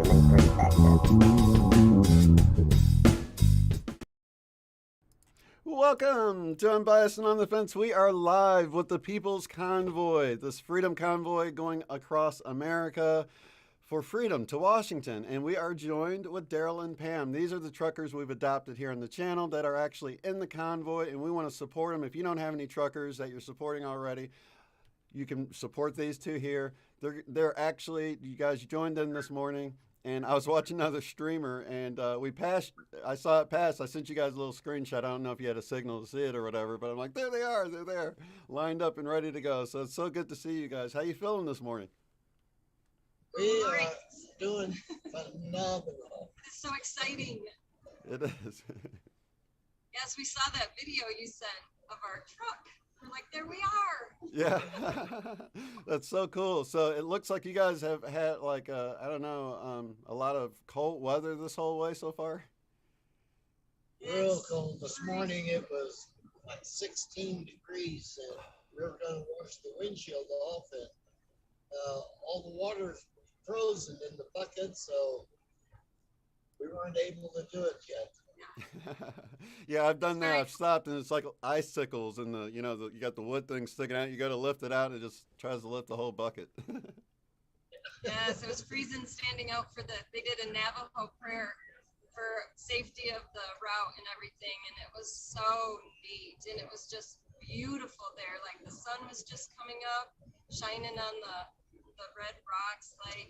human perspective. Welcome to Unbiased and on the Fence. We are live with the People's Convoy, this freedom convoy going across America for freedom to Washington. And we are joined with Derrell and Pam. These are the truckers we've adopted here on the channel that are actually in the convoy, and we want to support them. If you don't have any truckers that you're supporting already, you can support these two here. They're actually, you guys joined in this morning, and I was watching another streamer, and I saw it pass. I sent you guys a little screenshot. I don't know if you had a signal to see it or whatever, but I'm like, there they are. They're there, lined up and ready to go. So it's so good to see you guys. How you feeling this morning? We are doing phenomenal. It's so exciting. It is. Yes, we saw that video you sent of our truck. We're like, there we are. Yeah, that's so cool. So it looks like you guys have had like I don't know, a lot of cold weather this whole way so far. Real cold. This morning it was like 16 degrees, and we were going to wash the windshield off, and all the water's frozen in the bucket, so we weren't able to do it yet. Yeah, I've done that. I've stopped, and it's like icicles, and you got the wood thing sticking out. You got to lift it out, and it just tries to lift the whole bucket. Yes, it was freezing standing out they did a Navajo prayer for safety of the route and everything, and it was so neat, and it was just beautiful there. Like the sun was just coming up, shining on the red rocks, and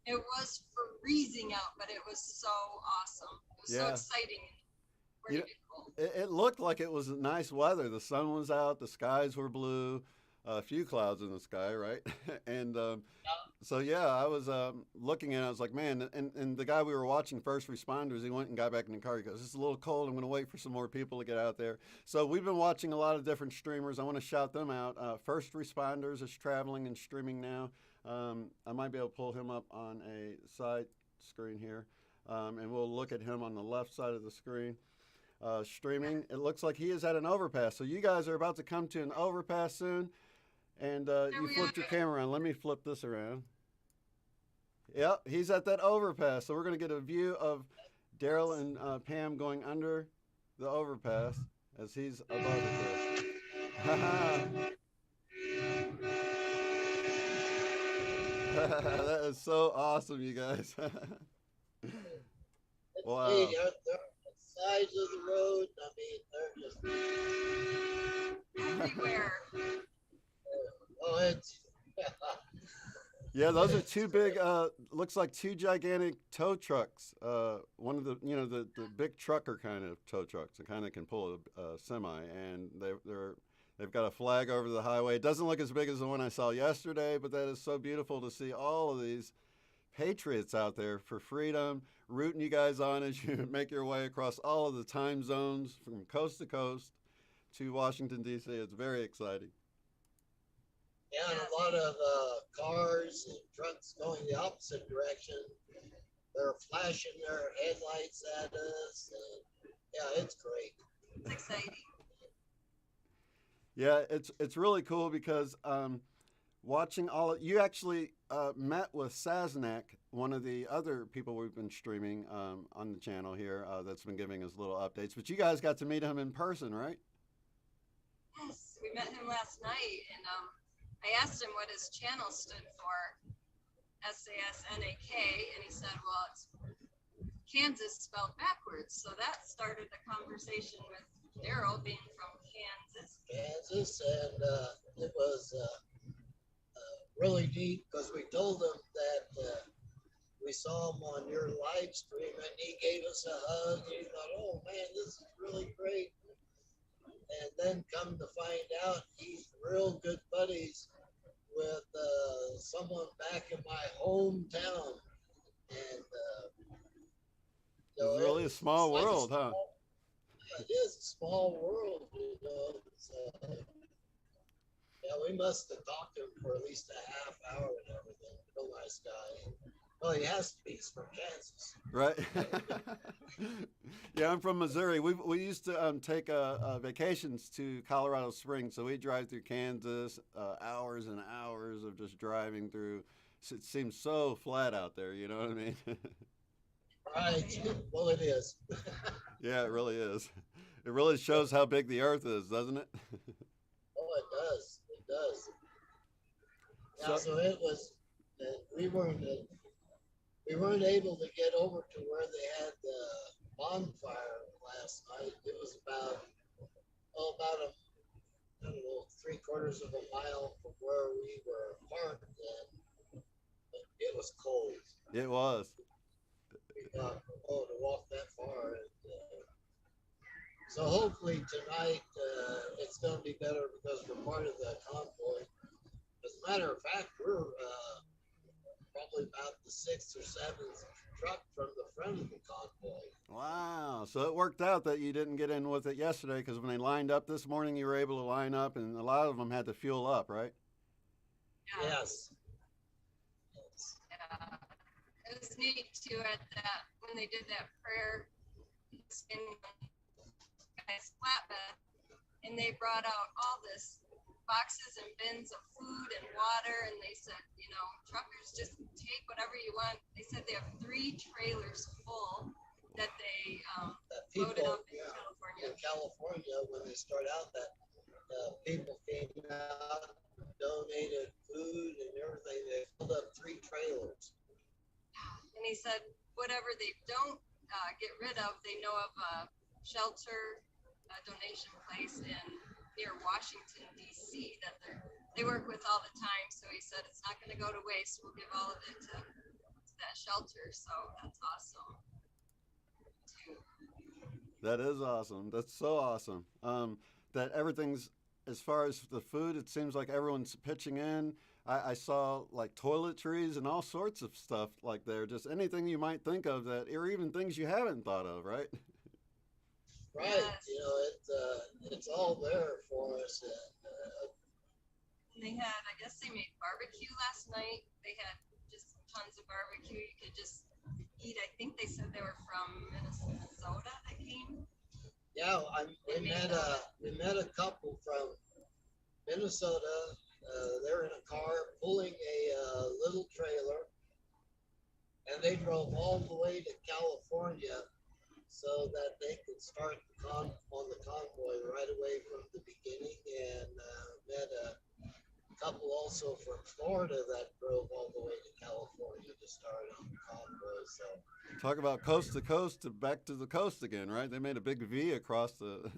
it was freezing out, but it was so awesome. It was so exciting. It looked like it was nice weather. The sun was out, the skies were blue, a few clouds in the sky, right? And so yeah, I was looking at it. I was like, man, and the guy we were watching, First Responders, he went and got back in the car. He goes, it's a little cold. I'm going to wait for some more people to get out there. So we've been watching a lot of different streamers. I want to shout them out. First Responders is traveling and streaming now. I might be able to pull him up on a side screen here, and we'll look at him on the left side of the screen. Streaming, it looks like he is at an overpass. So you guys are about to come to an overpass soon, and you flipped your camera around. Let me flip this around. Yep, he's at that overpass. So we're going to get a view of Derrell and Pam going under the overpass as he's above it there. That is so awesome, you guys. Wow. They're on the sides of the road. I mean, they're just everywhere. Oh, it's yeah, those are two big, looks like two gigantic tow trucks. One of the big trucker kind of tow trucks that kind of can pull a semi, and they've got a flag over the highway. It doesn't look as big as the one I saw yesterday, but that is so beautiful to see all of these patriots out there for freedom, rooting you guys on as you make your way across all of the time zones from coast to coast to Washington, D.C. It's very exciting. yeah, and a lot of cars and trucks going the opposite direction. They're flashing their headlights at us. And, yeah, it's great. It's exciting. Yeah, it's really cool because watching you actually met with Saznak, one of the other people we've been streaming on the channel here that's been giving us little updates. But you guys got to meet him in person, right? Yes, we met him last night, and I asked him what his channel stood for, SASNAK, and he said, well, it's Kansas spelled backwards. So that started a conversation with Derrell being from Kansas. And it was really neat because we told him that we saw him on your live stream, and he gave us a hug. And he thought, oh man, this is really great. And then come to find out, he's real good buddies with someone back in my hometown. And it's really a small world, huh? Yeah, it is a small world, you know. So, yeah, we must have talked to him for at least a half hour and everything. Real nice guy. Well, he has to be. He's from Kansas. Right. Yeah, I'm from Missouri. We used to take vacations to Colorado Springs, so we drive through Kansas, hours and hours of just driving through it seems so flat out there. You know what I mean? Right. Well, it is. Yeah, it really is. It really shows how big the Earth is, doesn't it? Oh, it does. It does. Yeah. So, So it was. We weren't able to get over to where they had the bonfire last night. It was about a I don't know 3/4 of a mile from where we were parked, and it was cold. it was. We thought, oh, to walk that far. So hopefully tonight it's going to be better because we're part of the convoy. As a matter of fact, we're probably about the sixth or seventh truck from the front of the convoy. Wow. So it worked out that you didn't get in with it yesterday because when they lined up this morning, you were able to line up, and a lot of them had to fuel up, right? Yeah. Yes. Yes. Yeah. It was neat too at that when they did that prayer in guy's flatbed, and they brought out all this boxes and bins of food and water, and they said, truckers, just take whatever you want. They said they have 3 trailers full that they loaded People up in California. in California, when they start out, that people came out, donated food and everything. They filled up 3 trailers. And he said, whatever they don't get rid of, they know of a shelter, a donation place near Washington, D.C. that they work with all the time. So he said, it's not going to go to waste. We'll give all of it to that shelter. So that's awesome. That is awesome. That's so awesome. That everything's, as far as the food, it seems like everyone's pitching in. I saw like toiletries and all sorts of stuff like there. Just anything you might think of that, or even things you haven't thought of, right? Right. Yes. It's all there for us. They had, I guess they made barbecue last night. They had just tons of barbecue. You could just eat. I think they said they were from Minnesota that came. Yeah, we met a couple from Minnesota. They're in a car pulling a little trailer, and they drove all the way to California so that they could start on the convoy right away from the beginning. And met a couple also from Florida that drove all the way to California to start on the convoy. So Talk about coast to coast to back to the coast again, right? They made a big V across the.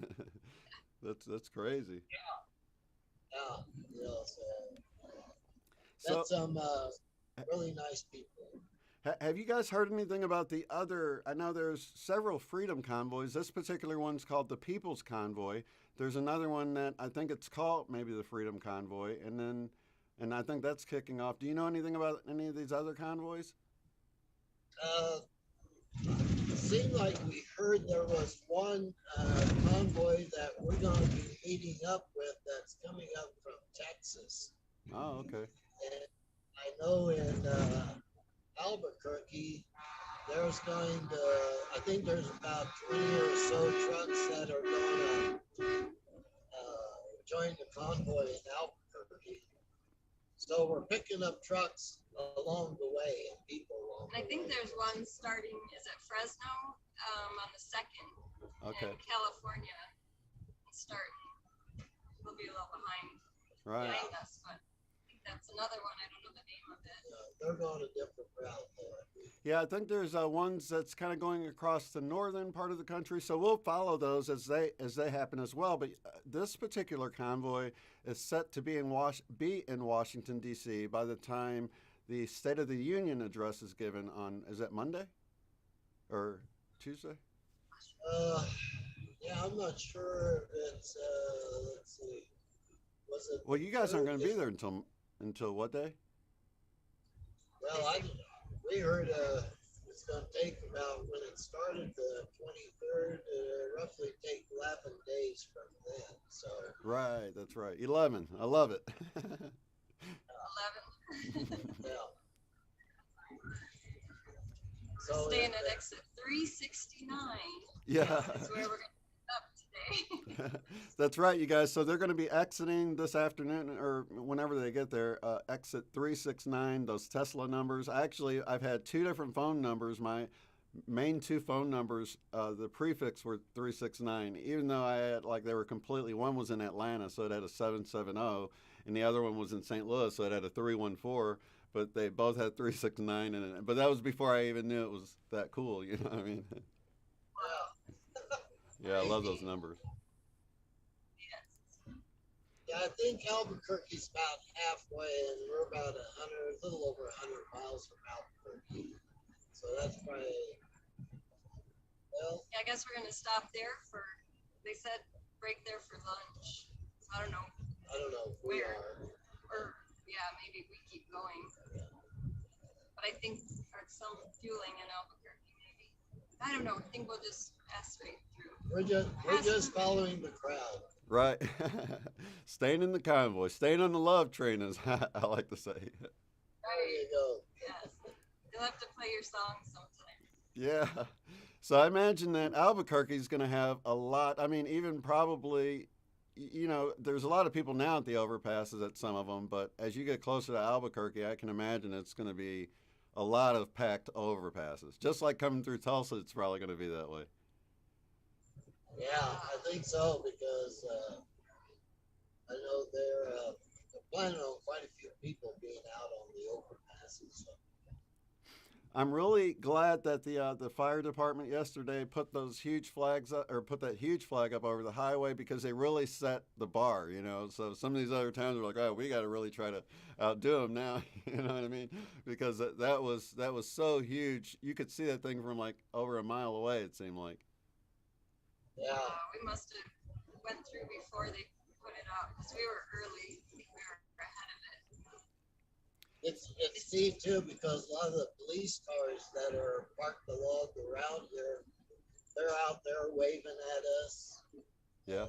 That's crazy. yeah, so So, that's some really nice people. have you guys heard anything about the other? I know there's several freedom convoys. This particular one's called the People's Convoy. There's another one that I think it's called maybe the Freedom Convoy, and I think that's kicking off. Do you know anything about any of these other convoys? It seemed like we heard there was one convoy that we're going to be meeting up with that's coming up from Texas. Oh, okay. And I know in Albuquerque, I think there's about 20 or so trucks that are going to join the convoy in Albuquerque. So we're picking up trucks along the way and people along And I the think way. there's one starting, is it Fresno, on the 2nd, Okay. and California starting. We'll be a little Right. behind us, but I think that's another one. I don't know the name of it. They're going a different route there. Yeah, I think there's ones that's kind of going across the northern part of the country, so we'll follow those as they happen as well. But this particular convoy is set to be in Washington D.C. by the time the State of the Union address is given on, is that Monday or Tuesday? Yeah, I'm not sure if it's let's see. Was it Well, you guys aren't going to be Thursday? there until what day? Well, we heard it's going to take about when it started the 23rd, roughly take 11 days from then. So Right, that's right. 11. I love it. 11. yeah. So Staying at exit 369. Yeah. That's where we're going to end up today. day. That's right, you guys. So they're going to be exiting this afternoon or whenever they get there. Exit 369. Those Tesla numbers. I've had two different phone numbers. My main two phone numbers, the prefix were 369. Even though I had they were completely. One was in Atlanta, so it had a 770, and the other one was in St. Louis, so it had a 314. But they both had 369 in it. But that was before I even knew it was that cool. You know what I mean? Yeah. Yeah, I love those numbers. Yes. Yeah, I think Albuquerque's about halfway, and we're about 100, a little over 100 miles from Albuquerque. So that's probably, well, Yeah, I guess we're gonna stop there for. They said break there for lunch. So I don't know. I don't know if we Where? are. Or yeah, maybe we keep going. But I think or some fueling in Albuquerque, maybe. I don't know. I think we'll just pass straight through. We're just following the crowd. Right. Staying in the convoy, staying on the love train, as I like to say. There Right. you go. Yes. You'll have to play your song sometime. Yeah. So I imagine that Albuquerque is going to have a lot. I mean, even probably, there's a lot of people now at the overpasses at some of them, but as you get closer to Albuquerque, I can imagine it's going to be a lot of packed overpasses. Just like coming through Tulsa, it's probably going to be that way. Yeah, I think so because I know they're planning on quite a few people being out on the overpasses. So. I'm really glad that the fire department yesterday put those huge flags up, or put that huge flag up over the highway because they really set the bar. So some of these other towns are like, oh, we got to really try to outdo them now. You know what I mean? Because that was so huge. You could see that thing from over a mile away. It seemed like. Yeah. We must have went through before they put it up because we were early. I think we were ahead of it. It's neat too because a lot of the police cars that are parked along the route here, they're out there waving at us. Yeah.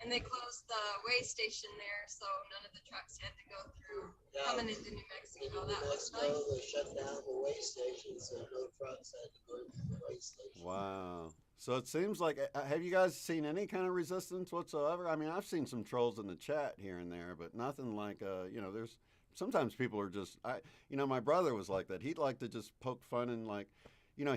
And they closed the way station there, so none of the trucks had to go through coming into New Mexico. That was nice. They shut down the way station, so no trucks had to go to the way station. Wow. So it seems like, have you guys seen any kind of resistance whatsoever? I mean, I've seen some trolls in the chat here and there, but nothing like, there's sometimes people are just, my brother was like that. He'd like to just poke fun and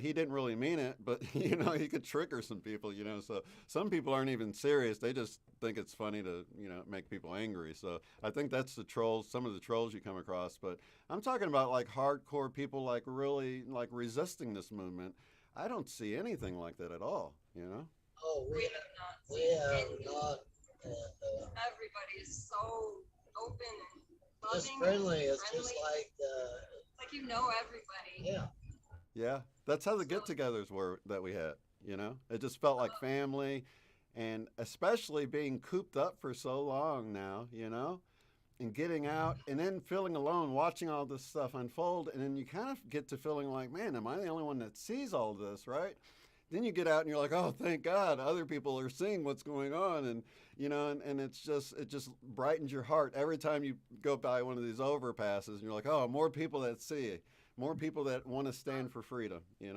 he didn't really mean it, but, he could trigger some people, so some people aren't even serious. They just think it's funny to, make people angry. So I think that's some of the trolls you come across, but I'm talking about hardcore people, really resisting this movement. I don't see anything like that at all, Oh, We have not we seen have any. not. Everybody is so open and Just loving. friendly. It's friendly. just like, It's like you know everybody. yeah. Yeah, that's how the get-togethers were that we had. It just felt like family, and especially being cooped up for so long now. And getting out and then feeling alone, watching all this stuff unfold, and then you kind of get to feeling like, man, am I the only one that sees all this, right? Then you get out and you're like, oh, thank God, other people are seeing what's going on, and and it just brightens your heart every time you go by one of these overpasses, and you're like, oh, more people that see, more people that want to stand for freedom. I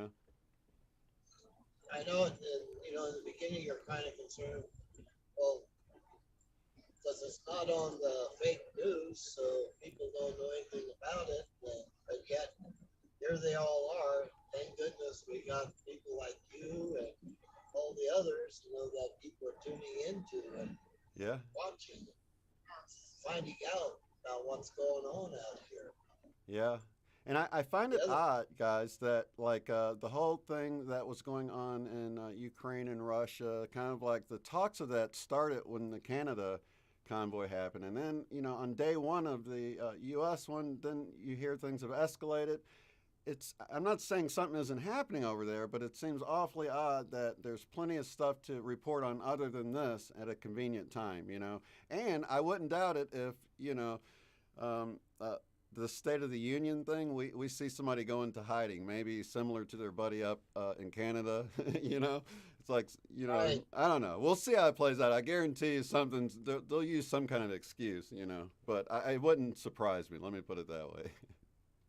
know, in the beginning you're kind of concerned, well, because it's not on the fake news, so people don't know anything about it, but yet here they all are. Thank goodness we got people like you and all the others, that people are tuning into and Yeah. watching, finding out about what's going on out here. Yeah. And I find it odd, guys, that the whole thing that was going on in Ukraine and Russia, kind of like the talks of that started when the Canada convoy happened. And then, on day one of the U.S. one, then you hear things have escalated. I'm not saying something isn't happening over there, but it seems awfully odd that there's plenty of stuff to report on other than this at a convenient time, And I wouldn't doubt it if, the State of the Union thing, we see somebody go into hiding, maybe similar to their buddy up in Canada, It's like, Right. I don't know. We'll see how it plays out. I guarantee you they'll use some kind of excuse, but it wouldn't surprise me. Let me put it that way.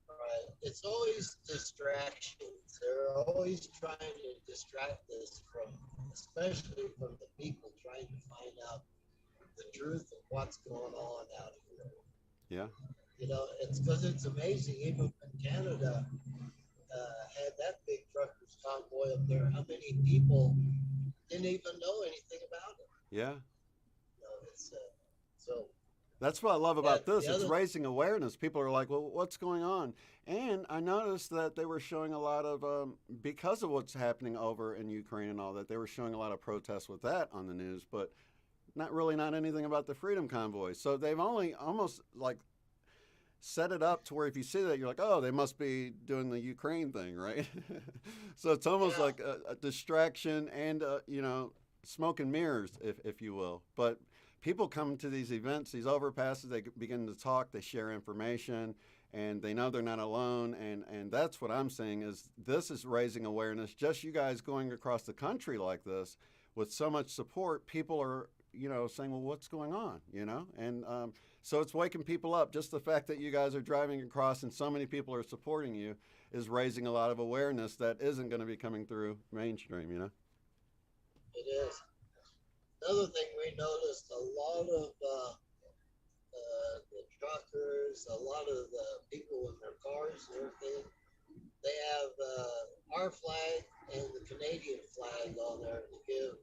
Right. it's always distractions. They're always trying to distract us from, especially from the people trying to find out the truth of what's going on out here. Yeah. You know, it's because it's amazing. Even when Canada had that big truckers convoy up there, how many people didn't even know anything about it? Yeah. You know, it's so. That's what I love Yeah, about this. the It's other raising awareness. People are like, well, what's going on? And I noticed that they were showing a lot of, because of what's happening over in Ukraine and all that, they were showing a lot of protests with that on the news, but not anything about the freedom convoys. So they've only almost like set it up to where if you see that, you're like, oh, they must be doing the Ukraine thing, right? So it's almost yeah, like a distraction and, smoke and mirrors, if you will. But people come to these events, these overpasses, they begin to talk, they share information, and they know they're not alone. And that's what I'm saying is this is raising awareness. Just you guys going across the country like this with so much support, people are, saying, well, what's going on, And so it's waking people up. Just the fact that you guys are driving across and so many people are supporting you is raising a lot of awareness that isn't going to be coming through mainstream. it is. Another thing we noticed, a lot of the truckers, a lot of the people in their cars and everything, they have our flag and the Canadian flag on there to give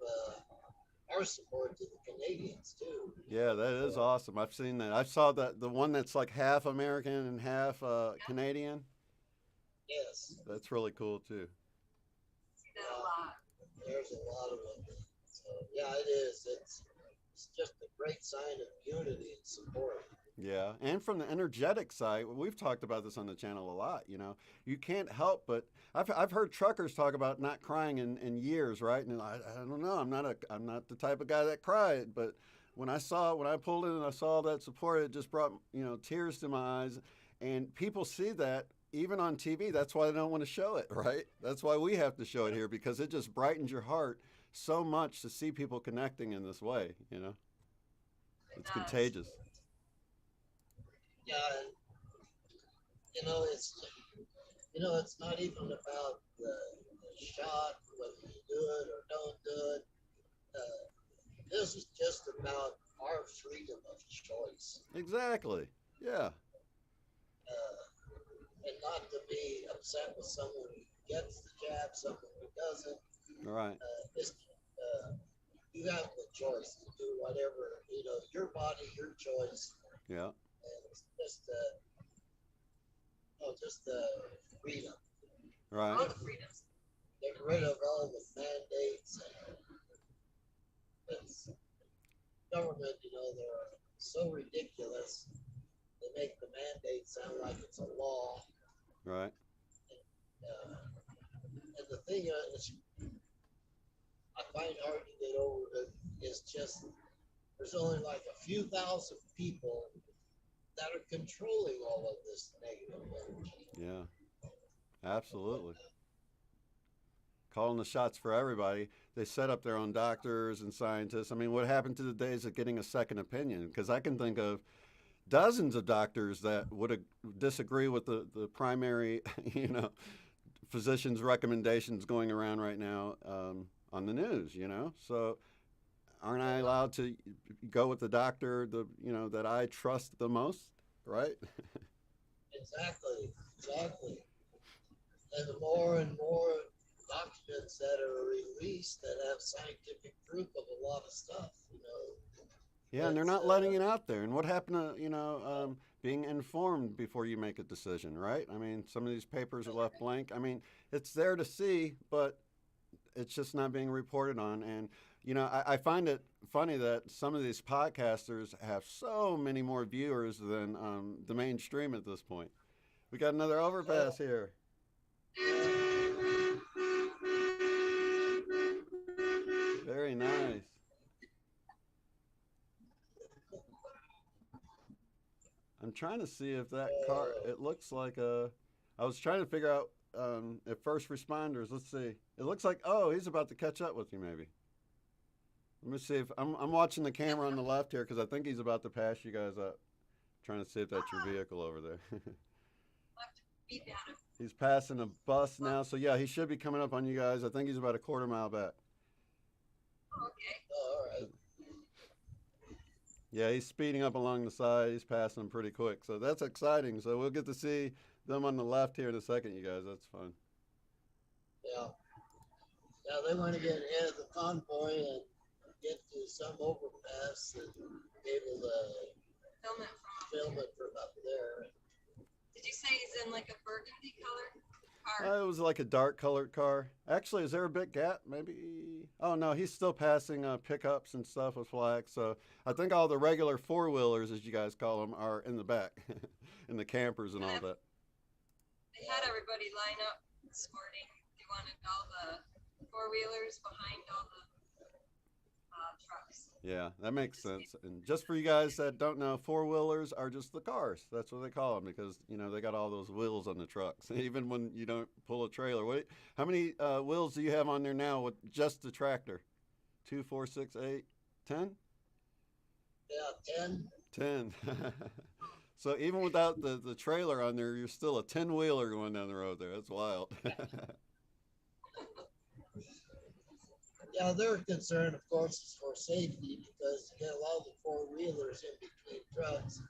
our support to the Canadians too. Yeah, that is So awesome. I've seen that. I saw the one that's like half American and half Canadian. yes, That's really cool too. See that a yeah, lot. there's a lot of them. So yeah, it is. It's just a great sign of unity and support. Yeah, and from the energetic side, we've talked about this on the channel a lot. You can't help but I've heard truckers talk about not crying in years, right? And I don't know, I'm not the type of guy that cried, but when I pulled in and I saw that support, it just brought tears to my eyes. And people see that even on TV. That's why they don't want to show it, right? That's why we have to show it here because it just brightens your heart so much to see people connecting in this way. It It's does. contagious. Yeah, and it's it's not even about the shot, whether you do it or don't do it. Uh, this is just about our freedom of choice, Exactly. Yeah. and not to be upset with someone who gets the jab, someone who doesn't. All right. It's, you have the choice to do whatever, your body, your choice, Yeah. and it's just freedom. Right. All the freedoms. Get rid of all the mandates and it's government. They're so ridiculous. They make the mandate sound like it's a law. Right. Uh, and the thing is, I find hard to get over is just there's only like a few thousand people that are controlling all of this negative energy. Yeah. Absolutely. Calling the shots for everybody. They set up their own doctors and scientists. I mean, what happened to the days of getting a second opinion? Because I can think of dozens of doctors that would disagree with the primary, physician's recommendations going around right now on the news. So aren't I allowed to go with the doctor that I trust the most, right? Exactly. And the more and more documents that are released that have scientific proof of a lot of stuff. Yeah, and they're It's not letting it out there. And what happened to being informed before you make a decision, right? I mean, some of these papers are left blank. I mean, it's there to see, but it's just not being reported on. And I find it funny that some of these podcasters have so many more viewers than the mainstream at this point. We got another overpass here. Very nice. I'm trying to see if that car. It looks like a. I was trying to figure out if first responders. Let's see. It looks like he's about to catch up with you maybe. Let me see if I'm watching the camera on the left here because I think he's about to pass you guys up. Trying to see if that's your vehicle over there. beep at him. He's passing a bus now, so yeah, he should be coming up on you guys. I think he's about a quarter mile back. Oh, okay. Oh, all right. Yeah, he's speeding up along the side. He's passing them pretty quick, so that's exciting. So we'll get to see them on the left here in a second, you guys. That's fun. Yeah. Yeah, they want to get ahead of the convoy and get to some overpass and be able to Film it from up film there. it from up there. Did you say he's in like a burgundy colored car? It was like a dark colored car. Actually, is there a big gap? Maybe. Oh no, he's still passing pickups and stuff with flags. So I think all the regular four wheelers, as you guys call them, are in the back, in the campers and all that. They had everybody line up escorting. They wanted all the four wheelers behind all the trucks. Yeah, that makes sense. And just for you guys that don't know, four wheelers are just the cars. That's what they call them because they got all those wheels on the trucks. Even when you don't pull a trailer. How many wheels do you have on there now with just the tractor? 2, 4, 6, 8, 10? Yeah, 10. 10. So even without the trailer on there, you're still a 10-wheeler going down the road there. That's wild. Yeah, their concern, of course, is for safety because you get a lot of the four wheelers in between trucks.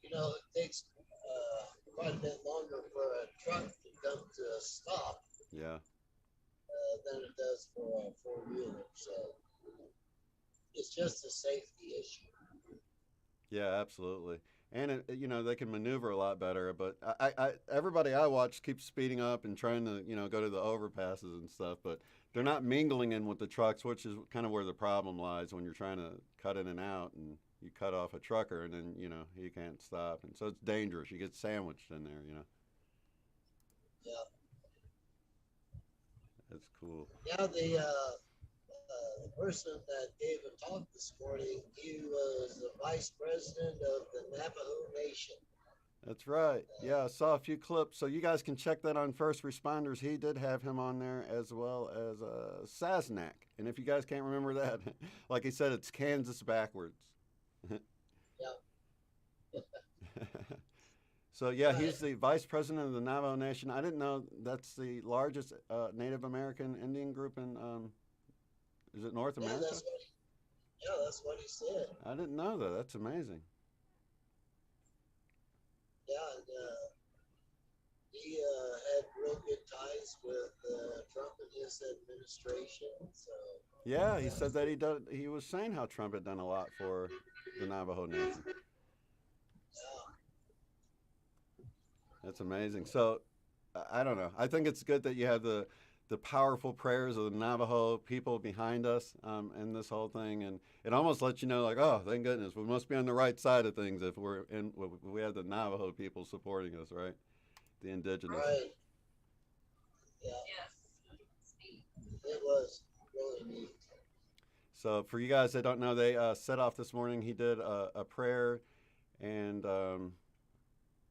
It takes quite a bit longer for a truck to come to a stop Yeah. than it does for a four wheeler. So it's just a safety issue. Yeah, absolutely. And they can maneuver a lot better. But everybody I watch keeps speeding up and trying to, go to the overpasses and stuff. But they're not mingling in with the trucks, which is kind of where the problem lies when you're trying to cut in and out and you cut off a trucker and then he can't stop, and so it's dangerous. You get sandwiched in there. Yeah. That's cool. Yeah, the person that gave a talk this morning, he was the vice president of the Navajo Nation. That's right. Yeah, I saw a few clips. So you guys can check that on First Responders. He did have him on there as well as Sasnak. And if you guys can't remember that, like he said, it's Kansas backwards. Yeah. So yeah, he's the vice president of the Navajo Nation. I didn't know that's the largest Native American Indian group in, is it North America? That's what he said. I didn't know that. That's amazing. Yeah, and he had real good ties with Trump and his administration. So Yeah, he said that he was saying how Trump had done a lot for the Navajo Nation. yeah, That's amazing. So I don't know. I think it's good that you have the powerful prayers of the Navajo people behind us in this whole thing, and it almost lets you know, like, oh, thank goodness, we must be on the right side of things if we have the Navajo people supporting us, right? The indigenous. right. Yeah, Yes. it was really neat. So for you guys that don't know, they set off this morning. He did a prayer, and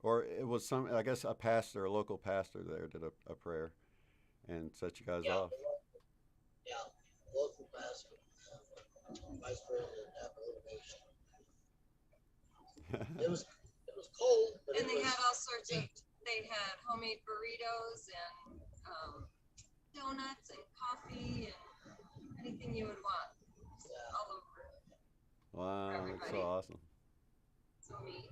or it was I guess a pastor, a local pastor there did a prayer and set you guys off. Yeah, local pastor, vice president of Navajo Nation. It was cold, but And it they was had all sorts of, neat. they had homemade burritos and donuts and coffee and anything you would want. Yeah. All over it. Wow, that's so Everybody. awesome. So neat.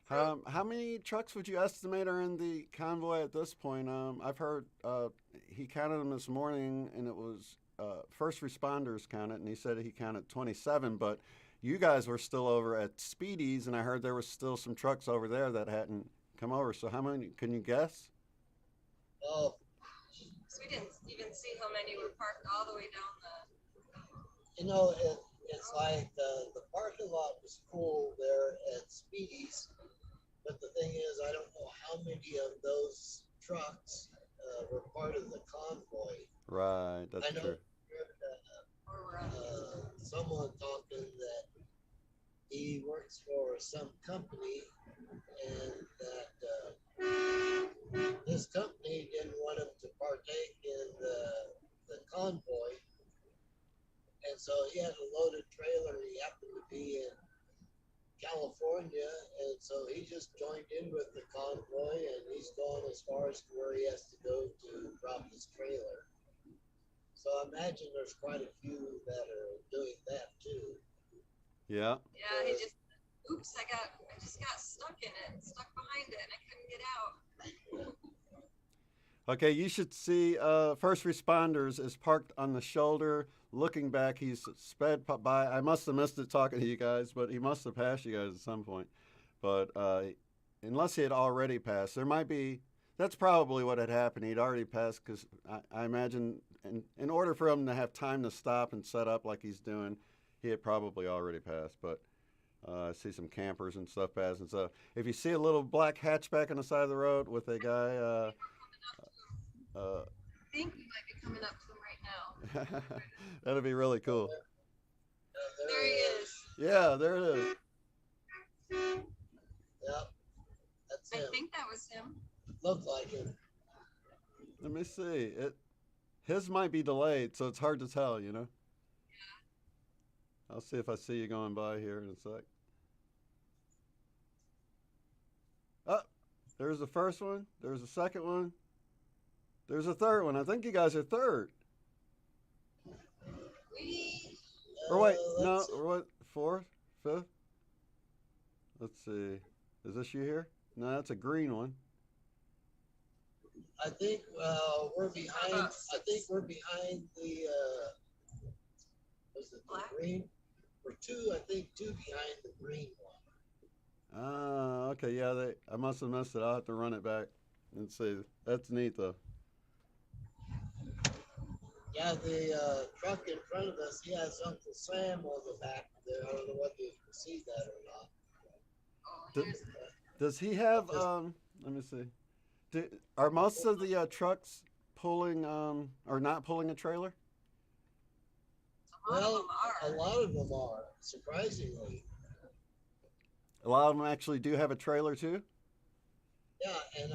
How many trucks would you estimate are in the convoy at this point? I've heard he counted them this morning, and it was first responders counted, and he said he counted 27. But you guys were still over at Speedy's, and I heard there was still some trucks over there that hadn't come over. So how many? Can you guess? Oh, So we didn't even see how many were parked all the way down it's like the parking lot was full there at Speedy's, but the thing is, I don't know how many of those trucks were part of the convoy. Right, that's I know true. or were on the someone talking that he works for some company and that his company didn't want him to partake in the convoy. And so he had a loaded trailer. He happened to be in California, and so he just joined in with the convoy, and he's gone as far as to where he has to go to drop his trailer. So I imagine there's quite a few that are doing that too. Yeah. Yeah, he just, oops, I just got stuck in it, stuck behind it, and I couldn't get out. Okay, you should see first responders is parked on the shoulder, looking back. He's sped by. I must have missed it talking to you guys, but he must have passed you guys at some point. But unless he had already passed, there might be. That's probably what had happened. He'd already passed because I imagine in order for him to have time to stop and set up like he's doing, he had probably already passed. But I see some campers and stuff passing. So if you see a little black hatchback on the side of the road with a guy. I think we might be coming up to him right now. That'd be really cool. There he is. Yeah, there it is. Yep, that's I him. think that was him. Looked like him. Let me see. His might be delayed, so it's hard to tell, you know. I'll see if I see you going by here in a sec. Oh, there's the first one. There's the second one. There's a third one. I think you guys are third. Or wait, no, Let's see. or what? Fourth, fifth. Let's see. Is this you here? No, that's a green one. I think we're behind. I think we're behind the. Was it the Black? green? We're two. I think two behind the green one. Ah, okay, yeah. I must have missed it. I'll have to run it back and see. That's neat though. Yeah, the truck in front of us. He has Uncle Sam on the back there. I don't know whether you can see that or not. Oh, Did- here's Does he have? Let me see. Are most of the trucks pulling or not pulling a trailer? a lot of Well, them a are. lot of them are, surprisingly. A lot of them actually do have a trailer too. Yeah, and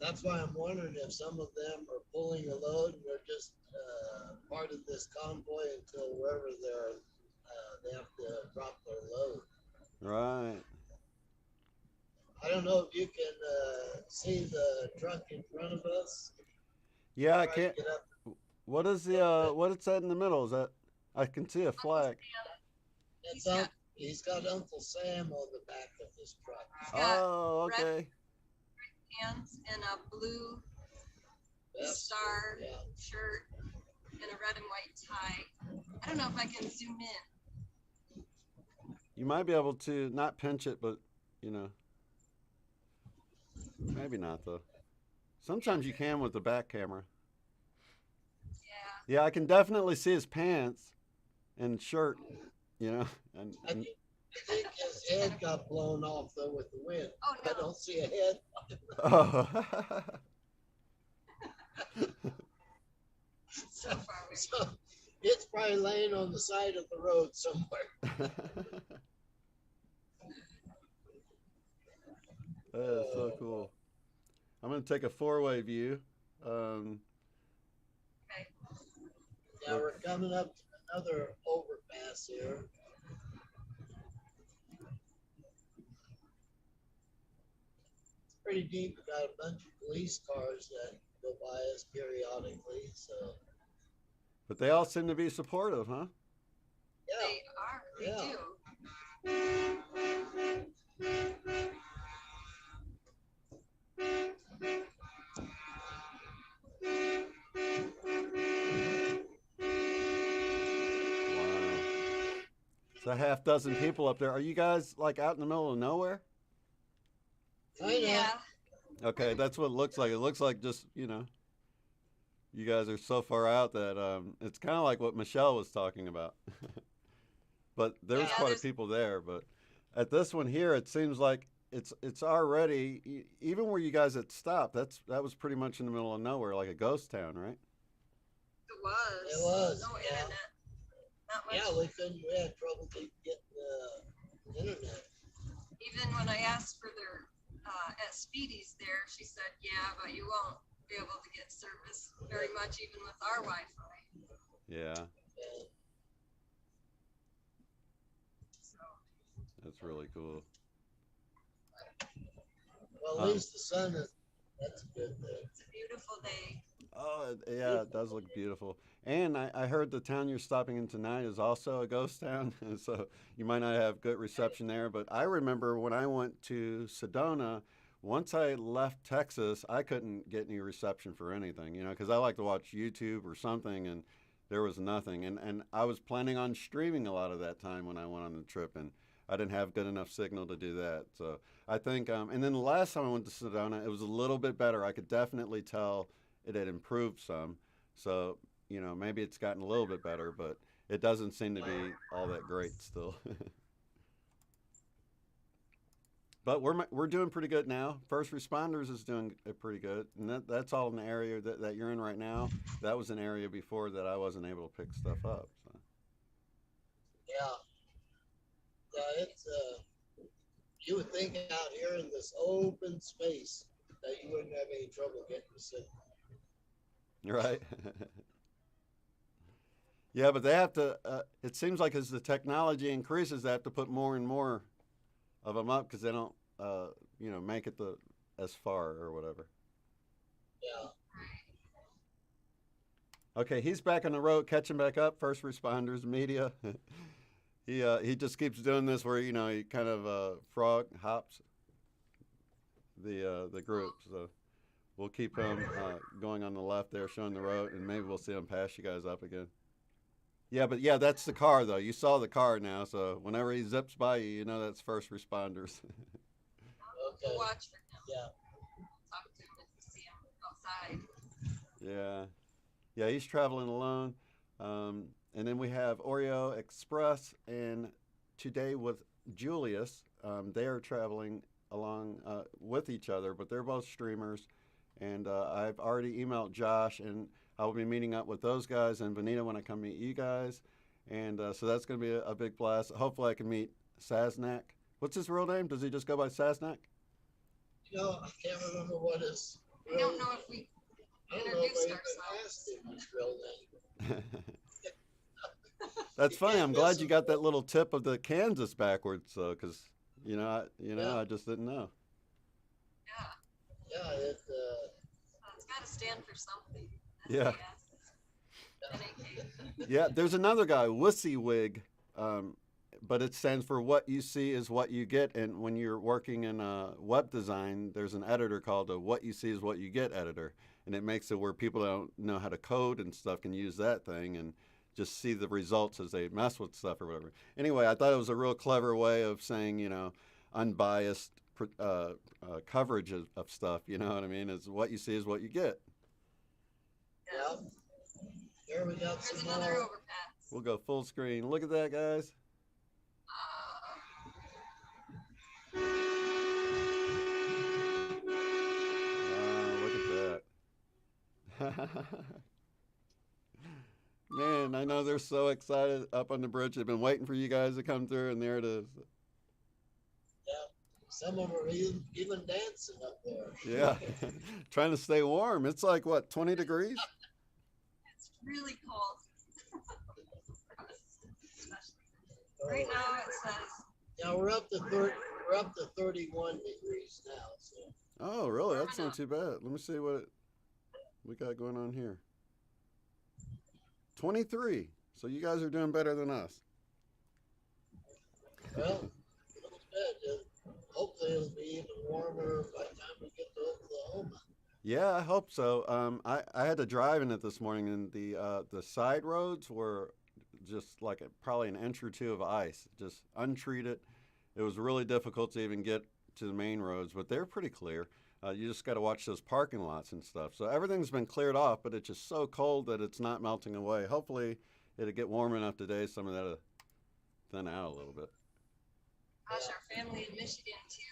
that's why I'm wondering if some of them are pulling a load and they're just part of this convoy until wherever they have to drop their load. Right. I don't know if you can see the truck in front of us. Yeah, I Try to can't. get up. What is the what is that in the middle? Is that I can see a flag. He's got Uncle Sam on the back of his truck. got Oh, red- okay. Pants and a blue Yes. star Yeah. shirt and a red and white tie. I don't know if I can zoom in. You might be able to not pinch it, but you know, maybe not though. Sometimes you can with the back camera. Yeah. Yeah, I can definitely see his pants and shirt. You know, and I think his head got blown off though with the wind. Oh I no. don't see a head. oh. So, So far away. so it's probably laying on the side of the road somewhere. That is so cool. I'm gonna take a four-way view. Okay. Yeah, we're coming up to another overpass here. It's pretty deep. We got a bunch of police cars that go by us periodically. So But they all seem to be supportive, huh? yeah, They are. They Yeah. do. Wow. It's a half dozen people up there. Are you guys like out in the middle of nowhere? kinda. Yeah. Okay, that's what it looks like. It looks like just, you know, you guys are so far out that it's kind of like what Michelle was talking about. But there's Yeah, quite a there's- people there. But at this one here, it seems like it's already even where you guys had stopped. That was pretty much in the middle of nowhere, like a ghost town, right? It was. It was, No yeah. internet. Not much. Yeah, we had trouble getting the internet. Even when I asked for their at Speedy's there, she said, "Yeah, but you won't be able to get service very much, even with our Wi-Fi." Yeah. And So That's really cool. Well, at Um, least the sun is. That's a good thing. It's a beautiful day. oh, yeah, it Beautiful. does look beautiful. And I heard the town you're stopping in tonight is also a ghost town, so you might not have good reception there. But I remember when I went to Sedona, once I left Texas, I couldn't get any reception for anything, because I like to watch YouTube or something, and there was nothing. And I was planning on streaming a lot of that time when I went on the trip, and I didn't have good enough signal to do that. So I think, and then the last time I went to Sedona, it was a little bit better. I could definitely tell it had improved some. So, maybe it's gotten a little bit better, but it doesn't seem to be all that great still. But we're doing pretty good now. First responders is doing pretty good, and that's all in the area that you're in right now. That was an area before that I wasn't able to pick stuff up. So. Yeah, yeah. It's you would think out here in this open space that you wouldn't have any trouble getting the signal. Right. Yeah, but they have to. It seems like as the technology increases, they have to put more and more of them up because they don't, make it as far or whatever. Yeah. Okay, he's back on the road, catching back up. First responders, media. He just keeps doing this where he kind of frog hops the group. So we'll keep him going on the left there, showing the road, and maybe we'll see him pass you guys up again. Yeah, but yeah, that's the car though. You saw the car now, so whenever he zips by you, you know that's first responders. Okay. Watch for him. Yeah. Talk to him if you see him outside. Yeah, yeah, he's traveling alone. And then we have Oreo Express, and today with Julius, they are traveling along with each other, but they're both streamers. And I've already emailed Josh, and I will be meeting up with those guys and Benita when I come meet you guys. And so that's going to be a big blast. Hopefully, I can meet Saznak. What's his real name? Does he just go by Saznak? I can't remember what his. I don't know if we I don't know if introduced I even ourselves. asked him his real name. That's You funny. can't I'm miss glad you him. got that little tip of the Kansas backwards, because Yeah. I just didn't know. Yeah, Yeah. it's got to stand for something. Yeah. NAK. Yeah, there's another guy, Wussy Wig, but it stands for what you see is what you get. And when you're working in web design, there's an editor called a what you see is what you get editor. And it makes it where people don't know how to code and stuff can use that thing and just see the results as they mess with stuff or whatever. Anyway, I thought it was a real clever way of saying, unbiased coverage of stuff. You know what I mean? Is what you see is what you get. Yeah. Here we got There's some another more. overpass. We'll go full screen. Look at that, guys. Wow, look at that. Man, I know they're so excited up on the bridge. They've been waiting for you guys to come through, and there it is. Yeah. Some of them are even dancing up there. Yeah, trying to stay warm. It's like, what, 20 degrees? It's really cold. Right now it says. Yeah, we're up to 31 degrees now. So. Oh, really? That's not too bad. Let me see what we got going on here. 23. So you guys are doing better than us. Well, looks good. Hopefully it'll be even warmer by the time we get to Oklahoma. Yeah, I hope so. I had to drive in it this morning, and the side roads were just like probably an inch or two of ice, just untreated. It was really difficult to even get to the main roads, but they're pretty clear. You just got to watch those parking lots and stuff. So everything's been cleared off, but it's just so cold that it's not melting away. Hopefully, it'll get warm enough today, some of that'll thin out a little bit. Gosh, our family in Michigan too.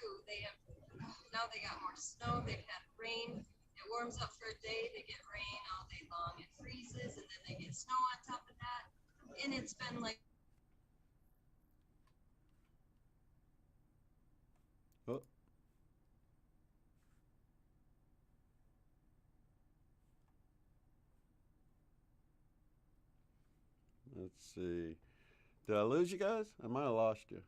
Now they got more snow. They've had rain. It warms up for a day. They get rain all day long. It freezes, and then they get snow on top of that. And it's been like. Oh. Let's see. Did I lose you guys? I might have lost you.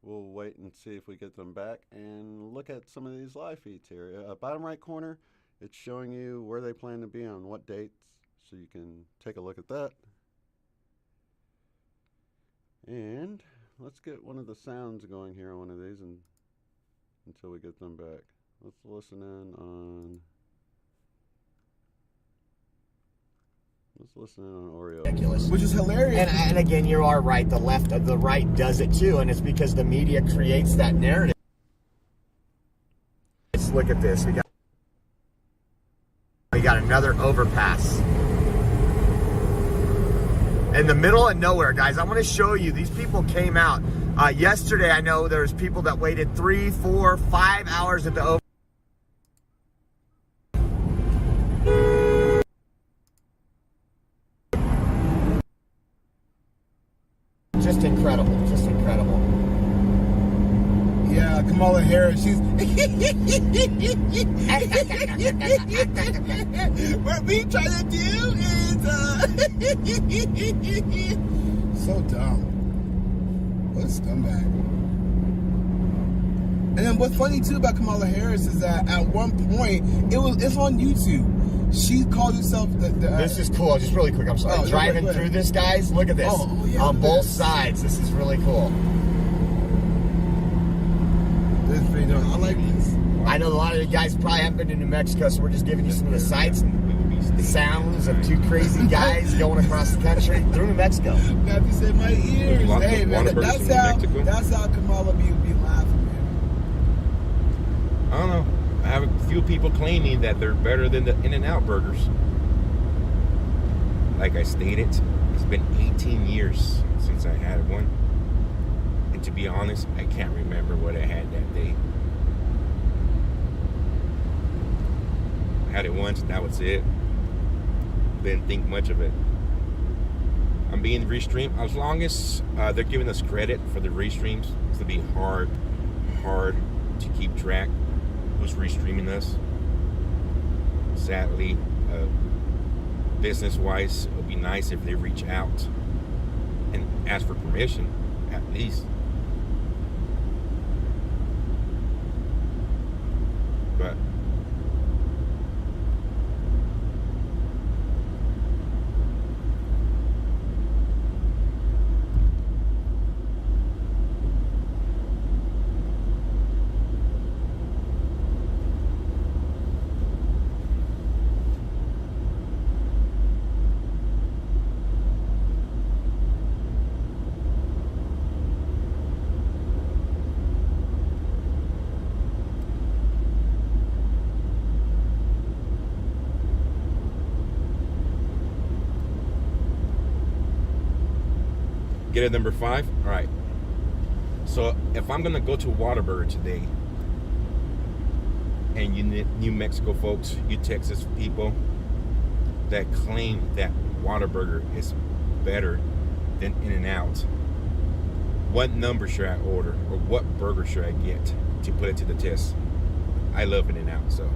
we'll wait and see if we get them back and look at some of these live feeds here. Bottom right corner, it's showing you where they plan to be on what dates, so you can take a look at that. And let's get one of the sounds going here on one of these and until we get them back. Let's listen in on Oreo. Ridiculous. Which is hilarious. And again, you are right. The right does it too, and it's because the media creates that narrative. Let's look at this. We got another overpass in the middle of nowhere, guys. I want to show you. These people came out yesterday. I know there's people that waited 3, 4, 5 hours at the overpass. Just incredible, just incredible. Yeah, Kamala Harris, she's what we try to do is so dumb. What a scumbag. And then what's funny too about Kamala Harris is that at one point it's on YouTube. She called herself the This is cool. Just really quick, I'm sorry. Oh, Driving go ahead. through this, guys. Look at this. Oh, yeah, on look at both this. sides. This is really cool. This video, I like this. I know a lot of you guys probably haven't been to New Mexico, so we're just giving you some of the sights and the sounds of two crazy guys going across the country through New Mexico. Got this in my ears. Lots of Hey man, Whataburgers from Mexico. that's how Kamala be laughing, man. I don't know. I have a few people claiming that they're better than the In-N-Out burgers. Like I stated, it's been 18 years since I had one. And to be honest, I can't remember what I had that day. I had it once, that was it. Didn't think much of it. I'm being restreamed. As long as they're giving us credit for the restreams, it's going to be hard to keep track who's restreaming us. Sadly, business-wise, it would be nice if they reach out and ask for permission, at least. But get it number 5. All right. So if I'm gonna go to Whataburger today, and you New Mexico folks, you Texas people that claim that Whataburger is better than In-N-Out, what number should I order, or what burger should I get to put it to the test? I love In-N-Out, so.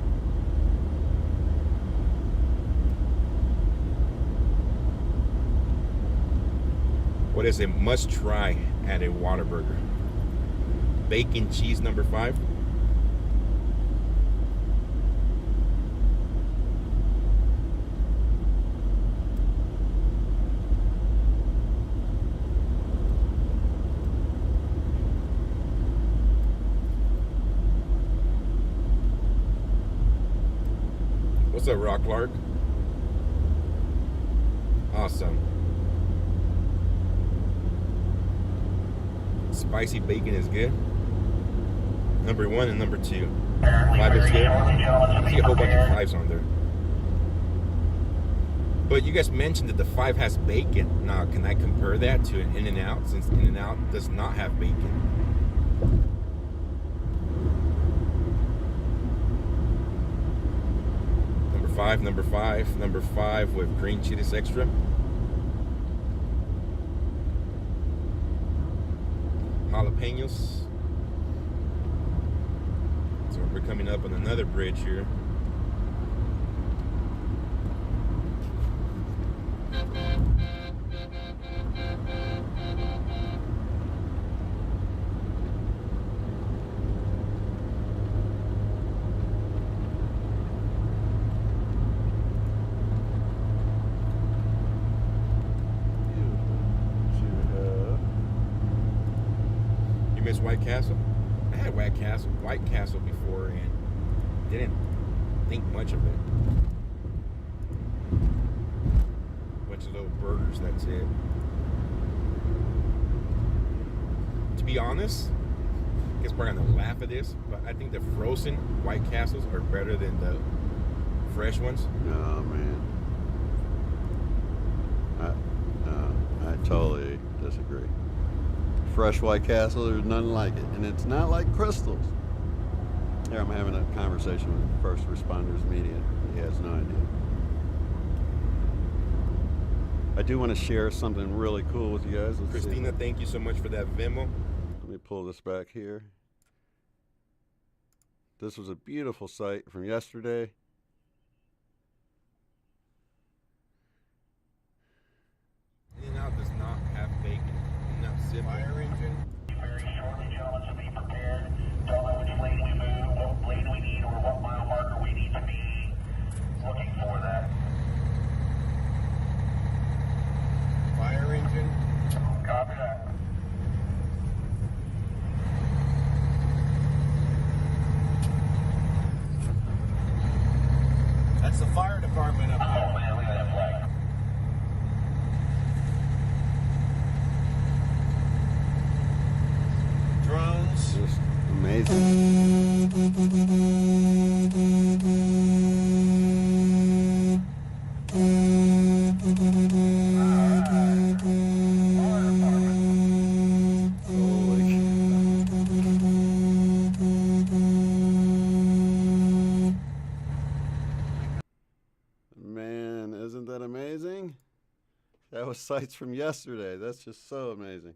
What is a must try at a Whataburger? Bacon cheese number 5. What's up, Rock Clark? Awesome. Spicy bacon is good. Number 1 and number 2. 5 is good. I see a whole bunch of 5s on there. But you guys mentioned that the 5 has bacon. Now, can I compare that to an In-N-Out, since In-N-Out does not have bacon? Number five with green chilies extra. Jalapenos. So we're coming up on another bridge here. miss White Castle? I had White Castle before and didn't think much of it. Bunch of little burgers, that's it. To be honest, I guess we're gonna laugh at this, but I think the frozen White Castles are better than the fresh ones. No, man. I totally disagree. Fresh White Castle, there's nothing like it. And it's not like crystals. Here, I'm having a conversation with First Responders Media. He has no idea. I do want to share something really cool with you guys. Let's Christina, thank you so much for that Venmo. Let me pull this back here. This was a beautiful sight from yesterday. In-N-Out does not have bacon. In-N-Out simple. Fire engine. Very shortly, gentlemen, so be prepared. Don't know which lane we move, what lane we need, or what mile marker we need to be looking for that. Fire engine. Copy that. That's the fire department up Oh, there. man, look at that flag. Drones. Just amazing. Man, isn't that amazing? That was sights from yesterday. That's just so amazing.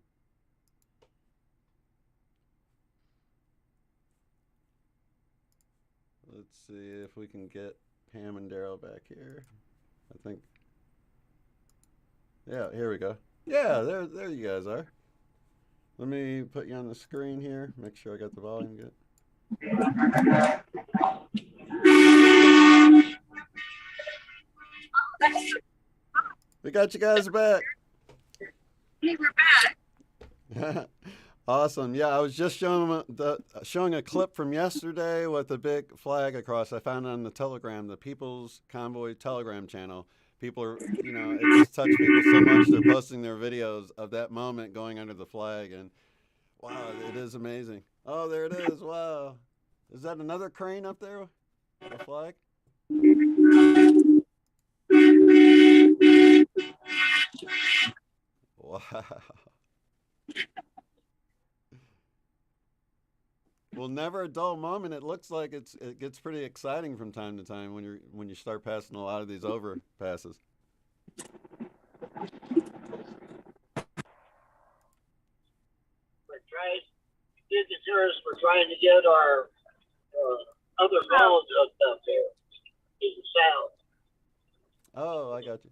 Let's see if we can get Pam and Derrell back here. I think. Yeah, here we go. Yeah, there you guys are. Let me put you on the screen here. Make sure I got the volume good. We got you guys back. Hey, we're back. Awesome. Yeah, I was just showing a clip from yesterday with a big flag across. I found it on the Telegram, the People's Convoy Telegram channel. People are, it just touched people so much. They're posting their videos of that moment going under the flag, and wow, it is amazing. Oh, there it is. Wow. Is that another crane up there? A flag? Wow. Well, never a dull moment. It looks like it gets pretty exciting from time to time when you start passing a lot of these overpasses. We're trying to get our other phones hooked up here to the south. Oh, I got you.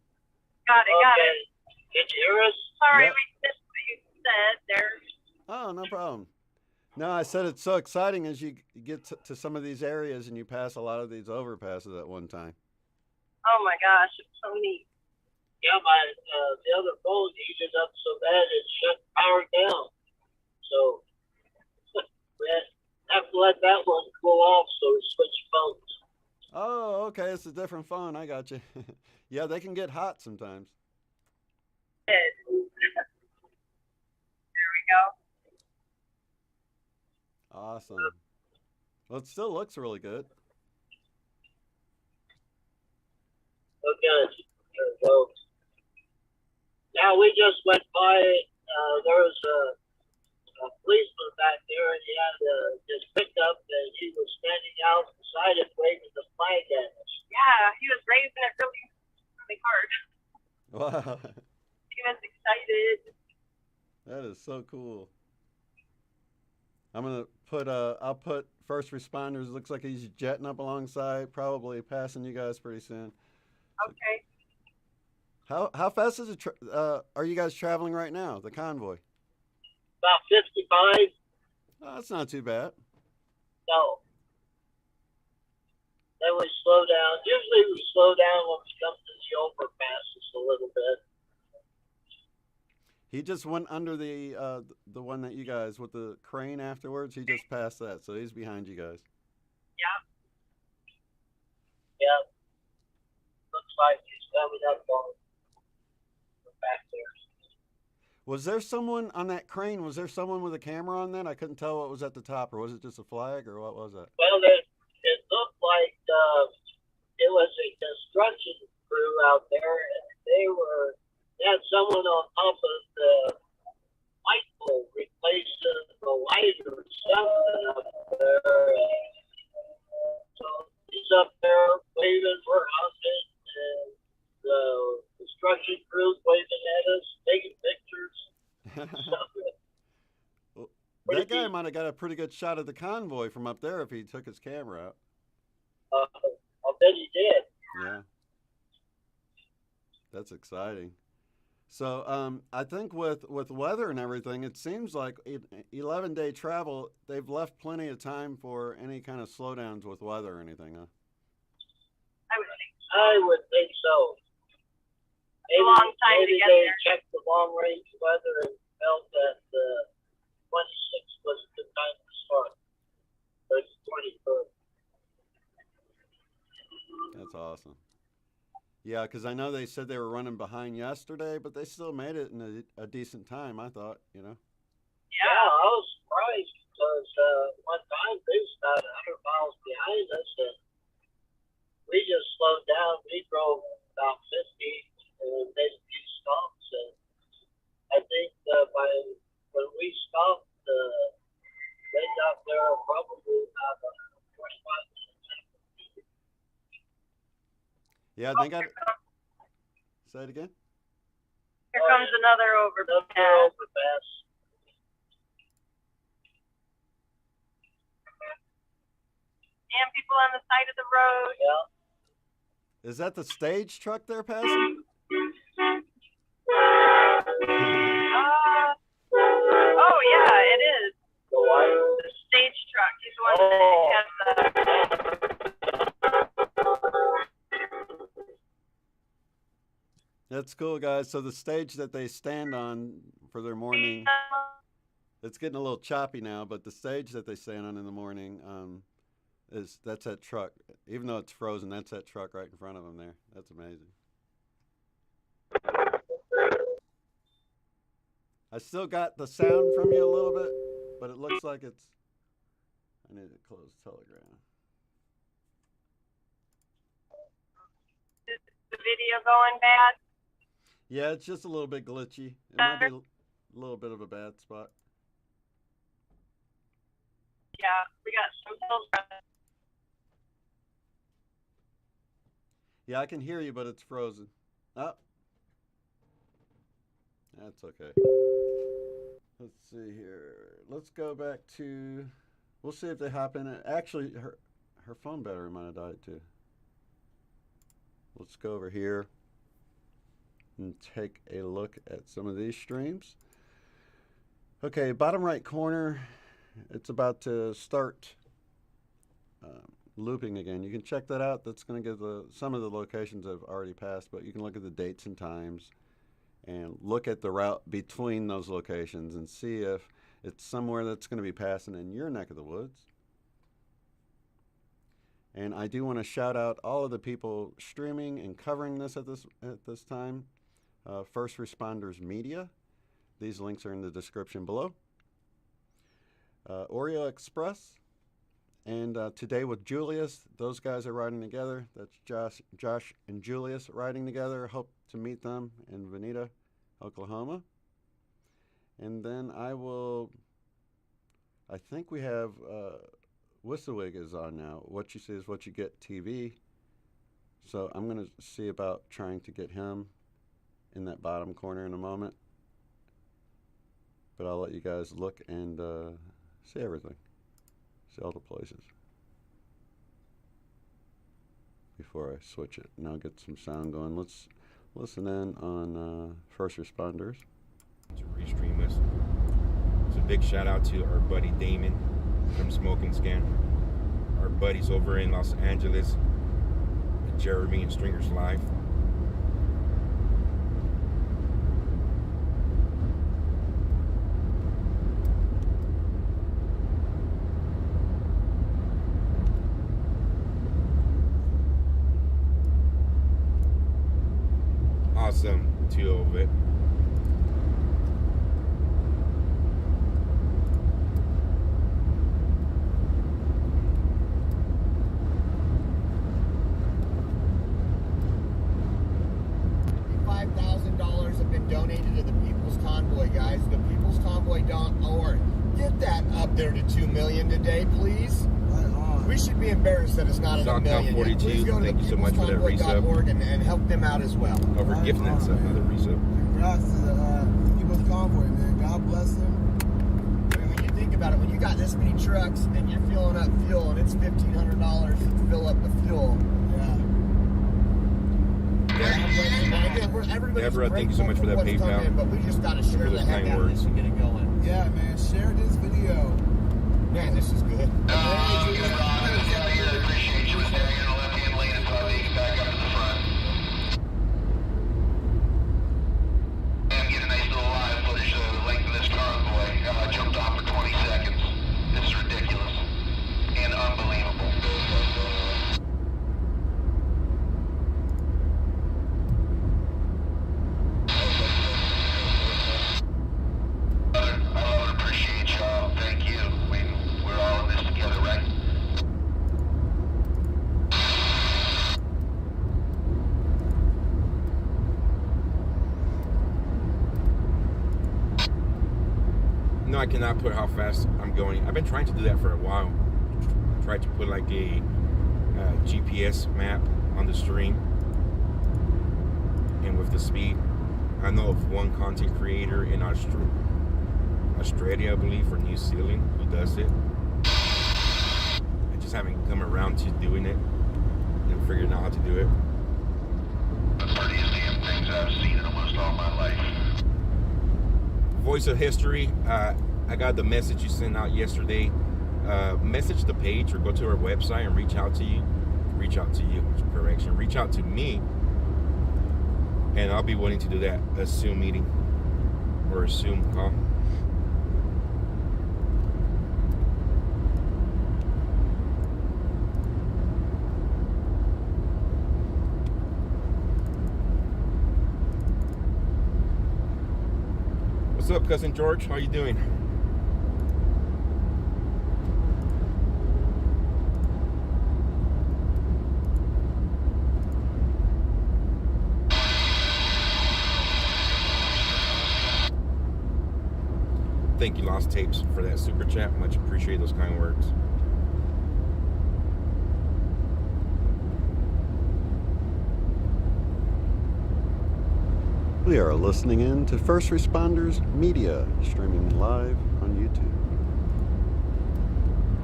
Got it. Can you hear us? Sorry, Yep. we missed what you said there. Oh, no problem. No, I said it's so exciting as you get to some of these areas and you pass a lot of these overpasses at one time. Oh my gosh, it's so neat. Yeah, the other phone heated up so bad it shut power down. So we have to let that one cool off, so we switch phones. Oh, okay. It's a different phone. I got you. Yeah, they can get hot sometimes. There we go. Awesome. Well, it still looks really good. Okay. So now we just went by. There was a policeman back there, and he had his pickup, and he was standing out beside it, waving the flag at us. Yeah, he was raising it really, really hard. Wow. He was excited. That is so cool. I'm gonna put I'll put First Responders. Looks like he's jetting up alongside, probably passing you guys pretty soon. Okay. How fast is it? Are you guys traveling right now? The convoy? About 55. Oh, that's not too bad. No. Then we slow down. Usually we slow down when we come to the overpasses a little bit. He just went under the one that you guys with the crane afterwards. He just passed that, so he's behind you guys. Yeah. Looks like he's coming up on the back there. Was there someone on that crane? Was there someone with a camera on that? I couldn't tell what was at the top, or was it just a flag, or what was that? Well, it looked like it was a construction crew out there, and they had someone on top of the light pole replacing the light or something up there. So he's up there waving for us, and the construction crew's waving at us, taking pictures. Well, that guy might have got a pretty good shot of the convoy from up there if he took his camera out. I bet he did. Yeah. That's exciting. So I think with weather and everything, it seems like 11-day travel, they've left plenty of time for any kind of slowdowns with weather or anything, huh? I would think so. A long time to maybe get they there. checked the long range weather and felt that 26 was a good time to start. But it's 23rd. That's awesome. Yeah, because I know they said they were running behind yesterday, but they still made it in a decent time, I thought, you know. Yeah, I was surprised because one time they was about 100 miles behind us, and we just slowed down. We drove about 50 and made a few stops, and I think when we stopped, they got there probably about 25 minutes. Yeah, they got. Say it again. Here comes another overpass. Overpass. And people on the side of the road. Yeah. Is that the stage truck they're passing? Oh yeah, it is. The what? The stage truck. He's the one that has the. That's cool, guys. So the stage that they stand on for their morning, it's getting a little choppy now, but the stage that they stand on in the morning that's that truck. Even though it's frozen, that's that truck right in front of them there. That's amazing. I still got the sound from you a little bit, but it looks like it's. I need to close Telegram. Is the video going bad? Yeah, it's just a little bit glitchy. It might be a little bit of a bad spot. Yeah, we got some hills running. Yeah, I can hear you, but it's frozen. Oh. That's okay. Let's see here. Let's go back to. We'll see if they hop in. Actually, her phone battery might have died too. Let's go over here and take a look at some of these streams. Okay, bottom right corner, it's about to start looping again. You can check that out. That's going to give some of the locations I've already passed, but you can look at the dates and times and look at the route between those locations and see if it's somewhere that's going to be passing in your neck of the woods. And I do want to shout out all of the people streaming and covering this at this time. First Responders Media. These links are in the description below. Oreo Express. And Today with Julius. Those guys are riding together. That's Josh and Julius riding together. Hope to meet them in Veneta, Oklahoma. And then I think we have Whistlewick is on now. What You See Is What You Get TV. So I'm going to see about trying to get him in that bottom corner in a moment. But I'll let you guys look and see everything. See all the places. Before I switch it. And I'll get some sound going. Let's listen in on First Responders. To restream us. So big shout out to our buddy Damon from Smoke and Scan. Our buddies over in Los Angeles, Jeremy and Stringers Live. awesome two of it. $5,000 have been donated to the People's Convoy, guys. The People's Convoy.org. Get that up there to 2 million today, please. Right on. We should be embarrassed that it's not at a million. 42, Please go to thank you so much for that thepeoplesconvoy.org and help them out as well. Oh, for gifting us another resub. Congrats to the People's Convoy, man. God bless them. I mean, when you think about it, when you got this many trucks and you're filling up fuel and it's $1,500 to fill up the fuel. Yeah. Everybody's Deborah, thank you so much for that what's PayPal. coming in, but we just got to share those the heck kind out of this words. and get it going. Yeah, man. Share this video. Man, this is good. Appreciate you with staying in the left-hand lane until I make it back up to the front. And get a nice little live footage of the length of this convoy. Jumped off for 20 seconds. This is ridiculous and unbelievable. I love and appreciate y'all. Thank you. We're all in this together, right? No, I cannot put how fast I'm going. I've been trying to do that for a while. Tried to put like a GPS map on the stream and with the speed. I know of one content creator in Australia, I believe, or New Zealand, who does it. I just haven't come around to doing it and figuring out how to do it. The prettiest damn things I've seen in almost all my life. Voice of History, I got the message you sent out yesterday. Message the page or go to our website and reach out to you. Reach out to you, correction. Reach out to me, and I'll be willing to do that, a Zoom meeting or a Zoom call. What's up, Cousin George? How you doing? Thank you, Lost Tapes, for that super chat. Much appreciate those kind words. We are listening in to First Responders Media, streaming live on YouTube.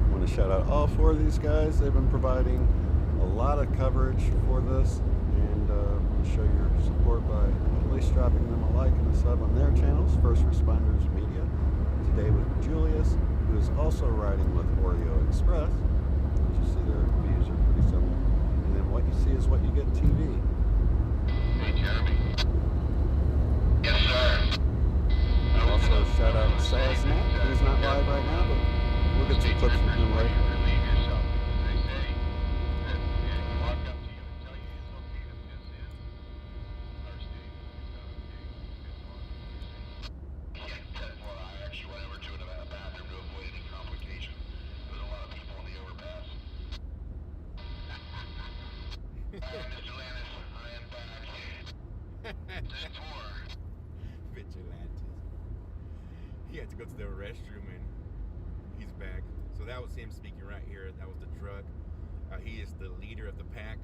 I want to shout out all four of these guys. They've been providing a lot of coverage for this, and want to show your support by at least dropping them a like and a sub on their channels, First Responders Media. Today with Julius, who is also riding with Oreo Express. As you see, their views are pretty similar. And then what you see is what you get TV. Hey, Jeremy. Yes, sir. Also, shout out to Saznet, who's not live right now, but we'll get some clips from him later. Relieve yourself. They say that walk up to you and tell you it's okay to piss in our state. It's not okay. Well, I actually went over to a bathroom to avoid any complication. There was a lot of people in the overpass. Mr. Lannis, I am back. Stand for. Vigilantes. He had to go to the restroom and he's back. So that was him speaking right here. That was the truck. He is the leader of the pack.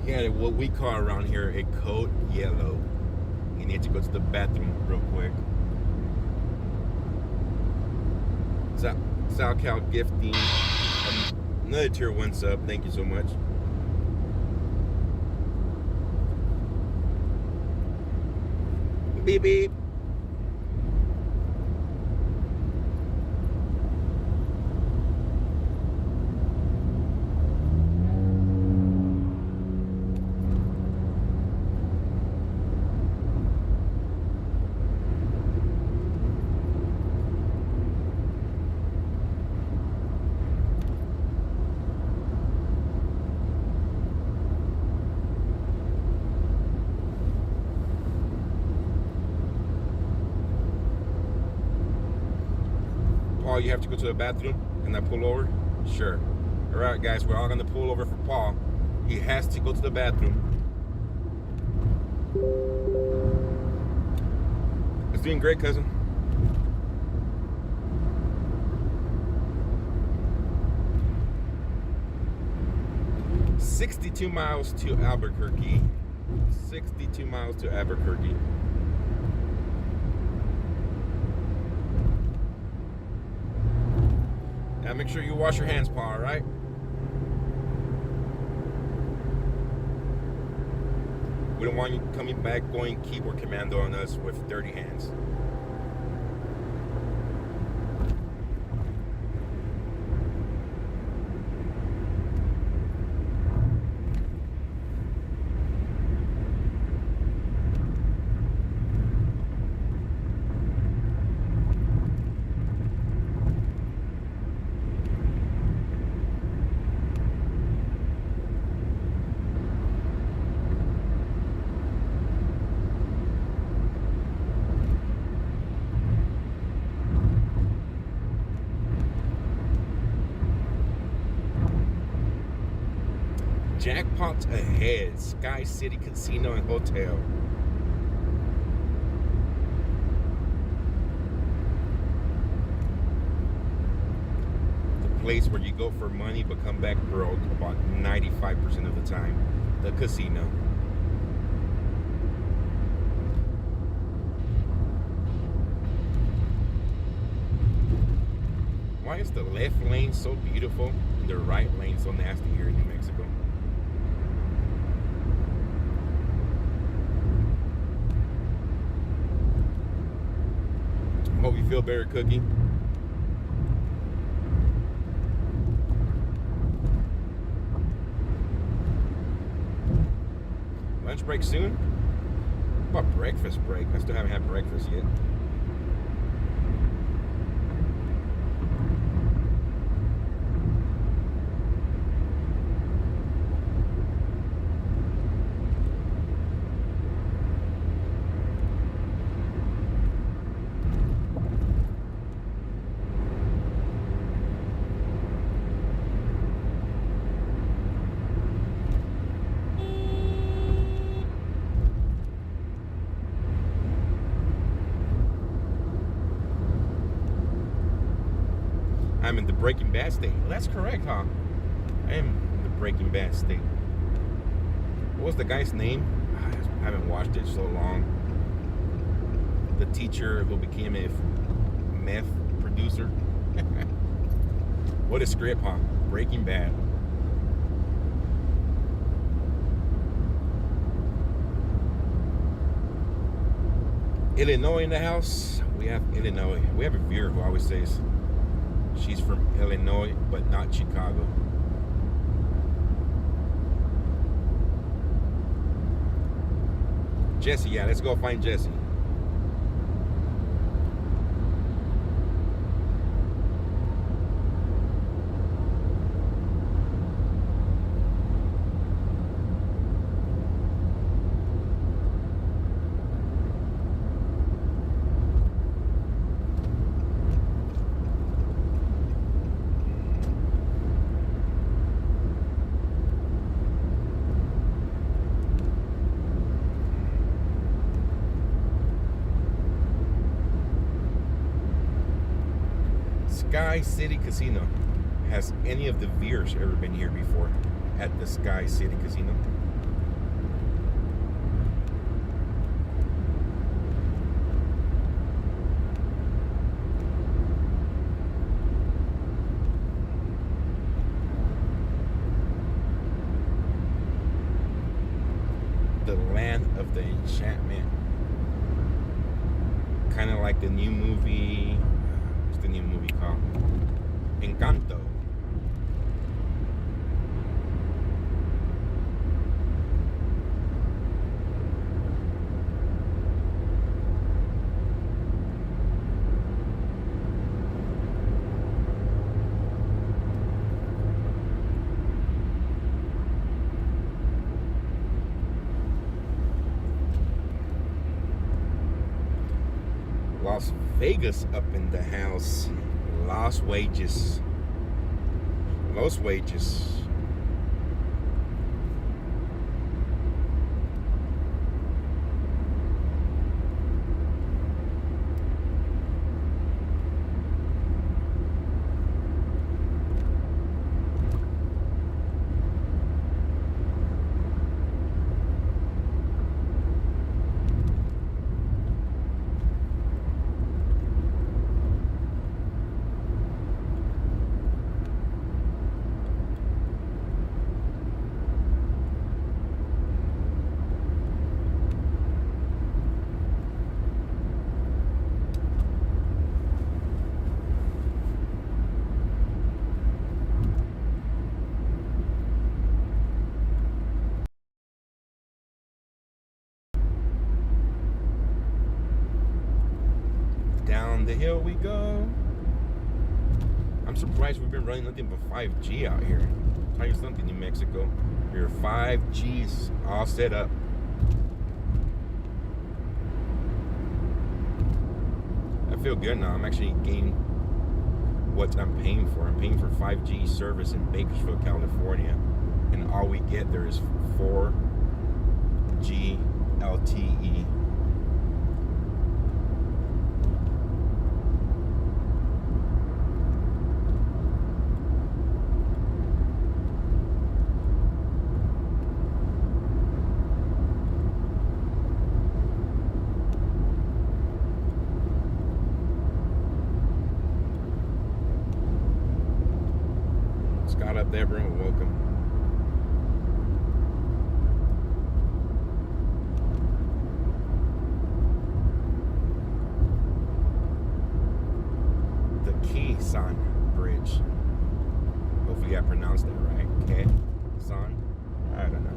He had what we call around here a code yellow. He needs to go to the bathroom real quick. SoundCloud gifting another tier 1 sub. Thank you so much. Beep beep. Paul, you have to go to the bathroom? Can I pull over? Sure. All right, guys, we're all gonna pull over for Paul. He has to go to the bathroom. It's doing great, cousin. $62 miles to Albuquerque. 62 miles to Albuquerque. Now make sure you wash your hands, Paul, all right? We don't want you coming back going keyboard commando on us with dirty hands. Jackpots ahead. Sky City Casino and Hotel. The place where you go for money but come back broke about 95% of the time. The casino. Why is the left lane so beautiful and the right lane so nasty here in New Mexico? Hope you feel better, Cookie. Lunch break soon? What about breakfast break? I still haven't had breakfast yet. I'm in the Breaking Bad state. Well, that's correct, huh? I am in the Breaking Bad state. What was the guy's name? I haven't watched it so long. The teacher who became a meth producer. What a script, huh? Breaking Bad. Illinois in the house. We have Illinois. We have a viewer who always says she's from Illinois, but not Chicago. Jesse, yeah, let's go find Jesse. Sky City Casino. Has any of the viewers ever been here before at the Sky City Casino? The land of the enchantment. Kind of like the new movie. What's the new movie called? Encanto. Las Vegas up in the house. lost wages. Lost wages. Down the hill we go. I'm surprised we've been running nothing but 5G out here. I'll tell you something, New Mexico. Your 5G's all set up. I feel good now. I'm actually getting what I'm paying for. I'm paying for 5G service in Bakersfield, California. And all we get there is 4G LTE. Scott up there, bro. Welcome. The Quezon Bridge. Hopefully I pronounced that right. Quezon? I don't know.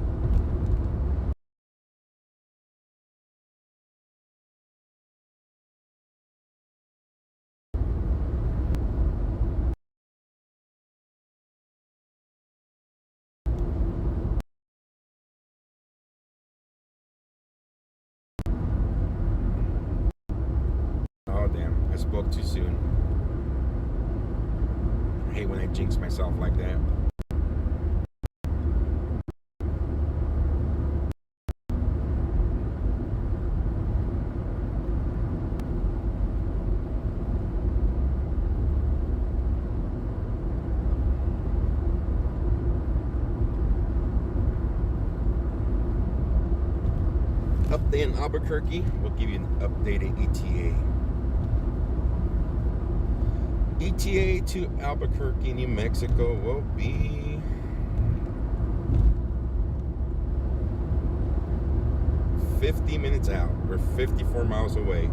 Oh damn, I spoke too soon. I hate when I jinx myself like that. Update in Albuquerque, we'll give you an updated ETA. ETA to Albuquerque, New Mexico will be 50 minutes out. We're 54 miles away.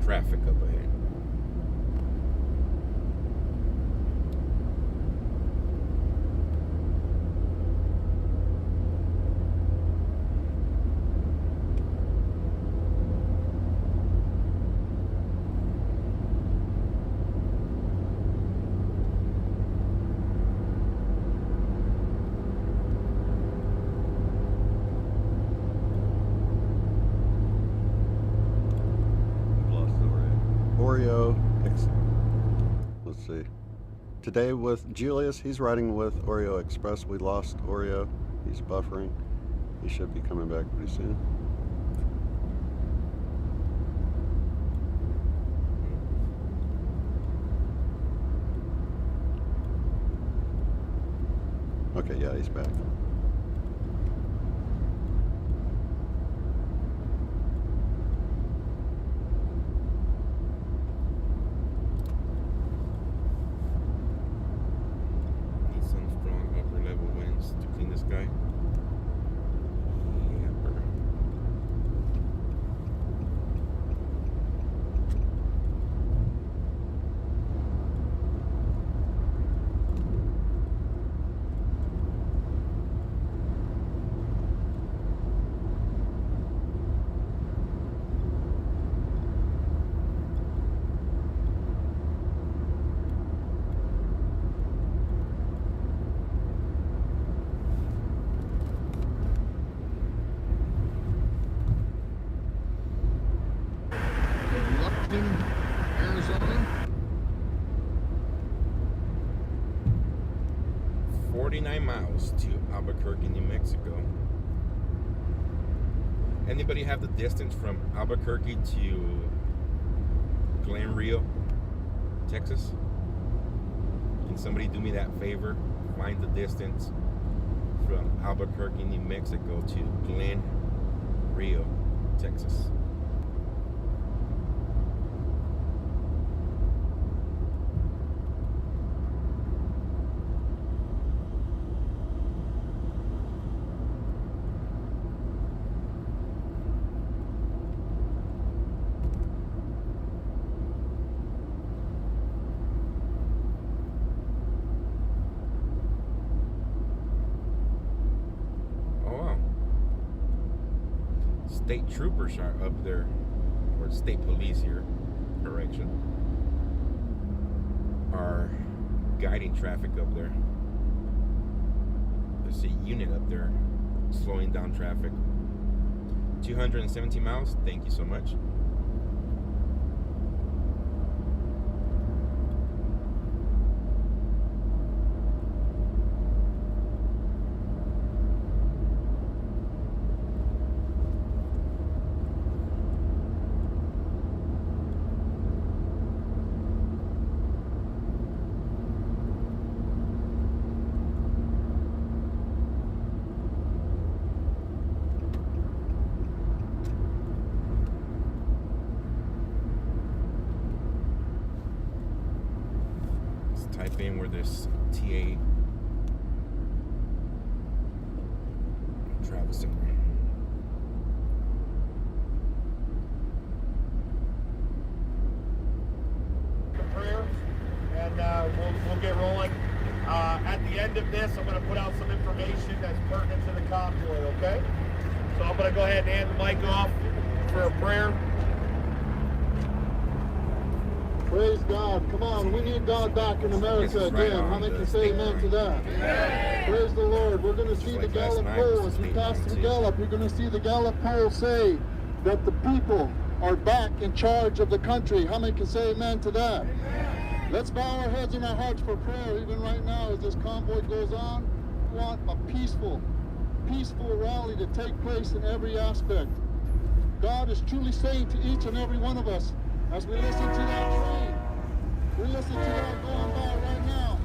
Traffic up ahead. Let's see. Today with Julius, he's riding with Oreo Express. We lost Oreo. He's buffering. He should be coming back pretty soon. Okay, yeah, he's back. Need some strong upper level winds to clean the sky. Yepper. Arizona. 49 miles to Albuquerque, New Mexico. Anybody have the distance from Albuquerque to Glen Rio, Texas? Can somebody do me that favor? Find the distance from Albuquerque, New Mexico to Glen Rio, Texas. State troopers are up there, or state police here, correction, are guiding traffic up there. There's a unit up there slowing down traffic. 217 miles, thank you so much. Type in where this TA travel center. Prayer, and we'll get rolling. At the end of this, I'm going to put out some information that's pertinent to the convoy, okay? So I'm going to go ahead and hand the mic off for a prayer. Praise God. Come on, we need God back in America again. How many can say amen to that? Praise the Lord. We're going to see the Gallup poll. As we pass through Gallup, you're going to see the Gallup poll say that the people are back in charge of the country. How many can say amen to that? Let's bow our heads and our hearts for prayer even right now as this convoy goes on. We want a peaceful rally to take place in every aspect. God is truly saying to each and every one of us, as we listen to that train, we listen to that going by right now.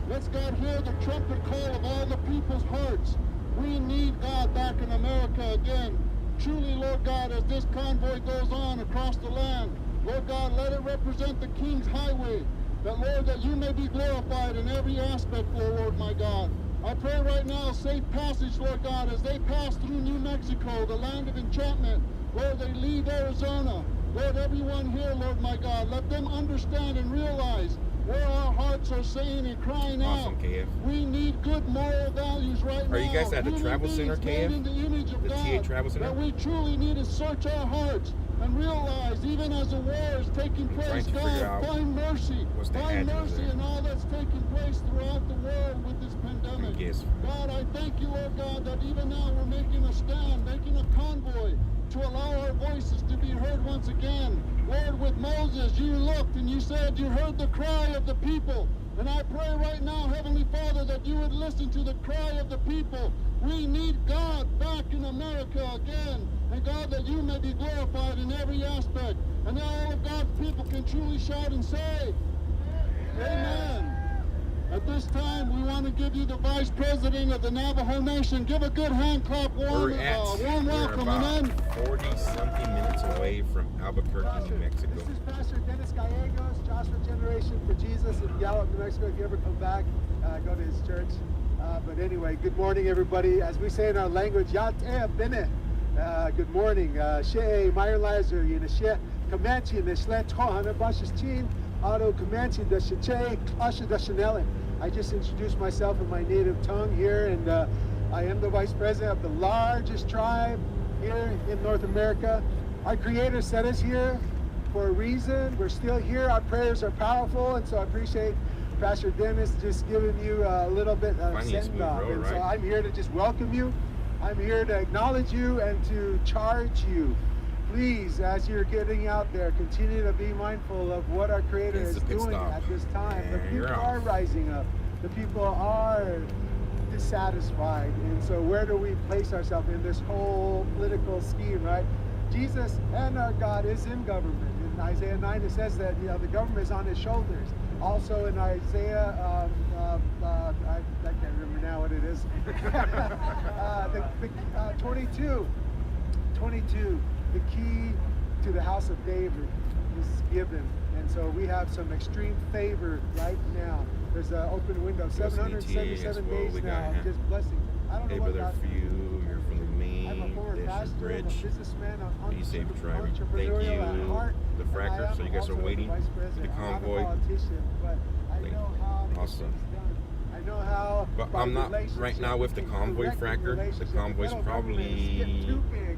Let's God hear the trumpet call of all the people's hearts. We need God back in America again. Truly, Lord God, as this convoy goes on across the land, Lord God, let it represent the King's highway. That, Lord, that you may be glorified in every aspect, Lord, my God. I pray right now, safe passage, Lord God, as they pass through New Mexico, the land of enchantment. Lord, they leave Arizona. Lord, everyone here, Lord, my God, let them understand and realize where our hearts are saying and crying Awesome, out. KF. We need good moral values right now. Are you guys at the Human travel center, beings made KF? in the image of The God, TA travel center? that we truly need to search our hearts and realize, even as the war is taking I'm trying place, to figure out God, find mercy. what's the Find address mercy there. in all that's taking place throughout the world with this pandemic. I guess. God, I thank you, Lord God, that even now we're making a stand, making a convoy to allow our voices to be heard once again. Lord, with Moses, you looked and you said you heard the cry of the people. And I pray right now, Heavenly Father, that you would listen to the cry of the people. We need God back in America again. And God, that you may be glorified in every aspect. And now all of God's people can truly shout and say, Amen. At this time, we want to give you the Vice President of the Navajo Nation. Give a good hand clap, warm welcome, about amen. 40-something minutes away from Albuquerque, New Mexico. This is Pastor Dennis Gallegos, Joshua Generation for Jesus in Gallup, New Mexico. If you ever come back, go to his church. But anyway, good morning, everybody. As we say in our language, Yate Bene. Good morning. She Meyer Lizer, Yinashe, Comanche, Nishle Tohana Bashichin, Auto Comanche, Dashiche, Asha Dashanele. I just introduced myself in my native tongue here, and I am the Vice President of the largest tribe here in North America. Our Creator set us here for a reason. We're still here. Our prayers are powerful, and so I appreciate Pastor Dennis just giving you a little bit of send off. And so I'm here to just welcome you. I'm here to acknowledge you and to charge you. Please, as you're getting out there, continue to be mindful of what our Creator is doing at this time. The people are rising up. The people are dissatisfied. And so where do we place ourselves in this whole political scheme, right? Jesus and our God is in government. In Isaiah 9, it says that the government is on his shoulders. Also in Isaiah, I can't remember now what it is. 22, the key to the house of David is given. And so we have some extreme favor right now. There's an open window, 777 days now, just blessing. I don't know what God's doing. You're from the Maine. I'm a former pastor, I'm a businessman, I'm Be safe, tribe. Thank entrepreneurial at you, heart. the fracker. So you guys are waiting for the convoy. Awesome. I know how. But I'm not right now with the convoy fracker. The convoy's probably too big.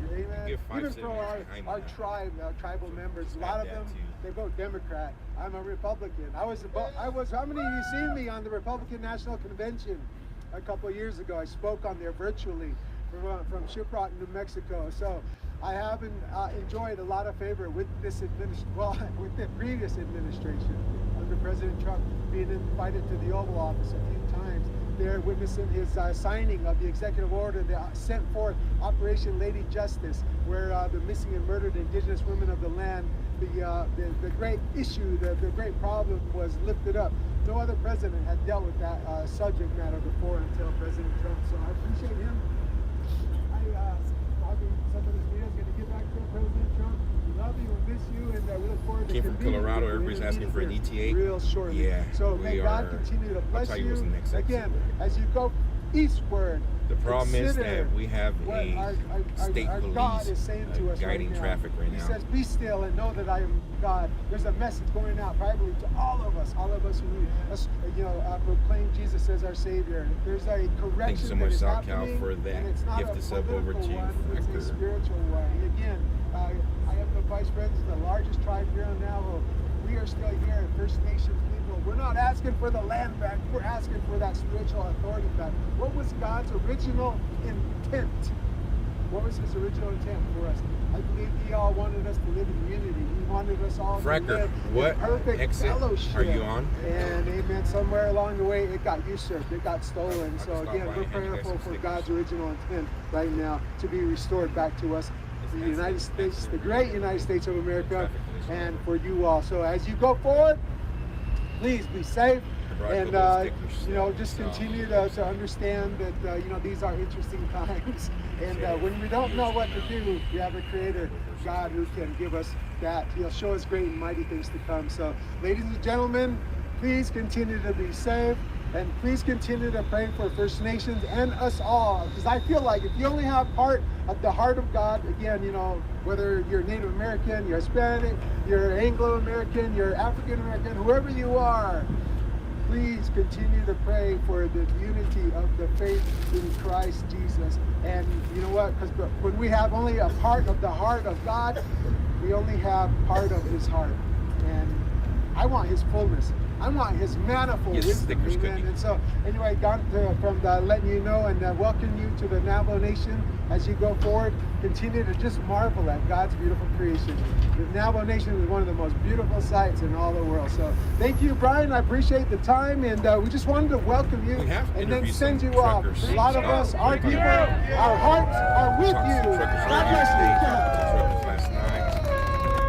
give 5 Even seconds for our tribe, tribal members, a lot of them they vote Democrat. I'm a Republican. I was. How many of you seen me on the Republican National Convention a couple of years ago? I spoke on there virtually from Shiprock, New Mexico. So I have enjoyed a lot of favor with this with the previous administration under President Trump, being invited to the Oval Office a few times. They're witnessing his signing of the executive order that sent forth Operation Lady Justice, where the missing and murdered indigenous women of the land, the great issue, the great problem was lifted up. No other president had dealt with that subject matter before until President Trump. So I appreciate him. Some of this video is going to get back to President Trump. We love you and miss you, and we look forward to Came from Colorado. Everybody's asking for an ETA. Real shortly. Yeah. So may God continue to bless you. Again, as you go eastward. The problem is that we have a state police guiding traffic right now. He says, "Be still and know that I am God." There's a message going out privately to all of us who proclaim Jesus as our Savior. There's a correction. Thanks so much, South Cal, for that gift to sub over to you. It's a spiritual one. And again, I am the Vice President of the largest tribe here on Navajo. We are still here, First Nation people. We're not asking for the land back. We're asking for that spiritual authority back. What was God's original intent? What was his original intent for us? I believe he all wanted us to live in unity. He wanted us all to live in perfect fellowship. Are you on? And amen, somewhere along the way it got usurped, it got stolen. So again, we're prayerful for God's original intent right now to be restored back to us. The United States, the great United States of America, and for you all. So as you go forward, please be safe, and just continue to understand that these are interesting times, and when we don't know what to do, we have a Creator, God, who can give us that. He'll show us great and mighty things to come. So, ladies and gentlemen, please continue to be safe. And please continue to pray for First Nations and us all, because I feel like if you only have part of the heart of God, again, whether you're Native American, you're Hispanic, you're Anglo-American, you're African-American, whoever you are, please continue to pray for the unity of the faith in Christ Jesus. And you know what? Because when we have only a part of the heart of God, we only have part of his heart. And I want his fullness. I want his manifold wisdom. Amen. And so, anyway, God, from letting you know and welcome you to the Navajo Nation as you go forward. Continue to just marvel at God's beautiful creation. The Navajo Nation is one of the most beautiful sights in all the world. So, thank you, Brian. I appreciate the time, and we just wanted to welcome you and then send you off. A lot of us, our people, our hearts are with you. God bless you. Last night.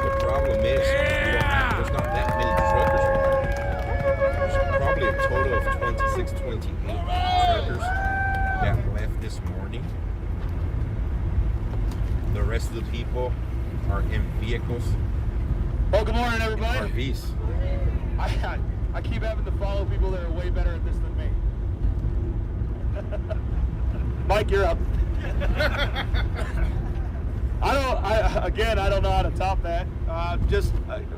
The problem is there's not that many truckers. Probably a total of 20 628 truckers that left this morning. The rest of the people are in vehicles. Well, good morning, everybody. RVs. I keep having to follow people that are way better at this than me. Mike, you're up. I don't know how to top that.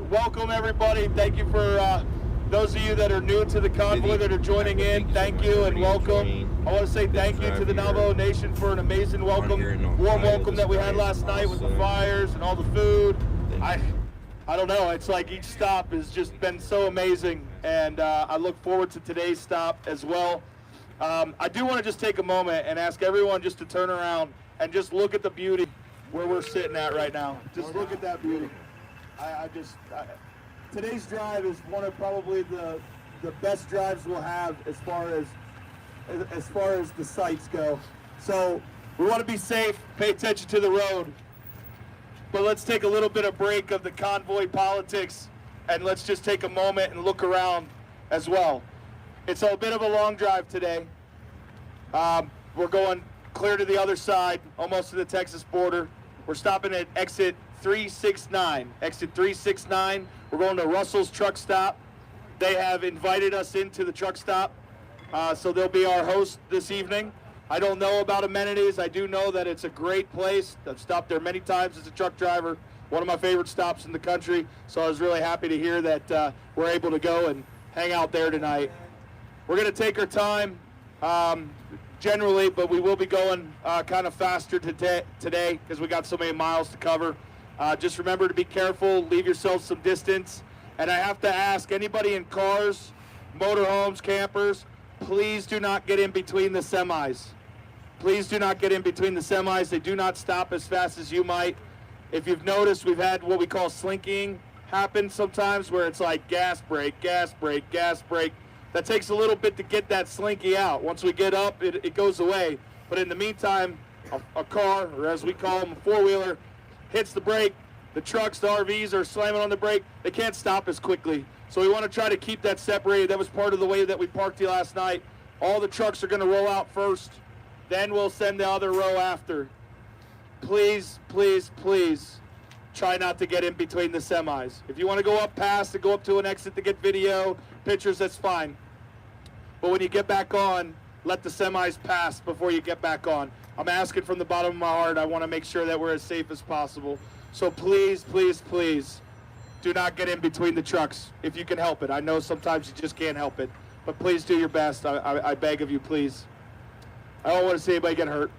Welcome everybody. Thank you for those of you that are new to the convoy that are joining in. Thank you and welcome. I want to say thank you to the Navajo Nation for an amazing welcome, warm welcome that we had last night with the fires and all the food. I don't know. It's like each stop has just been so amazing, and I look forward to today's stop as well. I do want to just take a moment and ask everyone just to turn around and just look at the beauty where we're sitting at right now. Just look at that beauty. Today's drive is one of probably the best drives we'll have as far as the sights go. So we want to be safe, pay attention to the road, but let's take a little bit of break of the convoy politics and let's just take a moment and look around as well. It's a bit of a long drive today. We're going clear to the other side, almost to the Texas border. We're stopping at exit 369. Exit 369. We're going to Russell's truck stop. They have invited us into the truck stop, so they'll be our host this evening. I don't know about amenities. I do know that it's a great place. I've stopped there many times as a truck driver. One of my favorite stops in the country. So I was really happy to hear that we're able to go and hang out there tonight. We're going to take our time generally, but we will be going kind of faster today because we got so many miles to cover. Just remember to be careful, leave yourself some distance. And I have to ask anybody in cars, motorhomes, campers, please do not get in between the semis. Please do not get in between the semis. They do not stop as fast as you might. If you've noticed, we've had what we call slinking happen sometimes where it's like gas brake, gas brake, gas brake. That takes a little bit to get that slinky out. Once we get up, it goes away. But in the meantime, a car, or as we call them, a four-wheeler, hits the brake. The trucks, the RVs are slamming on the brake. They can't stop as quickly. So we want to try to keep that separated. That was part of the way that we parked you last night. All the trucks are going to roll out first. Then we'll send the other row after. Please, please, please try not to get in between the semis. If you want to go up past and go up to an exit to get video, pictures, that's fine. But when you get back on, let the semis pass before you get back on. I'm asking from the bottom of my heart. I want to make sure that we're as safe as possible. So please, please, please do not get in between the trucks if you can help it. I know sometimes you just can't help it, but please do your best. I beg of you, please. I don't want to see anybody get hurt.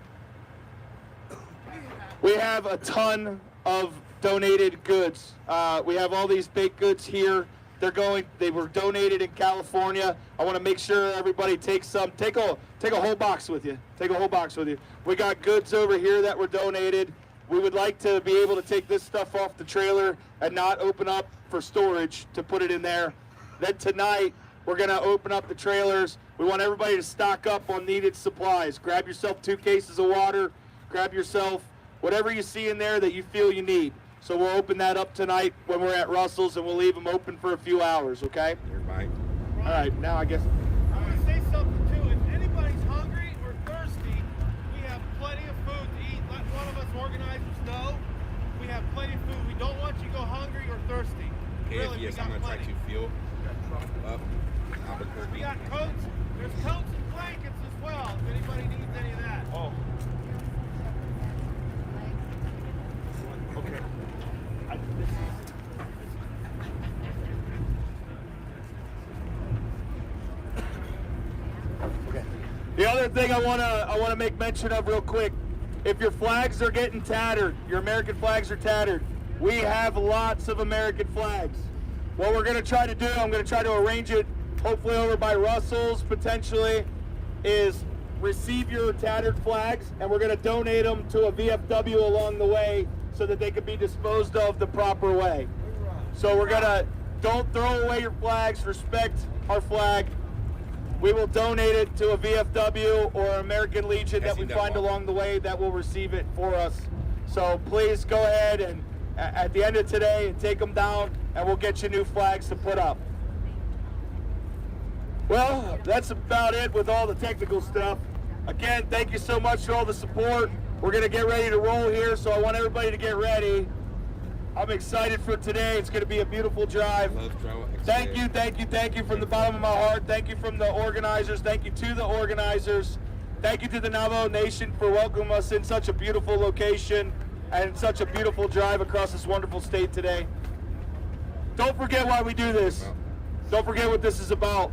We have a ton of donated goods. We have all these baked goods here. They were donated in California. I want to make sure everybody takes some. Take a whole box with you. Take a whole box with you. We got goods over here that were donated. We would like to be able to take this stuff off the trailer and not open up for storage to put it in there. Then tonight, we're going to open up the trailers. We want everybody to stock up on needed supplies. Grab yourself 2 cases of water. Grab yourself whatever you see in there that you feel you need. So we'll open that up tonight when we're at Russell's, and we'll leave them open for a few hours, okay? Everybody. All right, now I guess. I want to say something, too. If anybody's hungry or thirsty, we have plenty of food to eat. Let one of us organizers know. We have plenty of food. We don't want you to go hungry or thirsty. Okay, really, yes, I'm going to try to fill up Albuquerque. We got coats. There's coats and blankets as well, if anybody needs any of that. Oh. Okay. Okay. The other thing I want to make mention of real quick, if your flags are getting tattered, your American flags are tattered, we have lots of American flags. What we're going to try to do, I'm going to try to arrange it, hopefully over by Russell's potentially, is receive your tattered flags, and we're going to donate them to a VFW along the way so that they can be disposed of the proper way. So we're going to, don't throw away your flags, respect our flag. We will donate it to a VFW or American Legion that we find along the way that will receive it for us. So please go ahead and at the end of today take them down, and we'll get you new flags to put up. Well, that's about it with all the technical stuff. Again, thank you so much for all the support. We're going to get ready to roll here, so I want everybody to get ready. I'm excited for today. It's going to be a beautiful drive. Thank you from the bottom of my heart. Thank you from the organizers. Thank you to the organizers. Thank you to the Navajo Nation for welcoming us in such a beautiful location and such a beautiful drive across this wonderful state today. Don't forget why we do this. Don't forget what this is about.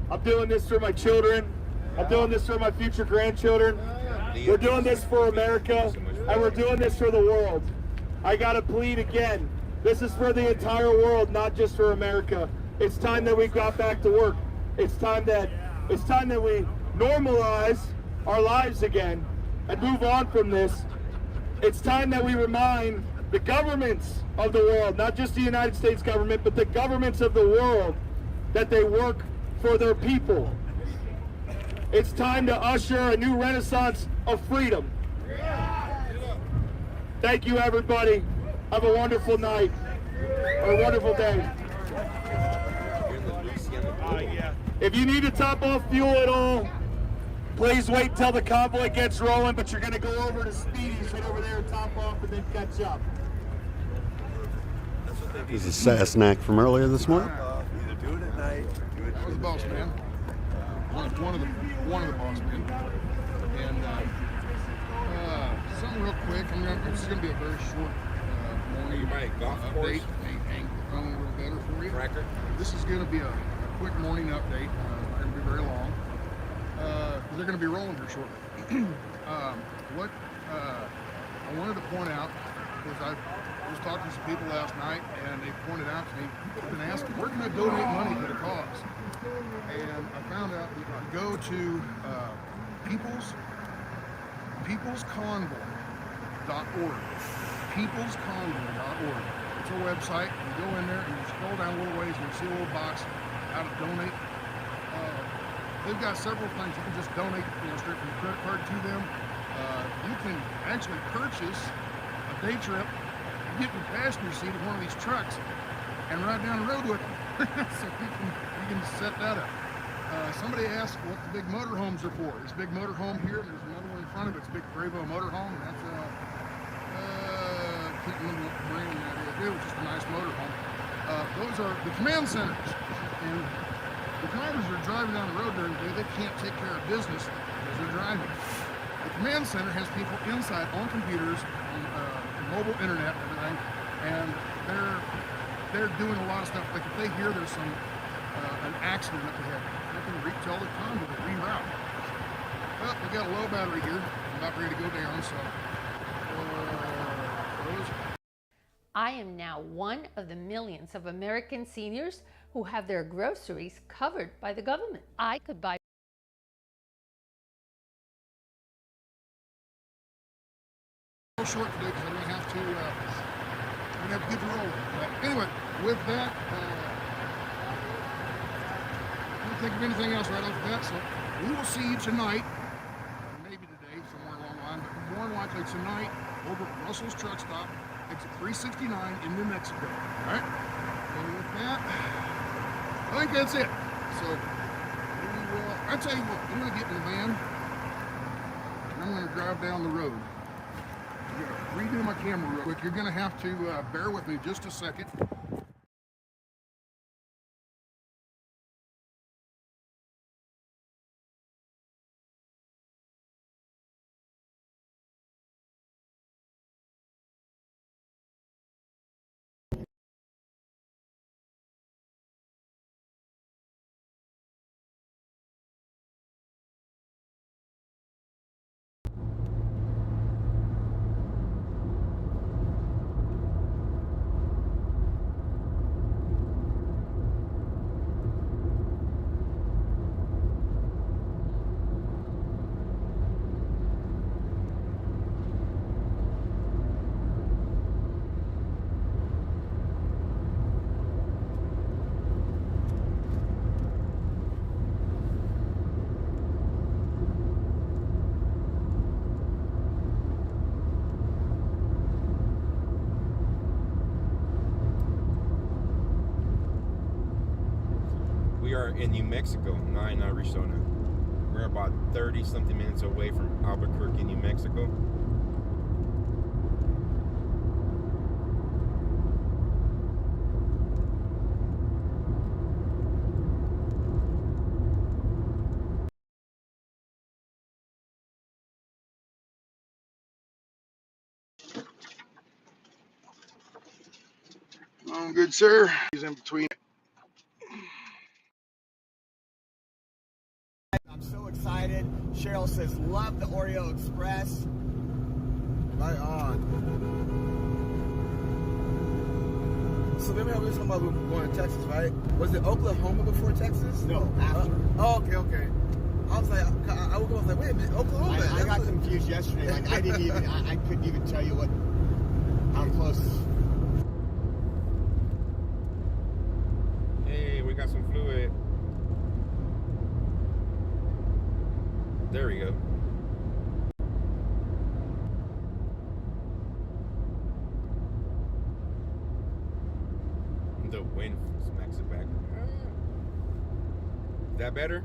I'm doing this for my children. I'm doing this for my future grandchildren. We're doing this for America, and we're doing this for the world. I gotta plead again. This is for the entire world, not just for America. It's time that we got back to work. It's time that we normalize our lives again and move on from this. It's time that we remind the governments of the world, not just the United States government, but the governments of the world, that they work for their people. It's time to usher a new renaissance of freedom. Thank you, everybody. Have a wonderful night or a wonderful day. If you need to top off fuel at all, please wait till the convoy gets rolling, but you're going to go over to Speedy's right over there and top off and then catch up. This is a sad snack from earlier this morning. Either do it at night or do it. I was the boss man. One of the boss men. And something real quick. This is going to be a very short morning update. Hang the phone a little better for you. This is going to be a quick morning update. Not going to be very long. They're going to be rolling here shortly. What I wanted to point out was I was talking to some people last night, and they pointed out to me, people have been asking, where can I donate money to the cause? And I found out that I go to peoplesconvoy.org. Peoplesconvoy.org. It's a website. You go in there and you scroll down a little ways and you see a little box, how to donate. They've got several things. You can just donate, straight from your credit card to them. You can actually purchase a day trip, get in the passenger seat of one of these trucks, and ride down the road with them. So you can set that up. Somebody asked what the big motorhomes are for. This big motorhome here, and there's another one in front of it. It's a big Bravo motorhome, and that's I can't remember what the brand that is. It was just a nice motorhome. Those are the command centers, and the drivers are driving down the road during the day. They can't take care of business because they're driving. The command center has people inside on computers, on mobile internet, and everything, and they're doing a lot of stuff. Like if they hear there's an accident that they have, they can tell the convoy to reroute. Well, we got a low battery here. I'm about ready to go down, so I am now one of the millions of American seniors who have their groceries covered by the government. I could buy short today because I'm going to have to get the roll. But anyway, with that, I don't think of anything else right off the bat, so we will see you tonight, maybe today, somewhere along the line, but more than likely tonight over at Russell's Truck Stop, exit 369 in New Mexico. All right? And with that, I think that's it. So, I'll tell you what, I'm going to get in the van, and I'm going to drive down the road. I'm going to redo my camera real quick. You're going to have to bear with me just a second. are in New Mexico, not Arizona. We're about 30-something minutes away from Albuquerque, New Mexico. Good, sir. He's in between. I'm so excited. Cheryl says, love the Oreo Express. Right on. So remember how we were talking about going to Texas, right? Was it Oklahoma before Texas? No, after. Okay. I was like, I was like, wait a minute, Oklahoma. I got confused yesterday. Like I couldn't even tell you how close. Hey, we got some fluid. There we go. The wind smacks it back. Is that better?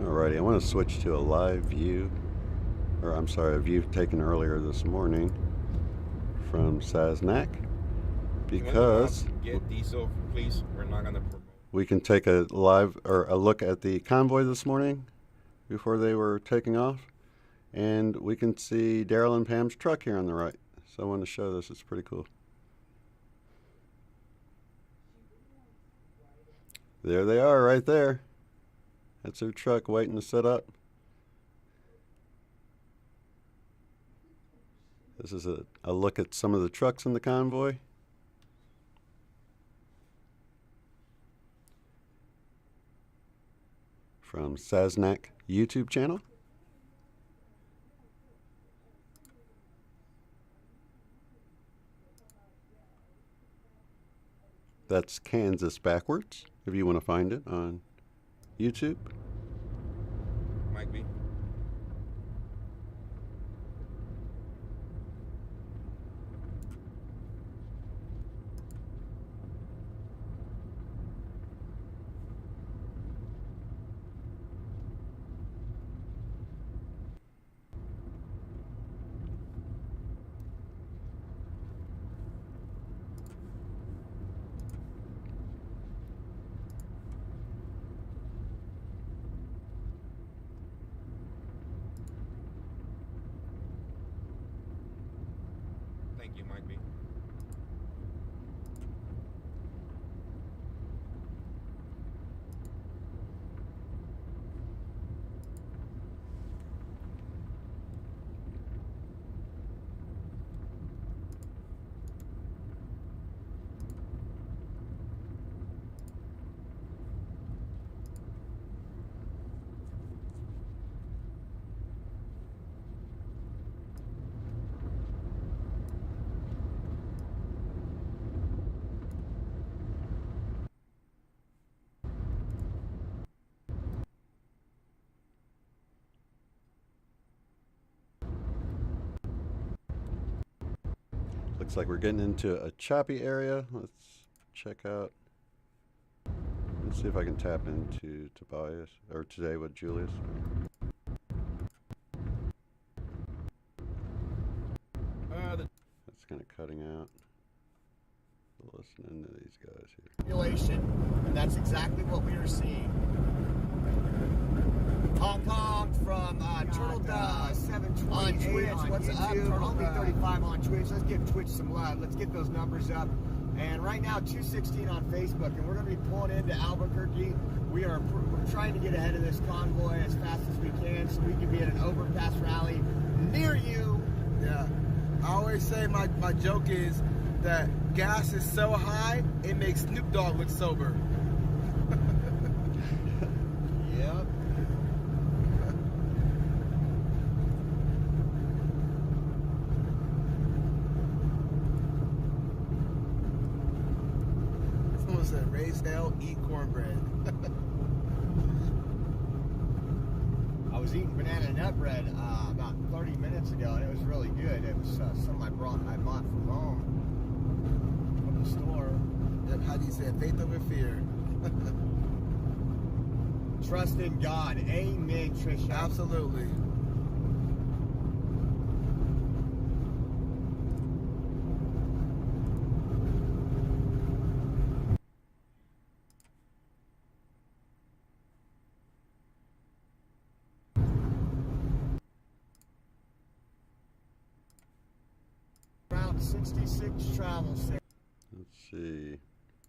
Alrighty, I want to switch to a live view, or I'm sorry, a view taken earlier this morning from Sasnak, because get diesel, please. We're not gonna promote. We can take a live or a look at the convoy this morning before they were taking off, and we can see Derrell and Pam's truck here on the right. So I want to show this. It's pretty cool. There they are, right there. That's their truck waiting to set up. This is a look at some of the trucks in the convoy. From Sasnak YouTube channel. That's Kansas backwards, if you want to find it on YouTube. Might be. Thank you, might be. Looks like we're getting into a choppy area. Let's check out. Let's see if I can tap into Tobias, or today with Julius. That's kind of cutting out. Listening to these guys here. And that's exactly what we were seeing. Hong Kong from Turtle Dove 720 on Twitch. What's up? Only 35 on Twitch. Let's give Twitch some love. Let's get those numbers up. And right now, 216 on Facebook, and we're going to be pulling into Albuquerque. We're trying to get ahead of this convoy as fast as we can so we can be at an overpass rally near you. Yeah. I always say my joke is that gas is so high, it makes Snoop Dogg look sober. Yep. Someone said, raise hell, eat cornbread. I was eating banana nut bread about 30 minutes ago, and it was really good. It was something I bought from home, from the store. Yep, how do you say it? Faith over fear. Trust in God. Amen, Trisha. Absolutely. Route 66 travel center. Let's see.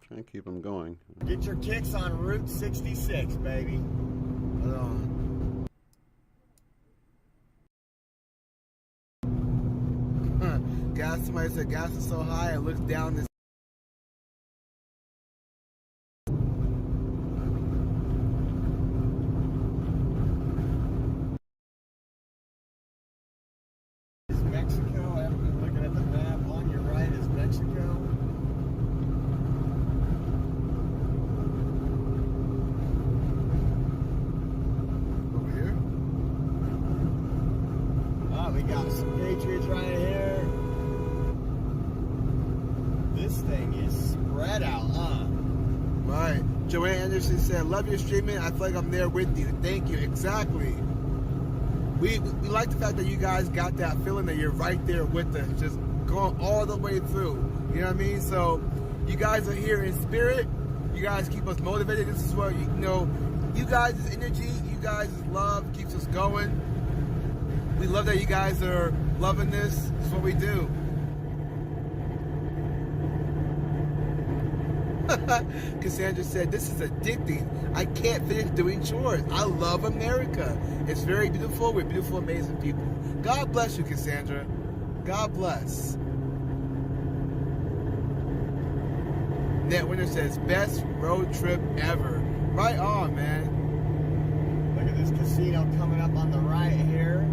Try and keep them going. Get your kicks on Route 66, baby. Hold on. Gas, somebody said gas is so high, it looks down this. Is Mexico. I'm looking at the map. On your right is Mexico. Over here? Oh, we got some Patriots right here. This thing is spread out, huh? Right. Joanne Anderson said, love your streaming. I feel like I'm there with you. Thank you. Exactly. We like the fact that you guys got that feeling that you're right there with us, just going all the way through. You know what I mean? So you guys are here in spirit. You guys keep us motivated. This is what, you know, you guys' energy, you guys' love keeps us going. We love that you guys are loving this. This is what we do. Cassandra said, this is addicting. I can't finish doing chores. I love America. It's very beautiful. We're beautiful, amazing people. God bless you, Cassandra. God bless. Ned Winter says, best road trip ever. Right on, man. Look at this casino coming up on the right here.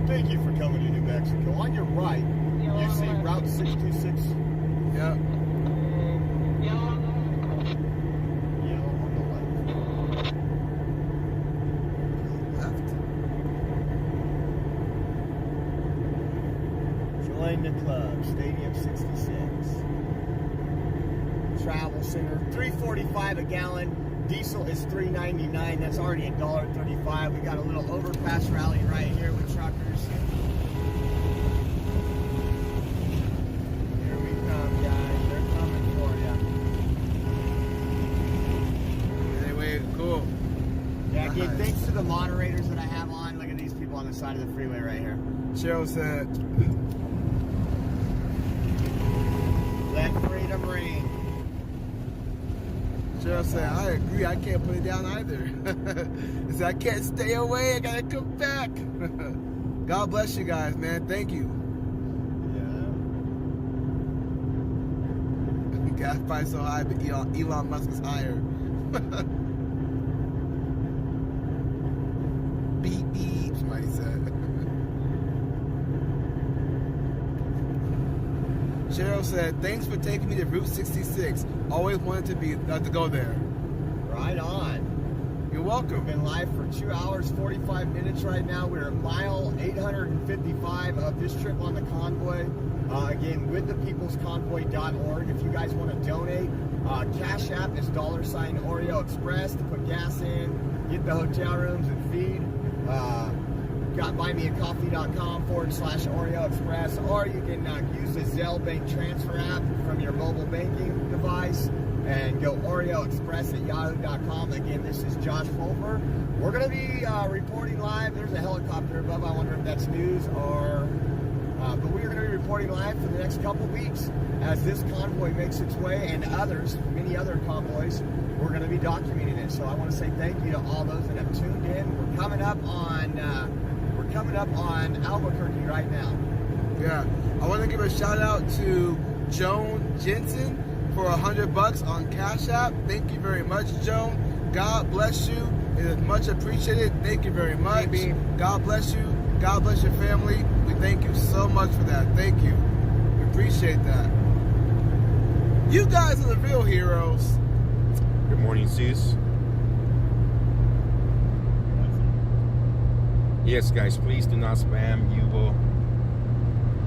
Thank you for coming to New Mexico. On your right, you see Route 626. Yep. Yellow on the Left. Join the club, Stadium 66. Travel Center, $3.45 a gallon. Diesel is $3.99. That's already $1.35. We got a little overpass rally right here with truckers. Here we come, guys. They're coming for you. Anyway, cool. Yeah, Nice. again, thanks to the moderators that I have on. Look at these people on the side of the freeway right here. Cheryl said, let freedom ring. Cheryl said, I agree. I can't put it down either. He said, I can't stay away. I got to come back. God bless you guys, man. Thank you. Yeah. Gas price so high, but Elon Musk is higher. Beep, beep, somebody said. Cheryl said, thanks for taking me to Route 66. Always wanted to go there. Right on. You're welcome. We've been live for 2 hours, 45 minutes right now. We're at mile 855 of this trip on the convoy. Again, withthepeoplesconvoy.org. If you guys want to donate, Cash App is $ Oreo Express to put gas in, get the hotel rooms and feed. Got buymeacoffee.com/Oreo Express, or you can use the Zelle Bank transfer app from your mobile banking device and go Oreo Express at yahoo.com. Again, this is Josh Pulver. We're going to be reporting live. There's a helicopter above. I wonder if that's news or But we are going to be reporting live for the next couple weeks as this convoy makes its way, and others, many other convoys. We're going to be documenting it. So I want to say thank you to all those that have tuned in. We're coming up on Albuquerque right now. Yeah, I want to give a shout out to Joan Jensen for $100 on Cash App. Thank you very much, Joan. God bless you. It is much appreciated. Thank you very much. God bless you. God bless your family. We thank you so much for that. Thank you. We appreciate that. You guys are the real heroes. Good morning, Sis. Yes, guys, please do not spam.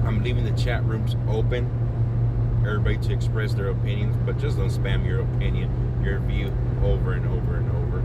I'm leaving the chat rooms open. Everybody to express their opinions, but just don't spam your opinion, your view over and over and over.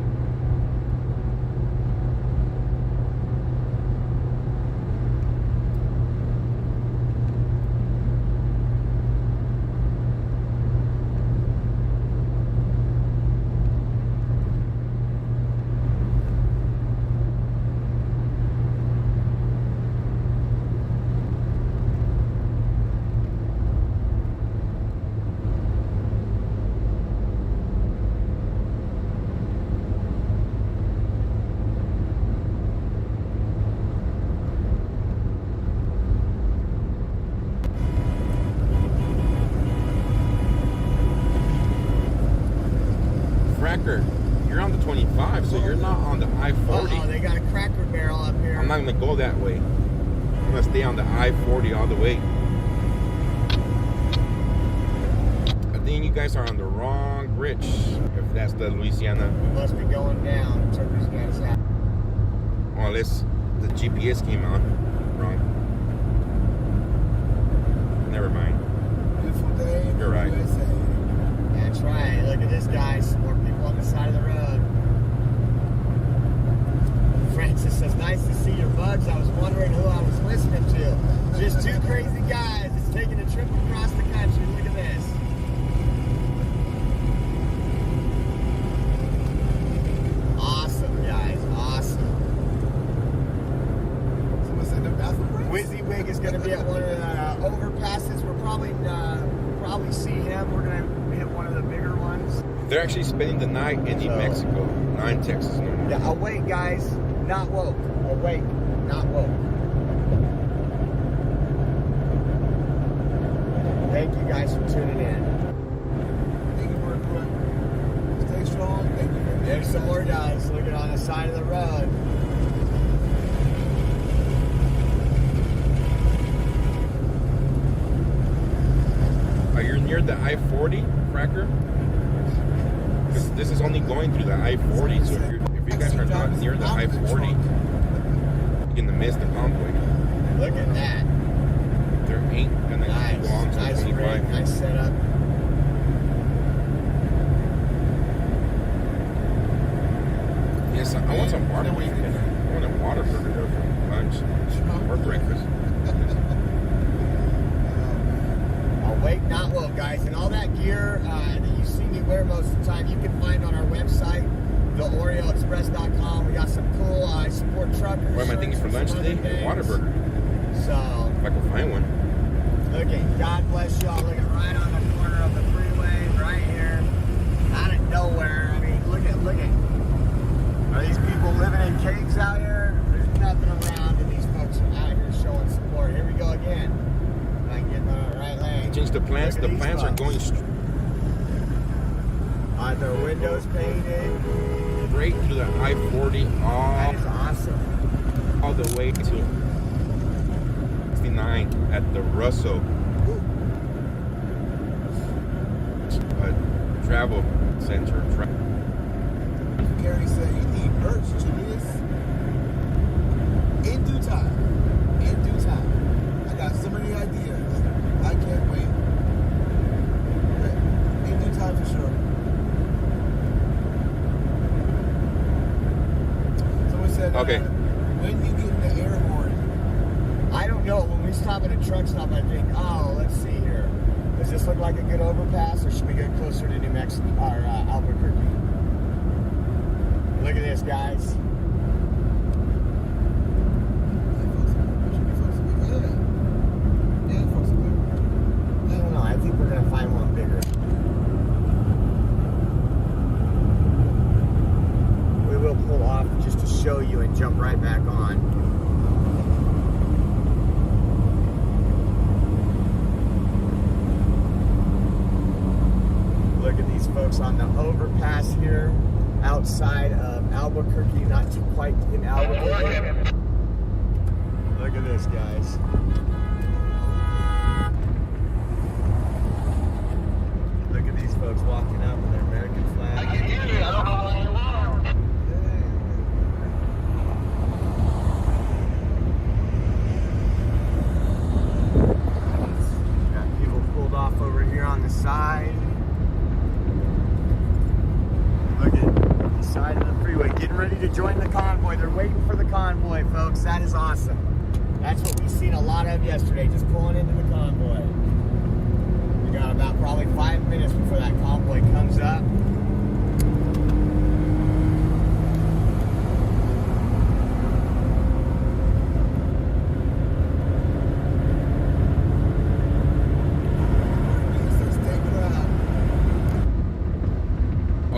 You're on the 25, so you're not on the I-40. Oh, they got a Cracker Barrel up here. I'm not going to go that way. I'm going to stay on the I-40 all the way. I think you guys are on the wrong bridge, if that's the Louisiana. We must be going down. Turkey's got us out. Well, unless the GPS came on wrong. Never mind. Beautiful day. You're right. USA. That's right. Look at this, guys. More people on the side of the road. Francis says, nice to see your bugs. I was wondering who I was listening to. Just two crazy guys that's taking a trip across the country. Look at this. Awesome, guys. Awesome. Someone said no bathroom breaks? WYSIWYG is going to be at one of the overpasses. We'll probably see him. We're going to hit one of the bigger ones. They're actually spending the night in New Mexico, not in Texas no more. Yeah, awake, guys. Not woke. Awake, not woke. Thank you guys for tuning in. Thank you for it. Stay strong. Thank you. There's some more guys looking on the side of the road. Are you near the I-40, Cracker? Because this is only going through the I-40, so if you guys are not near the I-40, you're going to miss the convoy. Look at that. There ain't going to go on to nice 25. rig, nice setup. Yes, I want some water. I want a water burger for lunch or breakfast. Awake, not woke, guys. And all that gear that you see me wear most of the time, you can find on our website, theorioexpress.com. We got some cool support truckers. What am I thinking for lunch today? A water burger. So, if I can find one. Look at, God bless y'all. Look at right on the corner of the freeway, right here, out of nowhere. I mean, look at. Are these people living in caves out here? There's nothing around, and these folks are out here showing support. Here we go again. I can get on the right lane. Change the plants. The plants are going straight. Their windows painted. Straight to the I-40. That is awesome. All the way to 69 at the Russell Travel Center. Gary said you need merch to this in due time. In due time. I got so many ideas. I can't wait. Okay. In due time for sure. Someone said, okay. When you get in the air horn? I don't know. When we stop at a truck stop, I think, oh, let's see here. Does this look like a good overpass, or should we get closer to New Mexico or Albuquerque? Look at this, guys. show you and jump right back on. Look at these folks on the overpass here outside of Albuquerque, not too quite in Albuquerque. Look at this, guys. Look at these folks walking out with their American flag. I can hear you. I don't know where you are. Got people pulled off over here on the side. Look at the side of the freeway, getting ready to join the convoy. They're waiting for the convoy, folks. That is awesome. That's what we've seen a lot of yesterday, just pulling into the convoy. We got about probably 5 minutes before that convoy comes up.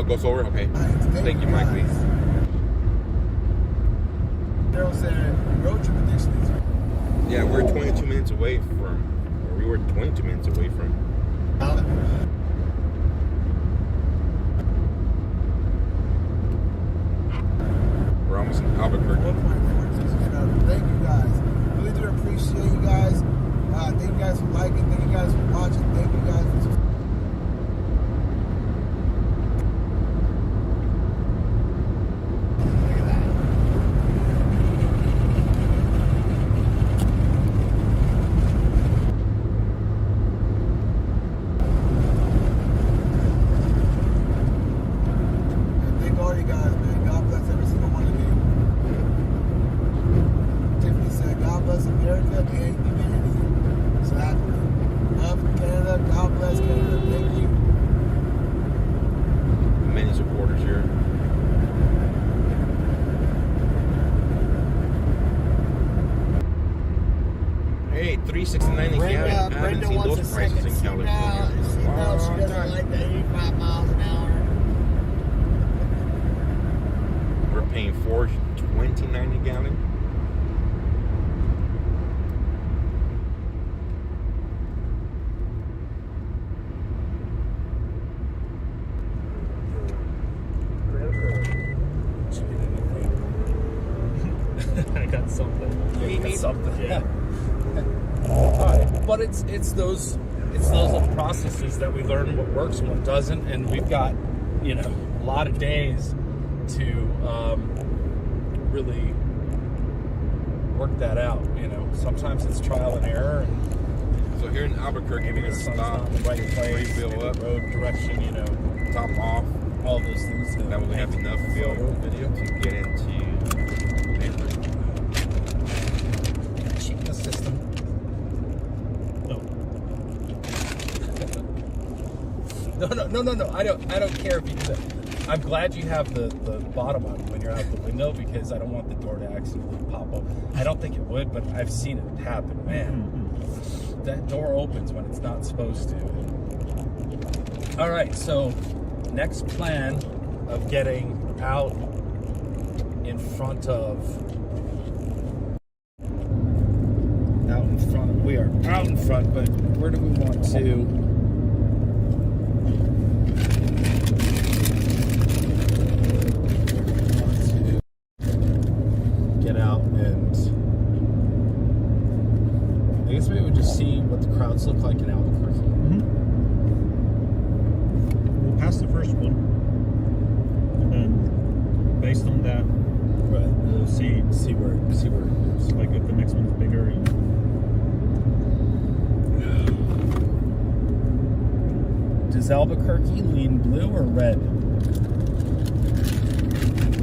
Goes over? Okay. Thank you, Mike, please. There was a road trip addiction. Yeah, we're 22 minutes away from, or we were 22 minutes away from. We're almost in Albuquerque. Thank you guys. Really do appreciate you guys. Thank you guys for liking. Thank you guys for watching. Thank you guys for $3.69 a gallon. I haven't seen those prices in California. She doesn't like the 85 miles an hour. We're paying $4.29 a gallon. I got something. You got something. Yeah. But it's those little processes that we learn what works and what doesn't, and we've got a lot of days to really work that out. Sometimes it's trial and error. And so here in Albuquerque, we're gonna stop, in the right place, fill up, road direction, top off, all those things. That way we have enough fuel video to get into cheat the system. No. I don't care if you do that. I'm glad you have the bottom on when you're out the window, because I don't want the door to accidentally pop up. I don't think it would, but I've seen it happen. Man, that door opens when it's not supposed to. All right, so next plan of getting out in front of. We are out in front, but where do we want to? Get out, and I guess maybe we'll just see what the crowds look like in Albuquerque. We'll pass the first one, and then based on that, we'll see where it is. Like if the next one's bigger. Does Albuquerque lean blue or red?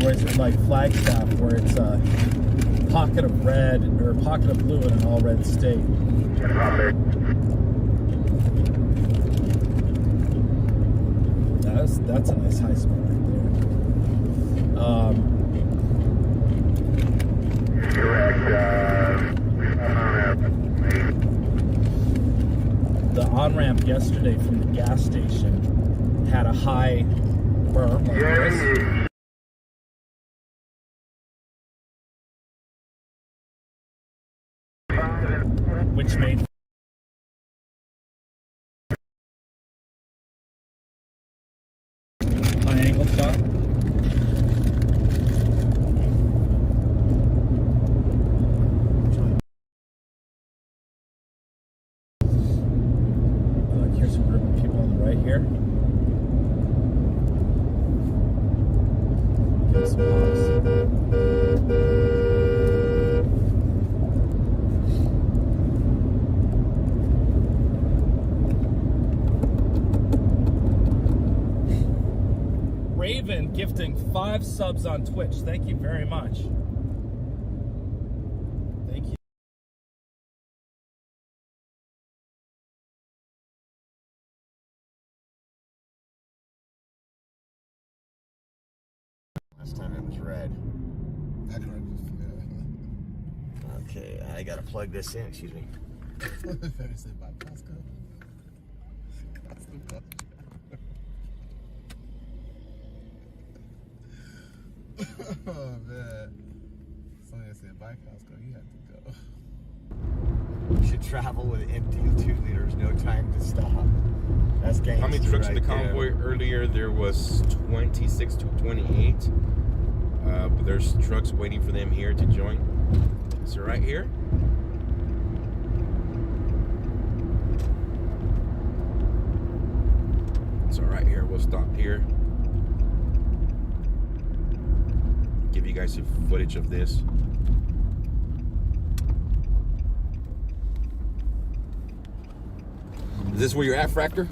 Or is it like Flagstaff, where it's a pocket of red or a pocket of blue in an all red state? That's a nice high spot right there. The on-ramp yesterday from the gas station had a high berm like this. switch made. High angle shot. Here's a group of people on the right here. Give us some Raven gifting 5 subs on Twitch. Thank you very much. Thank you. Last time it was red. Okay, I gotta plug this in, excuse me. Oh man. Somebody said bike Costco, you have to go. You should travel with empty 2 liters, no time to stop. That's gangster. How many trucks in the right convoy there. earlier? There was 26 to 28. But there's trucks waiting for them here to join. So right here. So right here, we'll stop here. Give you guys some footage of this. Is this where you're at, Fractor?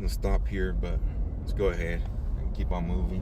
Stop here, but let's go ahead and keep on moving.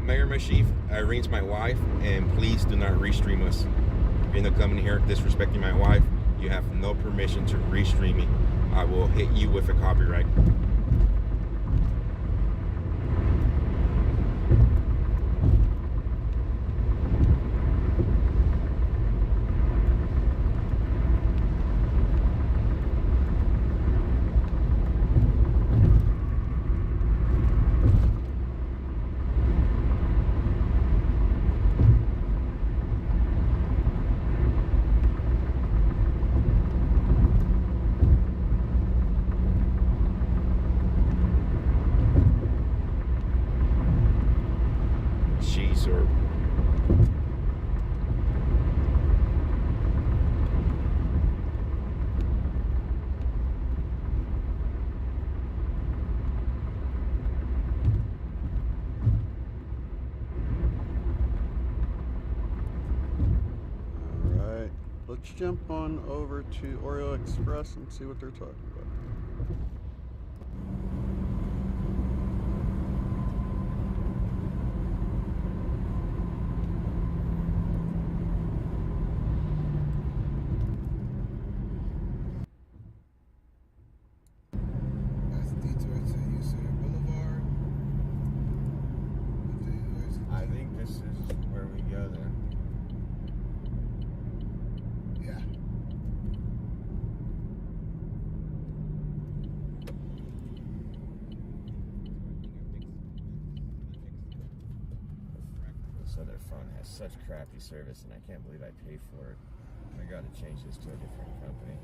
Mayor Mashif, Irene's my wife, and please do not restream us. If you're coming here disrespecting my wife, you have no permission to restream me. I will hit you with a copyright. Let's jump on over to Oreo Express and see what they're talking about. That's the detour to User Boulevard. I think this is where we go then. Yeah. This other phone has such crappy service, and I can't believe I paid for it. I gotta change this to a different company.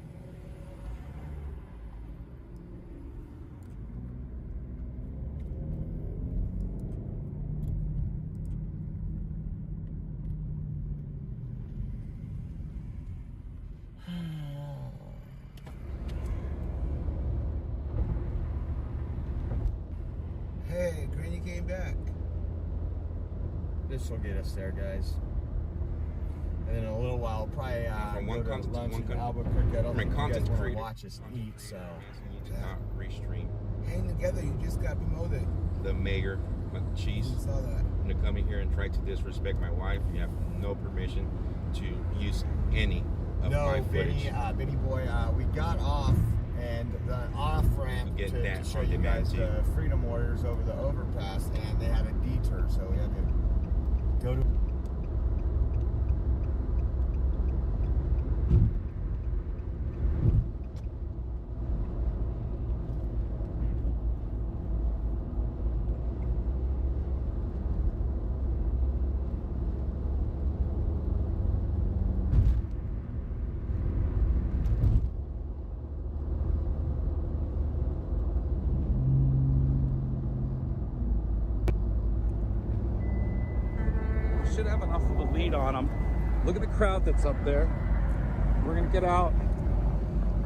Hey, Granny came back. This will get us there, guys. And then in a little while, probably From one go to content to lunch one in content. Albuquerque. I don't think you guys Content want to creator. watch us eat, so. You do not restream. Hang together, you just got promoted. The mayor, Cheese, I saw that. to come in here and try to disrespect my wife. You have no permission to use any of my footage. Benny boy, we got off, and the off ramp Get to that show on you demand, guys too. the Freedom Warriors over the overpass, and they had a detour, so we had to go to. Should have enough of a lead on them. Look at the crowd that's up there. We're gonna get out.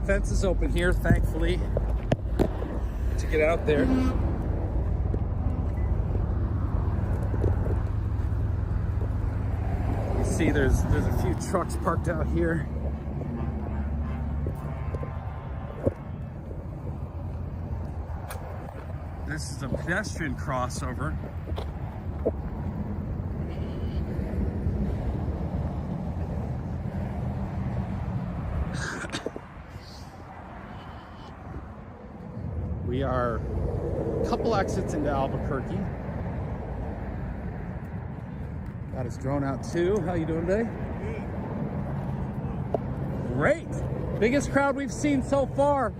Fence is open here, thankfully, to get out there. You see, there's a few trucks parked out here. This is a pedestrian crossover. We are a couple exits into Albuquerque. Got his drone out too. How you doing today? Great. Biggest crowd we've seen so far.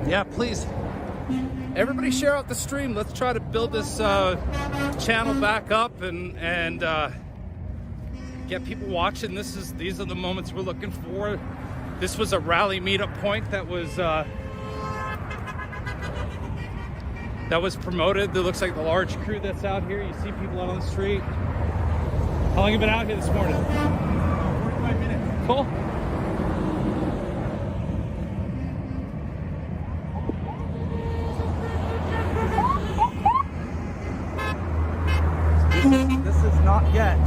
Yeah, please. Everybody share out the stream. Let's try to build this channel back up and get people watching. These are the moments we're looking for. This was a rally meetup point that was promoted. That looks like the large crew that's out here. You see people out on the street. How long have you been out here this morning? 45 minutes. Cool. Not yet.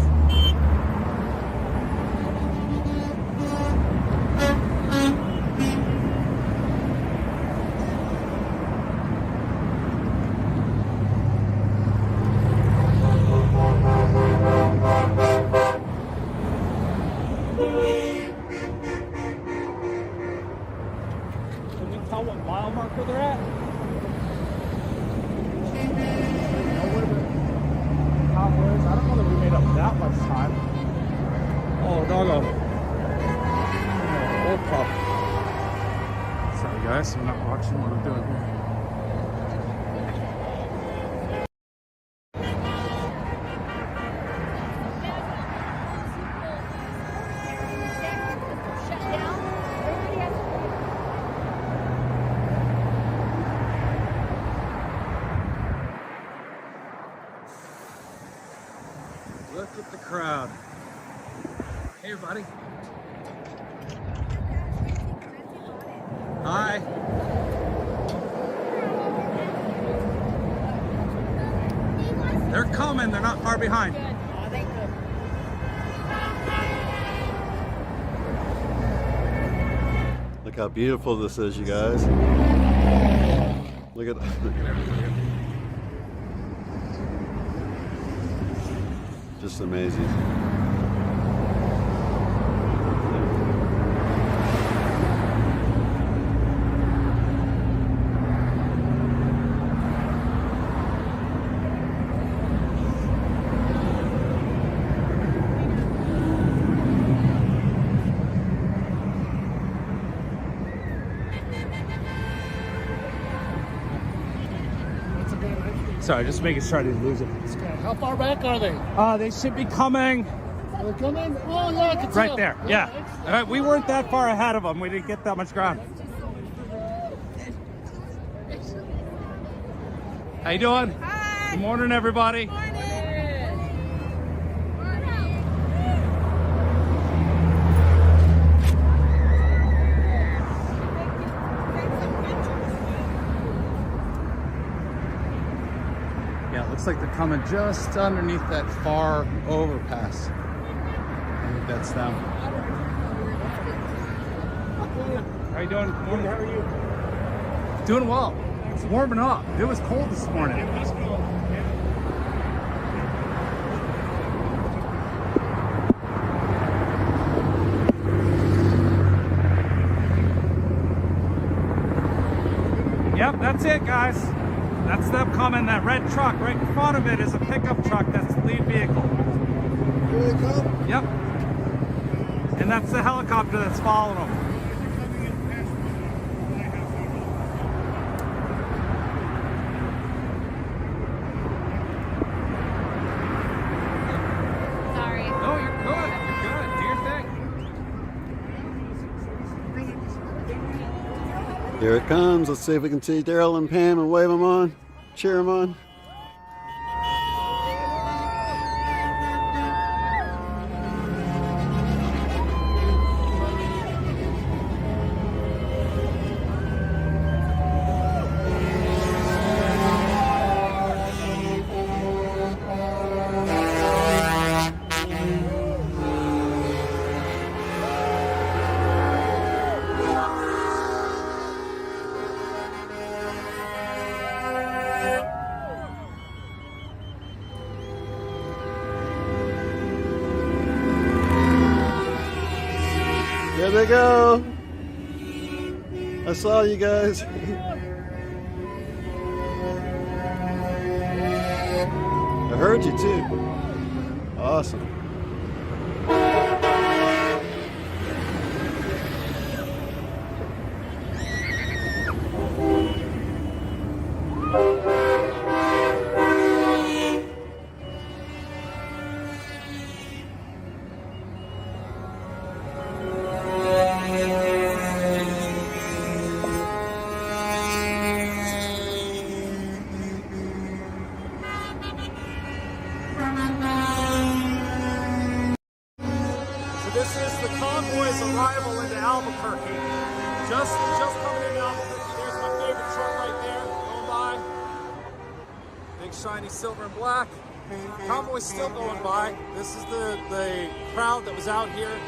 Can we tell what mile marker they're at? I don't know that we made up that much time. Oh, doggo. Oh, old pup. Sorry, guys, I'm not watching what I'm doing here. Look at the crowd. Hey, everybody. Hi. They're coming. They're not far behind. Look how beautiful this is, you guys. Look at just amazing. Sorry, just making sure I didn't lose it. How far back are they? They should be coming. They're coming? Oh, yeah, I can see Right them. there, yeah. We weren't that far ahead of them. We didn't get that much ground. How you doing? Hi. Good morning, everybody. Yeah, it looks like they're coming just underneath that far overpass. I think that's them. How you doing? Morning. How are you? Doing well. It's warming up. It was cold this morning. Yep, that's it, guys. That's them coming. That red truck right in front of it is a pickup truck. That's the lead vehicle. Here they come? Yep. And that's the helicopter that's following them. Sorry. No, you're good. You're good. Do your thing. Here it comes. Let's see if we can see Derrell and Pam and wave them on, cheer them on. There they go. I saw you guys. I heard you too. Awesome. This is the Convoy's arrival into Albuquerque. Just coming into Albuquerque. There's my favorite truck right there, going by. Big shiny silver and black. Convoy's still going by. This is the crowd that was out here.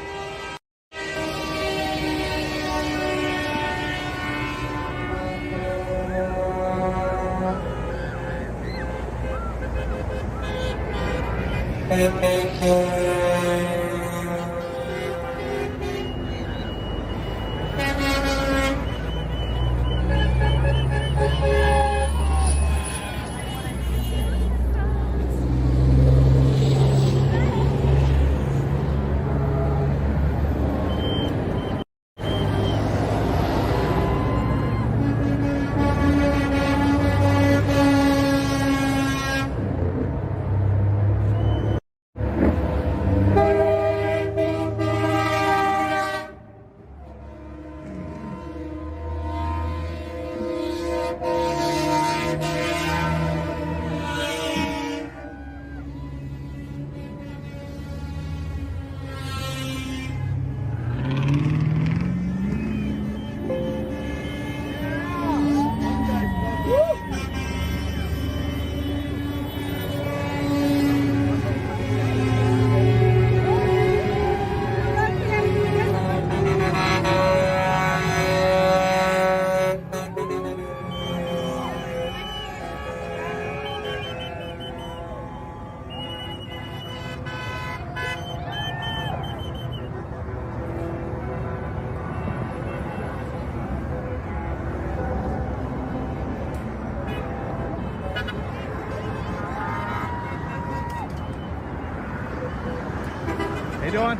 How you doing?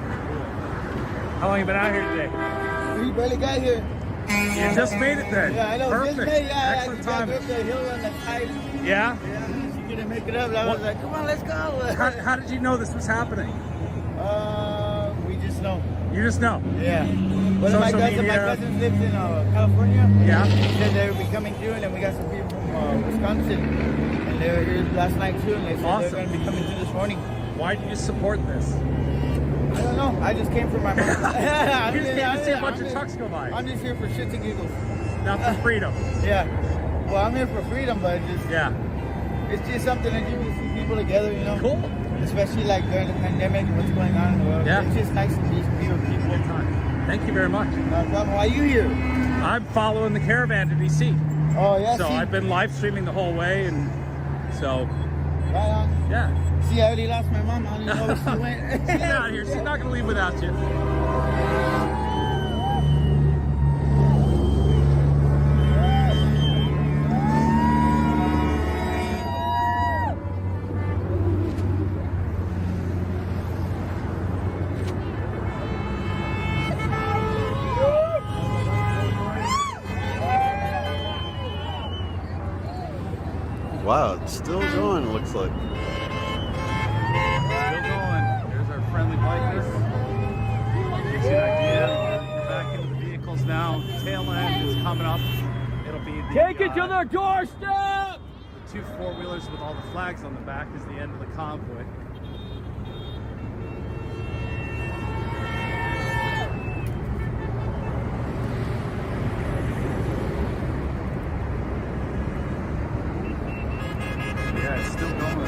How long you been out here today? We barely got here. You just made it then. Yeah, I know. Perfect. Just made it. Yeah, Excellent I got timing. up the hill on the tide. Yeah? Yeah, she couldn't make it up. I was like, come on, let's go. How did you know this was happening? We just know. You just know? Yeah. One of my cousins lives in California. Yeah. He said they would be coming through, and then we got some people from Wisconsin. And they were here last night too, and they said they're going to be coming through this morning. Why do you support this? I don't know. I just came from my mom. You just came to see a bunch of trucks go by. I'm just here for shits and giggles. Not for freedom. Yeah. Well, I'm here for freedom, but just it's just something that you see people together, you know. Cool. Especially like during the pandemic, what's going on in the world. Yeah. It's just nice to be with people. Good time. Thank you very much. No problem. Why are you here? I'm following the caravan to DC. Oh yeah. So I've been live streaming the whole way, and so. Right on. Yeah. See, I already lost my mom. I don't even know where she went. She's out here. She's not going to leave without you. Wow, it's still going, it looks like. Still going. There's our friendly bikers. Gives you an idea. We're back into the vehicles now. Tail end is coming up. It'll be the, take it to their doorstep! The 2 4-wheelers with all the flags on the back is the end of the convoy. Yeah, it's still going.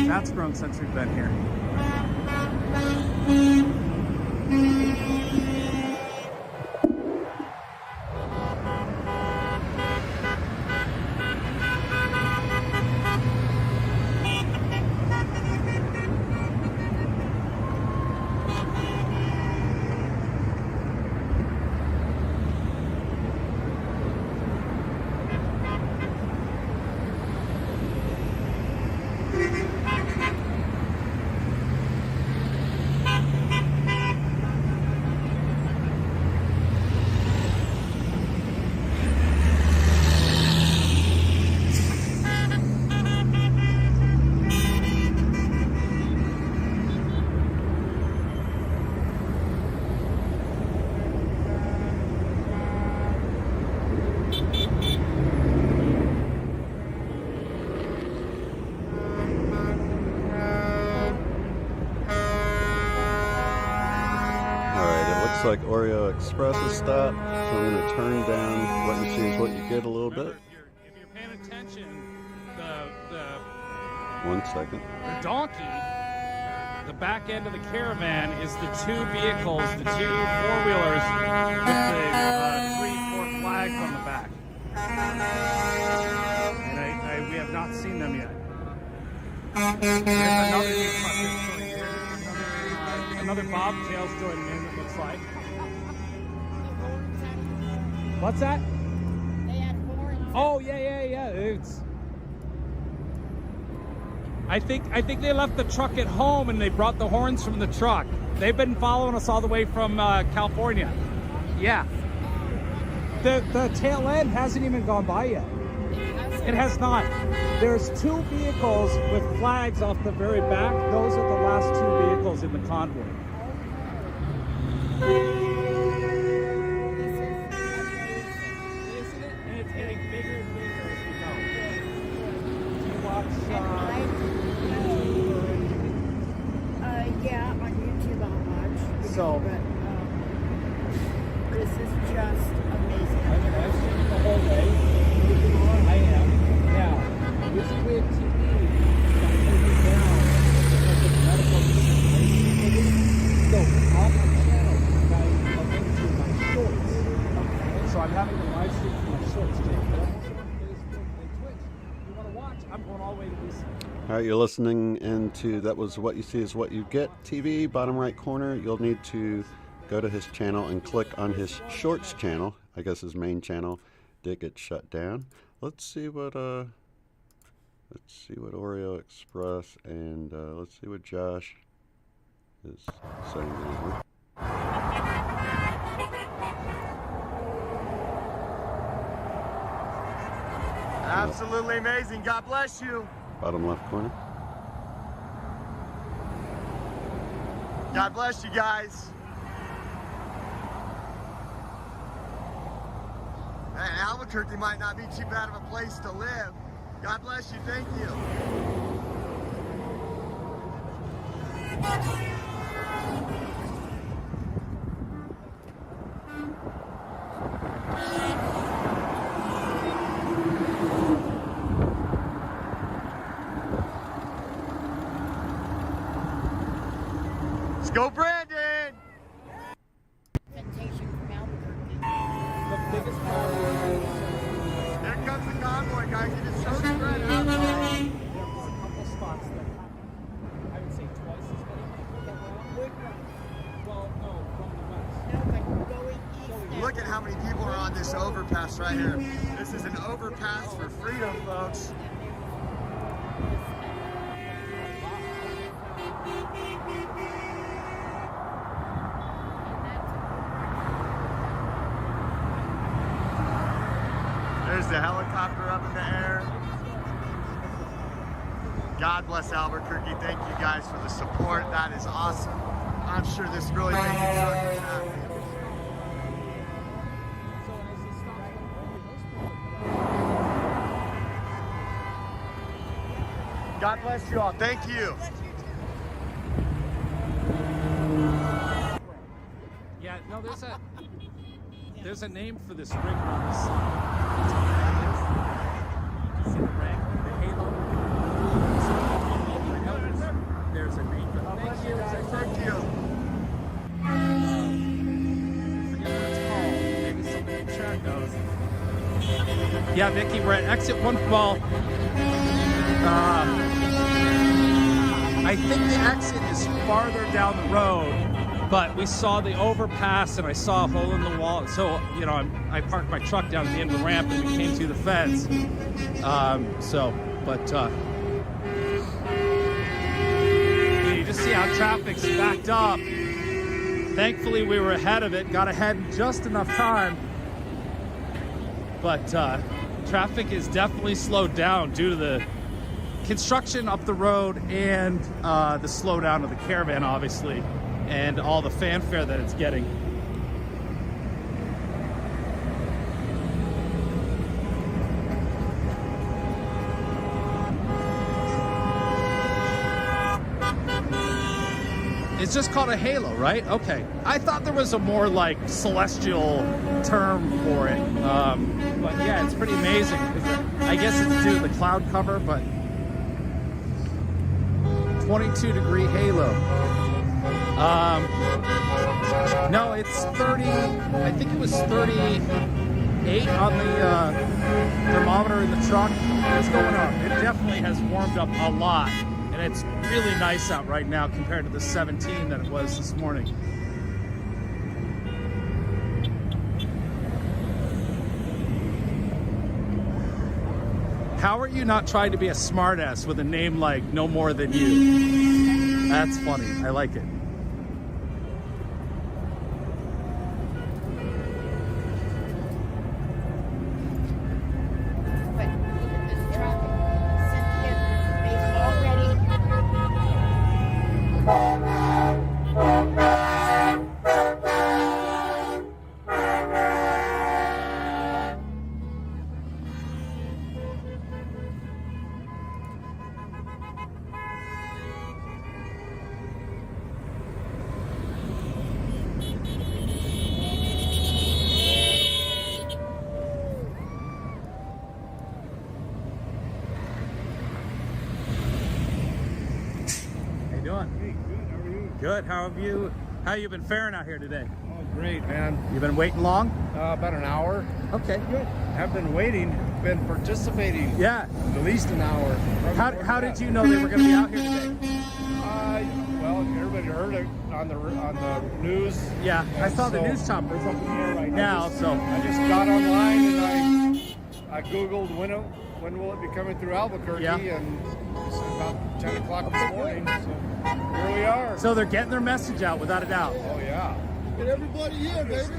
That's grown since we've been here. like Oreo Express is stopped, so I'm going to turn down what you see is what you get a little bit. If you're paying attention, the 1 second. the donkey, the back end of the caravan is the two vehicles, the two four-wheelers with the 3-4 flags on the back. And we have not seen them yet. There's another new truck that's joining in. Another bobtail's joining in, it looks like. What's that? They had horns. Oh, yeah. It's... I think they left the truck at home and they brought the horns from the truck. They've been following us all the way from California. Yeah. The tail end hasn't even gone by yet. It has not. There's two vehicles with flags off the very back. Those are the last two vehicles in the convoy. Isn't it? And it's getting bigger and bigger as we go. Do you watch Yeah, on YouTube I'll watch. So, but this is just amazing. I've seen the whole way. I am. Now, this is with TV. I'm taking down because of medical situation. So, on my channel, you guys are linked to my shorts. So I'm having a live stream for my shorts today. But I'm also on Facebook and Twitch. If you want to watch, I'm going all the way to DC. All right, you're listening into That Was What You See Is What You Get TV, bottom right corner. You'll need to go to his channel and click on his shorts channel. I guess his main channel did get shut down. Let's see what Oreo Express and let's see what Josh is saying here. Absolutely amazing. God bless you. Bottom left corner. God bless you guys. Man, Albuquerque might not be too bad of a place to live. God bless you. Thank you. Let's go, Brandon! Presentation from Albuquerque. The biggest part Here comes the convoy, guys. It is so spread out. there were a couple spots that had, I would say, twice as many people that were on. Well, no, from the west. No, but going east. Look at how many people are on this overpass right here. This is an overpass for freedom, folks. There's the helicopter up in the air. God bless Albuquerque. Thank you guys for the support. That is awesome. I'm sure this really makes the truckers happy. God bless you all. Thank you. Yeah, no, there's a name for this rig on this. You see the rig, the halo? There's a name for that. Thank you. Thank you. I forget what it's called. Maybe somebody in chat knows. Yeah, Vicky, we're at exit 1. Well, I think the exit is farther down the road, but we saw the overpass and I saw a hole in the wall. So, you know, I parked my truck down at the end of the ramp and we came through the fence. You just see how traffic's backed up. Thankfully, we were ahead of it, got ahead in just enough time. But traffic is definitely slowed down due to the construction up the road and the slowdown of the caravan, obviously, and all the fanfare that it's getting. It's just called a halo, right? Okay. I thought there was a more like celestial term for it. But yeah, it's pretty amazing. I guess it's due to the cloud cover, but 22-degree halo. No, it's 30, I think it was 38 on the thermometer in the truck. It's going up. It definitely has warmed up a lot. And it's really nice out right now compared to the 17 that it was this morning. How are you not trying to be a smartass with a name like No More Than You? That's funny. I like it. Good. How you been faring out here today? Oh, great, man. You been waiting long? About an hour. Okay, good. I've been waiting, been participating. Yeah. At least an hour. How did you know they were going to be out here today? Well, everybody heard it on the news. Yeah, I saw the news choppers up in the air right now. I just got online and I Googled when will it be coming through Albuquerque, and it's about 10 o'clock this morning. So here we are. So they're getting their message out without a doubt. Oh yeah. Get everybody here, baby.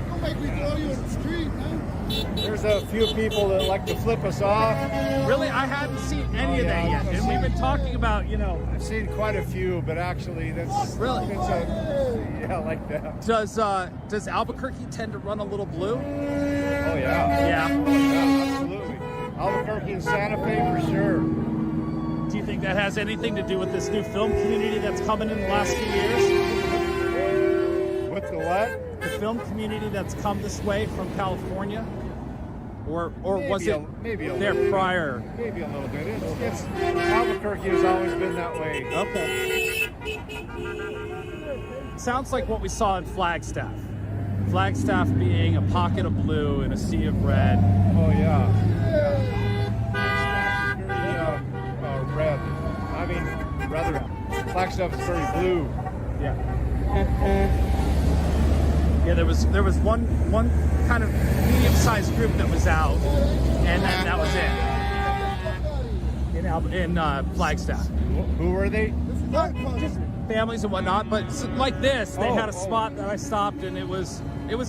Don't make me throw you in the street, man. There's a few people that like to flip us off. Really? I hadn't seen any of that yet. And we've been talking about, I've seen quite a few, but actually that's really yeah, like that. Does Albuquerque tend to run a little blue? Oh yeah. Yeah. Oh, yeah, absolutely. Albuquerque and Santa Fe for sure. Do you think that has anything to do with this new film community that's coming in the last few years? With the what? The film community that's come this way from California? Or was it maybe a there little prior? Bit. Maybe a little bit. It's Albuquerque has always been that way. Okay. Sounds like what we saw in Flagstaff. Flagstaff being a pocket of blue and a sea of red. Oh yeah. Red. I mean, rather, Flagstaff is very blue. Yeah. Yeah, there was one kind of medium-sized group that was out, and then that was it. In Flagstaff. Who were they? Just families and whatnot, but like this, they had a spot that I stopped, and it was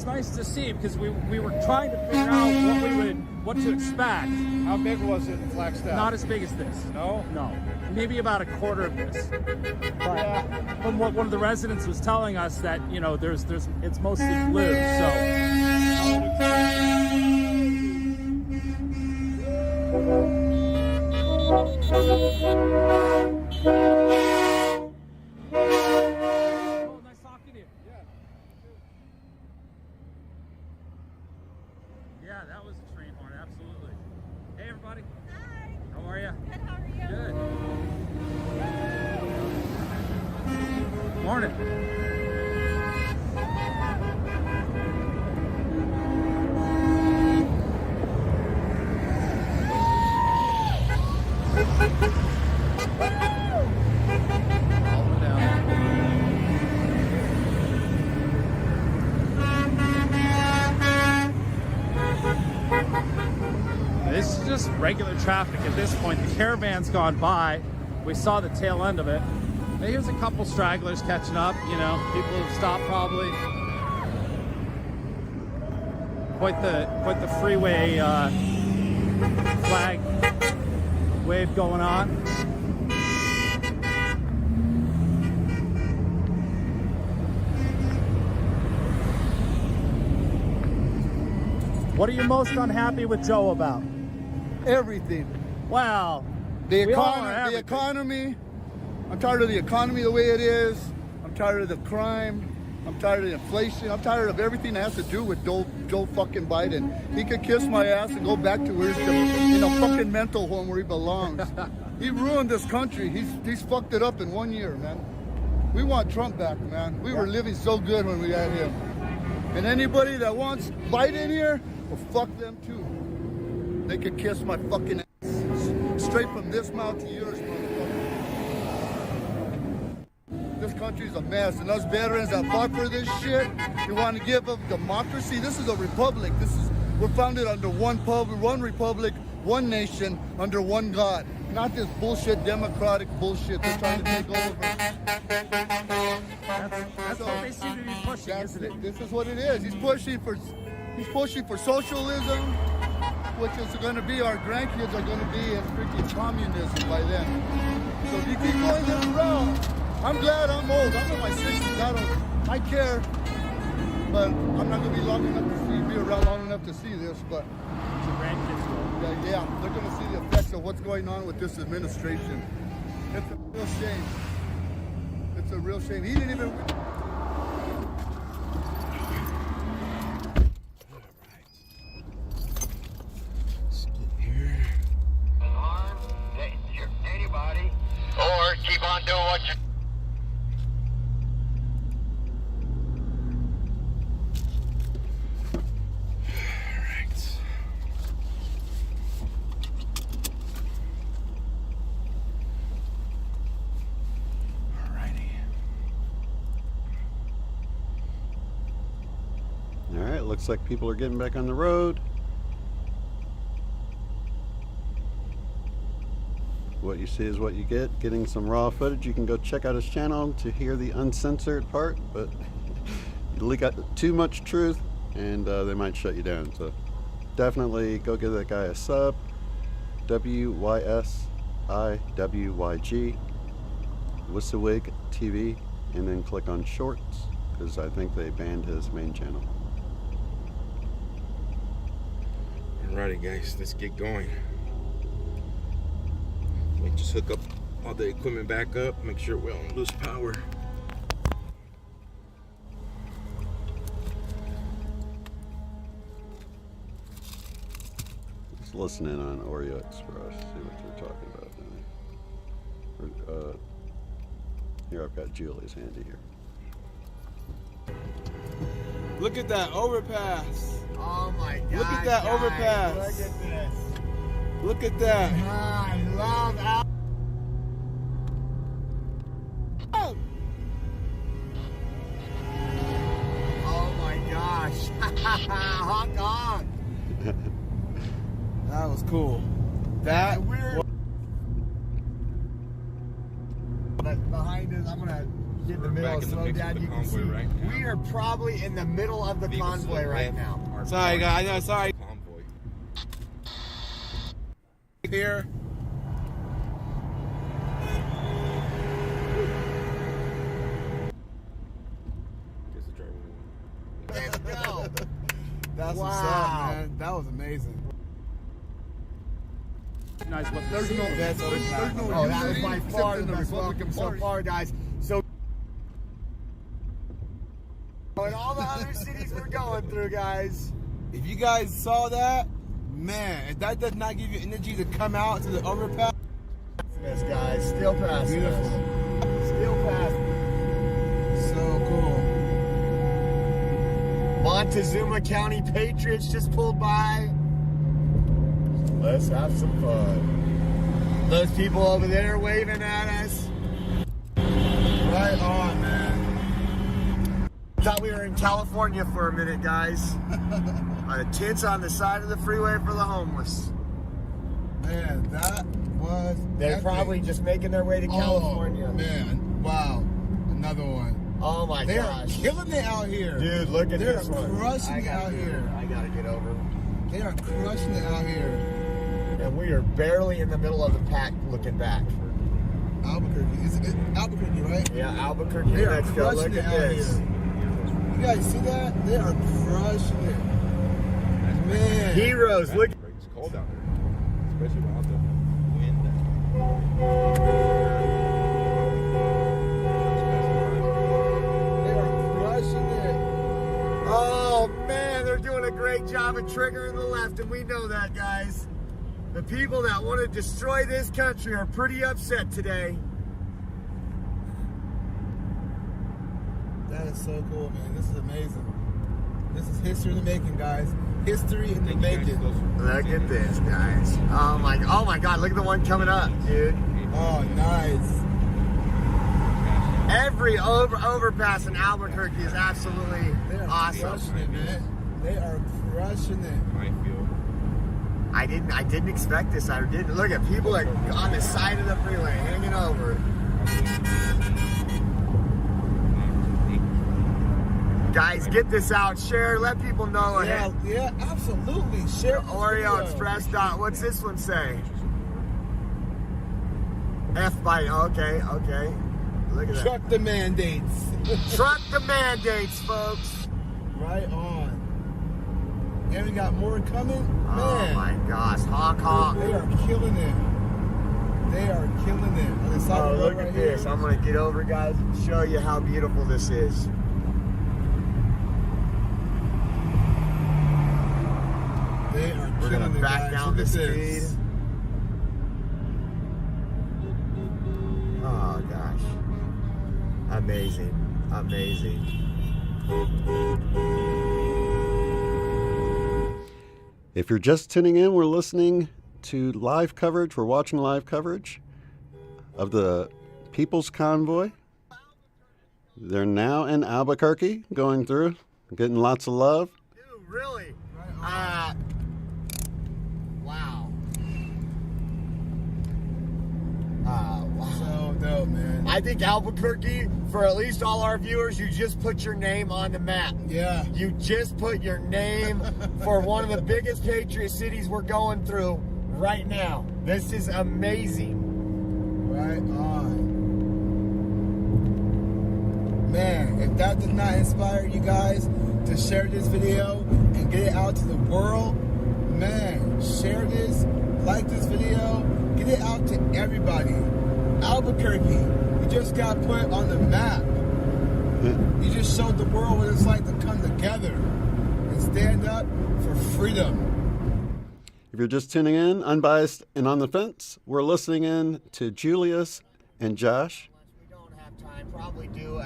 nice to see because we were trying to figure out what to expect. How big was it in Flagstaff? Not as big as this. No? No. Maybe about a quarter of this. But from what one of the residents was telling us that, it's mostly blue, so. Nice talking to you. Yeah, that was a train horn, absolutely. Hey, everybody. Hi. How are you? Good, how are you? Good. Morning. This is just regular traffic at this point. The caravan's gone by. We saw the tail end of it. Here's a couple stragglers catching up, people who've stopped probably. Quite the freeway flag wave going on. What are you most unhappy with Joe about? Everything. Wow. The economy. I'm tired of the economy the way it is. I'm tired of the crime. I'm tired of the inflation. I'm tired of everything that has to do with Joe fucking Biden. He could kiss my ass and go back to where he's in a fucking mental home where he belongs. He ruined this country. He's fucked it up in 1 year, man. We want Trump back, man. We were living so good when we had him. And anybody that wants Biden here, well, fuck them too. They could kiss my fucking ass. Straight from this mouth to yours, motherfucker. This country's a mess, and us veterans that fought for this shit, you want to give up democracy? This is a republic. We're founded under one republic, one nation, under one God. Not this bullshit democratic bullshit they're trying to take over. That's what they seem to be pushing, isn't it? This is what it is. He's pushing for socialism, which is going to be, our grandkids are going to be in freaking communism by then. So if you keep going this route, I'm glad I'm old. I'm in my 60s. I care, but I'm not going to be around long enough to see this. But yeah, they're going to see the effects of what's going on with this administration. It's a real shame. It's a real shame. He didn't even. Anybody, or keep on doing what you're. Alright, looks like people are getting back on the road. What you see is what you get. Getting some raw footage. You can go check out his channel to hear the uncensored part, but you leak out too much truth and they might shut you down. So definitely go give that guy a sub. WYSIWYG Wissawig TV, and then click on shorts, because I think they banned his main channel. Alrighty guys, let's get going. We just hook up all the equipment back up, make sure we don't lose power. Just listen in on Oreo Express, see what they're talking about. Here, I've got Julie's handy here. Look at that overpass. Oh my God. Look at that overpass. Look at this. Look at that. I love Al. Oh my gosh. Honk on. That was cool. That weird. Behind us, I'm gonna get in the middle, slow down. You can see right, we are probably in the middle of the convoy right now. Sorry guys, no, sorry. Convoy. Here. Let's go. That's what's up, man. That was amazing. Nice. There's no best overpass. Oh, that was by far the best welcome so far, guys. So, and all the other cities we're going through, guys. If you guys saw that, man, if that does not give you energy to come out to the overpass. Yes, guys, still passing. Beautiful. Still passing. So cool. Montezuma County Patriots just pulled by. Let's have some fun. Those people over there waving at us. Right on, man. Thought we were in California for a minute, guys. Tents on the side of the freeway for the homeless. Man, that was They're epic. probably just making their way to California. Oh, man, wow. Another one. Oh my They're gosh. killing it out here. Dude, look at this one. They're crushing it out here. I gotta get over. They are crushing it out here. And we are barely in the middle of the pack looking back. Albuquerque. Is it Albuquerque, right? Yeah, Albuquerque, They are Mexico. Look crushing at it out this. here. You guys see that? They are crushing it. Man. Heroes, look. It's cold out there, especially without the wind. great job of triggering the left, and we know that, guys. The people that want to destroy this country are pretty upset today. That is so cool, man. This is amazing. This is history in the making, guys. History in the making. Look at this, guys. Oh my God, look at the one coming up, dude. Oh, nice. Every overpass in Albuquerque is absolutely awesome. Crushing it, man. They are crushing it. I didn't expect this. I didn't. Look at people like on the side of the freeway hanging over. Guys, get this out. Share. Let people know. Yeah, absolutely. Share. Oreo Express. What's this one say? F by. Okay. Look at that. Truck the mandates. Truck the mandates, folks. Right on. And we got more coming. Man. Oh my gosh. Honk honk. They are killing it. They are killing it. On the side of the road look at right this. here. I'm going to get over, guys, and show you how beautiful this is. They are We're going killing to it, back guys. down Look the at speed. this. Oh gosh. Amazing. If you're just tuning in, we're listening to live coverage. We're watching live coverage of the People's Convoy. They're now in Albuquerque, going through, getting lots of love. Dude, really? Wow. Wow. So dope, man. I think Albuquerque, for at least all our viewers, you just put your name on the map. Yeah. You just put your name for one of the biggest patriot cities we're going through right now. This is amazing. Right on. Man, if that did not inspire you guys to share this video and get it out to the world, man, share this, like this video, get it out to everybody. Albuquerque, you just got put on the map. You just showed the world what it's like to come together and stand up for freedom. If you're just tuning in, unbiased and on the fence, we're listening in to Julius and Josh. We don't have time. Probably do a,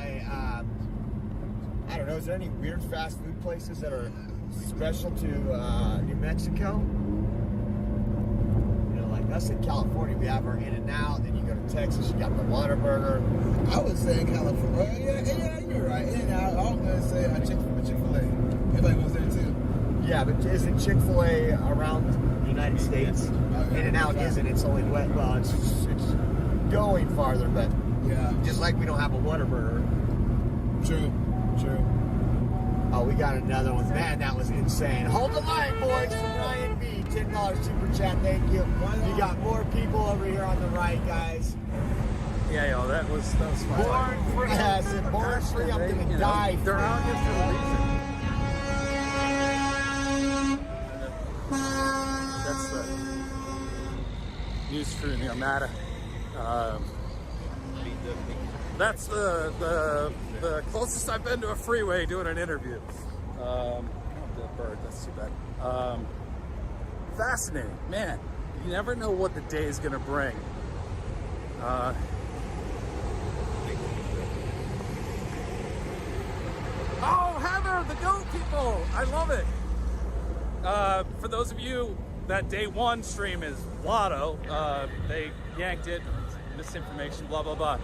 I don't know, is there any weird fast food places that are special to New Mexico? You know, like us in California, we have our In-N-Out, then you go to Texas, you got the Whataburger. I would say California. Yeah, you're right. In-N-Out. I was going to say Chick-fil-A. Everybody goes there too. Yeah, but isn't Chick-fil-A around the United States? In-N-Out isn't. It's only wet. Well, it's going farther, but yeah, just like we don't have a Whataburger. True. Oh, we got another one. Man, that was insane. Hold the line, boys, from Ryan B. $10 super chat. Thank you. You got more people over here on the right, guys. Yeah, yo, that was fun. Born free. I said born free. I'm gonna die. They're out here for a reason. That's the news crew in the Armada. That's the closest I've been to a freeway doing an interview. Oh, the bird, that's too bad. Fascinating, man. You never know what the day is gonna bring. Oh, Heather, the goat people! I love it. For those of you, that day one stream is Lotto. They yanked it, misinformation, blah, blah, blah.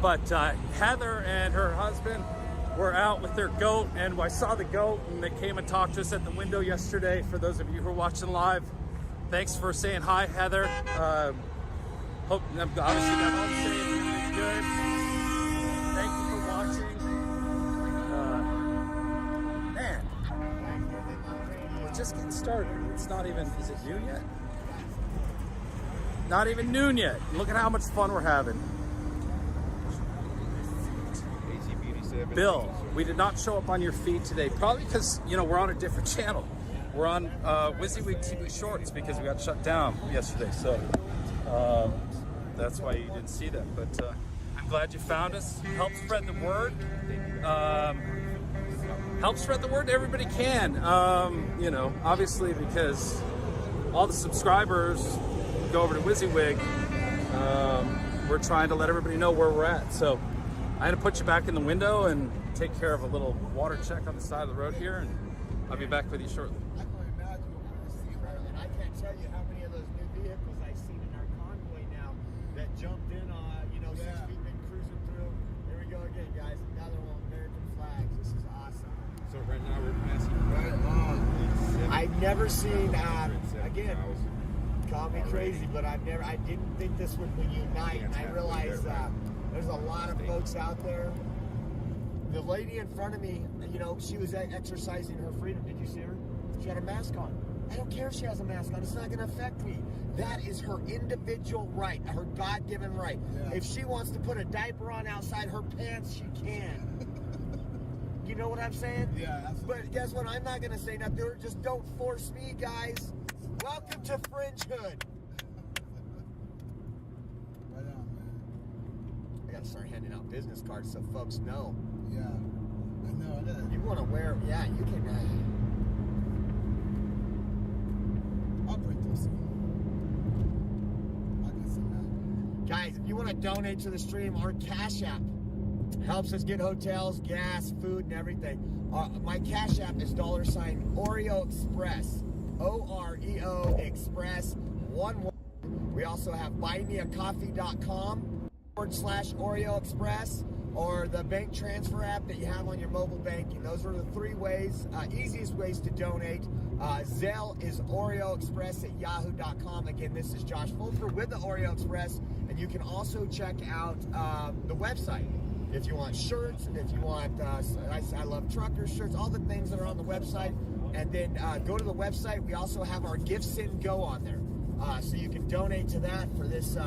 But Heather and her husband were out with their goat, and I saw the goat, and they came and talked to us at the window yesterday. For those of you who are watching live, thanks for saying hi, Heather. Hope, obviously, got home safe, everything's good. Thank you for watching. Man, we're just getting started. It's not even, is it noon yet? Not even noon yet. Look at how much fun we're having. Bill, we did not show up on your feed today, probably because, you know, we're on a different channel. We're on WYSIWYG TV Shorts because we got shut down yesterday, so that's why you didn't see that. But I'm glad you found us. Help spread the word. help spread the word to everybody can. You know, obviously because all the subscribers go over to WYSIWYG. We're trying to let everybody know where we're at. So I'm gonna put you back in the window and take care of a little water check on the side of the road here, and I'll be back with you shortly. I can imagine what we're gonna see, right? And I can't tell you how many of those new vehicles I've seen in our convoy now that jumped in on, you know, 6 feet, been cruising through. Here we go again, guys. Another one, American flags. This is awesome. So right now we're passing. Right on. I've never seen, again, call me crazy, but I didn't think this would unite. And I realized there's a lot of folks out there. The lady in front of me, you know, she was exercising her freedom. Did you see her? She had a mask on. I don't care if she has a mask on. It's not going to affect me. That is her individual right, her God-given right. Yeah. If she wants to put a diaper on outside her pants, she can. You know what I'm saying? Yeah. Absolutely. But guess what? I'm not going to say nothing to her. Just don't force me, guys. Welcome to Fringehood. Right on, man. I got to start handing out business cards so folks know. Yeah. I know. You want to wear, yeah, you can. I'll print those. I'll get some. Guys, if you want to donate to the stream, our Cash App helps us get hotels, gas, food, and everything. My Cash App is $ Oreo Express. OREO Express 11. We also have buymeacoffee.com /Oreo Express, or the bank transfer app that you have on your mobile banking. Those are the 3 ways, easiest ways to donate. Zelle is Oreo Express at yahoo.com. Again, this is Josh Fulfer with the Oreo Express, and you can also check out the website if you want shirts, if you want, I love trucker shirts, all the things that are on the website. And then go to the website. We also have our Give, Send, Go on there. So you can donate to that for this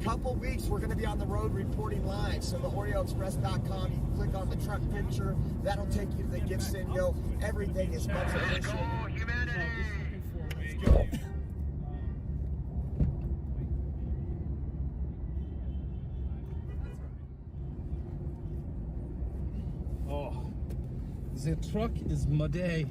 couple weeks. We're going to be on the road reporting live. So the OreoExpress.com, you can click on the truck picture. That'll take you to the Give, Send, Go. Everything is much appreciated. Let's go. Oh, the truck is muddy.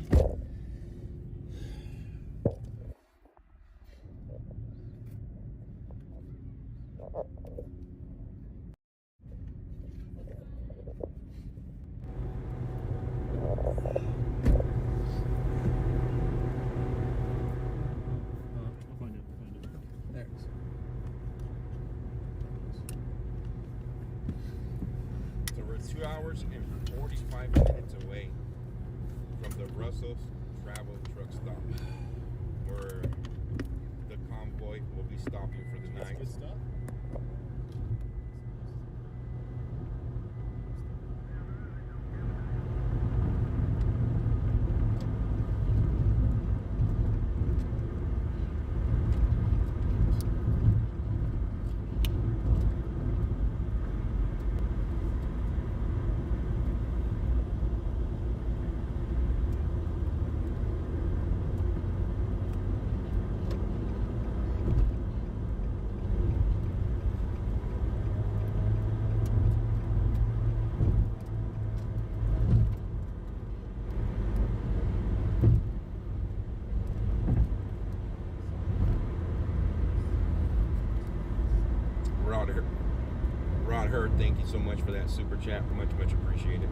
So we're 2 hours and 45 minutes away from the Russell's Travel Truck Stop, where the convoy will be stopping for the night. Rod Hurd, thank you so much for that super chat. Much appreciated.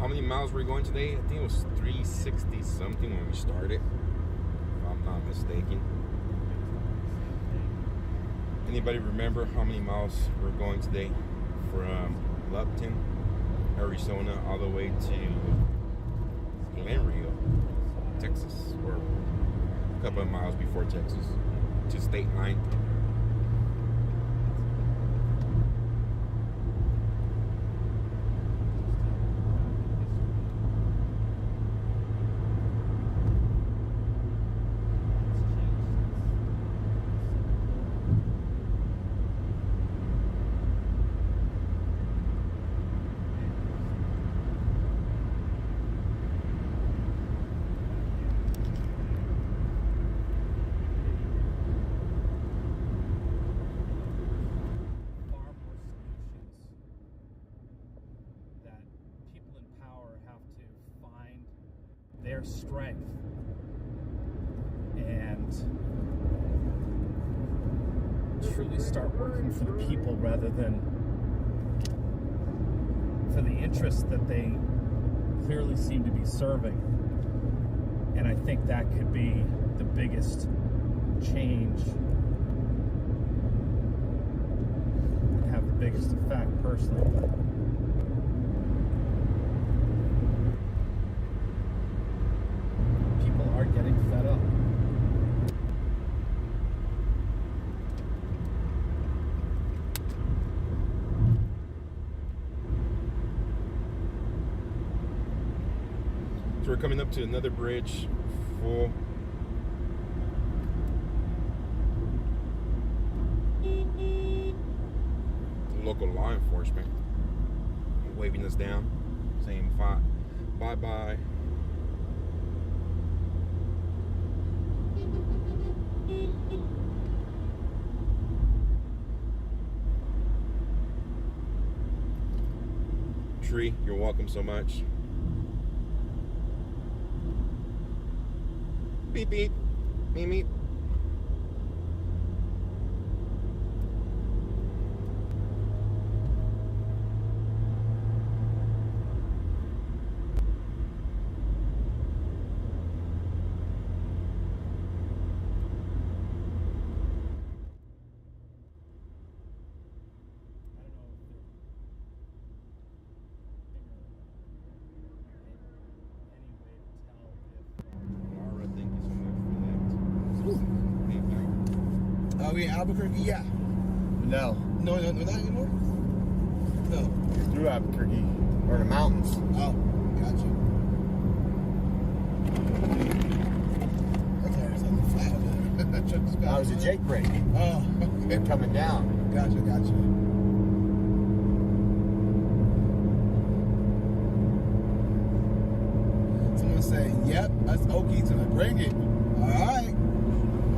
how many miles were we going today? I think it was 360 something when we started, if I'm not mistaken. Anybody remember how many miles we're going today from Lupton, Arizona, all the way to Glenrio, Texas, or a couple of miles before Texas, to state line? their strength and truly start working for the people rather than for the interests that they clearly seem to be serving. And I think that could be the biggest change, have the biggest effect personally. People are getting fed up. So we're coming up to another bridge full. Local law enforcement waving us down, saying bye-bye. Tree, you're welcome so much. Beep beep, meep meep. Are we in Albuquerque? Yeah. No. No, not anymore? No. You're through Albuquerque. Or the mountains. Oh, gotcha. Okay, there's on the flat over there. That was a Jake break. Oh, They're coming down. Gotcha. Someone say, yep, that's Okie to bring it. All right.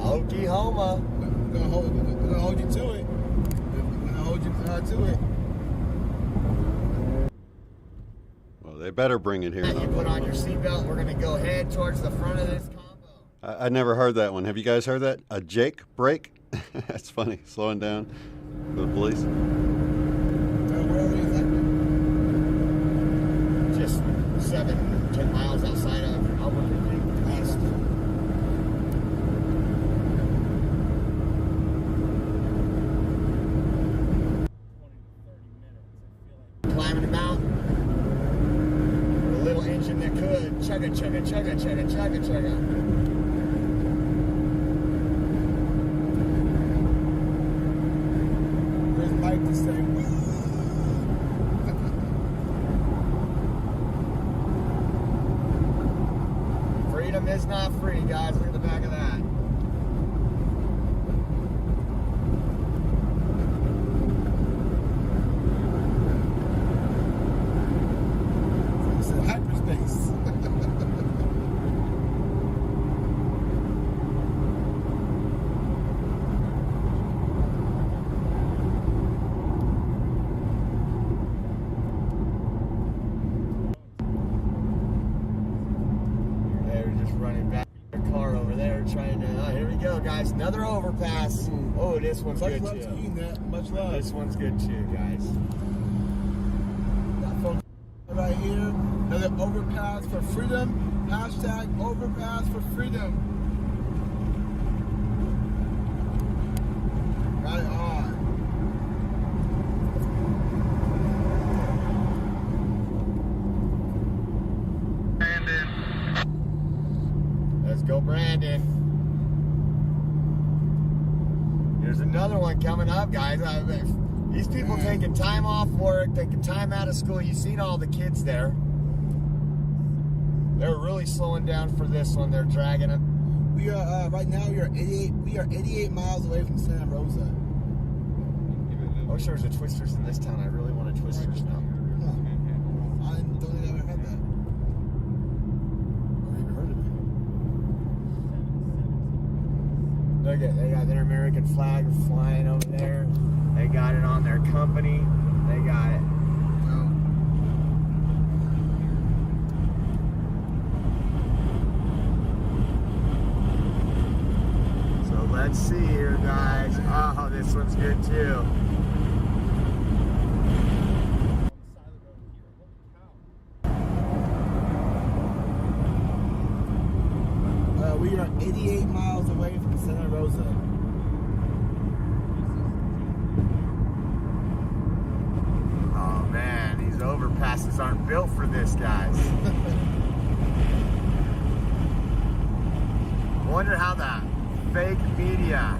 Oklahoma. We're gonna hold you to it. We're gonna hold you to it. Well, they better bring it here. You put on your seatbelt. We're gonna go head towards the front of this combo. I never heard that one. Have you guys heard that? A Jake break? That's funny. Slowing down for the police. Where are we exactly? Just 7-10 miles outside of Albuquerque. West. Climbing the mountain. The little engine that could chugga. Where's Mike to say, Freedom is not free, guys. Look at the back of that. It's in hyperspace. They're just running back their car over there trying to, oh, here we go, guys. Another overpass. Oh, this one's Much good love too. to you, Nat. Much love. This one's good too, guys. Got folks right here. Another the overpass for freedom. Hashtag overpass for freedom. Right on. Brandon. Let's go, Brandon. There's another one coming up, guys. These people taking time off work, taking time out of school. You've seen all the kids there. They're really slowing down for this one. They're dragging it. We are right now. We are 88 miles away from Santa Rosa. I wish there was a Twisters in this town. I really want a Twisters now. I don't think I ever had that. Or even heard of it. Look at, they got their American flag flying over there. They got it on their company. They got it. So let's see here, guys. Oh, this one's good too. We are 88 miles away from Santa Rosa. Oh man, these overpasses aren't built for this, guys. Wonder how that fake media.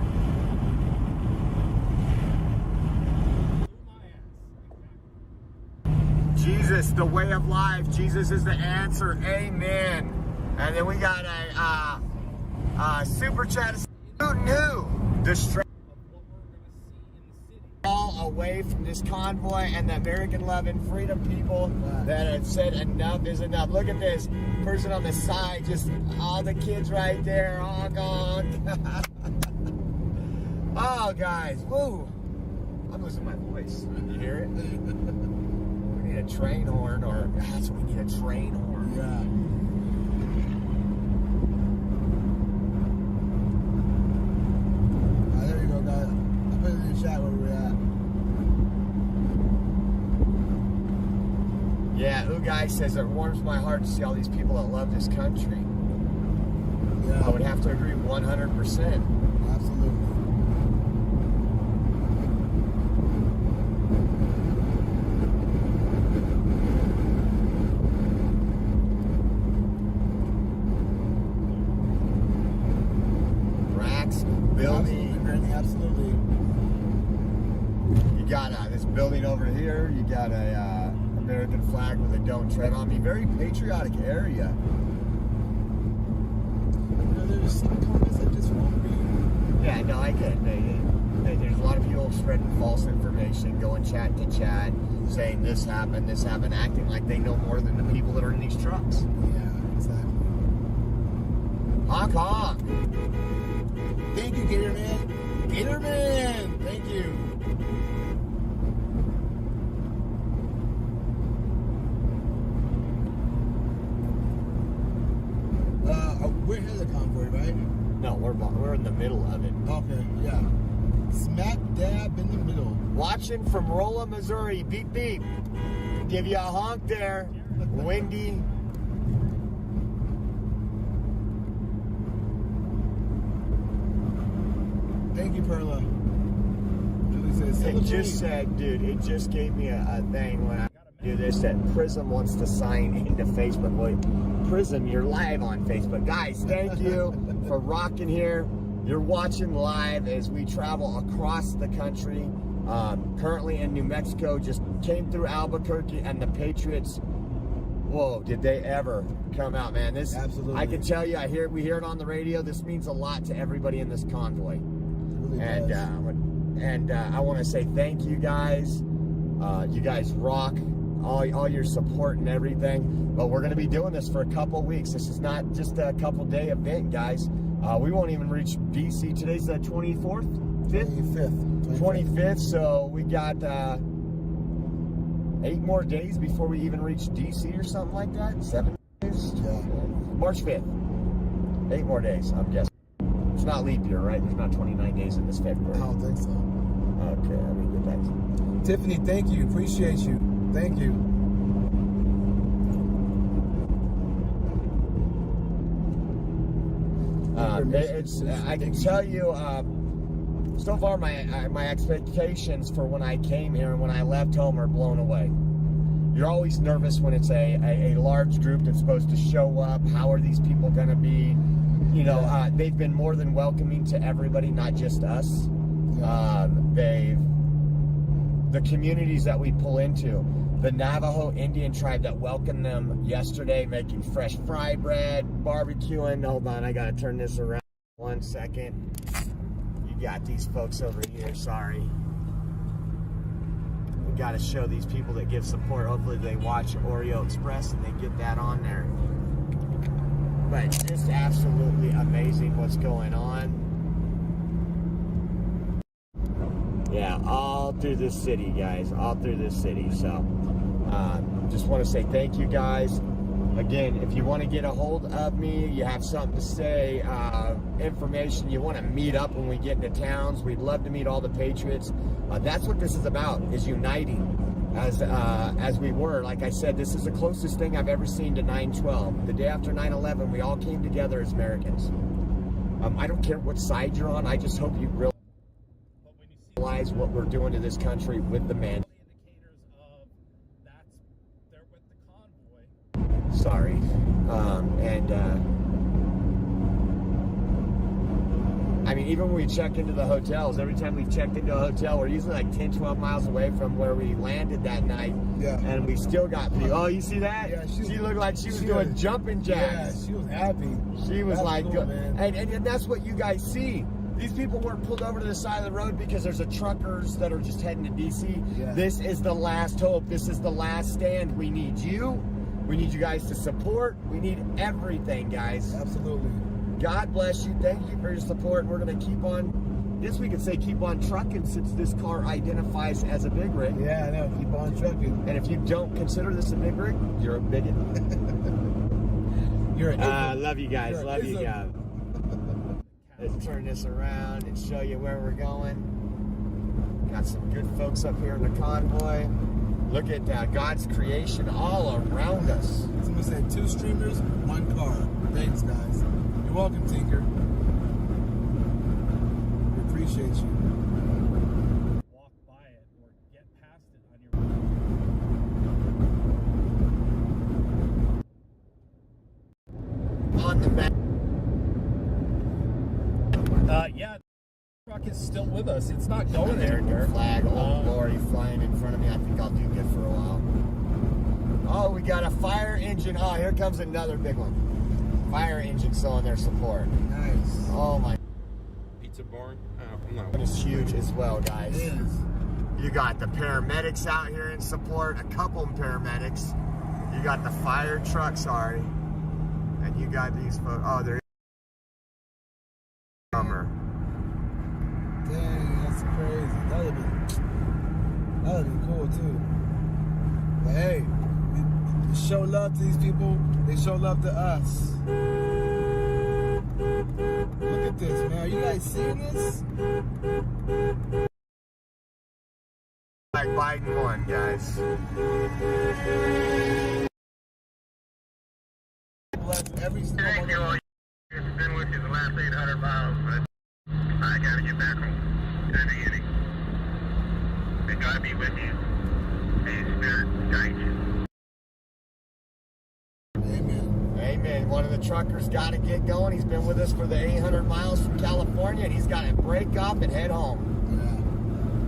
Jesus, the way of life. Jesus is the answer. Amen. And then we got a super chat. Who knew? The all away from this convoy and the American love and freedom people that have said enough is enough. Look at this person on the side, just all the kids right there. Honk, honk. Oh, guys, woo! I'm losing my voice. You hear it? We need a train horn, or that's what we need, a train horn. Yeah. There you go, guys. I'll put it in the chat where we're at. Yeah, Ugai says it warms my heart to see all these people that love this country. Yeah. I would have to agree 100%. Absolutely. Racks, building. Absolutely. You got this building over here. You got a American flag with a don't tread on me. Very patriotic area. There's some comments that just won't be. Yeah, no, I get it. There's a lot of people spreading false information, going chat to chat, saying this happened, acting like they know more than the people that are in these trucks. Yeah, exactly. Honk, honk. Thank you, Gatorman. Gatorman, thank you. We're ahead of the convoy, right? No, we're in the middle of it. Okay, yeah. Smack dab in the middle. Watching from Rolla, Missouri. Beep, beep. Give you a honk there. Windy. Thank you, Perla. It just said, dude, it just gave me a thing when I do this that Prism wants to sign into Facebook. Well, Prism, you're live on Facebook. Guys, thank you for rocking here. You're watching live as we travel across the country. Currently in New Mexico, just came through Albuquerque, and the Patriots, whoa, did they ever come out, man. This, absolutely. I can tell you, we hear it on the radio. This means a lot to everybody in this convoy. Really and I want to say thank you guys. You guys rock. All your support and everything. But we're going to be doing this for a couple weeks. This is not just a couple day event, guys. We won't even reach DC. Today's the 24th? 25th. So we got 8 more days before we even reach DC or something like that. 7 days? Yeah. March 5th. 8 more days, I'm guessing. It's not leap year, right? There's not 29 days in this February. I don't think so. Okay, let me get back to you. Tiffany, thank you. Appreciate you. Thank you. I can tell you, so far my expectations for when I came here and when I left home are blown away. You're always nervous when it's a large group that's supposed to show up. How are these people going to be? You know, they've been more than welcoming to everybody, not just us. The communities that we pull into, the Navajo Indian tribe that welcomed them yesterday, making fresh fry bread, barbecuing. Hold on, I gotta turn this around 1 second. You got these folks over here, sorry. We gotta show these people that give support. Hopefully they watch Oreo Express and they get that on there. But just absolutely amazing what's going on. Yeah, all through this city, guys, all through this city. So, just want to say thank you, guys. Again, if you want to get a hold of me, you have something to say, information, you want to meet up when we get into towns, we'd love to meet all the patriots. That's what this is about, is uniting as we were. Like I said, this is the closest thing I've ever seen to 9/12. The day after 9/11, we all came together as Americans. I don't care what side you're on, I just hope you realize what we're doing to this country with the man. Sorry. I mean, even when we check into the hotels, every time we've checked into a hotel, we're usually like 10, 12 miles away from where we landed that night. Yeah. And we still got people. Oh, you see that? Yeah, she looked like she was doing jumping jacks. Yeah, she was happy. She was that's like, cool, and that's what you guys see. These people weren't pulled over to the side of the road because there's a truckers that are just heading to DC. Yeah. This is the last hope. This is the last stand. We need you. We need you guys to support. We need everything, guys. Absolutely. God bless you. Thank you for your support. We're going to keep on, I guess we could say keep on trucking since this car identifies as a big rig. Yeah, I know. Keep on trucking. And if you don't consider this a big rig, you're a bigot. You're an love you guys. Love you guys. Let's turn this around and show you where we're going. Got some good folks up here in the convoy. Look at God's creation all around us. Someone said 2 streamers, 1 car. Thanks, guys. You're welcome, Tinker. We appreciate you. Walk by it or get past it on your On the back. Yeah, the truck is still with us. It's not going anywhere. Flag, Old Glory flying in front of me. I think I'll do good for a while. Oh, we got a fire engine. Oh, here comes another big one. Fire engine showing their support. Nice. Oh my. Pizza barn. I'm not. It's huge as well, guys. It is. You got the paramedics out here in support. A couple of paramedics. You got the fire truck. Sorry. And you got these folks. Oh, they're. Summer. Dang, that's crazy. That would be cool too. But hey, we show love to these people. They show love to us. Look at this, man. Are you guys seeing this? Like Biden won, guys. Bless every single one. It's been with you the last 800 miles, but I gotta get back home to the beginning. May God be with you. May His Spirit guide you. Amen. Amen. One of the truckers got to get going. He's been with us for the 800 miles from California, and he's got to break up and head home.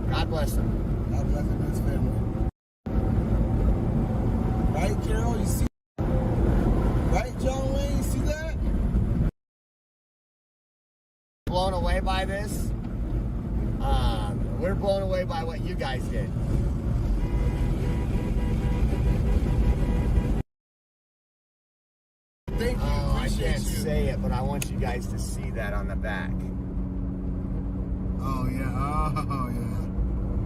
Yeah. God bless him. God bless him and his family. Right, Carol? You see? Right, John Wayne? You see that? Blown away by this. We're blown away by what you guys did. Thank you. I can't say it, but I want you guys to see that on the back. Oh yeah. Oh yeah.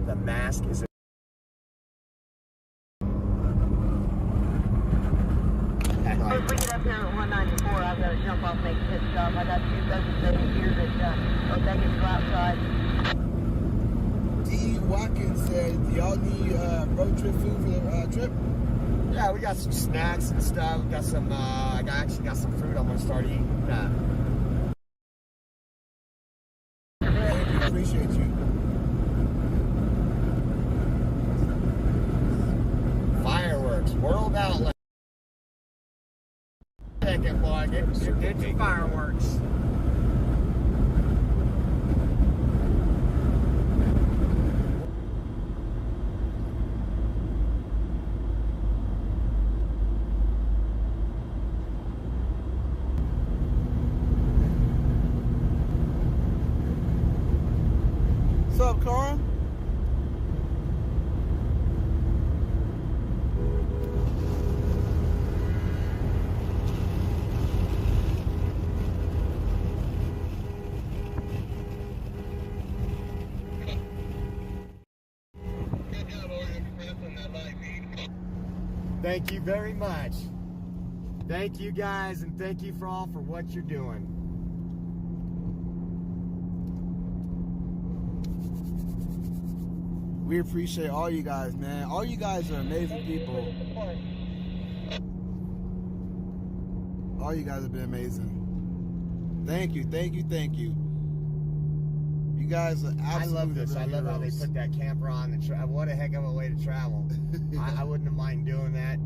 The mask is. If we get up here at 194, I've got to jump off, make a pit stop. I got 2 dozen here that are begging to go outside. D. Watkins said, do y'all need road trip food for the trip? Yeah, we got some snacks and stuff. We got some, I actually got some fruit I'm going to start eating. second, boy. Get your fireworks. What's up, Carl? Thank you very much. Thank you guys, and thank you for all for what you're doing. We appreciate all you guys, man. All you guys are amazing people. All you guys have been amazing. Thank you, thank you, thank you. You guys are absolutely I love this. I love how they put that camper on. What a heck of a way to travel. I wouldn't have mind doing that.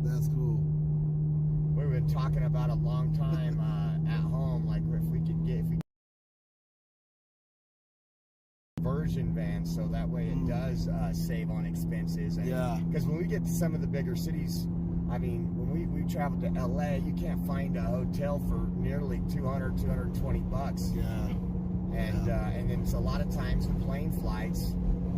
That's cool. We've been talking about a long time at home, like if we could get version vans, so that way it does save on expenses. And, yeah. Because when we get to some of the bigger cities, I mean, when we travel to LA, you can't find a hotel for nearly $200, $220. Yeah. And then it's a lot of times the plane flights,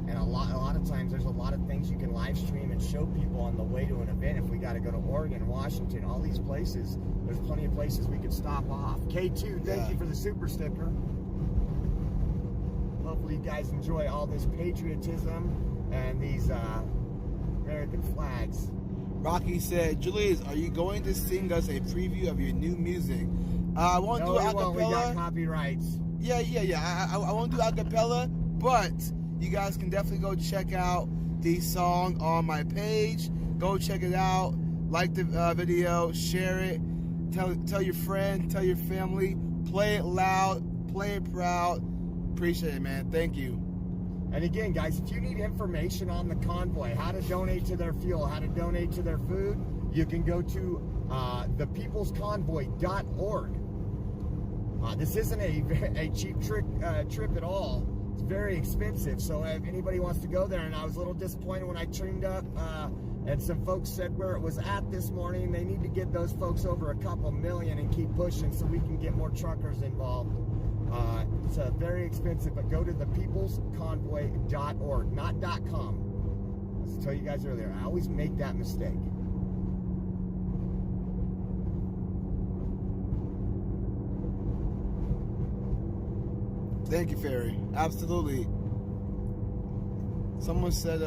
and a lot of times there's a lot of things you can live stream and show people on the way to an event. If we got to go to Oregon, Washington, all these places, there's plenty of places we could stop off. K2, thank you for the super sticker. Hopefully you guys enjoy all this patriotism and these American flags. Rocky said, Julius, are you going to sing us a preview of your new music? I won't do acapella. We got copyrights. Yeah. I won't do acapella, but you guys can definitely go check out the song on my page. Go check it out. Like the video, share it. Tell your friend, tell your family. Play it loud, play it proud. Appreciate it, man. Thank you. And again, guys, if you need information on the convoy, how to donate to their fuel, how to donate to their food, you can go to thepeoplesconvoy.org. This isn't a cheap trip at all. It's very expensive. So if anybody wants to go there, and I was a little disappointed when I tuned up, and some folks said where it was at this morning, they need to get those folks over a couple million and keep pushing so we can get more truckers involved. It's very expensive, but go to thepeoplesconvoy.org, not .com. As I told you guys earlier, I always make that mistake. Thank you, Ferry. Absolutely. Someone said,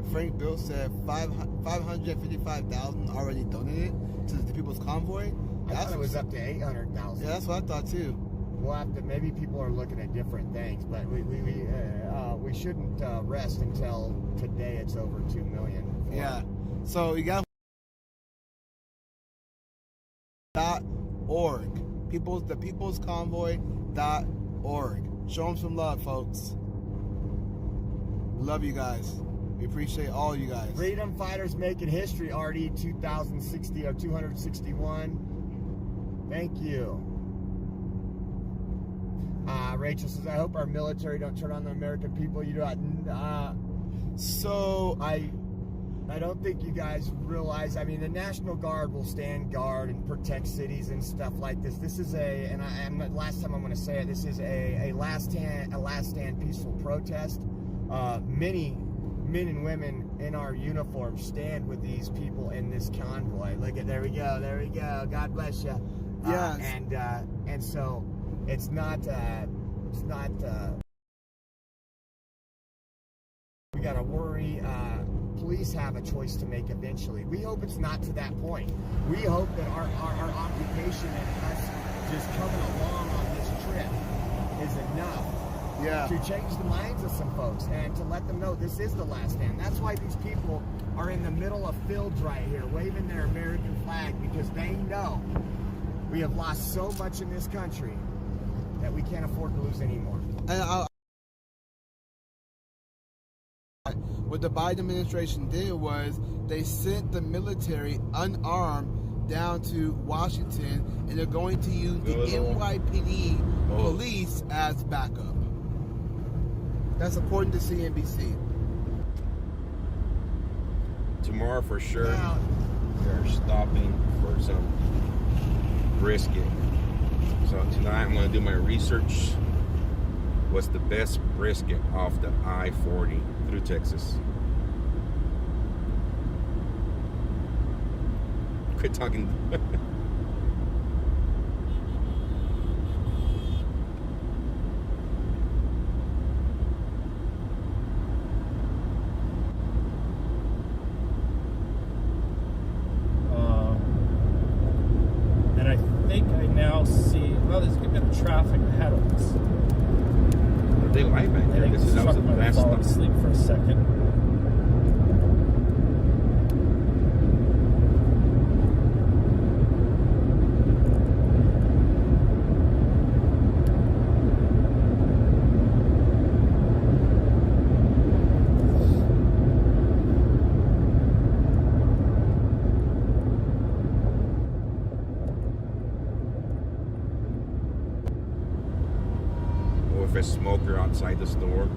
Frank Bill said 555,000 already donated to the People's Convoy. I thought it was up to 800,000. Yeah, that's what I thought too. We'll have to. Maybe people are looking at different things, but we shouldn't rest until today. It's over 2 million. Yeah. So you got .org. thepeoplesconvoy.org. Show them some love, folks. We love you guys. We appreciate all you guys. Freedom Fighters Making History, RD 2060 or 261. Thank you. Rachel says, I hope our military don't turn on the American people. You know, so I don't think you guys realize. I mean, the National Guard will stand guard and protect cities and stuff like this. This is last time I'm going to say it. This is a last stand peaceful protest. Many men and women in our uniforms stand with these people in this convoy. Look at, there we go. God bless you. Yes. And so it's not we got to worry. Police have a choice to make eventually. We hope it's not to that point. We hope that our occupation and us just coming along on this trip is enough to change the minds of some folks and to let them know this is the last stand. That's why these people are in the middle of fields right here waving their American flag, because they know we have lost so much in this country that we can't afford to lose anymore. And what the Biden administration did was they sent the military unarmed down to Washington, and they're going to use the NYPD police as backup. That's according to CNBC. Tomorrow for sure, they're stopping for some brisket. So tonight I'm going to do my research. What's the best brisket off the I-40 through Texas? Quit talking. And I think I now see, well, there's a good bit of traffic ahead of us. They light back there. I think This this truck was the might have last fallen stop. asleep for a second. Or if a smoker outside the store.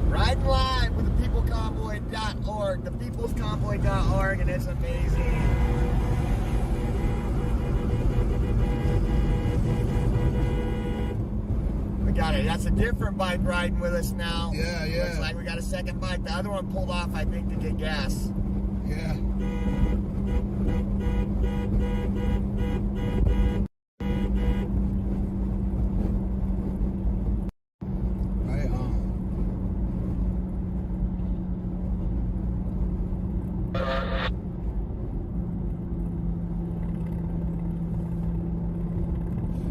Riding live with the peopleconvoy.org, thepeoplesconvoy.org, and it's amazing. We got it. That's a different bike riding with us now. Yeah, yeah. Looks like we got a second bike. The other one pulled off, I think, to get gas. Yeah. Right on.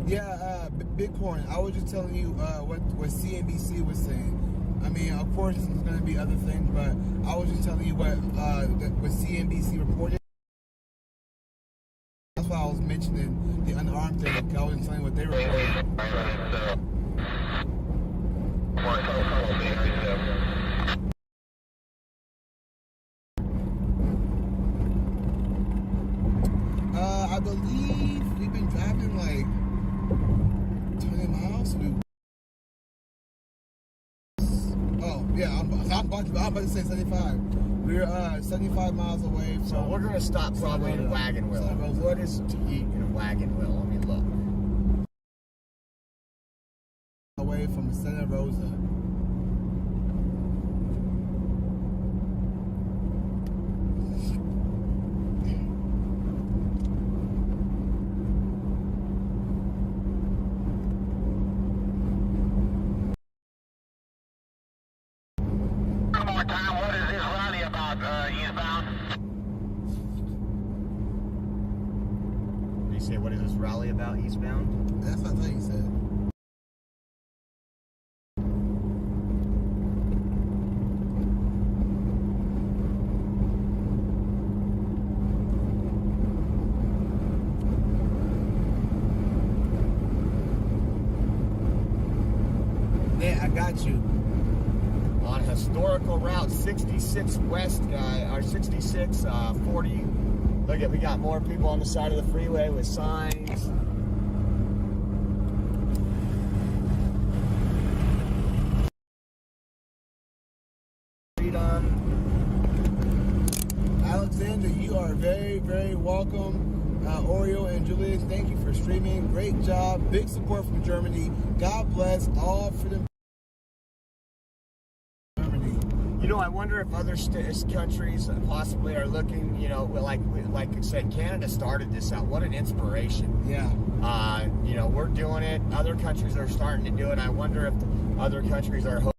Yeah, Bitcoin. I was just telling you what CNBC was saying. I mean, of course, there's going to be other things, but I was just telling you what CNBC reported. That's why I was mentioning the unarmed thing. I was telling you what they reported. I believe we've been driving like 20 miles. Oh, yeah, I'm about to say 75. We're 75 miles away from... So we're going to stop probably in Wagon Wheel. What is to eat in Wagon Wheel? Let me look. Away from Santa Rosa. Did you say, what is this rally about eastbound? That's what I thought you said. Yeah, I got you. On historical route 66 west, or 66 40. Look at, we got more people on the side of the freeway with signs. Freedom. Alexander, you are very, very welcome. Oreo and Julius, thank you for streaming. Great job. Big support from Germany. God bless all freedom. You know, I wonder if other countries possibly are looking, you know, like I said, Canada started this out. What an inspiration. Yeah. You know, we're doing it. Other countries are starting to do it. I wonder if other countries are hoping,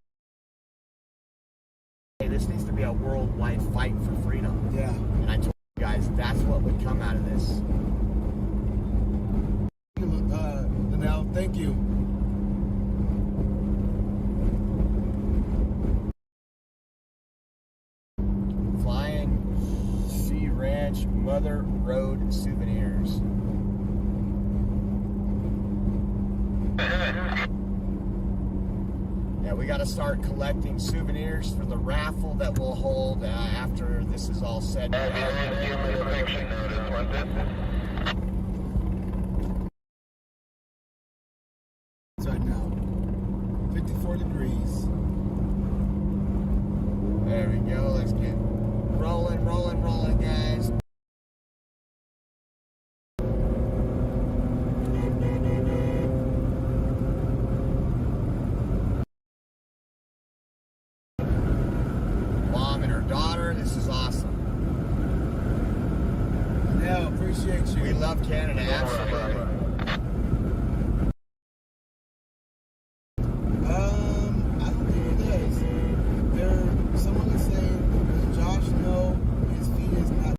hey, this needs to be a worldwide fight for freedom. Yeah. And I told you guys, that's what would come out of this. Linnell, thank you. Flying C Ranch Mother Road Souvenirs. Yeah, we got to start collecting souvenirs for the raffle that we'll hold after this is all said. Right now, 54 degrees. There we go. Let's get rolling, guys. Mom and her daughter, this is awesome. Yeah, appreciate you. We love Canada, absolutely. I don't think it does. Someone is saying that Josh know his feet is not.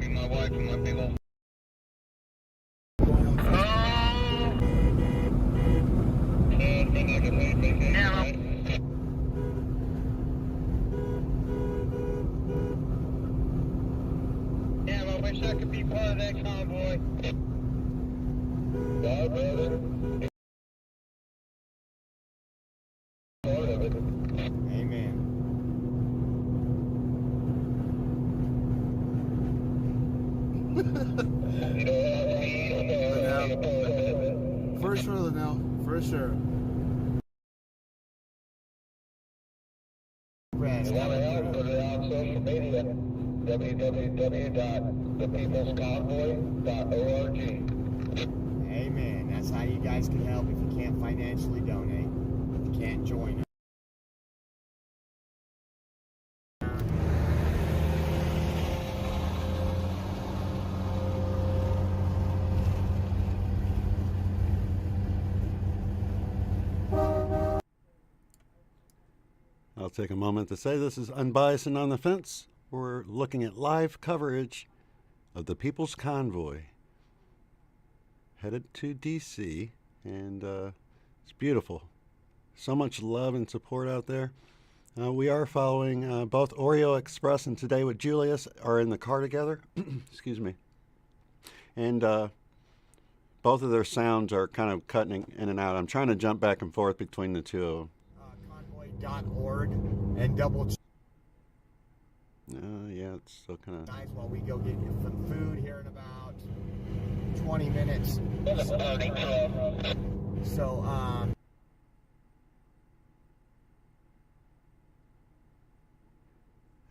My wife and my people. Damn, I wish I could be part of that convoy. God, brother. Part of it. Amen. For sure, Linnell. For sure. You want to help, put it on social media. www.thepeoplesconvoy.org. Amen. That's how you guys can help if you can't financially donate. If you can't join it. I'll take a moment to say this is Unbiased and On the Fence. We're looking at live coverage of the People's Convoy headed to D.C. and it's beautiful. So much love and support out there. We are following both Oreo Express and Today with Julius are in the car together. Excuse me. And both of their sounds are kind of cutting in and out. I'm trying to jump back and forth between the two of them. Convoy.org and double check. Yeah, it's still kind of. Guys, while we go get you some food here in about 20 minutes. So,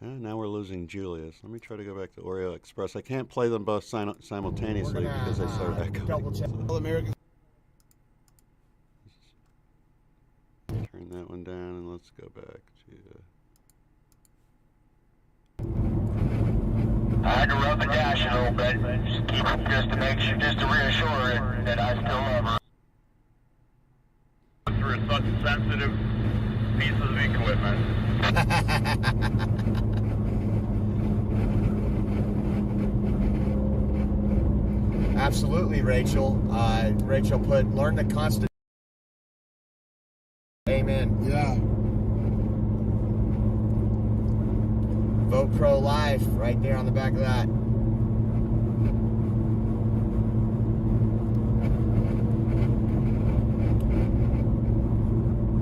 now we're losing Julius. Let me try to go back to Oreo Express. I can't play them both simultaneously because they start echoing. Double check. All Americans. Turn that one down and let's go back to. I had to rub and dash a little bit, just to make sure, just to reassure her that I still love her. For such sensitive pieces of equipment. Absolutely, Rachel. Rachel put, learn the Constitution. Amen. Yeah. Vote pro-life right there on the back of that.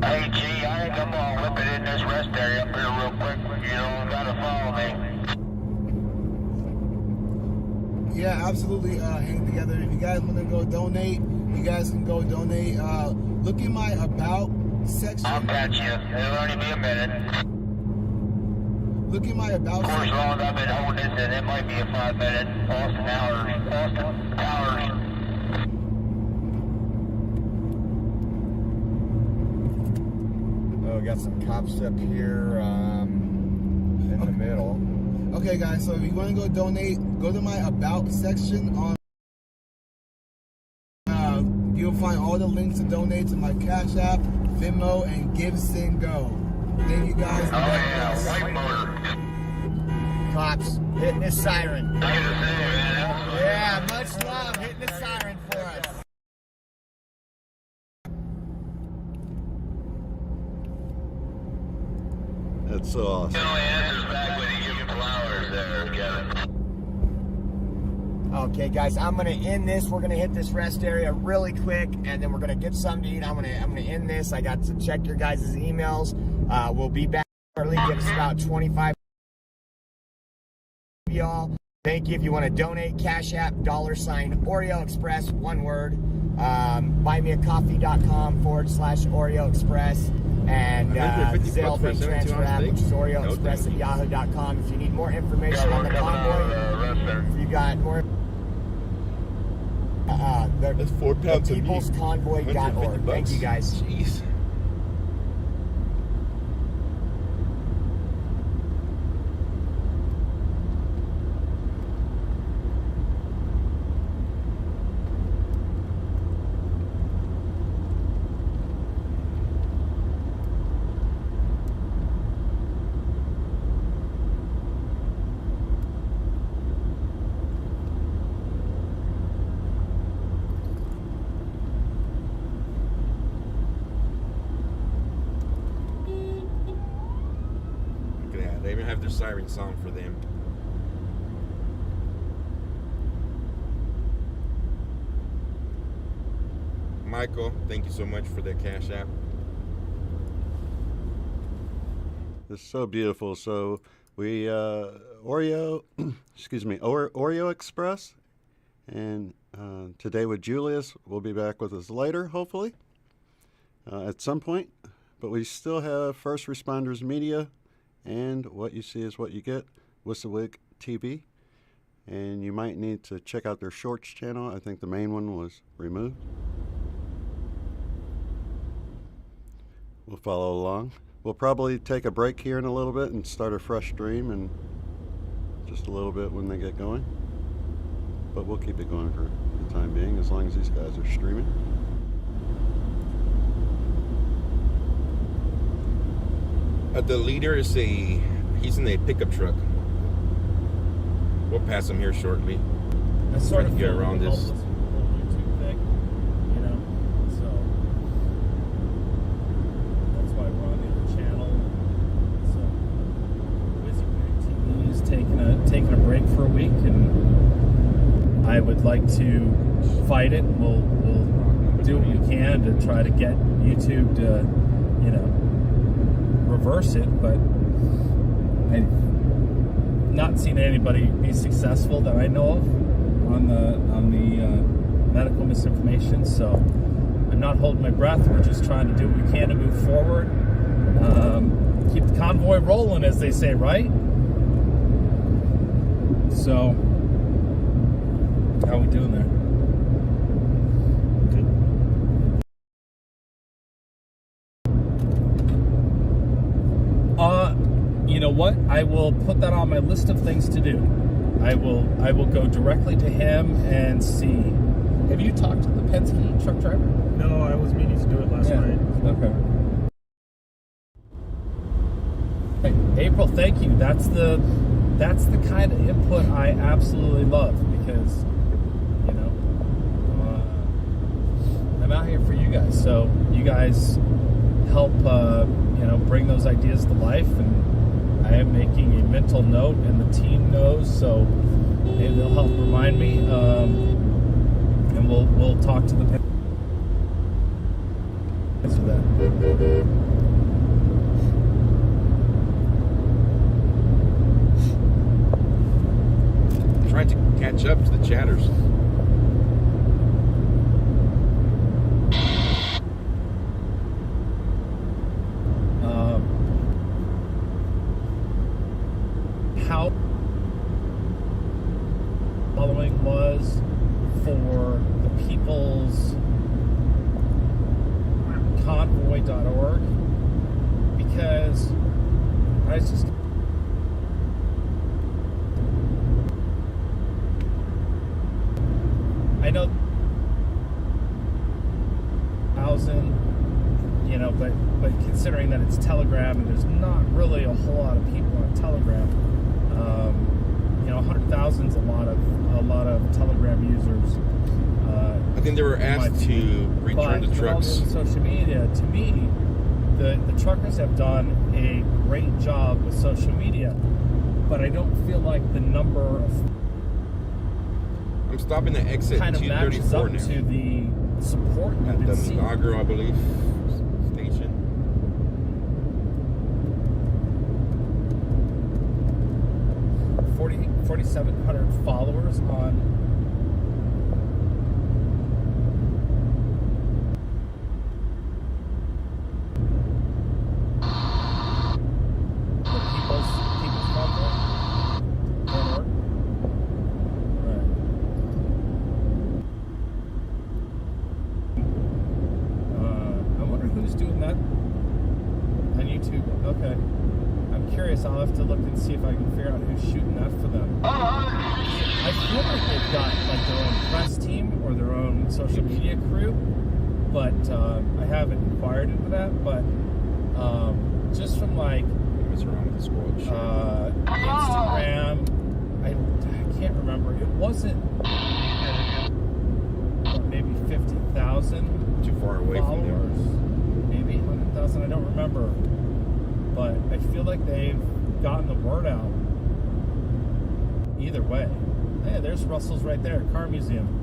Hey, G, I think I'm gonna whip it in this rest area up here real quick. You don't gotta follow me. Yeah, absolutely. Hang together. If you guys want to go donate, you guys can go donate. Look in my About section. I'll catch you. It'll only be a minute. Look at my About section. Of course, section. long I've been holding this in, it might be a 5-minute. Austin hours. Oh, we got some cops up here in the middle. Okay, guys, so if you want to go donate, go to my About section on. You'll find all all the links to donate to my Cash App, Venmo, and Give, Send, Go. Thank you guys. Oh yeah, white motor. Cops hitting the siren. Nice to see you, man. Yeah, much love hitting the siren for us. That's so awesome. You only answers back when you give flowers there, Kevin. Okay, guys, I'm gonna end this. We're gonna hit this rest area really quick, and then we're gonna get something to eat. I'm gonna end this. I got to check your guys' emails. We'll be back shortly. Give us about 25. Y'all, thank you. If you want to donate, Cash App, $ Oreo Express, one word. Buymeacoffee.com/Oreo Express. And Zelle Bank Transfer app, which is Oreo Express at yahoo.com. If you need more information on the convoy, if you got more, that's 4 pounds of meat. peoplesconvoy.org. Thank you, guys. Jeez. They even have their siren song for them. Michael, thank you so much for that Cash App. It's so beautiful. So we Oreo, excuse me, Oreo Express, and today with Julius. We'll be back with us later, hopefully, at some point. But we still have First Responders Media. And What You See Is What You Get, Whistlewick TV. And you might need to check out their shorts channel. I think the main one was removed. We'll follow along. We'll probably take a break here in a little bit and start a fresh stream in just a little bit when they get going. But we'll keep it going for the time being, as long as these guys are streaming. The leader is he's in a pickup truck. We'll pass him here shortly. I sort of get around this. YouTube thing, you know. So that's why we're on the other channel. So WizardWig TV is taking a break for a week, and I would like to fight it. We'll do what we can to try to get YouTube to, you know, reverse it, but I've not seen anybody be successful that I know of on the medical misinformation. So I'm not holding my breath. We're just trying to do what we can to move forward, keep the convoy rolling, as they say, right? So how are we doing there? You know what? I will put that on my list of things to do. I will go directly to him and see. Have you talked to the Penske truck driver? No, I was meaning to do it last night. Okay. April, thank you. That's the kind of input I absolutely love, because, you know, I'm out here for you guys. So you guys help, you know, bring those ideas to life, and I am making a mental note, and the team knows, so they'll help remind me, and we'll talk to the parents for that. Trying to catch up to the chatters. How following was for the people's convoy.org, because I was just I know 100,000, you know, but considering that it's Telegram and there's not really a whole lot of people on Telegram, you know, 100,000 is a lot of Telegram users. I think they were asked to return the trucks. Social media, to me, the truckers have done a great job with social media, but I don't feel like the number of I'm stopping the exit kind of matches 234 up now. to the support At you've the been seeing. Nagar, I believe, station. 4,700 followers on. People's Convoy. Right. I wonder who's doing that on YouTube. Okay. I'm curious. I'll have to look and see if I can figure out who's shooting that for them. I feel like they've got like their own press team or their own social media crew, but I haven't inquired into that. But just from like Instagram, I can't remember. It wasn't maybe 50,000. Too far away followers. from them. Maybe 100,000. I don't remember. But I feel like they've gotten the word out. Either way. Hey, there's Russell's right there, car museum.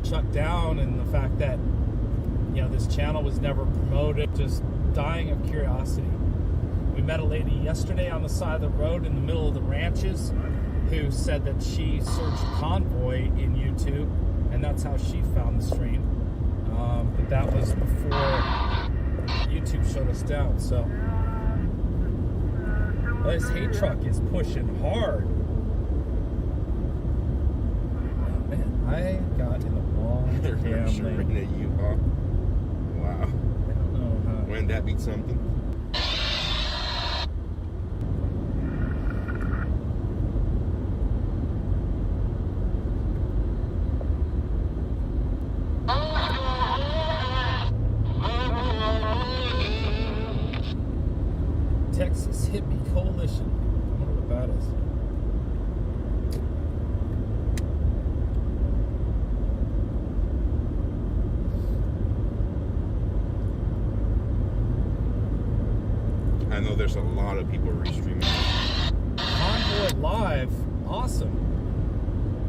Shut down, and the fact that, you know, this channel was never promoted, just dying of curiosity. We met a lady yesterday on the side of the road in the middle of the ranches who said that she searched Convoy in YouTube, and that's how she found the stream. But that was before YouTube shut us down. So this hay truck is pushing hard. Oh, man, I got in the wrong damn lane. At you, huh? Wow. I don't know how. Wouldn't that be something? Texas Hippie Coalition. I wonder what that is. I know there's a lot of people restreaming. Convoy Live. Awesome.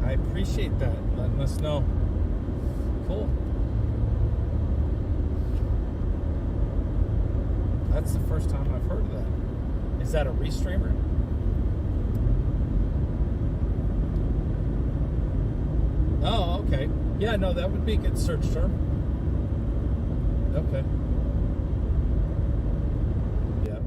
I appreciate that. Letting us know. Cool. That's the first time I've heard of that. Is that a restreamer? Oh, okay. Yeah, no, that would be a good search term. Okay. Yeah.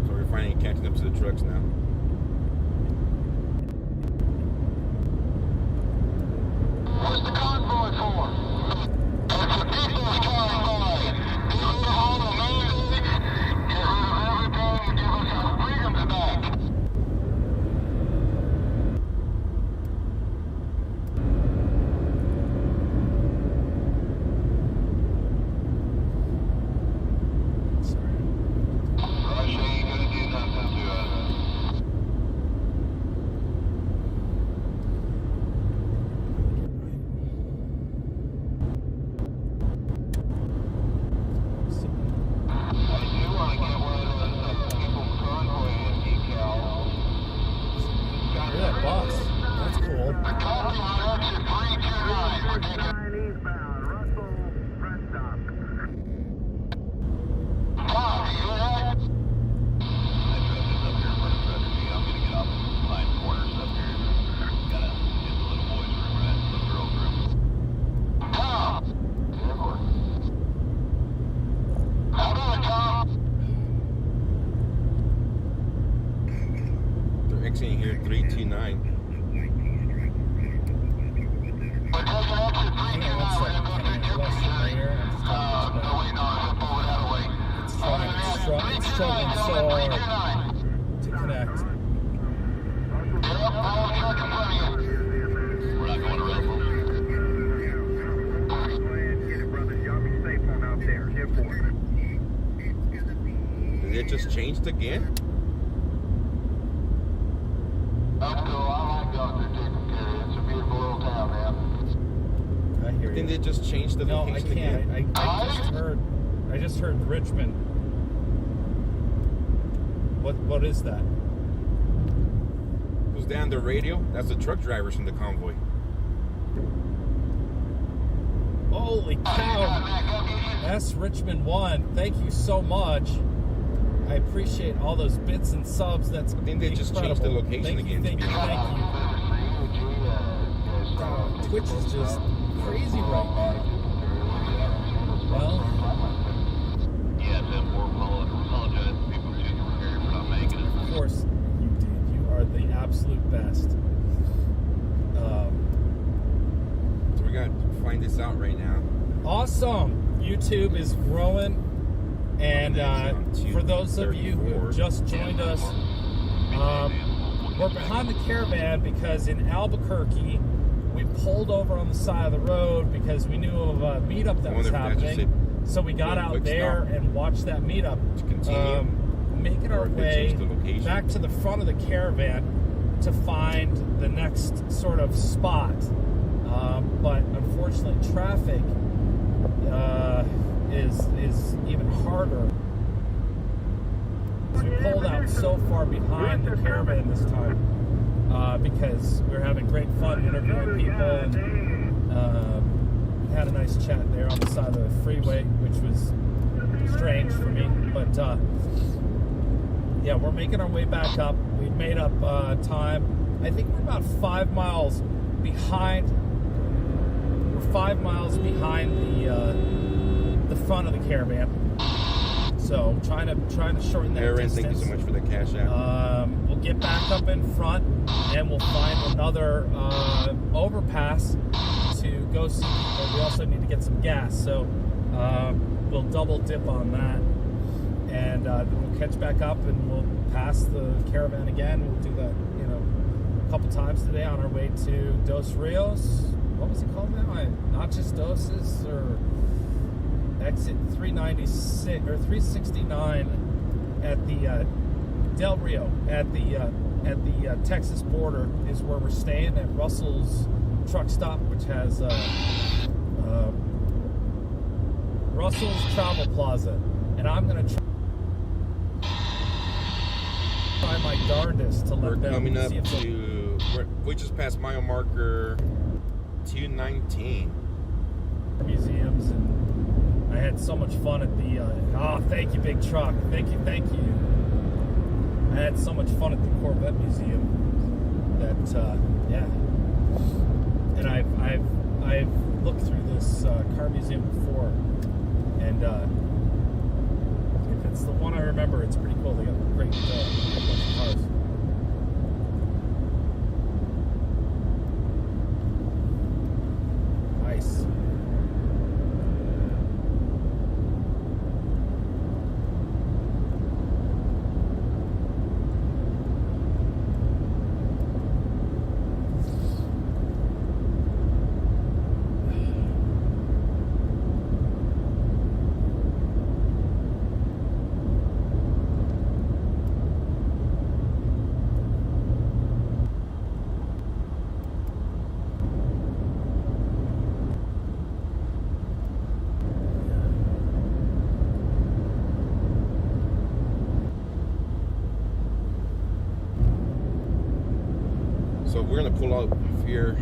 So we're finally catching up to the trucks now. What's the convoy for? It's the people's convoy. Get rid of all the mandates, get rid of everything, and give us our freedoms back. Russia ain't gonna do nothing to us. texting here 329. It's struggling so hard to connect. Did it just changed again? I hear you. Didn't it just change the location again? I just heard Richmond. What is that? Who's down the radio? That's the truck drivers from the convoy. Holy cow! That's Richmond 1. Thank you so much. I appreciate all those bits and subs. That's I think they just changed the location again. Thank you. Twitch is just crazy right now. Well, of course you did. You are the absolute best. So we got to find this out right now. Awesome. YouTube is growing. And for those of you who just joined us, we're behind the caravan because in Albuquerque, we pulled over on the side of the road because we knew of a meetup that was happening. So we got out there and watched that meetup. Making our way back to the front of the caravan to find the next sort of spot. But unfortunately, traffic is even harder. We pulled out so far behind the caravan this time because we were having great fun interviewing people and had a nice chat there on the side of the freeway, which was strange for me. But yeah, we're making our way back up. We made up time. I think we're about 5 miles behind. We're 5 miles behind the front of the caravan. So trying to shorten that Aaron, distance. thank you so much for the cash out. We'll get back up in front and we'll find another overpass to go see. But we also need to get some gas, so we'll double dip on that, and then we'll catch back up and we'll pass the caravan again. We'll do that, a couple times today on our way to Dos Rios. What was it called now? Nachos Doses or exit 396 or 369 at the Del Rio at the Texas border is where we're staying at Russell's truck stop, which has Russell's Travel Plaza, and I'm gonna try my darndest to let them coming up see if to we just passed mile marker 219 museums, and I had so much fun at the thank you, big truck, thank you. I had so much fun at the Corvette Museum that yeah, and I've looked through this car museum before, and if it's the one I remember, it's pretty cool. They got a great bunch of cars. Nice. So we're gonna pull out here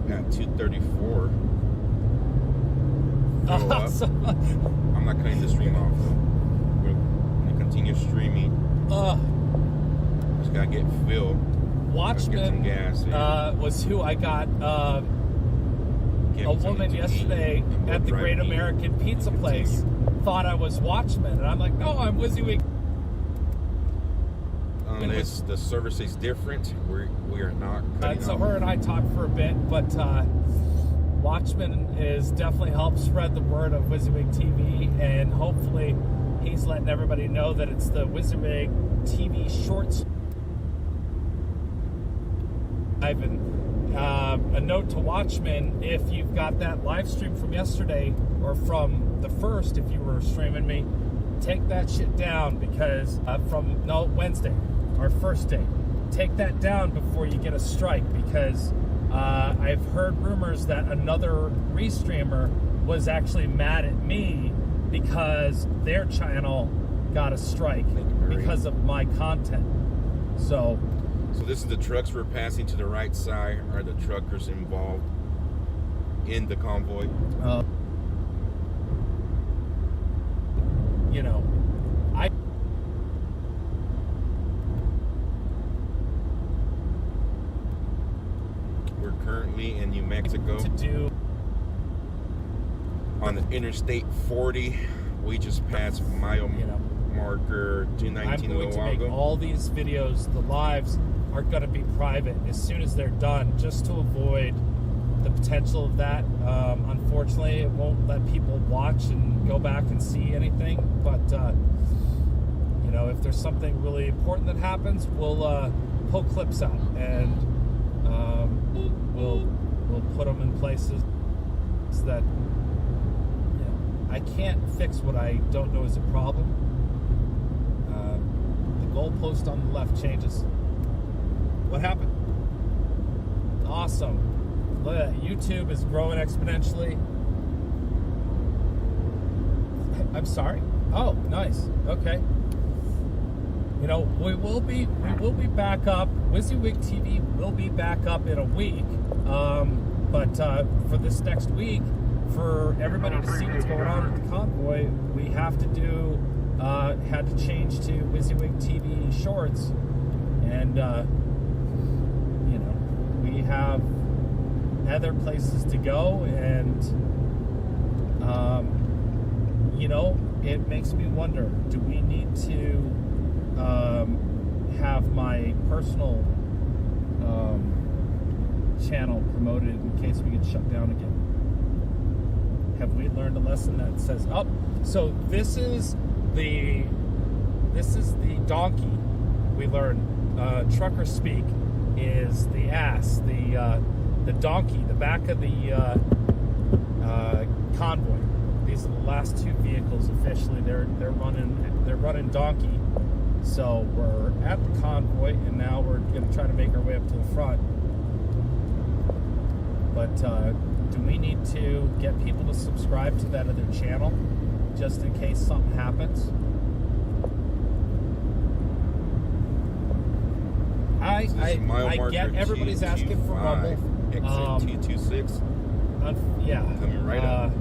at 234. I'm not cutting the stream off. We're gonna continue streaming. Just gotta get Phil. Watchman was who I got a woman yesterday at the Great American Pizza Place thought I was Watchman, and I'm like, no, I'm WYSIWYG. unless the service is different. We are not cutting So off. her and I talked for a bit, but Watchman is definitely helped spread the word of WYSIWYG TV, and hopefully he's letting everybody know that it's the WYSIWYG TV shorts. Ivan, a note to Watchmen, if you've got that live stream from yesterday or from the first, if you were streaming me, take that shit down, because Wednesday, our first day, take that down before you get a strike, because I've heard rumors that another restreamer was actually mad at me because their channel got a strike because of my content. So this is the trucks we're passing to the right side. Are the truckers involved in the convoy? You know, We're currently in New Mexico on the Interstate 40. We just passed mile marker 219. I'm going to make all these videos, the lives are going to be private as soon as they're done, just to avoid the potential of that. Unfortunately, it won't let people watch and go back and see anything, but you know, if there's something really important that happens, we'll pull clips out, and we'll put them in places that, you know, I can't fix what I don't know is a problem. The goalpost on the left changes. What happened? Awesome. Look at that. YouTube is growing exponentially. I'm sorry. Oh, nice. Okay. You know, we will be back up. WYSIWYG TV will be back up in a week. But for this next week, for everybody to see what's going on with the convoy, we have to do had to change to WYSIWYG TV shorts, and you know, we have other places to go, and you know, it makes me wonder, do we need to have my personal channel promoted in case we get shut down again? Have we learned a lesson that says, oh, so this is the donkey we learned, trucker speak is the ass, the donkey, the back of the convoy. These are the last two vehicles officially. They're running donkey. So we're at the convoy, and now we're going to try to make our way up to the front. But do we need to get people to subscribe to that other channel just in case something happens? I get everybody's asking for Rumble. Exit 226. Yeah. Coming right up.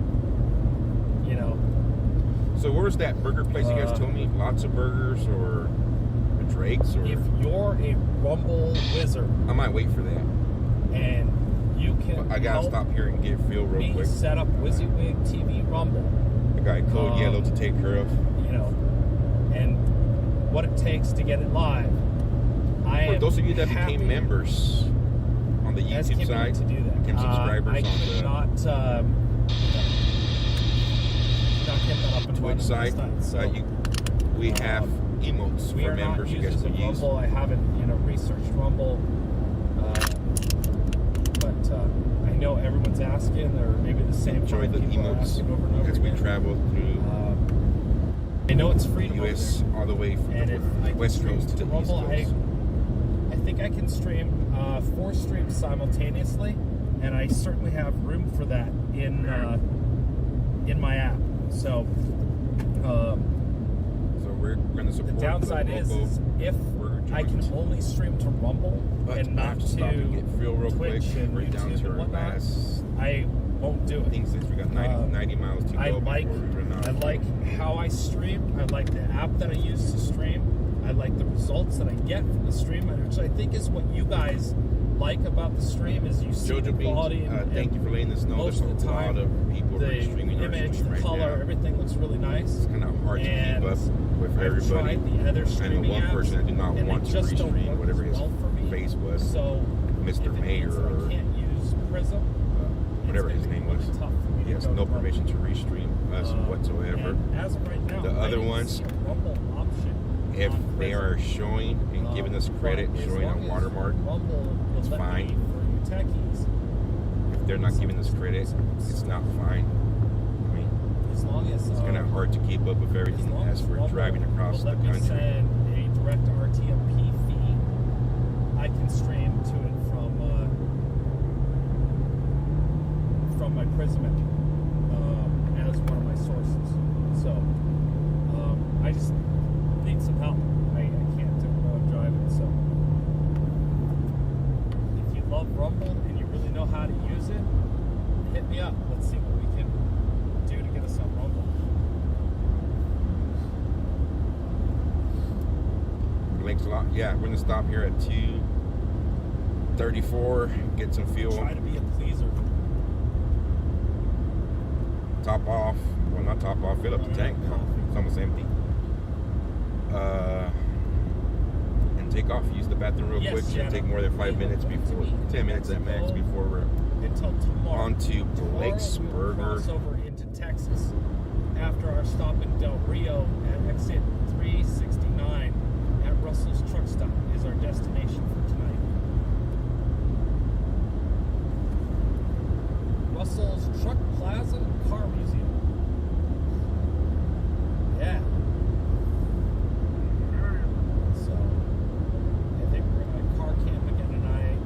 You know. So where's that burger place you guys told me? Lots of burgers or Drake's? Or if you're a Rumble wizard, I might wait for that. And you can. I gotta stop here and get Phil real quick. Set up WYSIWYG TV Rumble. I got code yellow to take care of. You know, and what it takes to get it live. For those of you that became members on the YouTube side, to do that. became subscribers I could not get that up and Twitch side. So, we have emotes we for are members not you guys can use. Rumble. I haven't, researched Rumble, but I know everyone's asking, or maybe the same. Enjoy the emotes as we travel through. I know it's free the U.S. all the way from the West Coast to the Rumble, East Coast. I think I can stream 4 streams simultaneously, and I certainly have room for that in my app. So we're going to support the downside is if I can only stream to Rumble and not to Twitch and YouTube and whatnot, I won't do it. Since we got 90 miles to go I like how I stream. I like the app that I use to stream. I like the results that I get from the stream, which I think is what you guys like about the stream is you see the quality. Thank you for letting us know. Most of the time, a lot of people the streaming image, the right color, now. everything looks really nice. It's kind of hard to keep up with I've everybody. tried the other I know streaming one person that did not apps, want and to they just don't restream work whatever as his well for me. face was. So Mr. if it Mayor means that or I can't use Prism, whatever it's his gonna name be was. really tough for me He has to go no to Rumble. permission to restream us whatsoever. And as of right now, The I other don't ones, see a Rumble option if on they Prism. are showing and giving us credit, But as showing a long as watermark, Rumble will it's let fine. me, for you techies, If they're not giving us credit, it's not fine. I mean, as long as it's kind of hard to keep up with everything as we're Rumble driving across will the let me country. send a direct RTMP feed, I can stream to it from my Prism as one of my sources. So I just need some help. I can't do it while I'm driving. So if you love Rumble and you really know how to use it, hit me up. Let's see what we can do to get us on Rumble. Thanks a lot. Yeah, we're gonna stop here at 2:34, get some fuel. Try to be a pleaser. Top off. Well, not top off. Fill up the tank now. It's almost empty. And take off. Use the bathroom real quick. Shouldn't take more than 5 minutes before, 10 minutes at max before we're until tomorrow. on to Blake's We will Burger. cross over into Texas after our stop in Del Rio at exit 369 at Russell's Truck Stop is our destination for tonight. Russell's Truck Plaza Car Museum. Yeah. So, I think we're gonna car camp again tonight.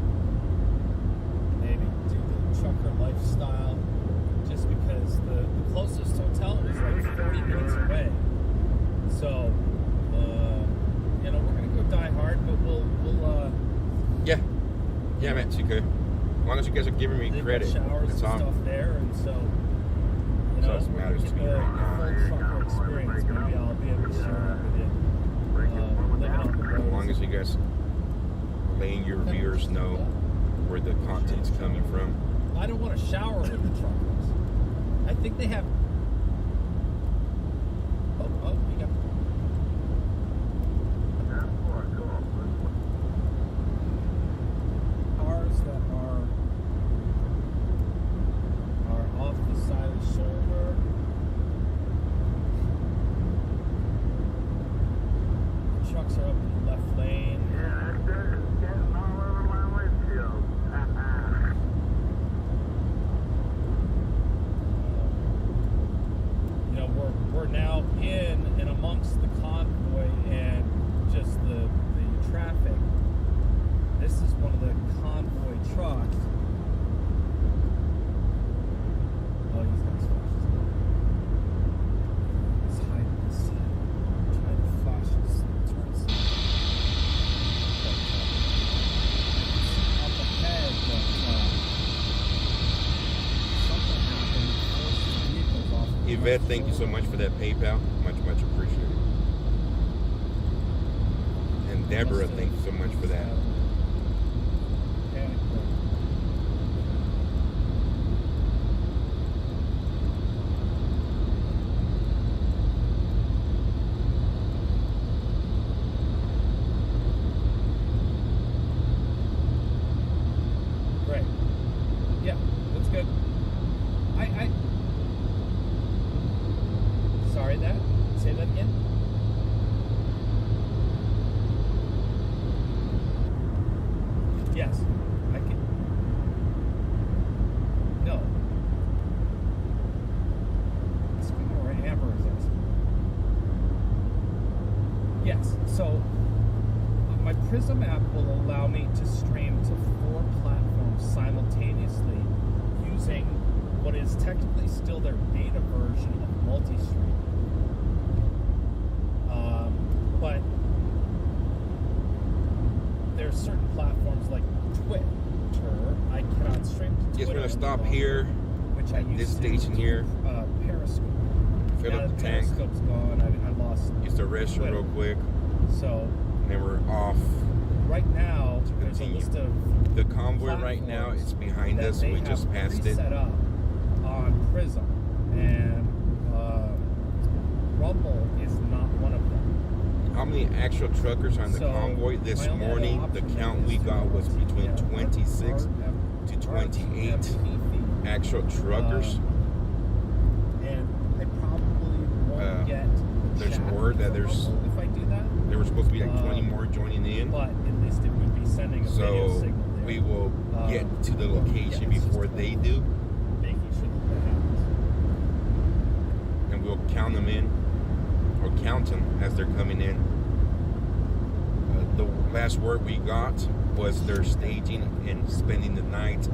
Maybe do the trucker lifestyle, just because the closest hotel is like 40 minutes away. So, you know, we're gonna go die hard, but we'll Yeah, man, it's okay. As long as you guys are giving me they've credit, got showers it's and on. stuff there, and so you know, That's what matters to me the right now. full trucker experience. Maybe I'll be able to share that with you. Living on the road. As long as you guys letting your viewers know where the content's coming from. I don't want to shower with the truckers. I think they have. Oh, we got. Cars that are off the side of the shoulder. The trucks are up in the left lane. You know, we're now in and amongst the convoy and just the traffic. This is one of the convoy trucks. Oh, he's got his flashes. He's hiding his trying to flash his turns. Up ahead, but something happened. Forced the vehicles off. Yvette, thank you so much for that PayPal. Much appreciated. And Deborah, thank you so much for that. Great. Yeah, that's good. I sorry that. Say that again. Yes, I can. No. It's kind where Amber is asking. Yes. So my Prism app will allow me to stream to 4 platforms simultaneously using what is technically still their beta version of multi-stream. But there's certain platforms like Twitter I cannot stream to Twitter. Yes, we're gonna stop anymore, here which I at this used to station here. Periscope. Fill Now up that the tank. Periscope's gone. I lost. Use the restroom real quick. So And then we're off right now, there's a Continue. list of The convoy right now is behind us. We just passed it. Set up on Prism, and Rumble is not one of them. How many actual truckers on the convoy this morning? The count we got was between 26 to 28 actual truckers. And I probably won't get there's word that there's if I do that. There were supposed to be like 20 more joining in. But at least it would be sending a video So signal there. we will get to the location before they do. Making sure that happens. And we'll count them in, or count them as they're coming in. The last word we got was they're staging and spending the night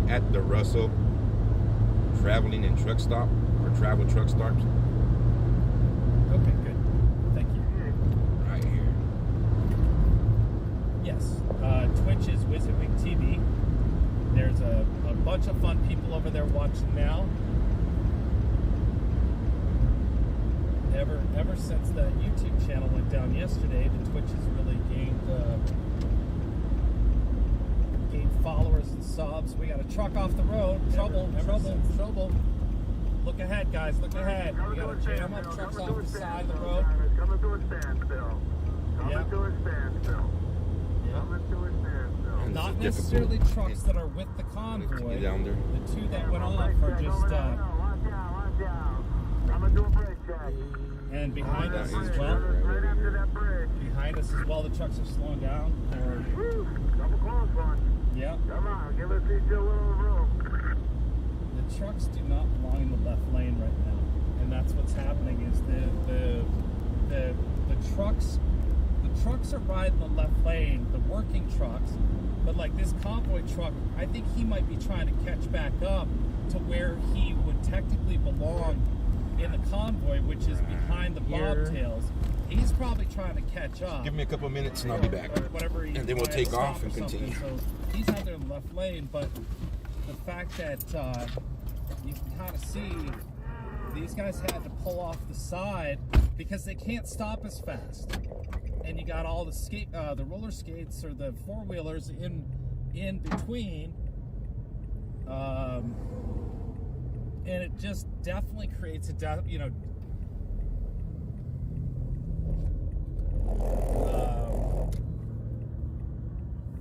at the Russell traveling and truck stop, or travel truck stops. Okay, good. Thank you. Right here. Yes. Twitch is WizardWing TV. There's a bunch of fun people over there watching now. Ever since the YouTube channel went down yesterday, the Twitch has really gained followers and subs. We got a truck off the road. Trouble. Look ahead, guys. Look ahead. We got a jam up trucks off the side of the road. Coming to a standstill. Coming to a standstill. Coming to a standstill. Not necessarily trucks that are with the convoy. Down there. The two that went off are just. Watch out. Coming to a brake check. And behind us as well. Right after that bridge. Behind us as well, the trucks are slowing down. Double close one. Yeah. Come on, give us each a little room. The trucks do not belong in the left lane right now, and that's what's happening. Is the trucks are riding the left lane, the working trucks, but like this convoy truck, I think he might be trying to catch back up to where he would technically belong in the convoy, which is behind the bobtails. He's probably trying to catch up. Give me a couple minutes and I'll be back. And then we'll take off and continue. So he's out there in the left lane, but the fact that you can kind of see these guys had to pull off the side because they can't stop as fast. And you got all the roller skates or the four-wheelers in between. And it just definitely creates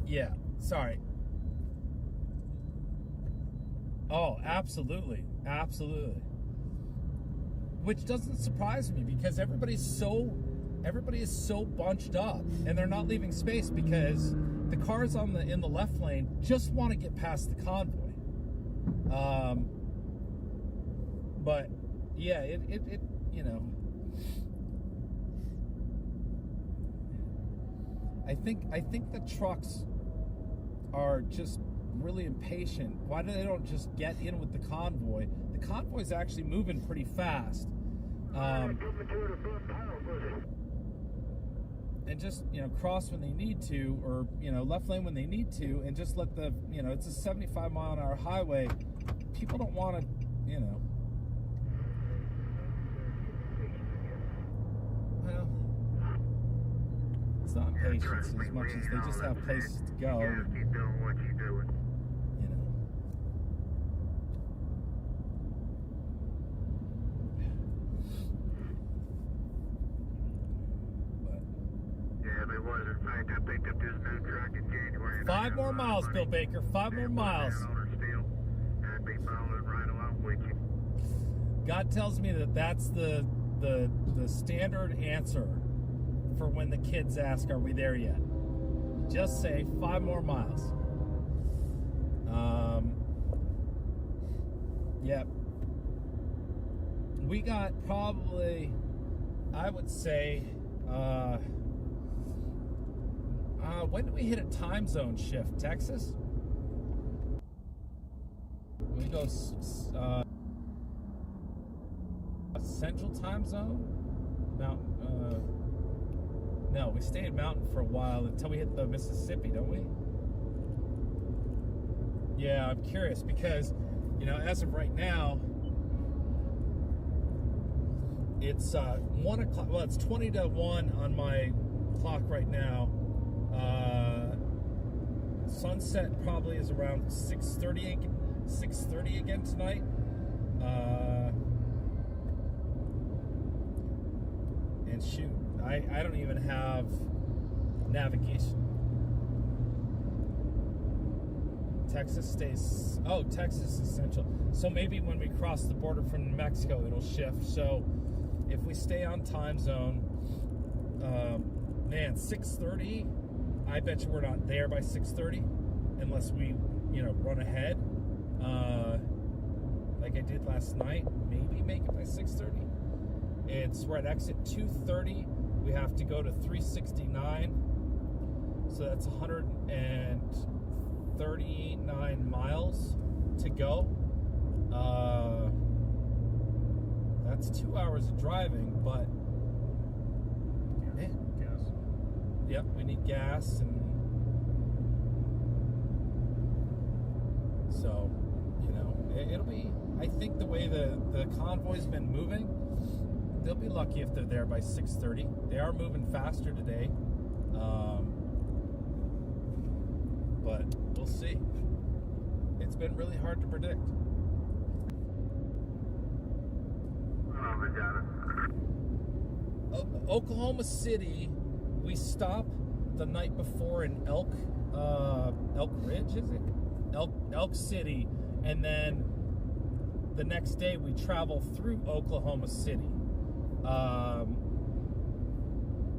yeah, sorry. Oh, absolutely. Which doesn't surprise me because everybody is so bunched up and they're not leaving space because the cars in the left lane just want to get past the convoy. But yeah, it I think the trucks are just really impatient. Why do they don't just get in with the convoy? The convoy's actually moving pretty fast. And just, cross when they need to, or, left lane when they need to, and just let the, it's a 75 mile an hour highway. People don't want to, well, it's not impatience as much as they just have places to go. Keep doing what you're doing. I picked up this new truck in January. 5 more miles, Bill Baker. 5 more miles. I'd be following right along with you. God tells me that that's the standard answer for when the kids ask, "Are we there yet?" Just say 5 more miles. Yep. We got probably, I would say, when do we hit a time zone shift? Texas? We go Central time zone? Mountain. No, we stay in Mountain for a while until we hit the Mississippi, don't we? Yeah, I'm curious because, as of right now, it's 1 o'clock. Well, it's 20 to 1 on my clock right now. Sunset probably is around 6:30 again tonight. And shoot, I don't even have navigation. Texas stays. Oh, Texas is central. So maybe when we cross the border from New Mexico, it'll shift. So if we stay on time zone, man, 6:30. I bet you we're not there by 6:30 unless we, run ahead. Like I did last night. Maybe make it by 6:30. We're at exit 230. We have to go to 369. So that's 139 miles to go. That's 2 hours of driving, but man, gas. Yep, we need gas, and so it'll be. I think the way the convoy's been moving, they'll be lucky if they're there by 6:30. They are moving faster today, but we'll see. It's been really hard to predict. Oklahoma City, we stopped the night before in Elk Ridge, is it? Elk City, and then the next day we travel through Oklahoma City.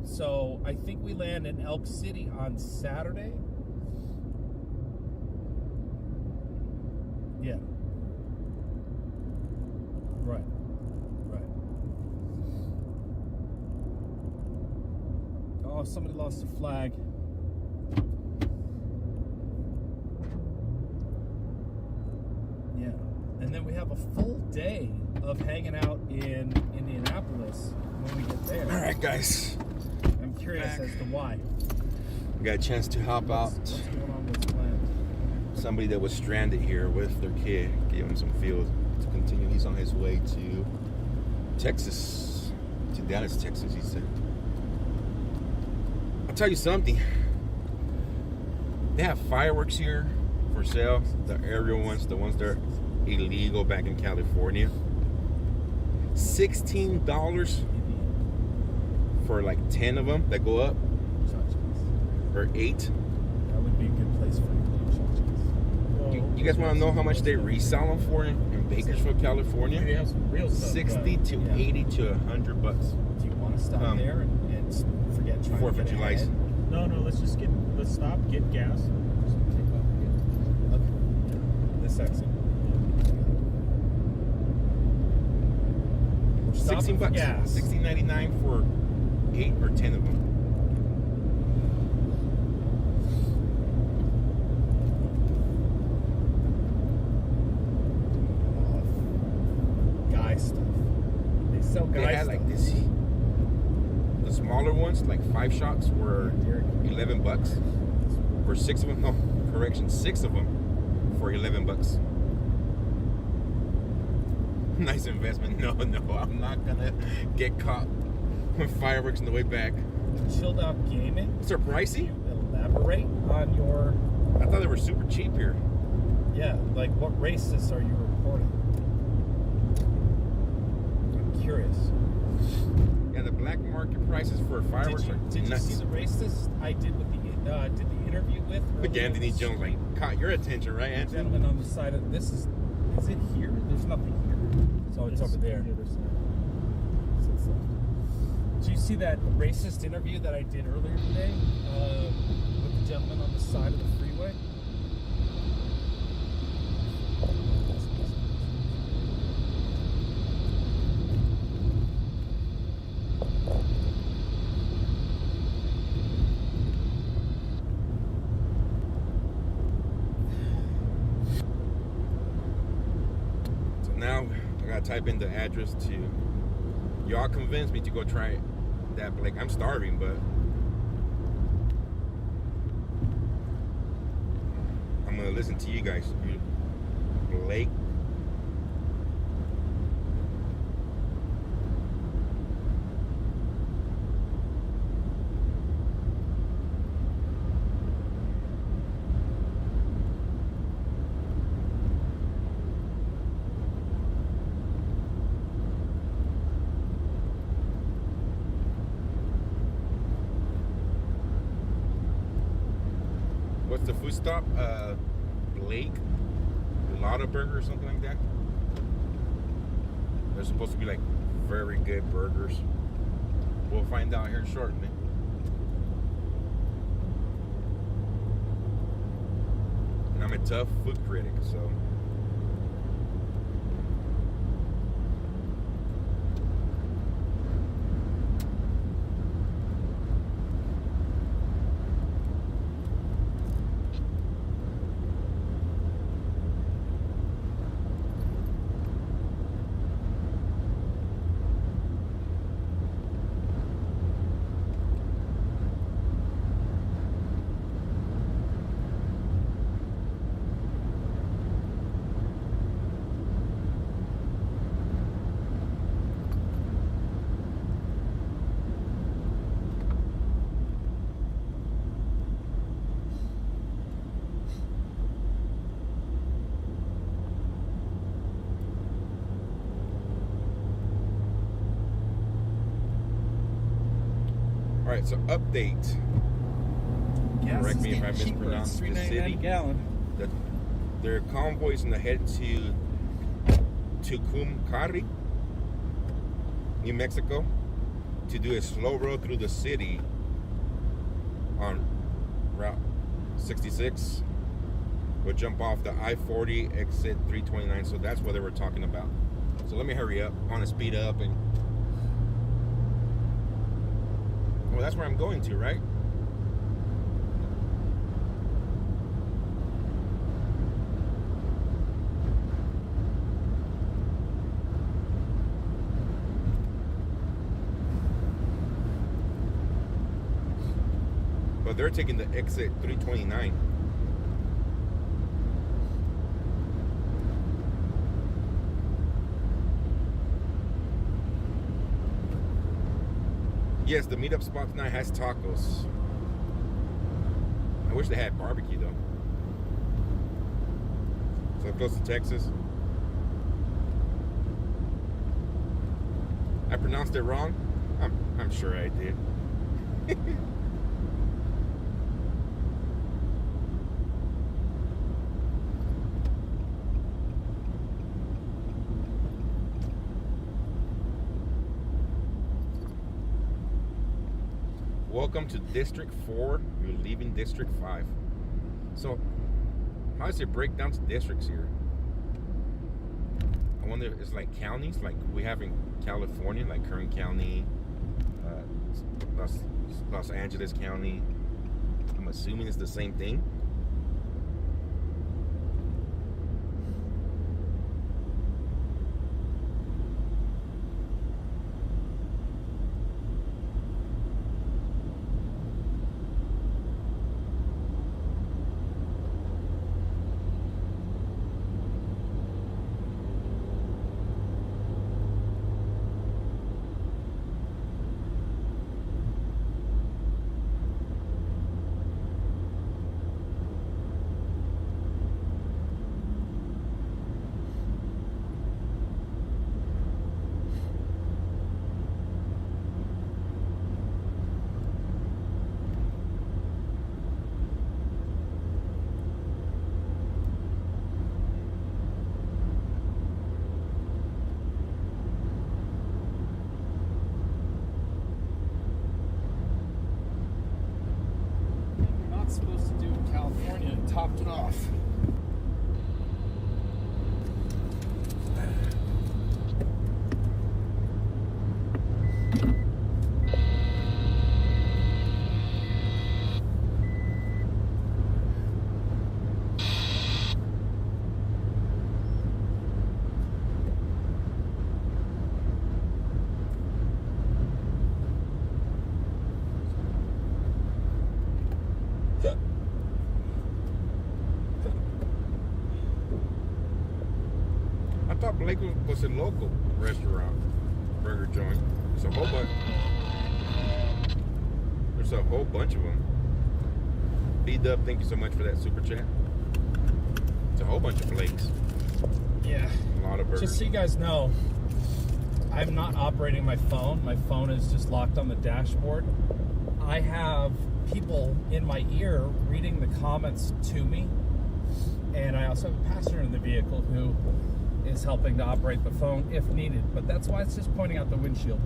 So I think we land in Elk City on Saturday. Yeah. Right. Oh, somebody lost a flag. Yeah. And then we have a full day of hanging out in Indianapolis when we get there. All right, guys. I'm curious as to why. We got a chance to hop out. What's going on with this plan? Somebody that was stranded here with their kid gave him some fuel to continue. He's on his way to Texas, to Dallas, Texas, he said. I'll tell you something. They have fireworks here for sale. The aerial ones, the ones that are illegal back in California. $16 for like 10 of them that go up, or 8. That would be a good place for You guys want to know how much they resell them for in Bakersfield, California? They have some real stuff, 60 to 80 to $100. Do you want to stop there and forget trying 4th to of get July. ahead? No, let's stop, get gas. Okay. This exit. $16. Gas. $16.99 for 8 or 10 of them. Guy stuff. They sell guy They had stuff. like this. The smaller ones, like 5 shots, were $11. For 6 of them, no, correction, 6 of them for $11. Nice investment. No, I'm not gonna get caught with fireworks on the way back. Chilled Out Gaming. Is it pricey? Elaborate on your. I thought they were super cheap here. Yeah, like what races are you reporting? I'm curious. Yeah, the black market prices for fireworks are Did you nuts. see the racist I did with the interview with? Look, Anthony Jones like caught your attention, right, The Anthony? gentleman on the side of this is it here? There's nothing here. So it's over there. Did you see that racist interview that I did earlier today with the gentleman on the side of the freeway? So now I gotta type in the address to. Y'all convinced me to go try that. Like, I'm starving, but I'm gonna listen to you guys. Blake. It's a food stop, Blake Lotta Burger or something like that. They're supposed to be like very good burgers. We'll find out here shortly. And I'm a tough food critic, so. Alright, so update. Gas Correct is me if I getting cheaper. mispronounced the $3.99 city. a gallon. There are convoys in the head to Tucumcari, New Mexico, to do a slow road through the city on Route 66. We'll jump off the I-40 exit 329, so that's what they were talking about. So let me hurry up. I want to speed up and well, that's where I'm going to, right? But they're taking the exit 329. Yes, the meetup spot tonight has tacos. I wish they had barbecue though. So close to Texas. I pronounced it wrong? I'm sure I did. Welcome to District 4. You're leaving District 5. So, how does it break down to districts here? I wonder if it's like counties, like we have in California, like Kern County, Los Angeles County. I'm assuming it's the same thing. Supposed to do in California and topped it off. I thought Blake was a local restaurant, burger joint. There's a whole bunch. There's a whole bunch of them. B-Dub, thank you so much for that super chat. It's a whole bunch of Blakes. Yeah. A lot of burgers. Just so you guys know, I'm not operating my phone. My phone is just locked on the dashboard. I have people in my ear reading the comments to me. And I also have a passenger in the vehicle who is helping to operate the phone if needed. But that's why it's just pointing out the windshield.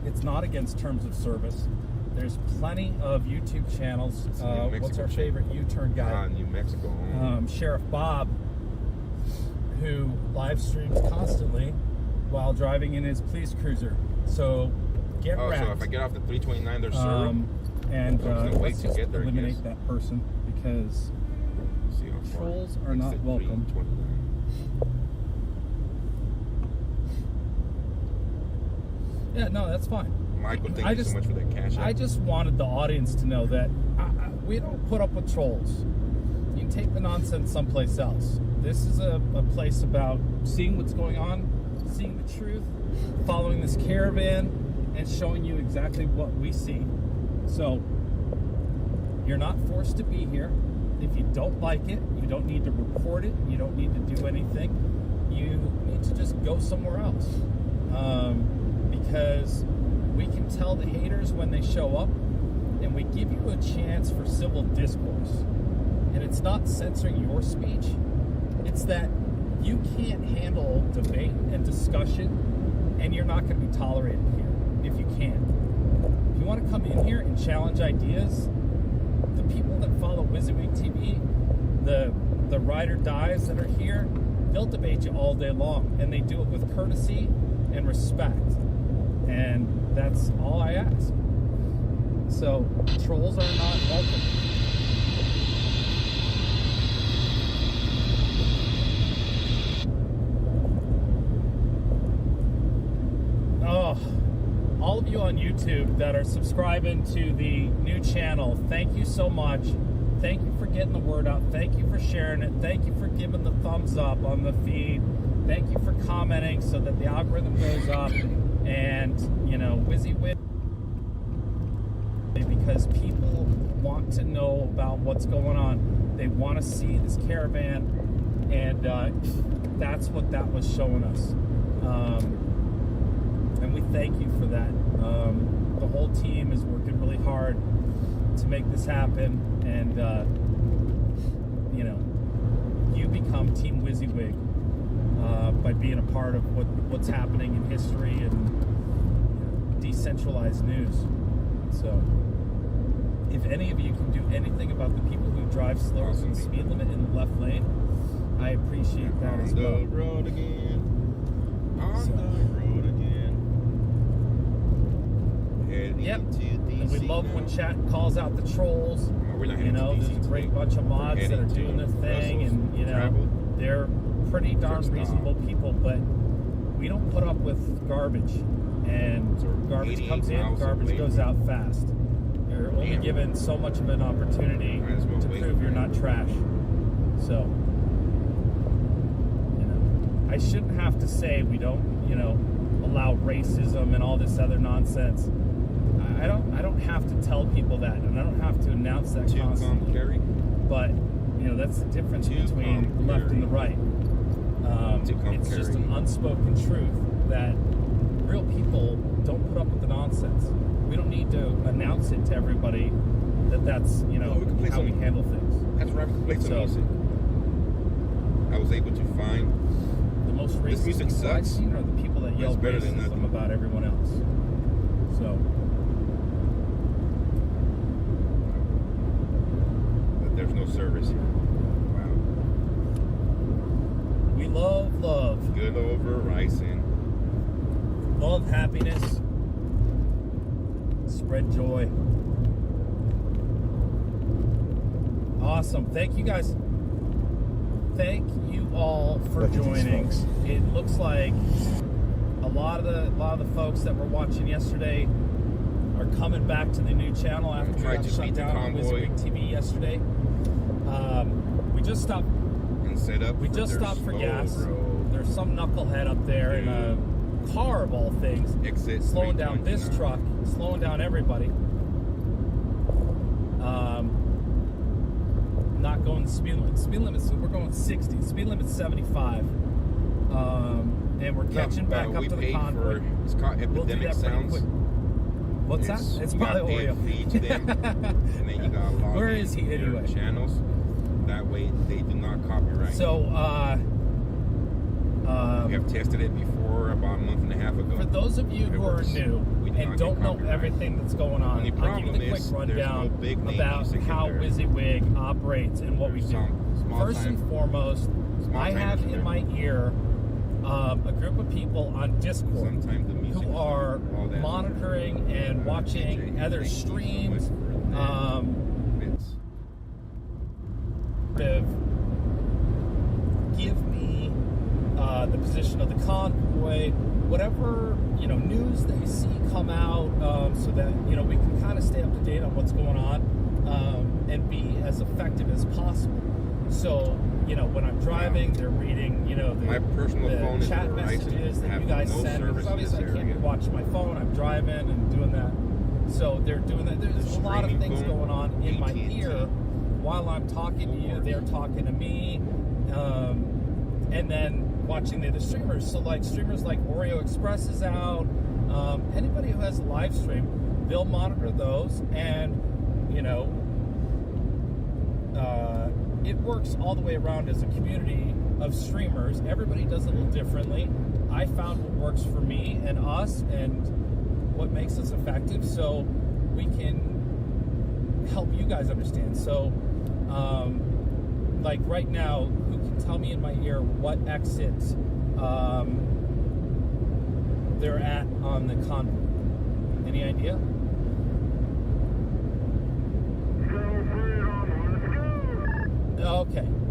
It's not against terms of service. There's plenty of YouTube channels. What's our favorite U-turn guy? New Mexico. Sheriff Bob, who live streams constantly while driving in his police cruiser. So get wrapped. So if I get off the 329, there's Suro. And let's just eliminate that person because trolls are not welcome. Yeah, no, that's fine. Michael, thank you so much for that cash. I just wanted the audience to know that we don't put up with trolls. You can take the nonsense someplace else. This is a place about seeing what's going on, seeing the truth, following this caravan, and showing you exactly what we see. So, you're not forced to be here. If you don't like it, you don't need to report it. You don't need to do anything. You need to just go somewhere else. Because we can tell the haters when they show up, and we give you a chance for civil discourse. And it's not censoring your speech. It's that you can't handle debate and discussion, and you're not going to be tolerated here if you can. If you want to come in here and challenge ideas, the people that follow WYSIWYG TV, the ride or dies that are here, they'll debate you all day long, and they do it with courtesy and respect. And that's all I ask. So, trolls are not welcome. Oh, all of you on YouTube that are subscribing to the new channel, thank you so much. Thank you for getting the word out. Thank you for sharing it. Thank you for giving the thumbs up on the feed. Thank you for commenting so that the algorithm goes up. And, you know, WYSIWYG, because people want to know about what's going on. They want to see this caravan, and that's what that was showing us. And we thank you for that. The whole team is working really hard to make this happen, and, you know, you become Team WYSIWYG. By being a part of what's happening in history and decentralized news. So, if any of you can do anything about the people who drive slower than the speed limit in the left lane, I appreciate that as well. On the road again. On the road again. Yep. And we love when chat calls out the trolls. You know, there's a great bunch of mods that are doing their thing, and you know, they're pretty darn reasonable people, but we don't put up with garbage, and garbage comes in, garbage goes out fast. You're only given so much of an opportunity to prove you're not trash. So, you know, I shouldn't have to say we don't, you know, allow racism and all this other nonsense. I don't have to tell people that, and I don't have to announce that constantly. But, you know, that's the difference between the left and the right. It's just an unspoken truth that real people don't put up with the nonsense. We don't need to announce it to everybody that that's, you know, how we handle things. That's right, we can play some music. I was able to find the most racist music people I've seen are the people that yell racism about everyone else. So, but there's no service here. We love love. Good over rising. Love happiness. Spread joy. Awesome. Thank you guys. Thank you all for joining. It looks like a lot of the folks that were watching yesterday are coming back to the new channel after we got shut down on WYSIWYG TV yesterday. We just stopped. We just stopped for gas. There's some knucklehead up there in a car of all things, slowing down this truck, slowing down everybody. Not going the speed limit. Speed limit, we're going 60. Speed limit's 75. And we're catching back up to the convoy. It's called Epidemic Sounds. What's that? It's probably Oreo. Feed to them, and then you got log Where in is he anyway? Channels. That way they do not copyright. So, we have tested it before about a month and a half ago. for those of you who are new and don't know everything that's going on, The I'll give you the quick problem is rundown there's no big name about music in how there. WYSIWYG operates and what we do. First and foremost, I have in my ear a group of people on Discord who are monitoring and watching other streams. Give me the position of the convoy, whatever news they see come out, so that we can kind of stay up to date on what's going on and be as effective as possible. So when I'm driving, they're reading my personal phone chat is messages that have you guys no send. service Because obviously in I this can't area. watch my phone. I'm driving and doing that. So they're doing that. There's a lot of things going on in my ear while I'm talking to you. They're talking to me, and then watching the other streamers. So like streamers like Oreo Express is out. Anybody who has a live stream, they'll monitor those, and it works all the way around as a community of streamers. Everybody does it a little differently. I found what works for me and us and what makes us effective, so we can help you guys understand. So like right now, who can tell me in my ear what exit they're at on the convoy? Any idea?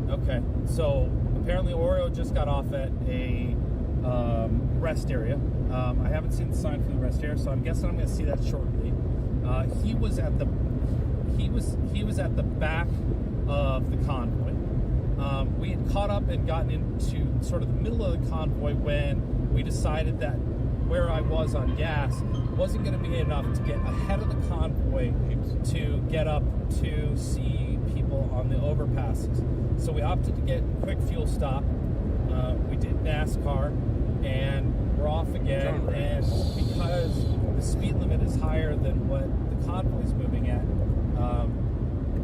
Okay. So apparently Oreo just got off at a rest area. I haven't seen the sign for the rest area, so I'm guessing I'm going to see that shortly. He was at the back of the convoy. We had caught up and gotten into sort of the middle of the convoy when we decided that where I was on gas wasn't going to be enough to get ahead of the convoy to get up to see people on the overpasses. So we opted to get a quick fuel stop. We did NASCAR, and we're off again. And because the speed limit is higher than what the convoy is moving at,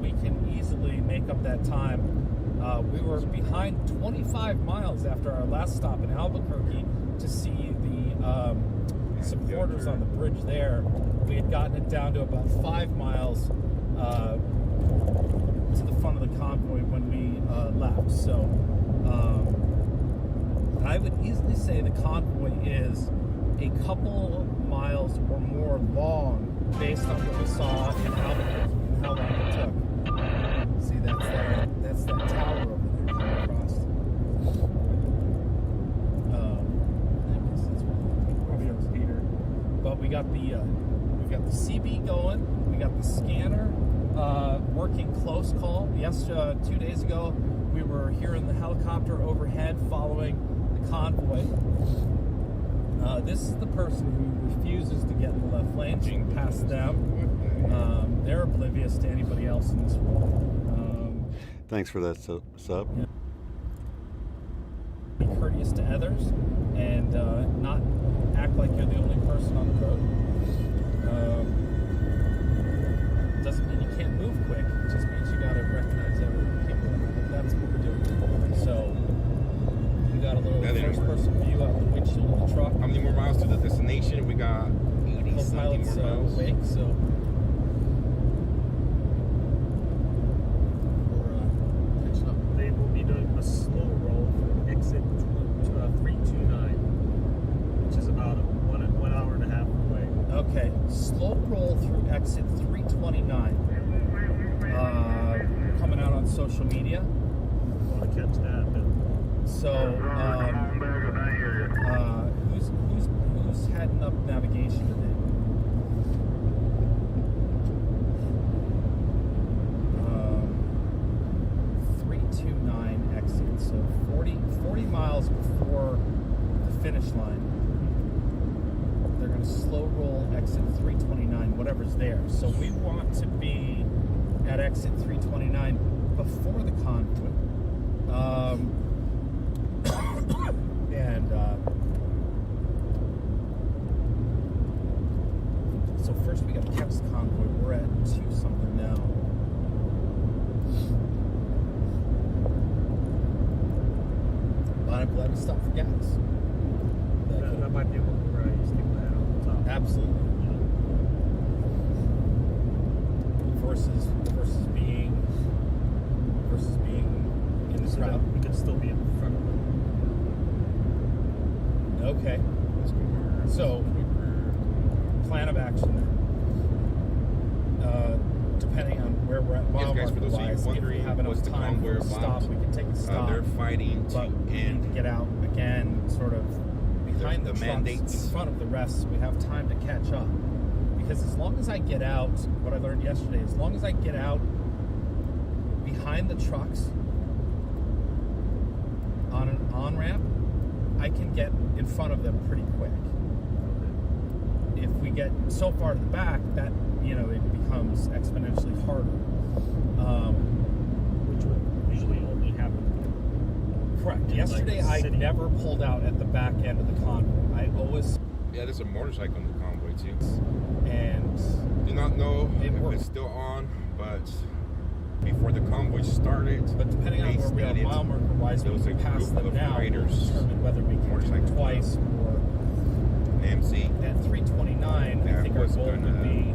we can easily make up that time. We were behind 25 miles after our last stop in Albuquerque to see the supporters on the bridge there. We had gotten it down to about 5 miles to the front of the convoy when we left. So I would easily say the convoy is a couple miles or more long based on what we saw in Albuquerque and how long it took. See, that's that tower over there coming across. I guess that's probably our speeder. But we got the CB going. We got the scanner working close call. Yes, 2 days ago we were hearing the helicopter overhead following the convoy. This is the person who refuses to get in the left lane. You can pass them. They're oblivious to anybody else in this world. Thanks for that sub. Yeah. Be courteous to others and not act like you're the only person on the road. Doesn't mean you can't move quick. It just means you got to recognize other people. That's what we're doing. So you got a little first-person view out the windshield of the truck. How many more miles to the destination? We got 80 something more miles. Awake, so They will be doing a slow roll from exit 329, which is about 1 hour and a half away. okay, slow roll through exit 329. Coming out on social media. Want to catch that? So, who's heading up navigation today? 329 exit. So 40 miles before the finish line. They're going to slow roll exit 329, whatever's there. So we want to be at exit 329 before the convoy. And so So first we got to catch the convoy. We're at 2 something now. But I'm glad we stopped for gas. That might be where I used to keep my head on the top. Absolutely. Versus being in the crowd. We could still be in front of them. Okay. So, plan of action then. Depending on where we're at, mile Yes, guys, for those of you marker-wise, if we wondering, have enough what's the time convoy for a stop, about? we can take a stop. They're fighting to but we need to get out again, sort of behind the trucks, mandates. in front of the rest, so we have time to catch up. Because as long as I get out, what I learned yesterday, as long as I get out behind the trucks on an on-ramp, I can get in front of them pretty quick. If we get so far to the back, that, it becomes exponentially harder. Which would usually only happen. Correct. Yesterday, I never pulled out at the back end of the convoy. I always... Yeah, there's a motorcycle in the convoy too. And do not know if it's still on, but before the convoy started, but depending on where we are mile marker wise, we can pass them now. We'll determine whether we can do it twice or MC. At 329, I think our goal would be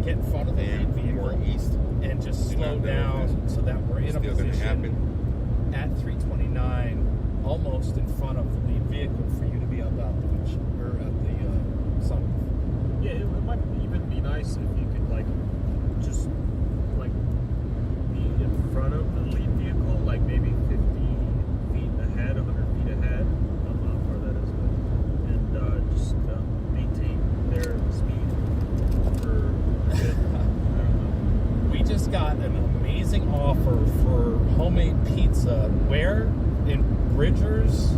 get in front of the lead vehicle east and just slow down so that we're in a position at 329, almost in front of the lead vehicle for you to be up out the windshield or at the sunroof. Yeah, it might even be nice if you could just be in front of the lead vehicle, like maybe 50 feet ahead, 100 feet ahead. I don't know how far that is, and just maintain their speed for a bit. I don't know. We just got an amazing offer for homemade pizza. Where? In Bridgers?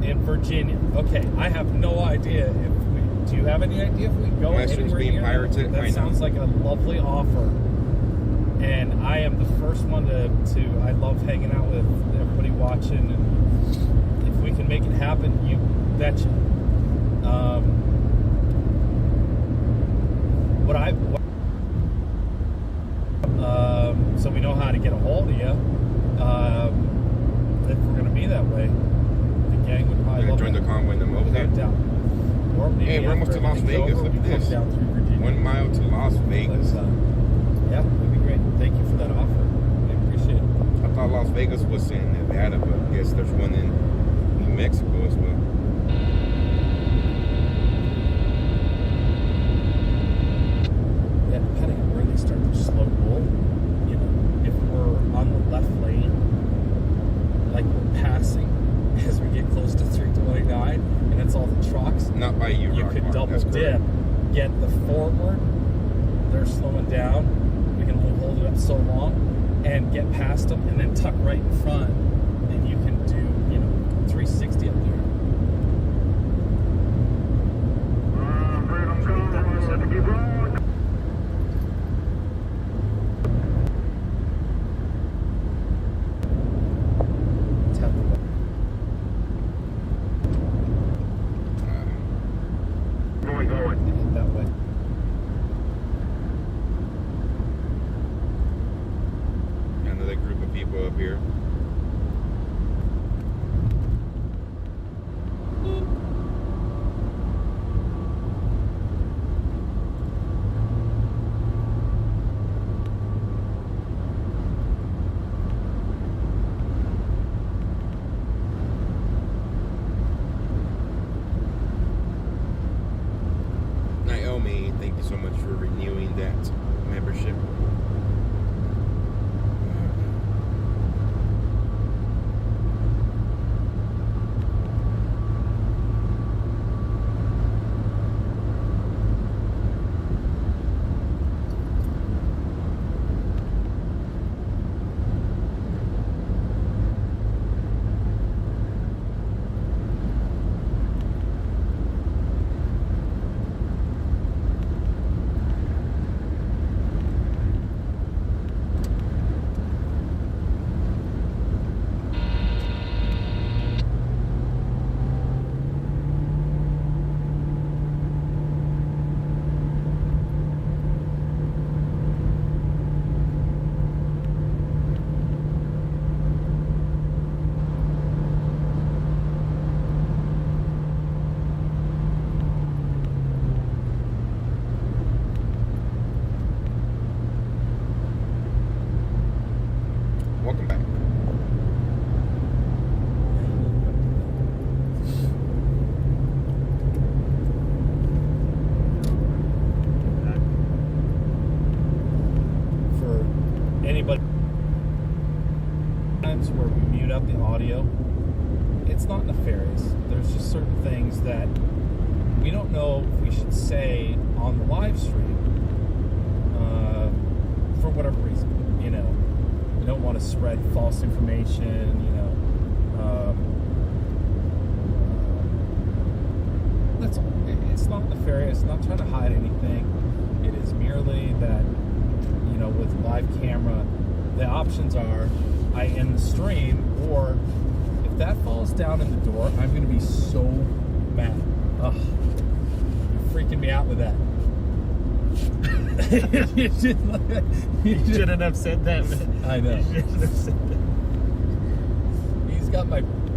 In Virginia. Okay, I have no idea if we... Do you have any idea if we go anywhere being near pirated? that? That sounds like a lovely offer. And I am the first one to I love hanging out with everybody watching, and if we can make it happen, you betcha. So we know how to get a hold of you. If we're going to be that way, the gang would probably join the convoy in the mobile. Without doubt. Or maybe hey, we're almost to Las Vegas. Look at this. 1 mile to Las Vegas. Yeah, that'd be great. Thank you for that offer. I appreciate it. I thought Las Vegas was in Nevada, but I guess there's one in New Mexico as well. Yeah, depending on where they start to slow roll, if we're on the left lane, like we're passing as we get close to 329, and it's all the trucks. Not by you, You could double dip, get the forward, they're slowing down, we can only hold it up so long, and get past them, and then tuck right in front, and you can do, 360 up there. That way. Another group of people up here. Naomi, thank you so much for renewing that membership. that we don't know if we should say on the live stream for whatever reason. You know, we don't want to spread false information. You know, that's all. It's not nefarious. Not trying to hide anything. It is merely that, you know, with live camera, the options are I end the stream, or if that falls down in the door, I'm going to be so mad. Ugh, you're freaking me out with that. You shouldn't have said that, man. I know. You shouldn't have said that.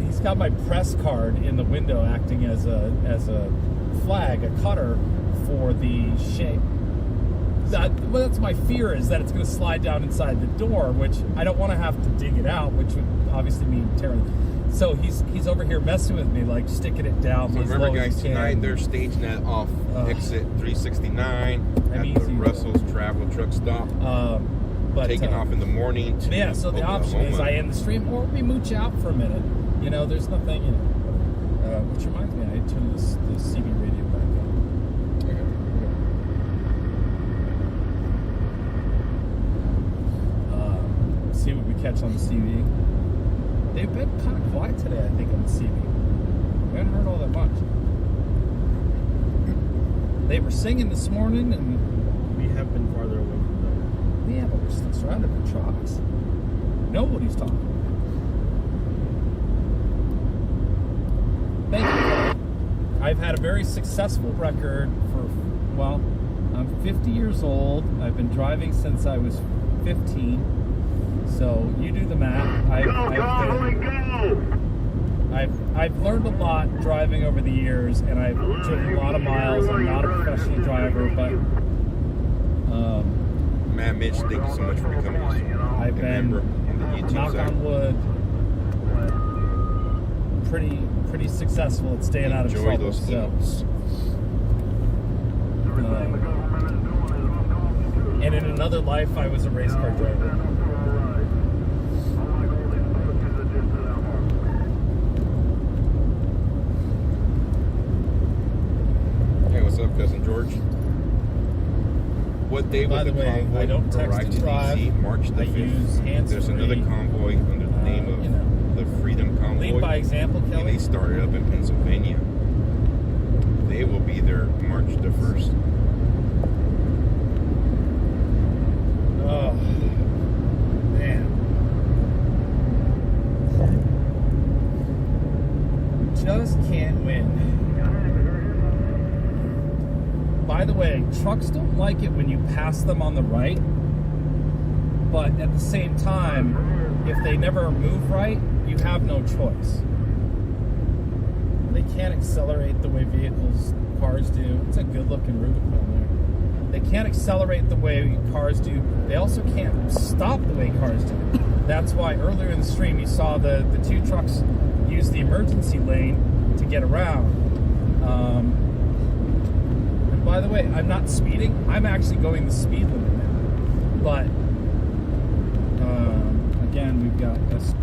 He's got my press card in the window, acting as a flag, a cutter for the shape. Well, that's my fear, is that it's going to slide down inside the door, which I don't want to have to dig it out, which would obviously mean tearing. So he's over here messing with me, like sticking it down. So remember, guys, tonight they're staging that off exit 369 at the Russell's Travel Truck Stop. Taking off in the morning. To yeah, so the option is I end the stream, or we mooch out for a minute. You know, there's nothing, you know. Which reminds me, I turned the CB radio back on. See what we catch on the CB. They've been kind of quiet today, I think, on the CB. We haven't heard all that much. They were singing this morning, and we have been farther away from them. Yeah, but we're still surrounded by trucks. Nobody's talking. Thank you. I've had a very successful record for, well, I'm 50 years old. I've been driving since I was 15. So you do the math. I've learned a lot driving over the years, and I've driven a lot of miles. I'm not a professional driver, but man, Mitch, thank you so much for becoming I've been, knock on wood, pretty successful at staying out of trouble. Enjoy those hills. And in another life, I was a race car driver. Hey, what's up, cousin George? What day will the convoy I don't text arrive and to drive. DC? March the 5th. There's another convoy under the name of the Freedom Convoy. Lead by example, Kelly. And they started up in Pennsylvania. They will be there March the 1st. Oh, man. Just can't win. By the way, trucks don't like it when you pass them on the right, but at the same time, if they never move right, you have no choice. They can't accelerate the way cars do. It's a good-looking Rubicon there. They can't accelerate the way cars do. They also can't stop the way cars do. That's why earlier in the stream you saw the two trucks use the emergency lane to get around. And by the way, I'm not speeding. I'm actually going the speed limit now. But again, we've got this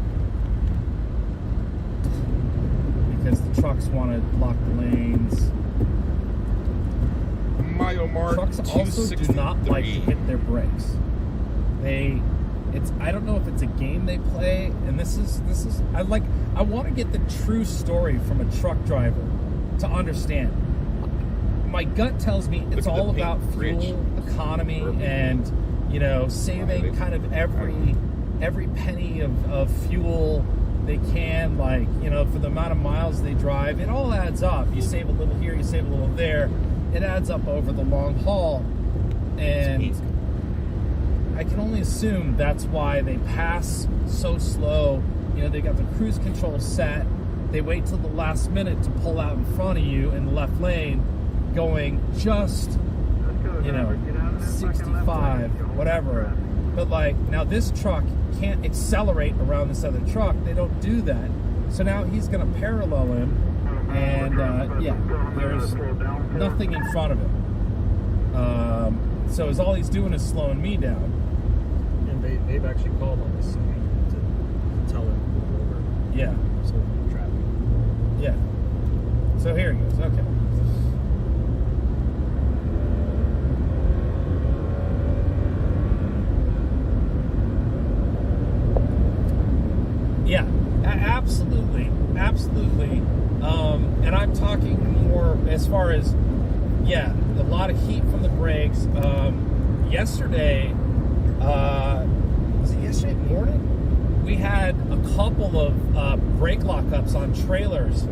because the trucks want to block the lanes. Mile mark. Trucks also do not like to hit their brakes. I don't know if it's a game they play, and this is I want to get the true story from a truck driver to understand. My gut tells me it's all about fuel economy and, you know, saving kind of every penny of fuel they can, like, you know, for the amount of miles they drive. It all adds up. You save a little here, you save a little there. It adds up over the long haul, and I can only assume that's why they pass so slow. You know, they got the cruise control set. They wait till the last minute to pull out in front of you in the left lane, going just, you know, 65, whatever. But like, now this truck can't accelerate around this other truck. They don't do that. So now he's going to parallel him, and yeah, there's nothing in front of him. So all he's doing is slowing me down. And they've actually called on the city to tell him to move over. Yeah. So traffic. Yeah. So here he goes. Okay. Yeah, absolutely. And I'm talking more as far as, yeah, a lot of heat from the brakes. Yesterday, was it yesterday morning? We had a couple of brake lockups on trailers.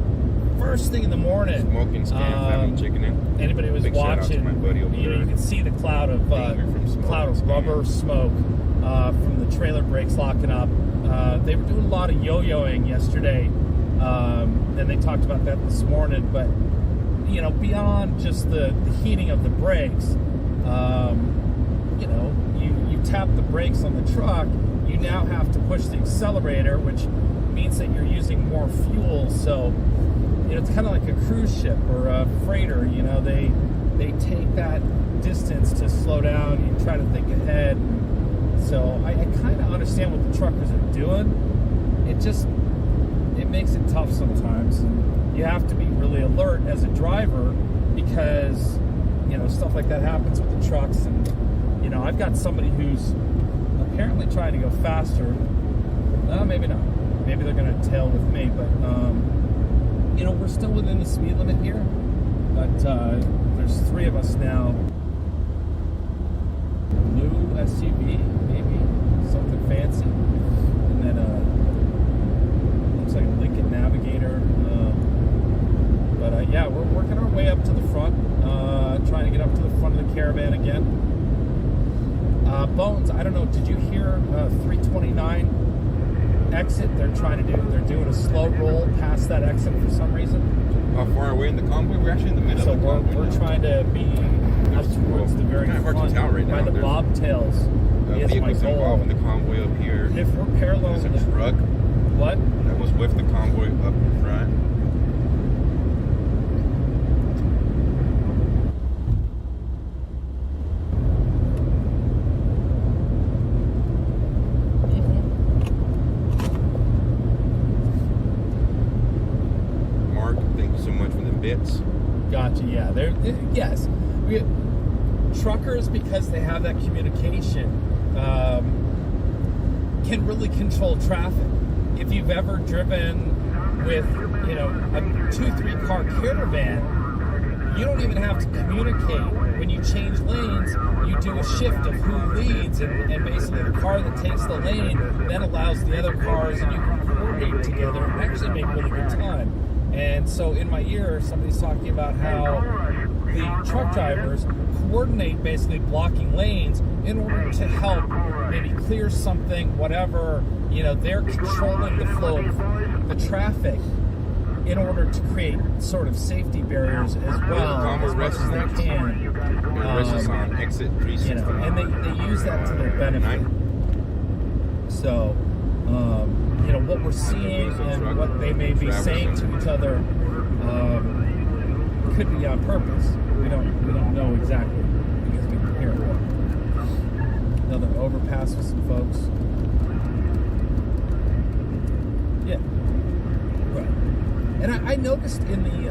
First thing in the morning. Smoking Scam Family Chicken In. Anybody who was Big shout out to watching, my buddy over there. you can see the cloud of rubber smoke from the trailer brakes locking up. They were doing a lot of yo-yoing yesterday, and they talked about that this morning. But you know, beyond just the heating of the brakes, you know, you tap the brakes on the truck, you now have to push the accelerator, which means that you're using more fuel. So, you know, it's kind of like a cruise ship or a freighter. You know, they take that distance to slow down. You try to think ahead. So I kind of understand what the truckers are doing. It makes it tough sometimes. And you have to be really alert as a driver because, you know, stuff like that happens with the trucks. And, you know, I've got somebody who's apparently trying to go faster. Maybe not. Maybe they're going to tail with me. But, you know, we're still within the speed limit here. But there's 3 of us now. Blue SUV, maybe something fancy, and then looks like a Lincoln Navigator. But yeah, we're working our way up to the front, trying to get up to the front of the caravan again. Bones, I don't know. Did you hear 329 exit? They're doing a slow roll past that exit for some reason. How far away in the convoy? We're actually in the middle of the convoy. We're trying to be up towards the very front, hard to tell right now. by the bobtails. Vehicles involved in the convoy up here. If we're parallel, there's a truck. What? That was with the convoy up in front. Mark, thank you so much for the bits. Gotcha. Yeah, yes. Truckers, because they have that communication, can really control traffic. If you've ever driven with, you know, a 2-3 car caravan, you don't even have to communicate. When you change lanes, you do a shift of who leads, and basically the car that takes the lane then allows the other cars, and you can coordinate together and actually make really good time. And so in my ear, somebody's talking about how the truck drivers coordinate basically blocking lanes in order to help maybe clear something, whatever. You know, they're controlling the flow of the traffic in order to create sort of safety barriers as well, as much as they can. On exit 369. You know, and they use that to their benefit. So, you know, what we're seeing and what they may be saying to each other could be on purpose. We don't know exactly because we can hear it. Another overpass with some folks. Yeah, right. And I noticed in the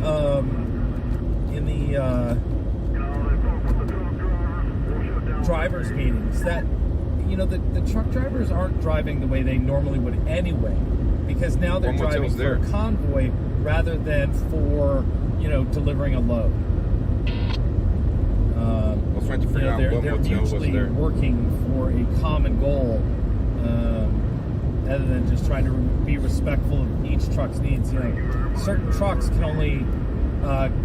drivers' meetings that, you know, the truck drivers aren't driving the way they normally would anyway, because now they're driving for a convoy rather than for, you know, delivering a load. I was trying to figure out what motel was there. They're mutually working for a common goal, other than just trying to be respectful of each truck's needs. You know, certain trucks can only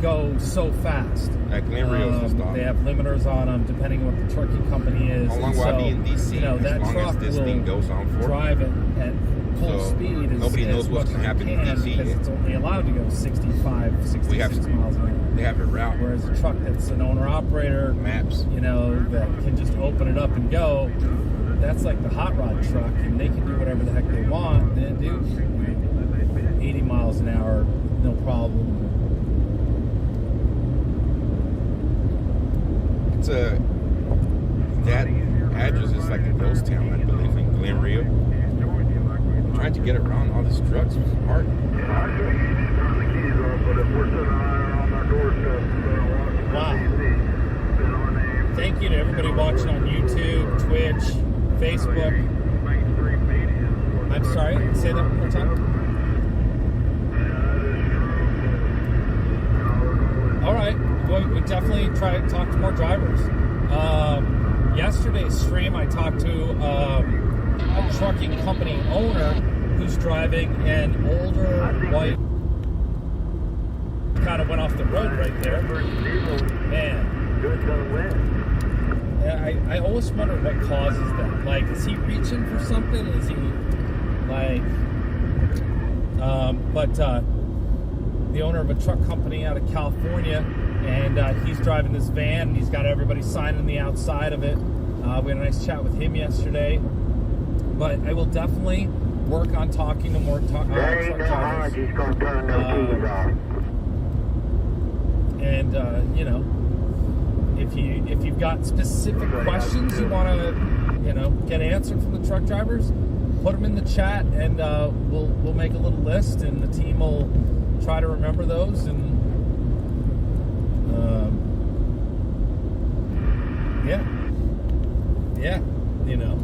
go so fast. At Glen Rio's the stop. They have limiters on them depending on what the trucking company is. How long will I be in DC? You know, that as long truck as this will thing goes on for drive it at full speed. Nobody knows what's going to happen in DC. Because it's only allowed to go 65, 66 miles an hour. They have a route. Whereas a truck that's an owner-operator, maps, you know, that can just open it up and go, that's like the hot rod truck, and they can do whatever the heck they want. They do 80 miles an hour, no problem. It's that address is like a ghost town, I believe, in Glen Rio. Trying to get around all these trucks was hard. Wow. Thank you to everybody watching on YouTube, Twitch, Facebook. I'm sorry, say that one more time. All right, well, we definitely try to talk to more drivers. Yesterday's stream, I talked to a trucking company owner who's driving an older white. Kind of went off the road right there. Man. I always wonder what causes that. Like, is he reaching for something? Is he like? But the owner of a truck company out of California, and he's driving this van, and he's got everybody signing the outside of it. We had a nice chat with him yesterday. But I will definitely work on talking to more truck drivers. And you know, if you've got specific questions you want to, you know, get answered from the truck drivers, put them in the chat, and we'll make a little list, and the team will try to remember those, and yeah, you know,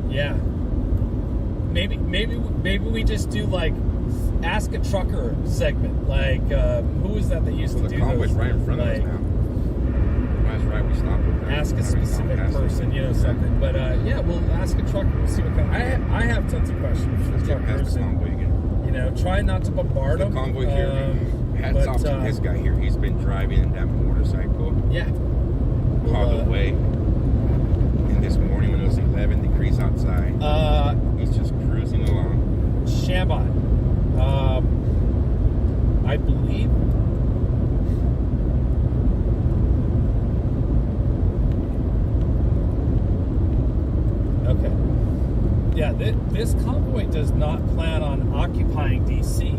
yeah. Maybe we just do like Ask a Trucker segment. Like, who was that used to do Convoy's those? right in front of us now. That's right, we stopped with that. Ask a specific person, you know, something. But yeah, we'll ask a trucker. We'll see what kind. I have tons of questions for truckers, and you know, try not to bombard them. Convoy here. Hats off to this guy here. He's been driving that motorcycle. Yeah. All the way. And this morning when it was 11 degrees outside, he's just cruising along. Shambot. I believe. Okay. Yeah, this convoy does not plan on occupying DC.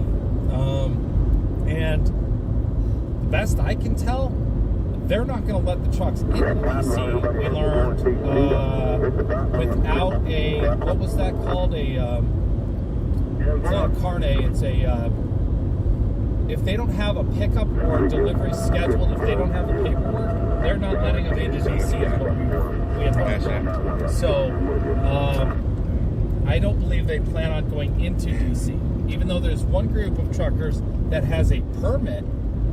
And the best I can tell, they're not going to let the trucks into DC. We learned without a, what was that called? It's not a carne, it's a, if they don't have a pickup or a delivery scheduled, if they don't have the paperwork, they're not letting them into DC is what we had learned. So, I don't believe they plan on going into DC. Even though there's one group of truckers that has a permit,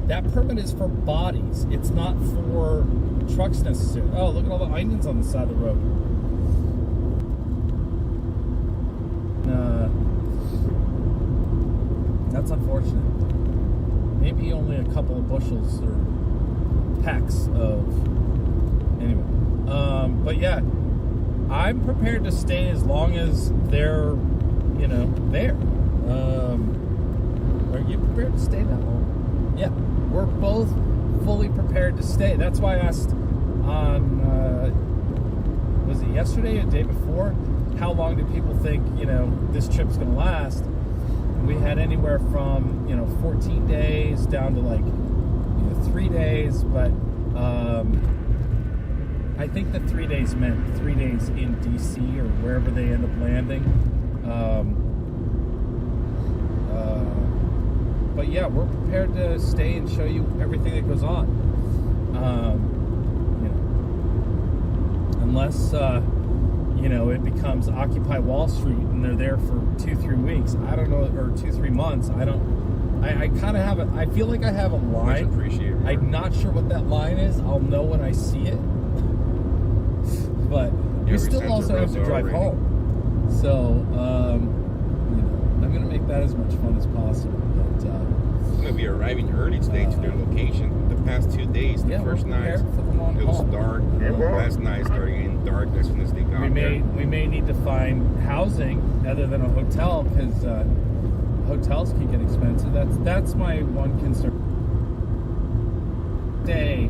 that permit is for bodies. It's not for trucks necessarily. Oh, look at all the onions on the side of the road. That's unfortunate. Maybe only a couple of bushels or packs of. Anyway, but yeah, I'm prepared to stay as long as they're, you know, there. Are you prepared to stay that long? Yeah, we're both fully prepared to stay. That's why I asked on, was it yesterday or the day before, how long do people think, you know, this trip's going to last? We had anywhere from, you know, 14 days down to like, you know, 3 days, but I think the 3 days meant 3 days in DC or wherever they end up landing. But yeah, we're prepared to stay and show you everything that goes on. You know, unless you know, it becomes Occupy Wall Street and they're there for 2-3 weeks. I don't know, or 2-3 months. I kind of have a. I feel like I have a line. I'm not sure what that line is. I'll know when I see it. But we still also have to drive home. So you know, I'm gonna make that as much fun as possible. But I'm gonna be arriving early today to their location. The past 2 days, the first night, it was dark. Last night started getting dark as soon as they got there. We may need to find housing other than a hotel, because hotels can get expensive. That's my one concern. Stay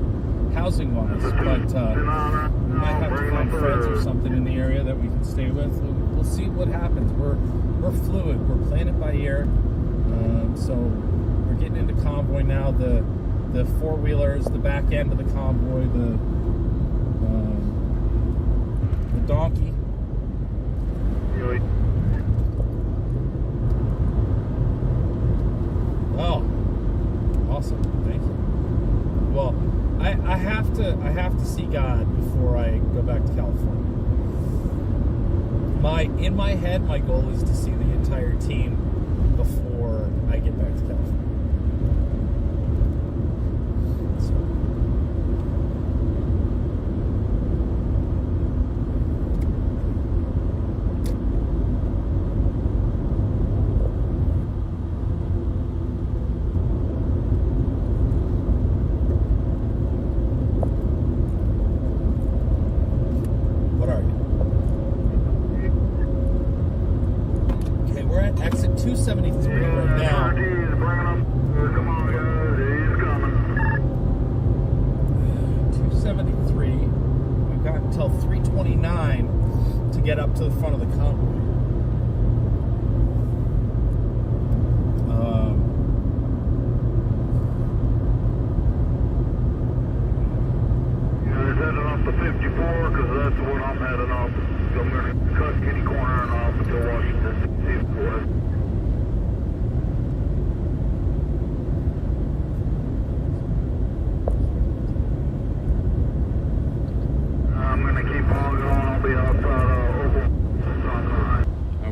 housing wise, but we might have to find friends or something in the area that we can stay with. We'll see what happens. We're fluid. We're playing it by ear. So we're getting into convoy now. The four-wheelers, the back end of the convoy, the donkey. Oh, Awesome. Thank you. Well, I have to see God before I go back to California. In my head, my goal is to see the entire team before I get back to California. Exit 273 right now. 273. We've got until 329 to get up to the front of the convoy. He's heading off the 54 because that's what I'm heading off. So I'm going to cut Kitty Corner and off until Washington. I'm going to keep on going. I'll be outside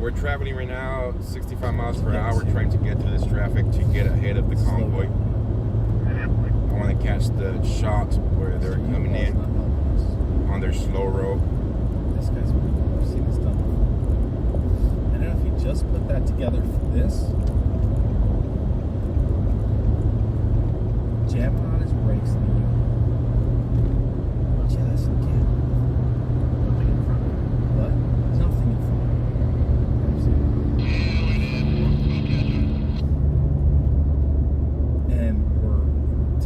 We're traveling right now 65 miles per hour trying to get through this traffic to get ahead of the convoy. I want to catch the shot where they're coming in on their slow roll. This guy's I've seen this done before. I don't know if he just put that together for this. Jamming on his brakes in the U. Just get nothing in front. What? Nothing in front. And we're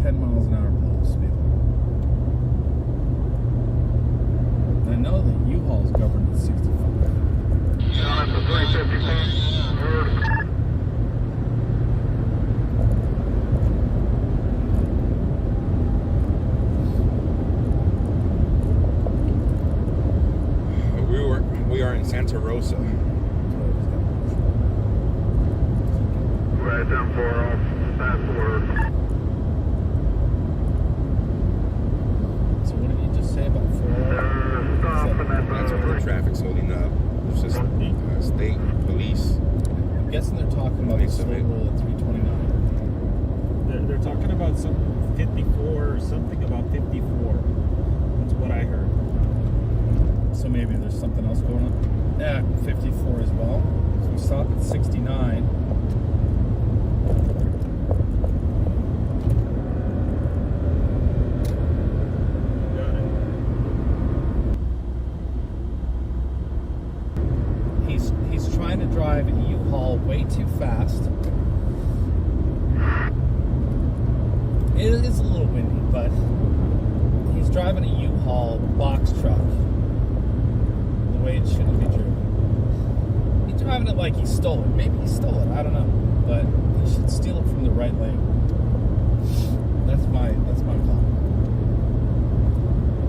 10 miles an hour below the speed limit. I know that U-Haul is governed at 65. Down at the 355. We are in Santa Rosa. Right down for off password. So what did you just say about 4? That's road traffic's holding up. There's just state police. I'm guessing they're talking about the slow roll at 329. They're talking about some 54 or something about 54. That's what I heard. So maybe there's something else going on. Yeah, 54 as well. So we stop at 69. He's trying to drive a U-Haul way too fast. It is a little windy, but he's driving a U-Haul box truck the way it shouldn't be driven. He's driving it like he stole it. Maybe he stole it. I don't know, but he should steal it from the right lane. That's my call.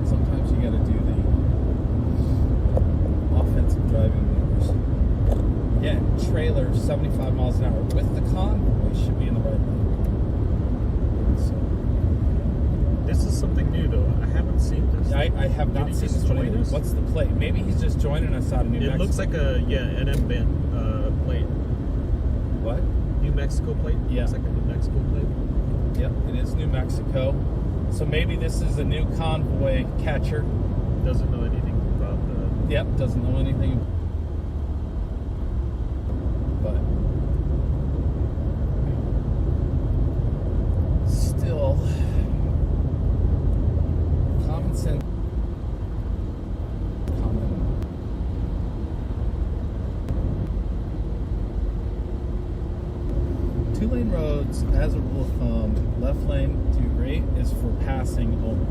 Sometimes you got to do the offensive driving maneuvers. Yeah, trailer 75 miles an hour with the convoy should be in the right lane. So, this is something new, though. I haven't seen this. I have not seen this one either. What's the plate? Maybe he's just joining us out of New Mexico. It looks like a NM plate. What? New Mexico plate. Yeah, looks like a New Mexico plate. Yep, it is New Mexico. So maybe this is a new convoy catcher. Doesn't know anything about the. Yep, doesn't know anything. But still, common sense. Two-lane roads, as a rule of thumb, left lane to right is for passing only.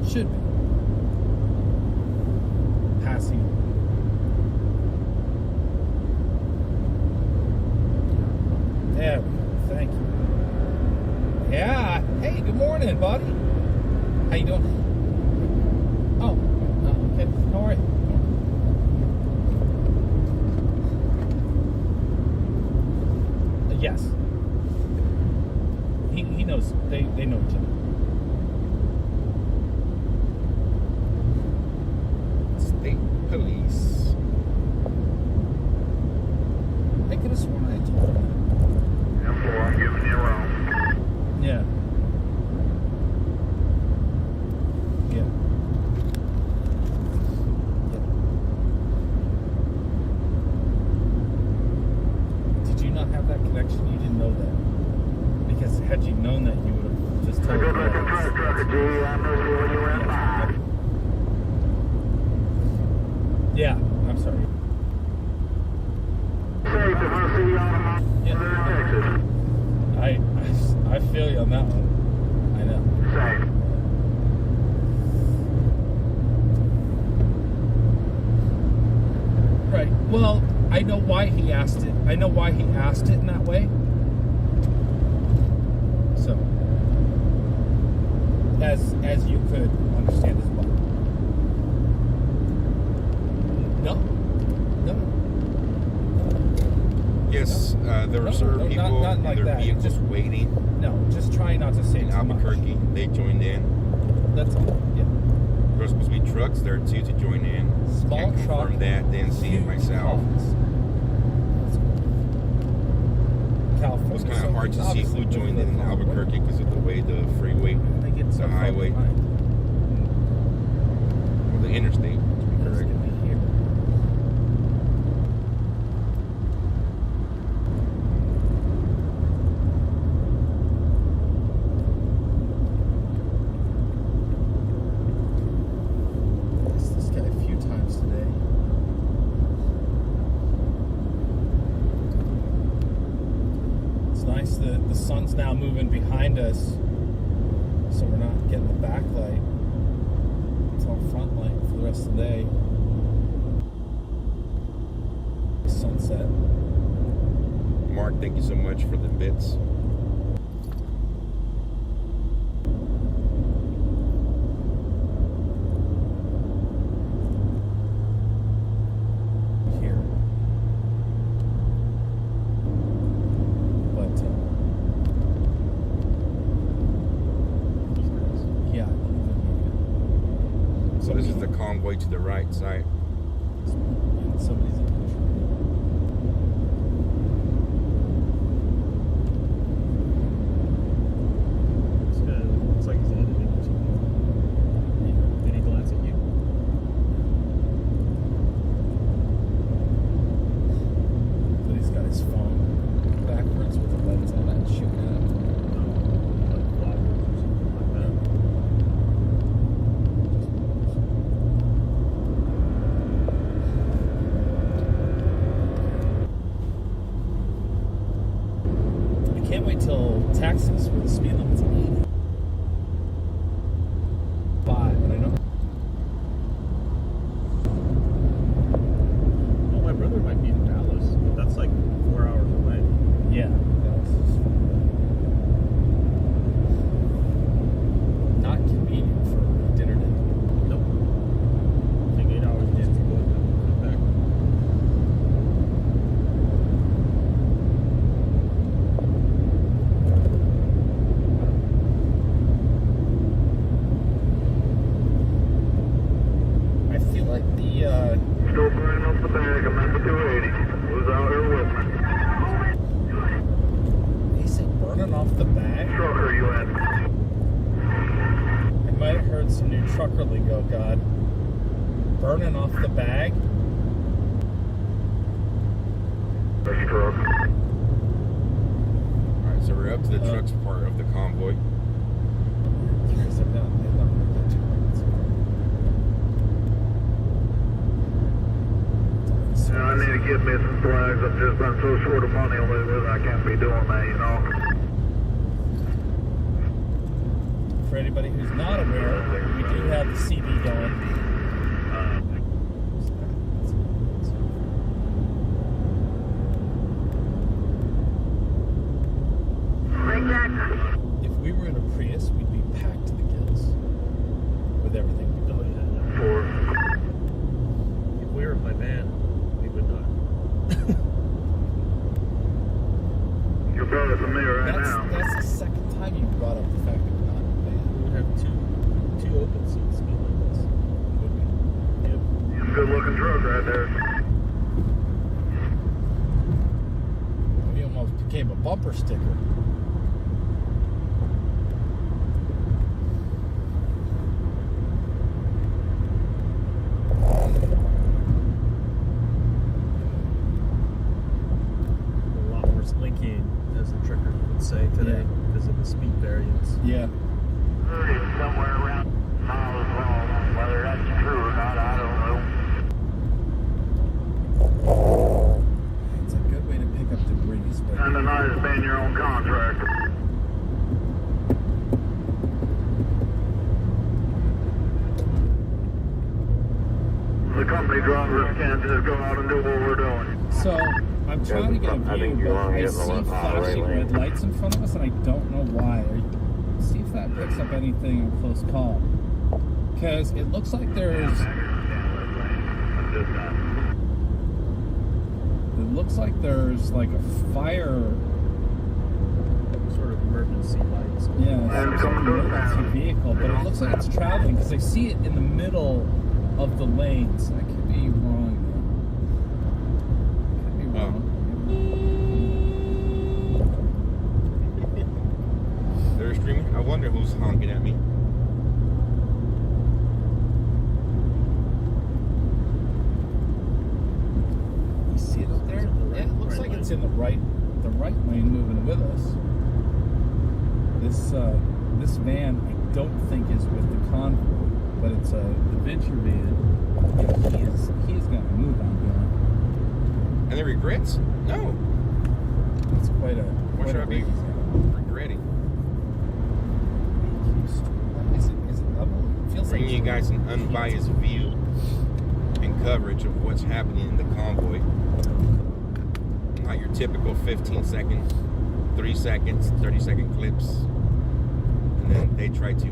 Should be. Passing only. There we go. Thank you. Yeah. Hey, good morning, buddy. How you doing? Oh, okay. How are you? Yes. knows. They know each other. State police. I could have sworn I told him. I'm giving you wrong. Yeah. Yeah. Did you not have that connection? You didn't know that. Because had you known that, you would have just told me. Good looking truck, Trucker G. I know you when you went by. Yeah, I'm sorry. Safe if I see you on Texas. I feel you on that one. I know. Same. Right. Well, I know why he asked it. I know why he asked it in that way. So, as you could understand as well. No. Yes, there were certain people not in like their that. vehicles Just waiting. No, just try not to say in too Albuquerque. much. They joined in. That's all. Yeah. There were supposed to be trucks there too to join in. Small Can't confirm truck, that. Didn't see it myself. California. It was kind of hard to see who joined in Albuquerque because of the way the freeway, the highway, or the interstate, to be correct. This guy a few times today. It's nice that the sun's now moving behind us, so we're not getting the backlight. It's all front light for the rest of the day. Sunset. Mark, thank you so much for the bits. Here. But, yeah. So this is the convoy to the right side. Somebody's in Looks like he's editing or something. Did he glance at you? But he's got his phone backwards with the lens on it, shooting at him. Like vloggers or something like that. I can't wait till Texas where the speed limit's 80. 5, but I know. Well, my brother might be in Dallas, but that's like 4 hours away. Yeah, that's not convenient for dinner date. Nope. I think 8 hours just to go and come back. I feel like the Still burning up the bag. I'm at the 280. Who's out here with me? he said burning off the bag. Trucker, you at? I might have heard some new trucker lingo, God. Burning off the bag. This truck. Alright, so we're up to the trucks part of the convoy. Yeah, I need to get me some flags. I've just been so short of money lately, I can't be doing that, you know. For anybody who's not aware, we do have the CD going. If we were in a Prius, we'd be packed to the gills with everything we've done. If we were in my van, we would not. You're better than me right now. That's the second time you've bumper sticker. A lot more slinky, as the trucker would say today, because of the speed variance. Yeah. Somewhere around miles long. Whether that's true or not, I don't know. It's a good way to pick up debris. And the night has been your own contractor. The company drivers can't just go out and do what we're doing. So I'm trying to get a view, but I see flashing red lights in front of us, and I don't know why. See if that picks up anything on close call, because it looks like there's. It looks like there's like a fire. Sort of emergency lights. Yeah, it's an emergency vehicle, but it looks like it's traveling because I see it in the middle of the lanes. I could be wrong. Could be wrong. They're streaming. I wonder who's honking at me. You see it up there? Yeah, it looks like it's in the right lane moving with us. This van I don't think is with the Convoy, but it's the Venture van. He is gonna move on going. And the regrets? No. It's quite a. What should I be regretting? Is it level? It feels Bringing like you guys an unbiased view and coverage of what's happening in the convoy. Not your typical 15-second, 3 seconds, 30-second clips. And then they try to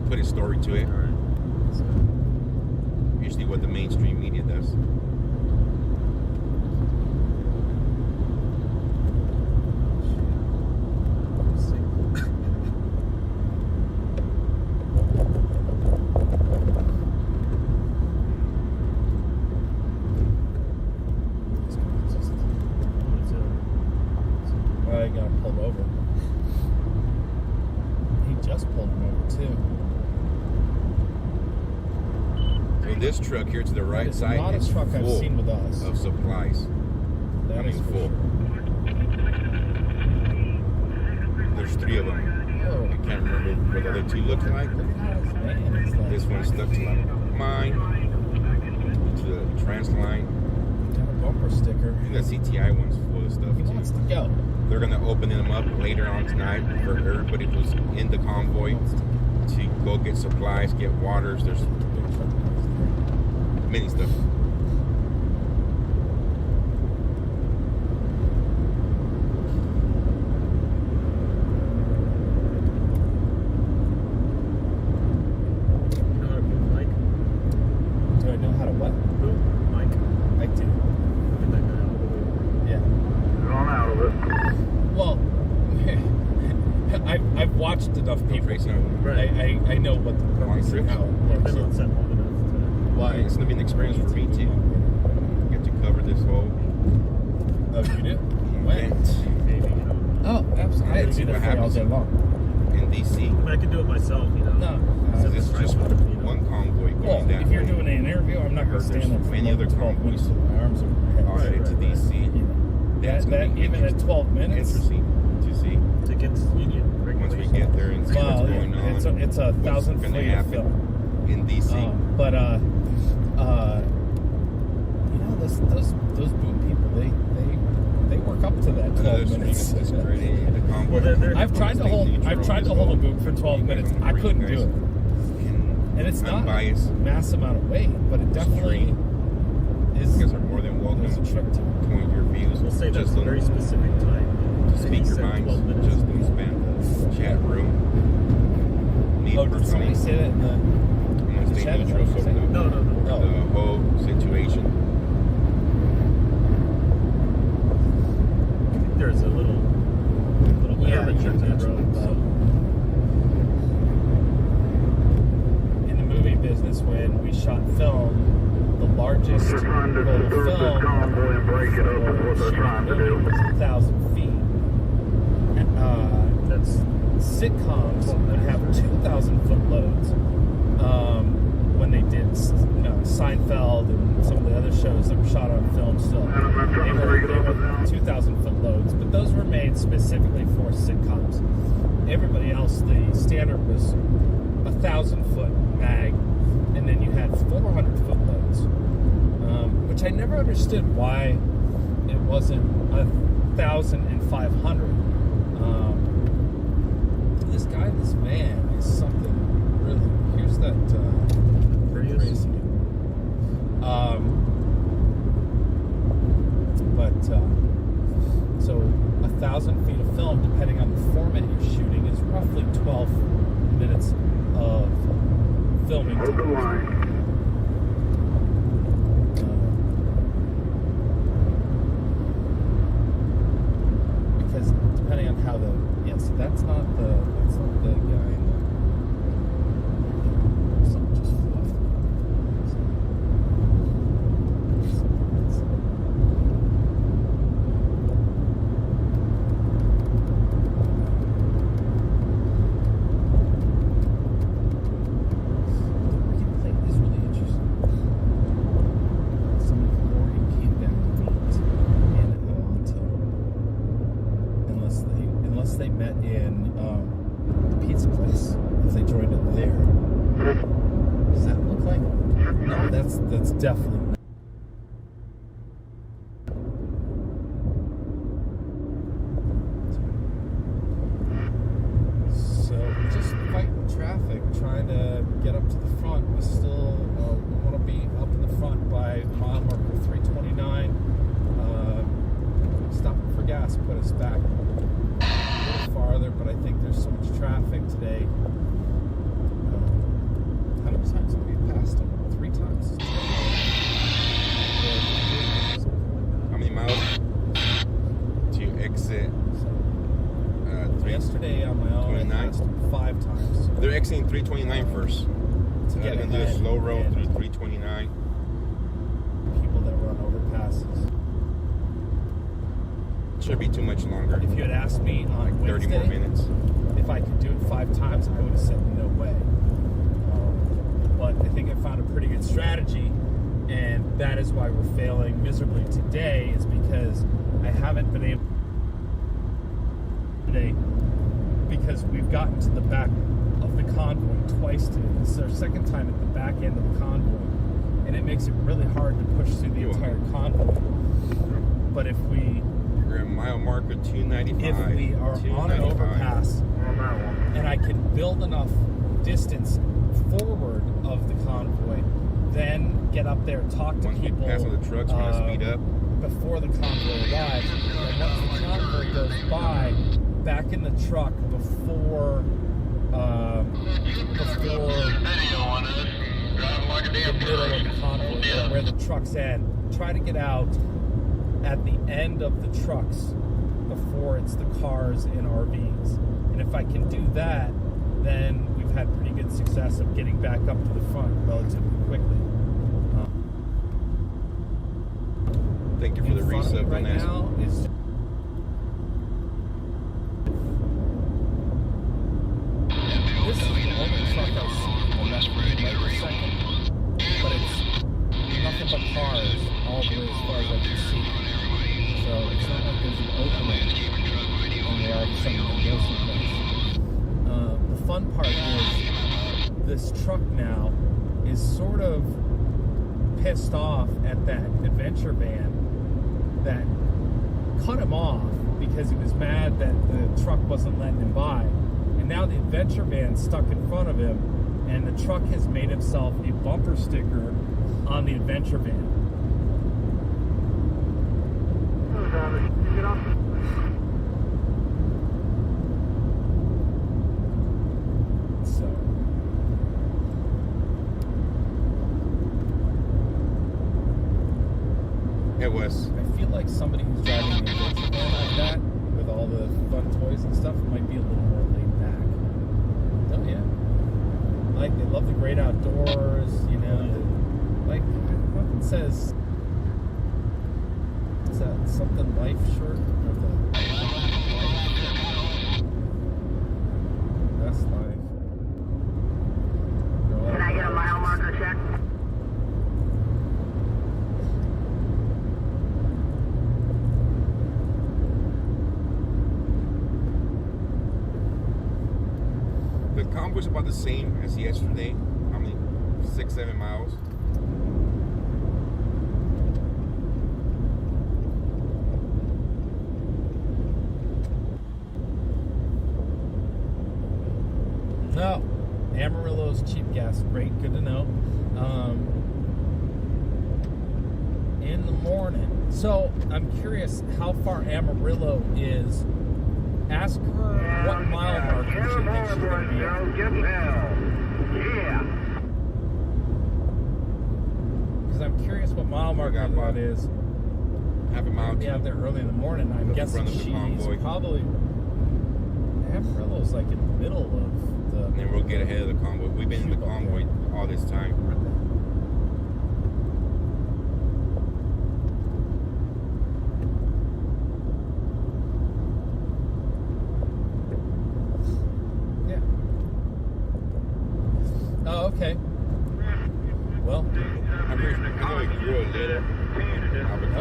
put a story to it. Usually what the mainstream media does. I got pulled over. He just pulled him over too. So this truck here to the right It's side not a is truck I've full seen with us. of supplies. That is for full. sure. There's 3 of them. Oh. I can't remember what the other 2 look like. This one's stuck to mine, to the trans line. Got a bumper sticker. And the CTI one's full of stuff He too. wants to go. They're gonna open them up later on tonight for everybody who's in the convoy to go get supplies, get waters. There's many stuff. Do I know how to what? Mike. I do. Yeah. I'm out of it. Well, I've watched enough people. I know what the purpose and how it works. Been on set long enough to. Why? It's gonna be an experience for me too. Get to cover this whole. Oh, you do? When? Maybe, you know. Oh, absolutely. I See do what that all happens day long. in DC. I mean, I could do it myself, you know. No. This is just one convoy going Well, that if you're way. doing an interview, I'm not going to stand there for many other 12 minutes with my arms over my head. All right, to DC. That's gonna be even at 12 minutes. interesting to see. Tickets, union, Once we get there and see what's going on. It's a what's 1,000 gonna feet of happen film. in DC. But you know, those boom people, they work up to that 12 minutes. The convoy. I've tried to hold a boom for 12 minutes. I couldn't do it. And it's not a mass amount of weight, but it definitely is. You guys are more than welcome There's a trick to it. point your views. We'll say that's just a very specific time. to speak your minds. Just don't spam the chat room. Me Oh, did somebody personally, say that in I'm gonna the stay chat? neutral from No. the whole situation. I think there's a little curvature to the road. So. In the movie business, when we shot film, the largest roll of film convoy and break it up is what they're trying to do. was 1,000 feet. sitcoms would have 2,000-foot loads. When they did, Seinfeld and some of the other shows that were shot on film still, they were 2,000-foot loads, but those were made specifically for sitcoms. Everybody else, the standard was 1,000-foot mag, and then you had 400-foot loads, which I never understood why it wasn't 1,500. This guy, this van is something really. Here's that crazy. So 1,000 feet of film, depending on the format you're shooting, is roughly 12 minutes of filming time. Because depending on how so that's not the guy in the. Something just flew off the they met in the pizza place. If they joined it there, does that look like? No, that's definitely not. So just fighting traffic, trying to get up to the front. We still want to be up in the front by mile marker 329. Stopping for gas put us back farther, but I think there's so much traffic today. How many times have we passed them? 3 times. How many miles to exit? Yesterday on my own, I passed them 5 times. They're exiting 329 first. So they're going to do a slow roll through 329. People that run overpasses. Should be too much longer. If you had asked me on like 30 more minutes, if I could do it 5 times, I would have said no way. But I think I found a pretty good strategy, and that is why we're failing miserably today, is because I haven't been able today, because we've gotten to the back of the convoy twice today. This is our second time at the back end of the convoy, and it makes it really hard to push through the entire convoy. But if we mile marker 295. If we are on an overpass and I can build enough distance forward of the convoy, then get up there, talk to people. Pass on the trucks, we're gonna speed up before the convoy arrives. And once the convoy goes by, back in the truck before the middle of the convoy, where the trucks end. Try to get out at the end of the trucks before it's the cars and RVs. And if I can do that, then we've had pretty good success of getting back up to the front relatively quickly. Thank you for the resub right now is this is the only truck I see on that right second, but it's nothing but cars all the way as far as I can see. So it's not like there's an opening and they all of a sudden can go someplace. The fun part is this truck now is sort of pissed off at that adventure van that cut him off because he was mad that the truck wasn't letting him by. And now the adventure van's stuck in front of him, and the truck has made himself a bumper sticker on the adventure van. So it was. I feel like somebody who's driving an adventure van like that with all the fun toys and stuff might be a little more laid back. Oh yeah. Like they love the great outdoors, you know. Like nothing says. Is that something life shirt or the? The convoy's about the same as yesterday. How many? 6-7 miles. No, Amarillo's cheap gas. Great, good to know. In the morning. So I'm curious how far Amarillo is. Ask her what mile marker she thinks she's going to be at. Because I'm curious what mile marker that is. Half a mile. Be out there early in the morning. I'm guessing she's probably. Amarillo's like in the middle of the. And then we'll get ahead of the convoy. We've been in the convoy all this time. Oh, okay. Well, I know we grew a little.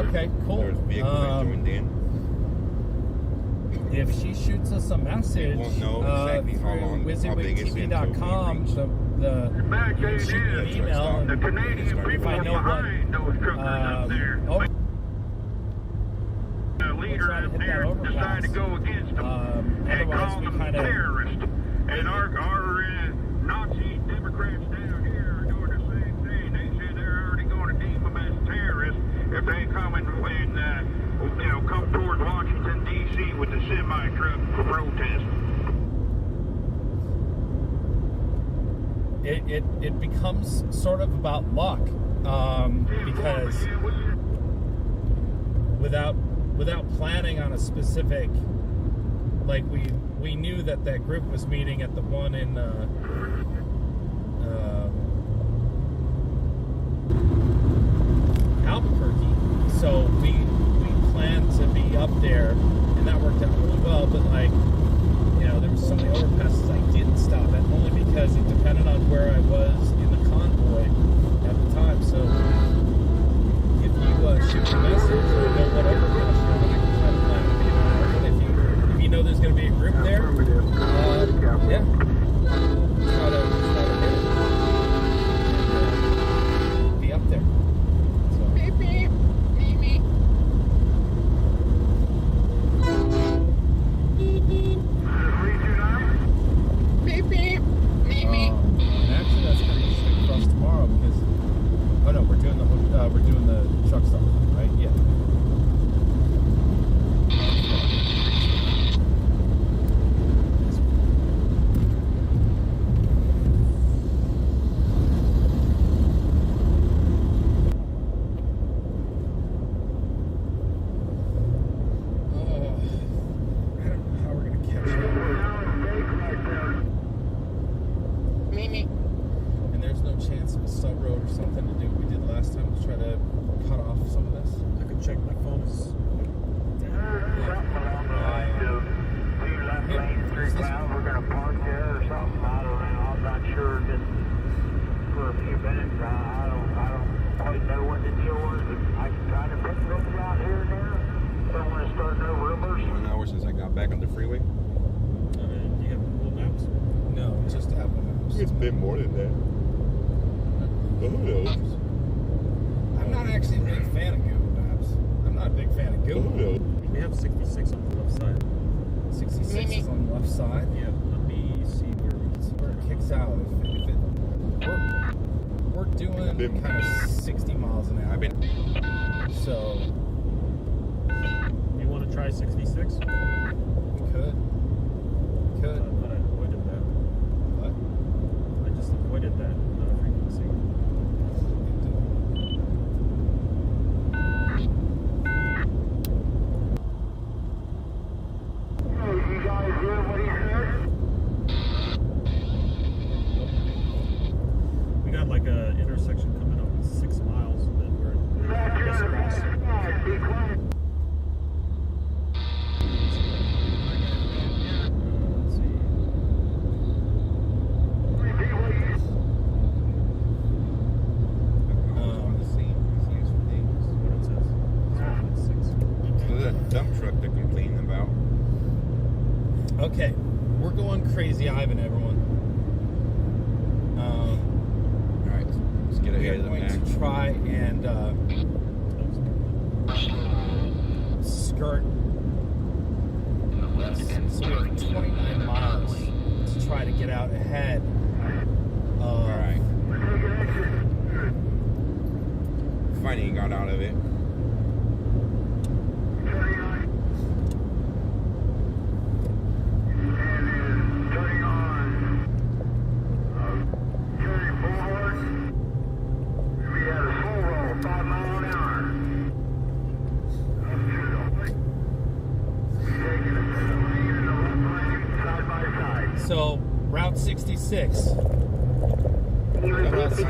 Okay, cool. There's vehicles that joined in. If she shoots us a message know exactly how long, WYZWayTV.com, you can shoot me an email and if I know what leader out there decided to go against them and call them terrorists. And our Nazi Democrats down here are doing the same thing. They said they're already going to deem them as terrorists if they come and come towards Washington, D.C. with the semi-truck for protest. It becomes sort of about luck because without planning on a specific, like we knew that group was meeting at the one in Albuquerque, so we planned to be up there, and that worked out really well. But there was so many overpasses I didn't stop at, only because it depended on where I was in the convoy at the time. So if you shoot a message or know what overpass you're on, I can try to plan on being on there. But if you know there's going to be a group there, yeah, try to be up there. So. Beep, beep. Meet me. Beep, beep. Meet me. And actually, that's kind of interesting for us tomorrow because, oh no, we're doing the truck stop, right? Yeah. It's been more than that. But who knows? I'm not actually a big fan of Google Maps. I'm not a big fan of Google. Who knows? We have 66 on the left side. 66 is on the left side? Yeah, let me see where it kicks out. We're doing kind of 60 miles an hour. So. You want to try 66? We could. But I avoided that. What? I just avoided that frequency. You guys hear what he said? We got like a intersection coming up in 6 miles that we're just crossing. Dump truck they're complaining about. Okay, we're going crazy, Ivan, everyone. Alright, let's get ahead of the We're going to try and skirt. So we have 29 miles to try to get out ahead. Alright. Finally got out of it. So, Route 66. Route 66 is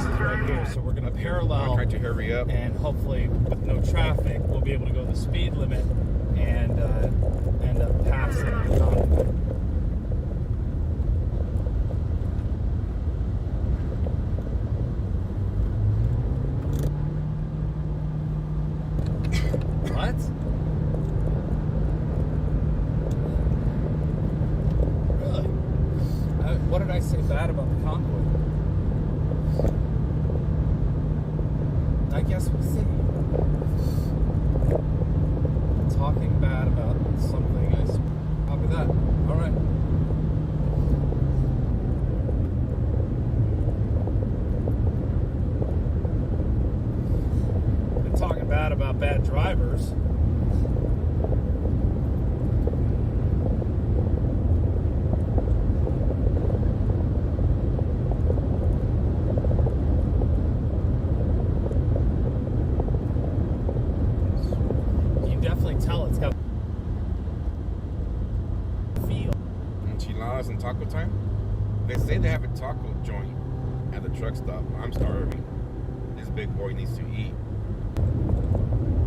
right here. So we're going to parallel. Try to hurry up. And hopefully, with no traffic, we'll be able to go the speed limit and end up passing the convoy. What? Really? What did I say bad about the convoy? I guess we'll see. Talking bad about something is probably that. All right. Been talking bad about bad drivers. Tell it's got feel. Enchiladas and taco time? They say they have a taco joint at the truck stop. I'm starving. This big boy needs to eat.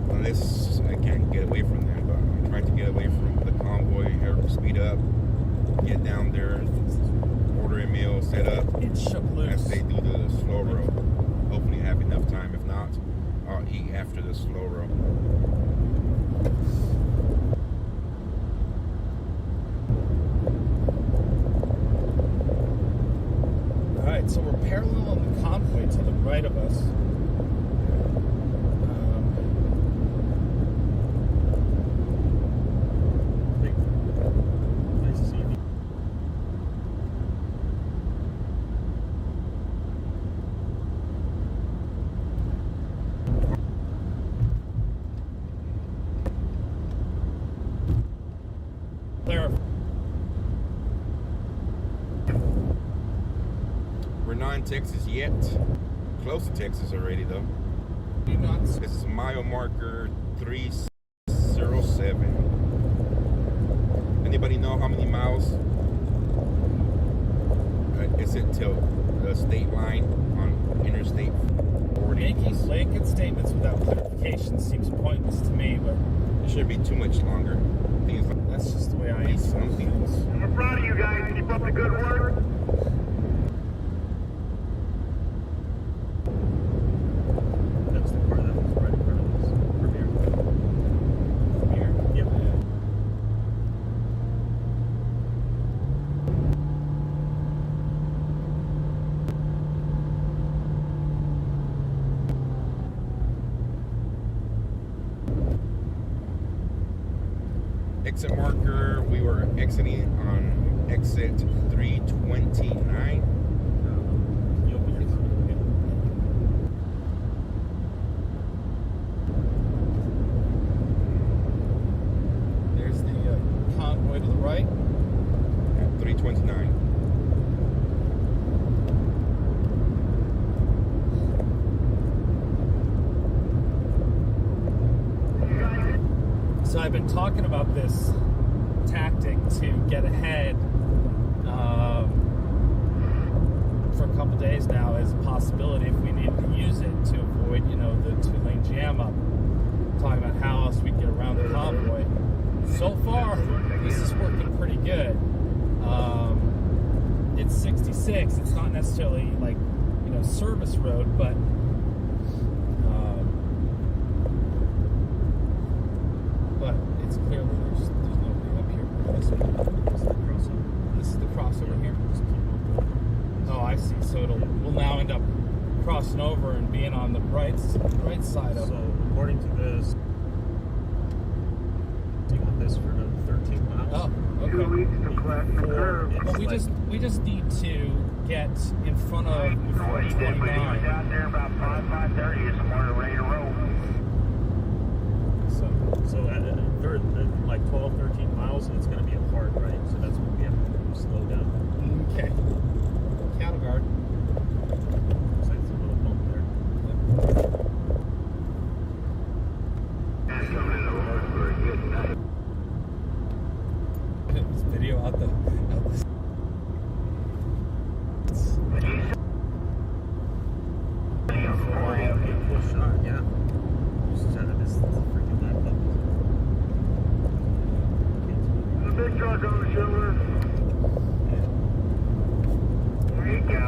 Unless I can't get away from them, but I'm trying to get away from the convoy, speed up, get down there, order a meal, set up. It shook loose. As they do the slow roll. Hopefully have enough time. If not, I'll eat after the slow roll. Alright, so we're parallel on the convoy to the right of us. We're not in Texas yet. Close to Texas already, though. This is mile marker 307. Anybody know how many miles? Is it till the state line on Interstate 40? Making blanket statements without clarification seems pointless to me, but it shouldn't be too much longer. Things like that's just the way I am. Some things. I'm proud of you guys. Keep up the good work. That's the car that was right in front of us. From here. From here? Yep. Exit marker, we were exiting on exit 329. There's the convoy to the right. At 329. So I've been talking about this tactic to get ahead for a couple days now as a possibility if we needed to use it to avoid, you know, the two-lane jam up. Talking about how else we can get around the convoy. So far, this is working pretty good. It's 66. It's not necessarily like, you know, service road, but it's clearly there's nobody up here. This is the crossover here. Oh, I see. so we'll now end up crossing over and being on the right side of it. So according to this, you want this for another 13 miles? Oh, okay. Well, we just need to get in front of 429. Out there about 5:30 is somewhere ready to roll. So at like 12, 13 miles, it's going to be a hard right. So that's when we have to slow down. Okay. Cattle guard. So it's a little bump there. This video out the Yeah. Just this freaking that bump. The big truck on the shoulder. There you go.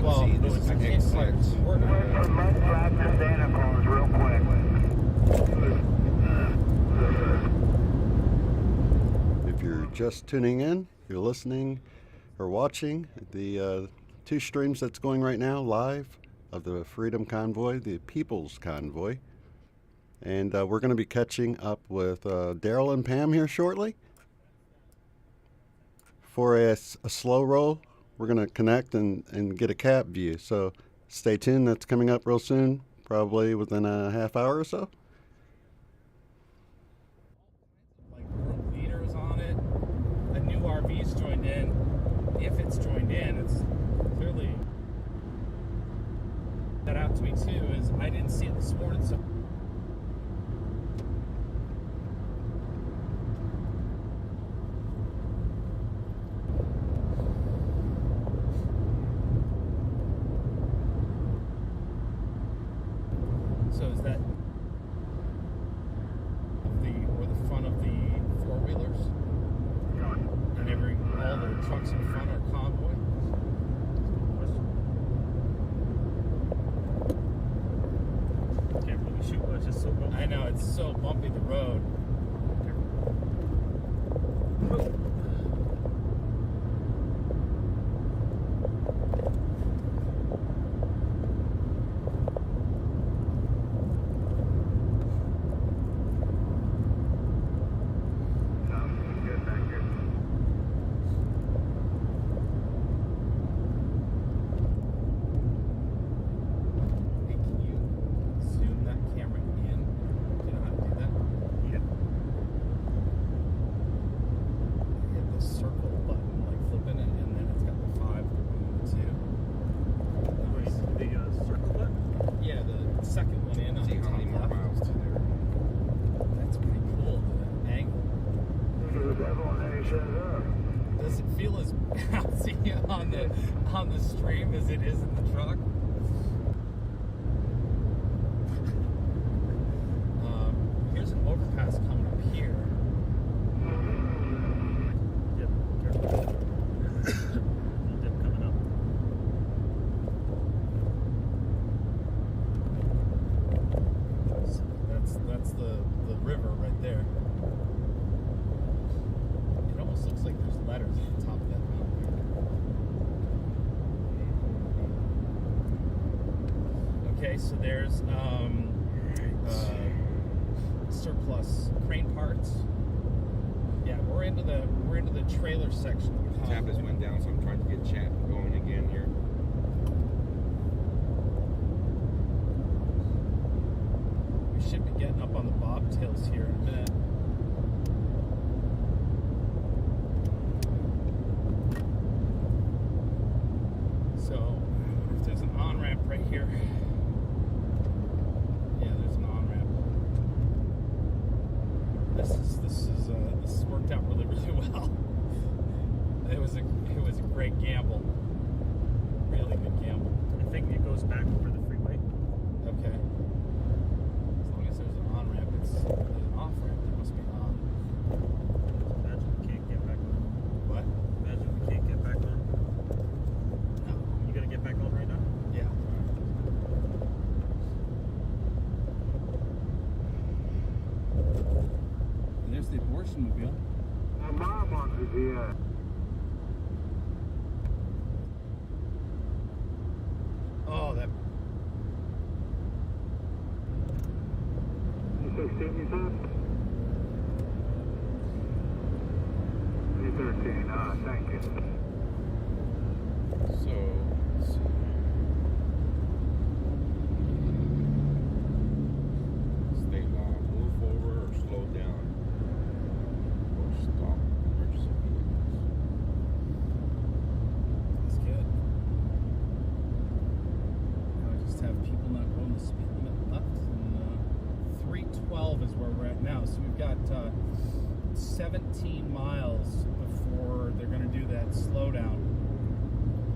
Well, this is I can't quite work on it. From Mud Flat to Santa Claus real quick. If you're just tuning in, you're listening or watching the two streams that's going right now live of the Freedom Convoy, the People's Convoy. And we're going to be catching up with Derrell and Pam here shortly. For a slow roll, we're going to connect and get a cap view. So stay tuned. That's coming up real soon, probably within a half hour or so. Like group leaders on it. A new RV's joined in. If it's joined in, it's clearly that out to me too. Is I didn't see it this morning, so. So is that the front of the four-wheelers? And all the trucks in front are convoy? Can't really shoot much, it's so bumpy. I know, it's so bumpy, the road. Does it feel as bouncy on the stream as it is in the truck? Here's an overpass coming up here. Yep, careful. Little dip coming up. That's the river right there. It almost looks like there's letters at the top of that mountain. Okay, so there's surplus crane parts. Yeah, we're into the trailer section. The tablets went down, so I'm trying to get chat going again here. We should be getting up on the bobtails here in a minute. So, if there's an on-ramp right here. Yeah, there's an on-ramp. This has worked out really, really well. It was a great gamble. Really good gamble. I think it goes back over the freeway. Okay. As long as there's an on-ramp, there's an off-ramp, there must be an on. Imagine we can't get back on. What? Imagine we can't get back on. No. You gonna get back on right now? Yeah. there's the abortion mobile. My mom wants to be Oh, that. 16, you said? 13, thank you. So, let's see. State law, move forward or slow down, or stop emergency vehicles. That's good. I just have people not going the speed limit left, and 312 is where we're at now. So we've got 17 miles before they're going to do that slowdown,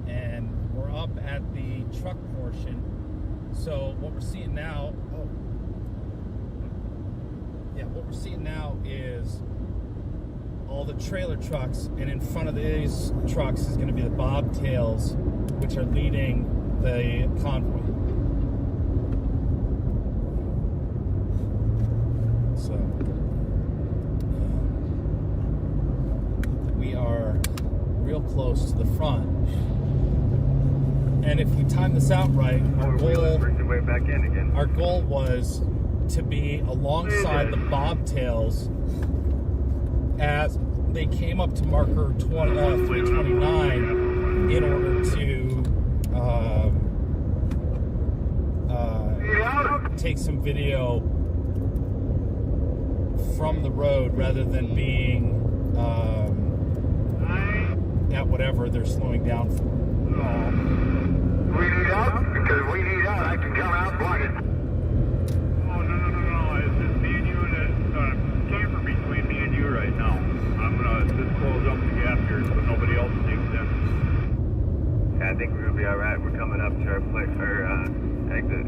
and we're up at the truck portion. So what we're seeing now, what we're seeing now is all the trailer trucks, and in front of these trucks is going to be the bobtails, which are leading the convoy. So we are real close to the front, and if we time this out right, our goal was to be alongside the bobtails as they came up to marker 329 in order to take some video from the road rather than being at whatever they're slowing down for. We need out? Because we need out. I can come out block it. Oh, no. It's just me and you and a camper between me and you right now. I'm going to just close up the gap here so nobody else takes in. Yeah, I think we're going to be all right. We're coming up to our place, our exit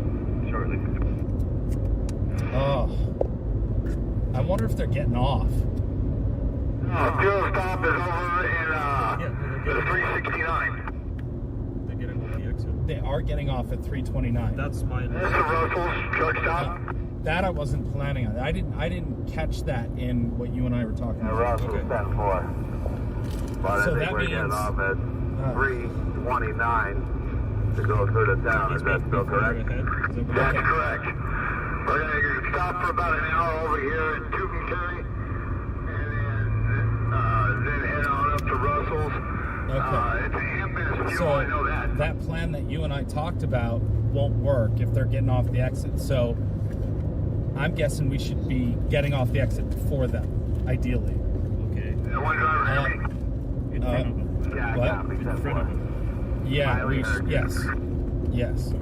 shortly. Oh. I wonder if they're getting off. Fuel stop is over in the 369. They are getting off at 329. That's my. That's a Russell's truck stop. That I wasn't planning on. I didn't catch that in what you and I were talking about. Russell's 10-4. But So I think that we're means getting off at 329 to go through the town. Is that still correct? That's correct. We're going to stop for about an hour over here at Tucumcari, and then head on up to Russell's. Okay. It's a MS fuel, So I know that. that plan that you and I talked about won't work if they're getting off the exit. So I'm guessing we should be getting off the exit before them, ideally. Okay. One driver in front of them. Yeah, What? in front of them. Yeah, yes.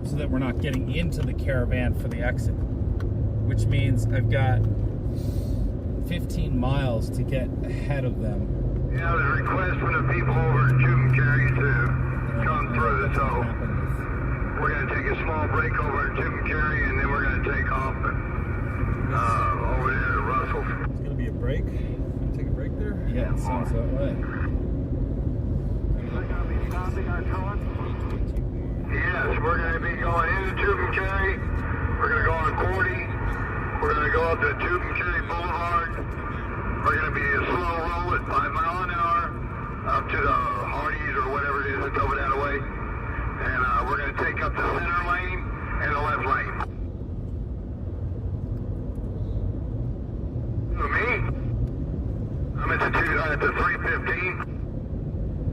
So that we're not getting into the caravan for the exit, which means I've got 15 miles to get ahead of them. Yeah, there's a request from the people over in Tucumcari to come through, so we're going to take a small break over in Tucumcari, and then we're going to take off over there to Russell. It's going to be a break. Gonna take a break there? Yeah, it sounds that way. Yes, we're going to be going into Tucumcari. We're going to go on 40. We're going to go up to Tucumcari Boulevard. We're going to be a slow roll at 5 miles an hour up to the Hardee's or whatever it is that's over that way. And we're going to take up the center lane and the left lane. Me? I'm at the 315.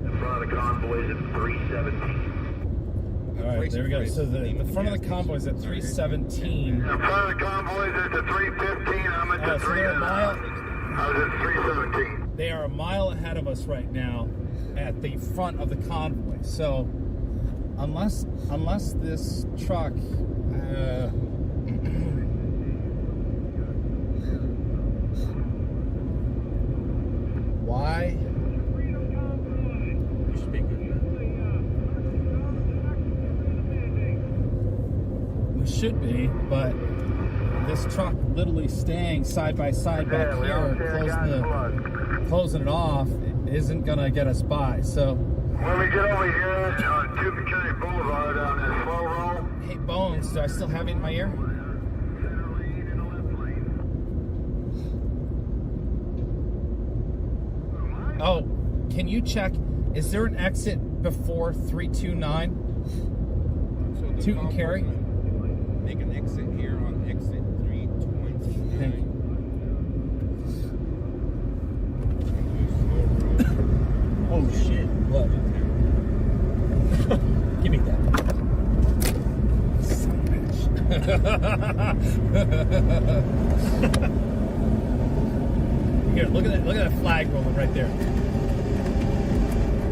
In front of the convoys at 317. All right, there we go. So the front of the convoy is at 317. In front of the convoys at the 315. I'm at the 3. I was at 317. They are a mile ahead of us right now at the front of the convoy. So unless this truck why we should be, but this truck literally staying side by side back here, closing it off, isn't gonna get us by. So when we get over here on Tucumcari Boulevard on that slow roll. Hey Bones, do I still have you in my ear? can you check? Is there an exit before 329? Toot and carry. Make an exit here on exit 329. Thank you. Oh shit! What? Give me that. Son of a bitch. Here, look at that! Look at that flag rolling right there.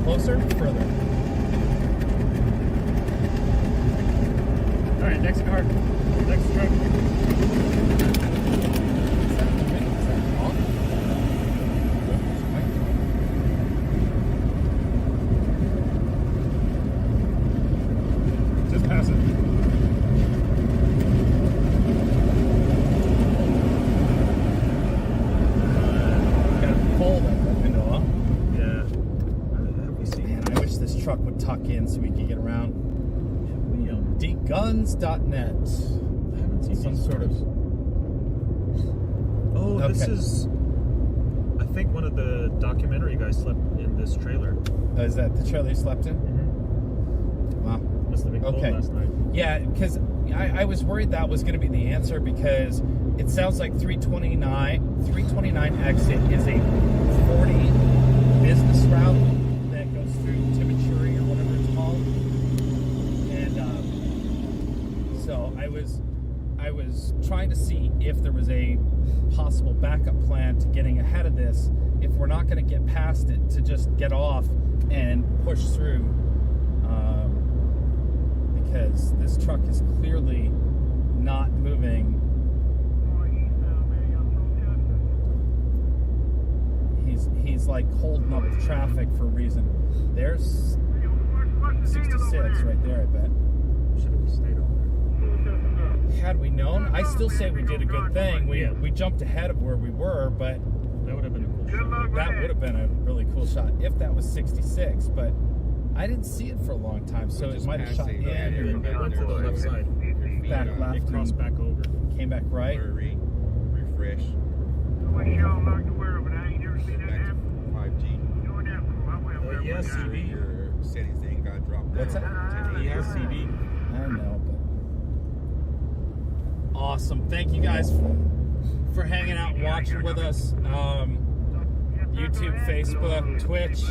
Closer, further. All right, next car, next truck. Just pass it. Gotta pull that window up. Yeah. Have we seen? Man, I wish this truck would tuck in so we could get around. Dguns.net. I haven't seen some sort of. Oh, this is. I think one of the documentary guys slept in this trailer. Is that the trailer you slept in? Mm-hmm. Wow. Must have been cold last night. Yeah, because I was worried that was going to be the answer because it sounds like 329 exit is a 40 business route that goes through Timoturi or whatever it's called. And so I was trying to see if there was a possible backup plan to getting ahead of this. If we're not going to get past it, to just get off and push through. Because this truck is clearly not moving. He's like holding up the traffic for a reason. There's 66 right there, I bet. Should have stayed over there. Had we known, I still say we did a good thing. We jumped ahead of where we were, but that would have been a cool shot. That would have been a really cool shot if that was 66, but I didn't see it for a long time, so it might have shot in and went to the left side. Back left. It crossed back over. Came back right. Refresh. I wish y'all not aware of it. I ain't never seen that happen. 5G. Doing that for Yes, CB. Your settings ain't got dropped. What's that? He has CB. I know, but awesome. Thank you guys for hanging out and watching with us. YouTube, Facebook, Twitch,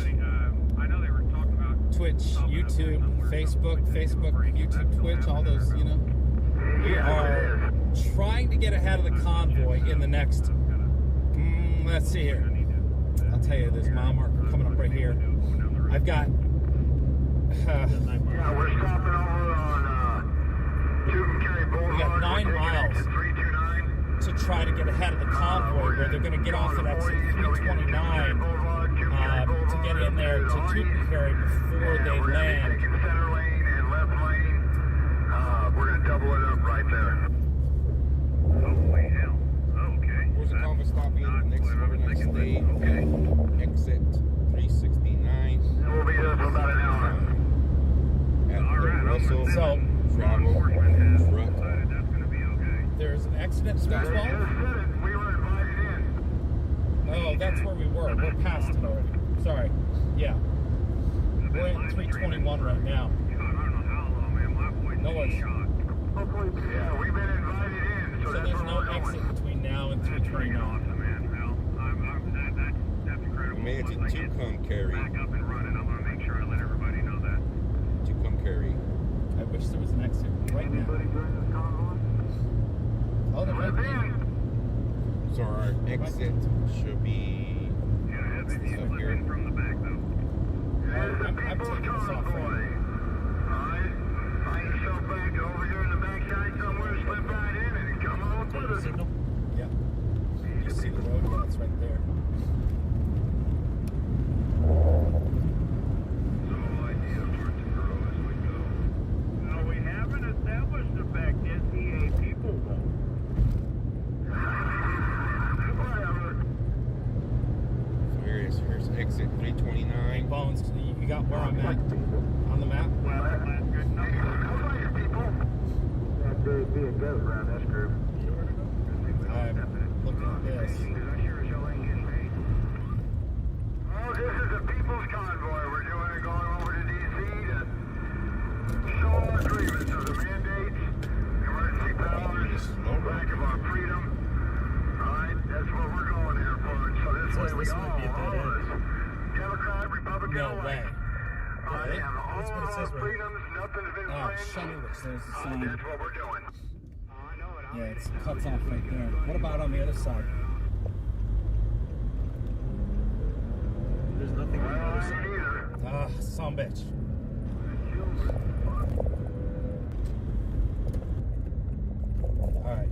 YouTube, Facebook, YouTube, Twitch, all those, you know. We are trying to get ahead of the convoy in the next, let's see here. I'll tell you, there's a mile marker coming up right here. I've got, we're stopping over on we got 9 miles to try to get ahead of the convoy, where they're going to get off at exit 329 to get in there to Tutankarry before they land. We're going to double it up right there. Holy hell. Okay. Where's the convoy stopping? Next overnight stay. Exit 369. We'll be there for about an hour. At the Russell Travel Truck. There's an exit at 312? We were invited in. Oh, that's where we were. We're past it already. Sorry. Yeah. We're at 321 right now. No worries. Yeah, we've been invited in. So there's no exit between now and 329. We made it to Tutankarry. Back up and running. I'm going to make sure I let everybody know that. Tutankarry. I wish there was an exit right now. Anybody join this convoy? Oh, there might be. So our exit should be Yeah, up here. from the back, though. I'm taking this off right now. Alright, find yourself back over here in the backside somewhere, slip right in and come on with us. Signal. Yeah. You see the road? Yeah, it's right there. No, we haven't established the fact NCA people won't. So here's exit 329. Bones, you got where I'm at on the map? Well, that's good enough. People. That'd be a goat around this group. I'm looking at this. Oh, this is the people says this might be a dead end. No way. Really? That's what it says right here. Oh, show me this. There's the sign. Yeah, it cuts off right there. What about on the other side? There's nothing on the other side. Ah, son bitch. Alright.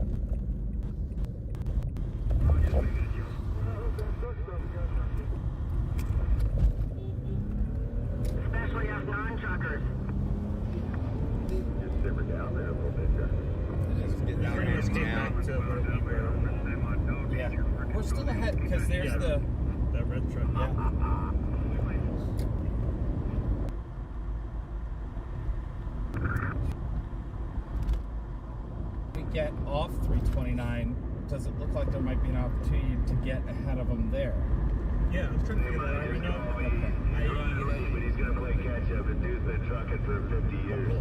Especially us non-truckers. Just simmer down there a little bit. Get down Bring here us in back town. to where we were. Yeah. We're still ahead because there's the... That red truck. Yeah. We get off 329. Does it look like there might be an opportunity to get ahead of them there? Yeah, I'm trying to figure that out right now. He's gonna play catch up. The dude's been trucking for 50 years.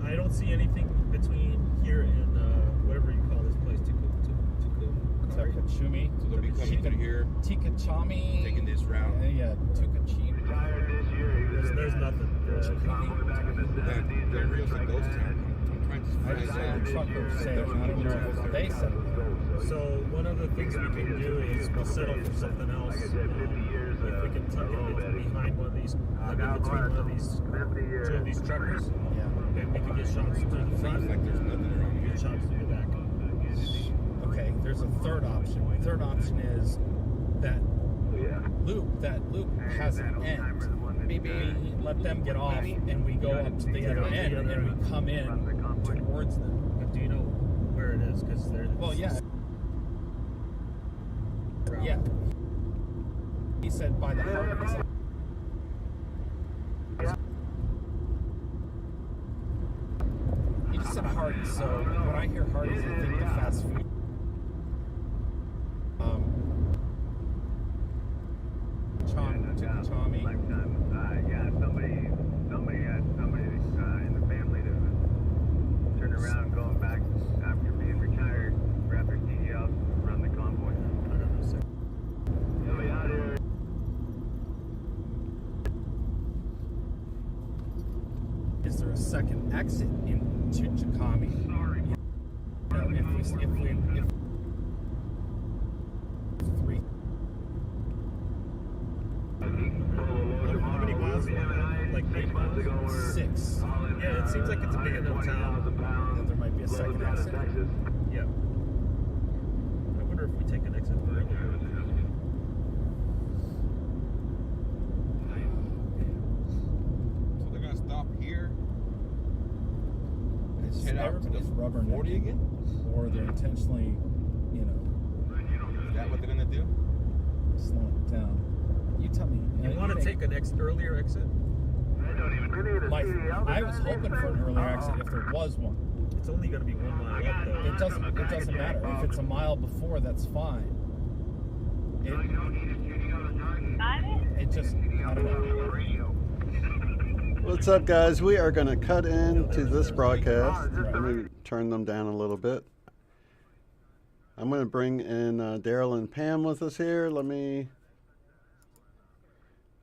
I don't see anything between here and whatever you call this place, Takachumi. So they'll be coming through here, Tikachami. taking this route. Yeah, Tukachimi. There's nothing. That feels like ghost town. I'm trying to I just find heard the truckers say, I don't know if they said it. So one of the things we can do is we'll settle for something else. If we can tuck it behind one of these, tuck in between one of these, two of these truckers. Yeah. And we can get shots to the front. like there's nothing around here. Get shots to the back. Okay, there's a third option. The third option is that loop has an end. Maybe we let them get off and we go up to the other end and we come in towards them. But do you know where it is? Because they're... Well, yeah. Yeah. He said by the Hardee's. He just said Hardee's, so when I hear Hardee's, I think the fast food. Chami. Yeah, somebody had somebody in the family that was turning around and going back after being retired, grab their CDL, run the convoy. I don't know, sir. He'll be out here. Is there a second exit into Chakami? Sorry. You know, if three. How many miles? Like 8 miles? 6. Yeah, it seems like it's a big enough town. That there might be a second exit. Yeah. I wonder if we take an exit earlier. So they're gonna stop here. It's Head out to the rubber 40 again? Or they're intentionally, you know, Is that what they're gonna do? slowing it down. You tell me. You want to take an earlier exit? Like, I was hoping for an earlier exit if there was one. It's only going to be 1 mile up though. It doesn't matter. If it's a mile before, that's fine. It just, I don't know. What's up, guys? We are going to cut into this broadcast. Let me turn them down a little bit. I'm going to bring in Derrell and Pam with us here.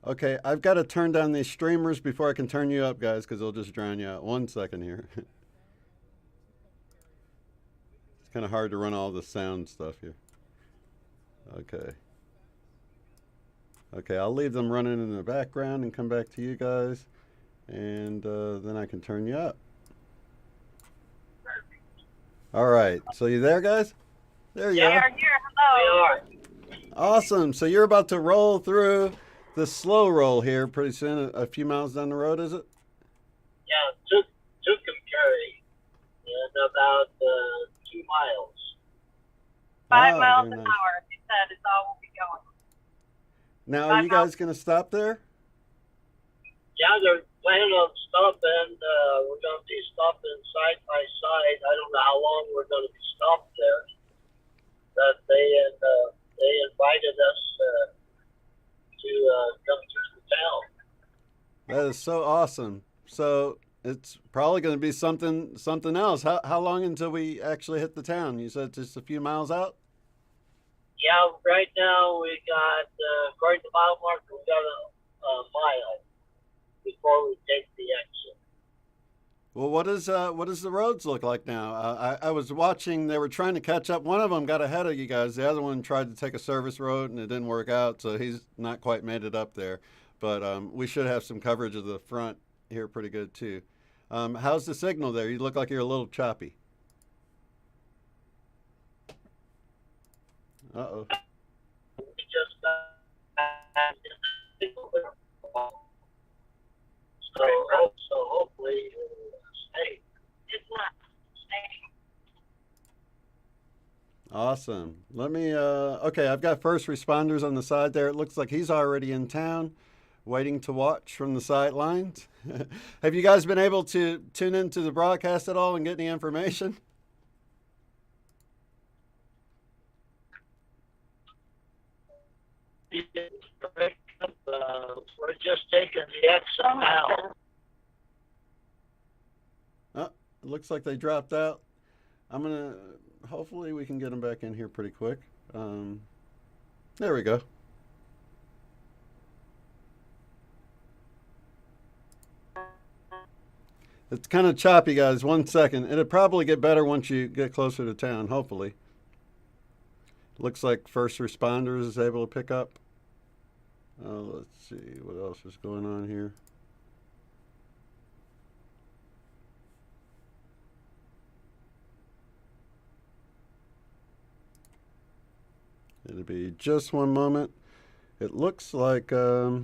Okay, I've got to turn down these streamers before I can turn you up, guys, because they'll just drown you out. 1 second here. It's kind of hard to run all the sound stuff here. Okay. Okay, I'll leave them running in the background and come back to you guys. And then I can turn you up. All right, so you there, guys? There you are. Here. Hello. Awesome. So you're about to roll through the slow roll here pretty soon, a few miles down the road, is it? Yeah, Tucumcari in about 2 miles. 5 Oh, miles very an nice. hour. He said it's all we'll be going. Now, are you guys going to stop there? Yeah, they're planning on stopping. We're going to be stopping side by side. I don't know how long we're going to be stopped there. But they invited us to come through the town. That is so awesome. So it's probably going to be something else. How long until we actually hit the town? You said just a few miles out? Yeah, right now we got, according to mile marker, we got a mile before we take the exit. Well, what does the roads look like now? I was watching; they were trying to catch up. One of them got ahead of you guys. The other one tried to take a service road, and it didn't work out. So he's not quite made it up there. But we should have some coverage of the front here, pretty good too. How's the signal there? You look like you're a little choppy. Uh-oh. So hopefully it'll stay. It's not staying. Awesome. Let me, okay, I've got first responders on the side there. It looks like he's already in town, waiting to watch from the sidelines. Have you guys been able to tune into the broadcast at all and get any information? We're just taking the exit now. Oh, it looks like they dropped out. I'm going to, hopefully we can get them back in here pretty quick. There we go. It's kind of choppy, guys. 1 second. It'll probably get better once you get closer to town, hopefully. Looks like first responders is able to pick up. Let's see what else is going on here. It'll be just one moment. It looks like, yeah,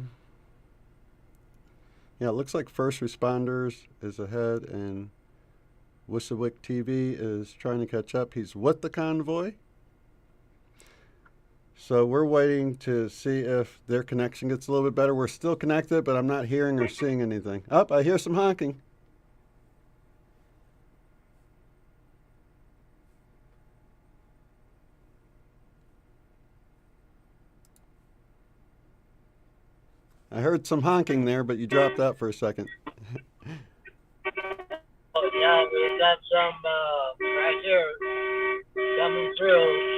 it looks like first responders is ahead and Wissawick TV is trying to catch up. He's with the convoy. So we're waiting to see if their connection gets a little bit better. We're still connected, but I'm not hearing or seeing anything. Oh, I hear some honking. I heard some honking there, but you dropped out for a second. Oh, yeah, we got some right here coming through.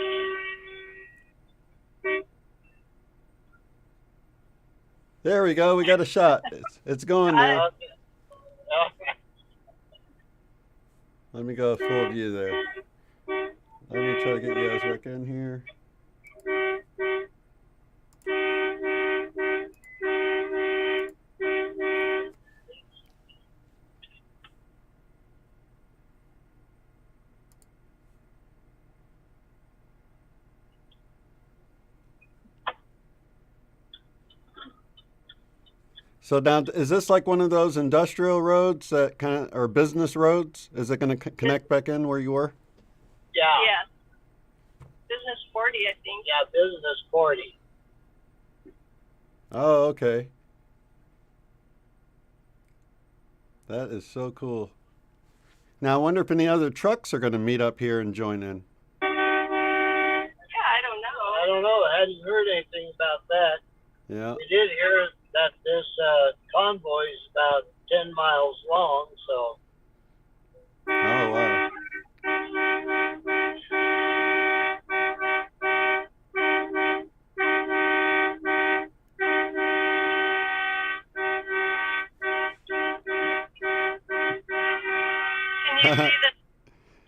There we go. We got a shot. It's going now. Let me go full view there. Let me try to get you guys back in here. So now, is this like one of those industrial roads that kind of, or business roads? Is it going to connect back in where you were? Yeah. Yeah. Business 40, I think. Yeah, business 40. Oh, okay. That is so cool. Now, I wonder if any other trucks are going to meet up here and join in. Yeah, I don't know. I don't know. I hadn't heard anything about that. Yeah. We did hear that this convoy is about 10 miles long, so. Oh, wow.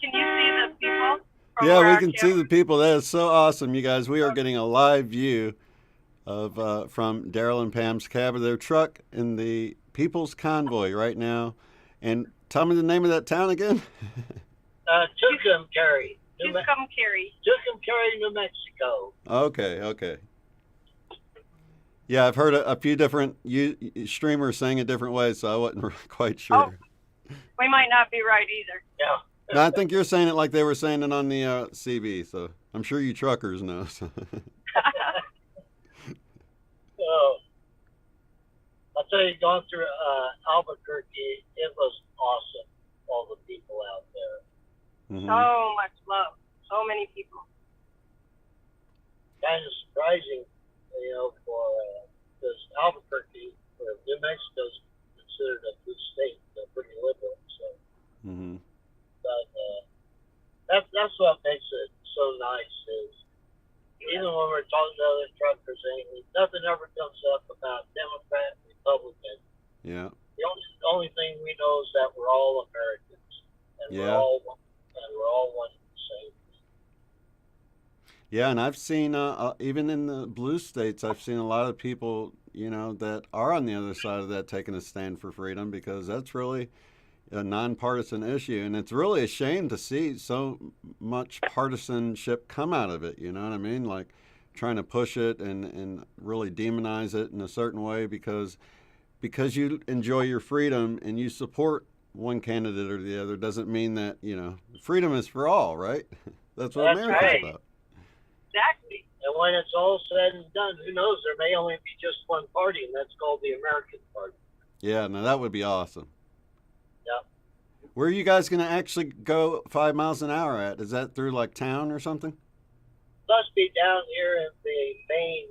Can you see the people? Yeah, we can see the people. That is so awesome, you guys. We are getting a live view of from Derrell and Pam's cab of their truck in the People's Convoy right now. And tell me the name of that town again. Tucumcari. Tucumcari, New Mexico. Okay, okay. Yeah, I've heard a few different streamers saying it different ways, so I wasn't quite sure. Oh, we might not be right either. Yeah. No, I think you're saying it like they were saying it on the CB, so I'm sure you truckers know. So. I'll tell you, going through Albuquerque, it was awesome. All the people out there. Mm-hmm. So much love. So many people. Kind of surprising, for because Albuquerque, New Mexico, is considered a blue state. They're pretty liberal, so. Mm-hmm. But that's what makes it so nice is even when we're talking to other truckers, nothing ever comes up about Democrat, Republican. Yeah. The only thing we know is that we're all Americans, and Yeah. we're all one and the same. Yeah, and I've seen, even in the blue states, I've seen a lot of people, that are on the other side of that taking a stand for freedom, because that's really a nonpartisan issue. And it's really a shame to see so much partisanship come out of it, you know what I mean? Like trying to push it and really demonize it in a certain way because you enjoy your freedom and you support one candidate or the other doesn't mean that, freedom is for all, right? That's what America's right. about. Exactly. And when it's all said and done, who knows? There may only be just one party, and that's called the American Party. Yeah, no, that would be awesome. Yep. Where are you guys going to actually go 5 miles an hour at? Is that through like town or something? Must be down here in the main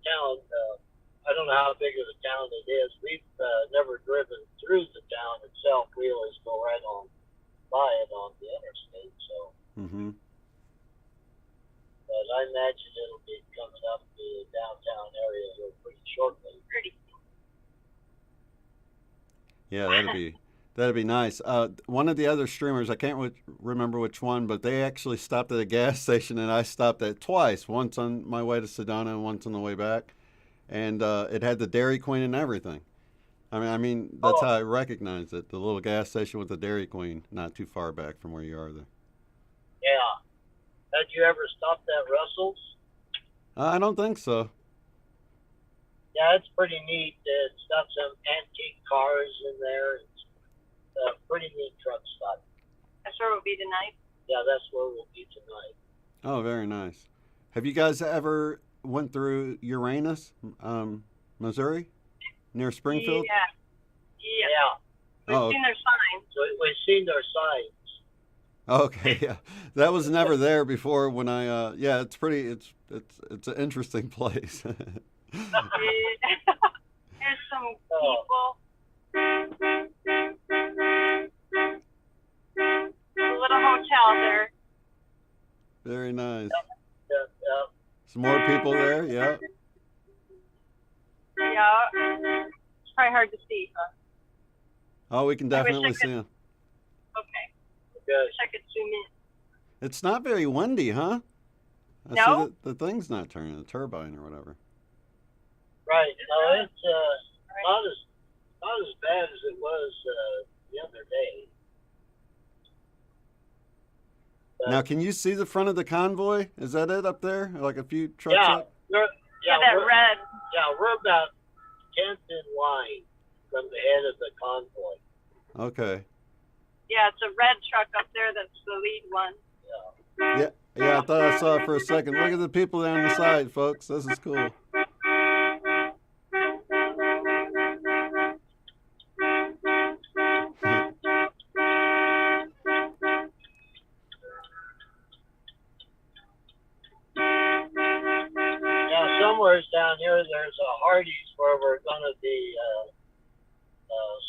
town. I don't know how big of a town it is. We've never driven through the town itself. We always go right on by it on the interstate. So, but I imagine it'll be coming up the downtown area here pretty shortly. Yeah, that'd be nice. One of the other streamers, I can't remember which one, but they actually stopped at a gas station, and I stopped at twice. Once on my way to Sedona and once on the way back, and it had the Dairy Queen and everything. I mean that's how I recognized it. The little gas station with the Dairy Queen, not too far back from where you are there. Yeah. Had you ever stopped at Russell's? I don't think so. Yeah, it's pretty neat. It's got some antique cars in there. It's a pretty neat truck stop. That's where we'll be tonight. Yeah, that's where we'll be tonight. Oh, very nice. Have you guys ever went through Uranus, Missouri, near Springfield? Yeah. We've Oh. seen their signs. We've seen their signs. Okay, yeah, that was never there before. When I, it's pretty. It's an interesting place. There's some people. A little hotel there. Very nice. Yeah. Some more people there. Yeah. Yeah. It's probably hard to see, huh? Oh, we can definitely see them. Okay. Good. Wish I could zoom in. It's not very windy, huh? I No. see that the thing's not turning, the turbine or whatever. Right. No, it's not as bad as it was the other day. Now, can you see the front of the convoy? Is that it up there? Like a few trucks Yeah. up? That red. Yeah, we're about 10th in line from the head of the convoy. Okay. Yeah, it's a red truck up there that's the lead one. Yeah, I thought I saw it for a second. Look at the people down the side, folks. This is cool. Yeah, somewhere down here there's a Hardee's where we're going to be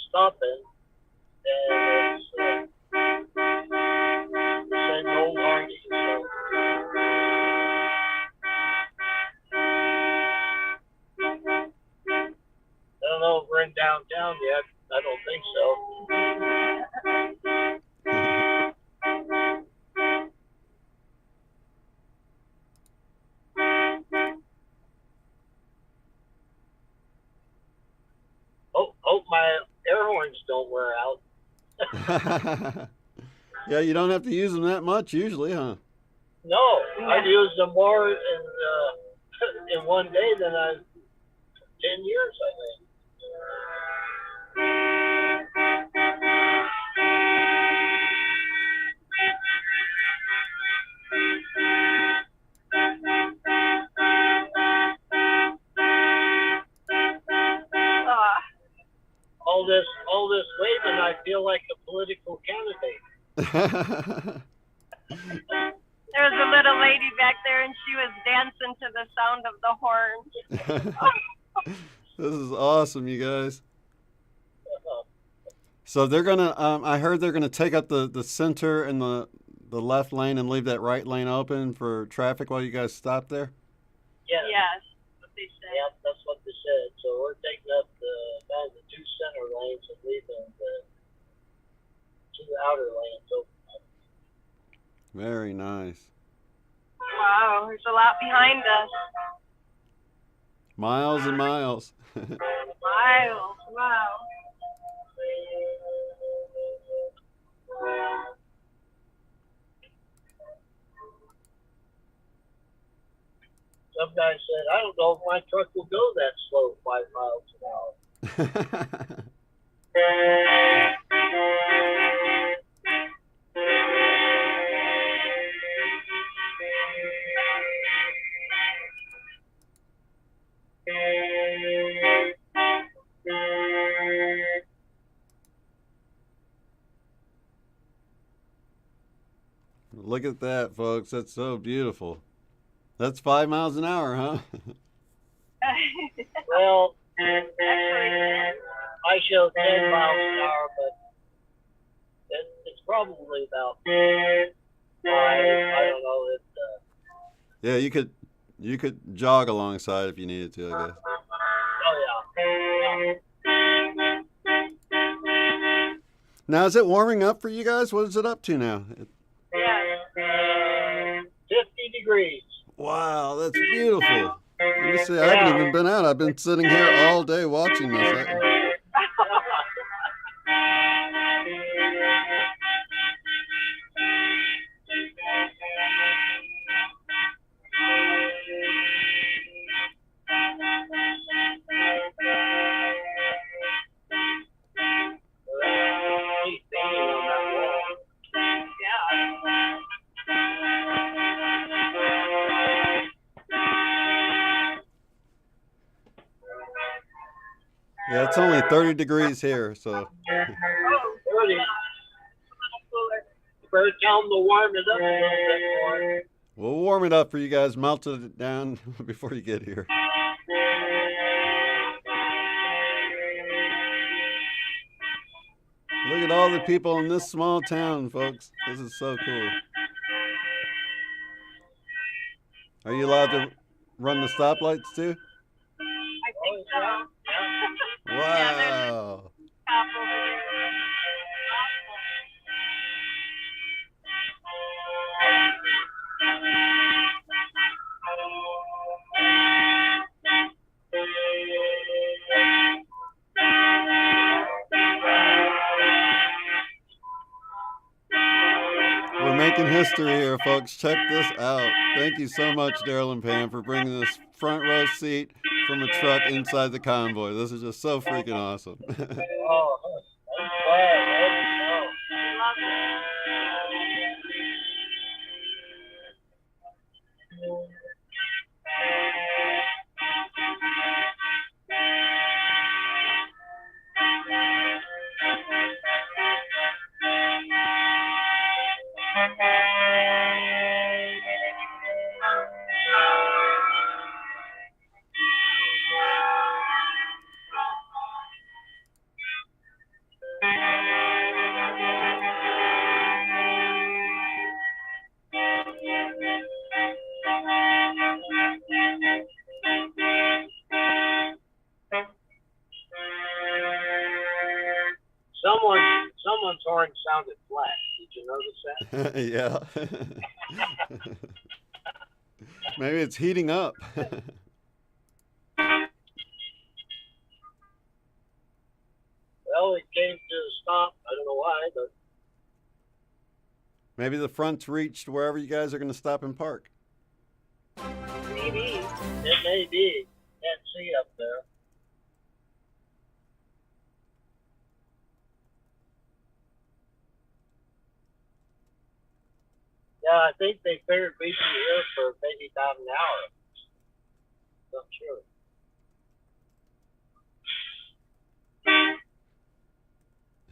stopping. And it's the same old Hardee's. I don't know if we're in downtown yet. I don't think so. Hope my air horns don't wear out. Yeah, you don't have to use them that much usually, huh? No, I've used them more in one day than 10 years, I think. All this waving, I feel like a political candidate. There was a little lady back there, and she was dancing to the sound of the horns. This is awesome, you guys. So they're gonna. I heard they're gonna take up the center and the the left lane and leave that right lane open for traffic while you guys stop there? Yes. Yes. What they said. Yep, that's what they said. So we're taking up the 2 center lanes and leaving the 2 outer lanes open. Very nice. Wow, there's a lot behind us. Miles and miles. Miles. Wow. Some guy said, I don't know if my truck will go that slow 5 miles an hour. Look at that, folks. That's so beautiful. That's 5 miles an hour, huh? Well, I showed 10 miles an hour, but it's probably about 5. I don't know. Yeah, you could jog alongside if you needed to, I guess. Oh, yeah. Now, is it warming up for you guys? What is it up to now? Yeah. 50 degrees. Wow, that's beautiful. Let me see. I haven't even been out. I've been sitting here all day watching this. Yeah, it's only 30 degrees here, so. 30. Better tell them to warm it up a little bit more. We'll warm it up for you guys, melted it down before you get here. Look at all the people in this small town, folks. This is so cool. Are you allowed to run the stoplights too? I think so. Wow. We're making history here, folks. Check this out. Thank you so much, Derrell and Pam, for bringing this front row seat from a truck inside the convoy. This is just so freaking awesome. Oh, I'm glad. Someone's horn sounded flat. Did you notice that? Yeah. Maybe it's heating up. Well, it came to a stop. I don't know why, but Maybe the front's reached wherever you guys are going to stop and park. Maybe. it may be. Can't see up there. Yeah, I think they figured we'd be here for maybe about an hour. Not sure.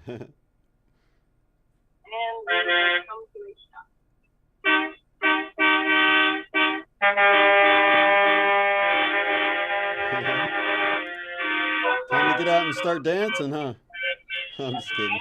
And then come to a stop. Time to get out and start dancing, huh? I'm just kidding.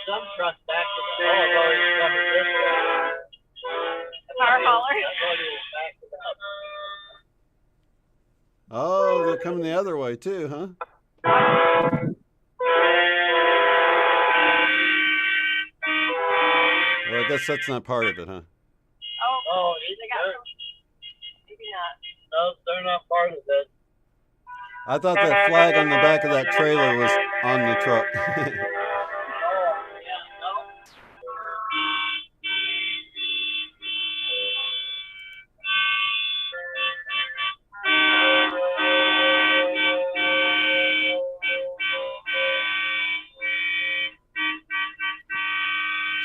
some truck back to the already coming this way. Car hauler. I've already backed it up. Oh, they're coming the other way too, huh? Well, I guess that's not part of it, huh? Oh, They got some, maybe not. no, they're not part of it. I thought that flag on the back of that trailer was on the truck.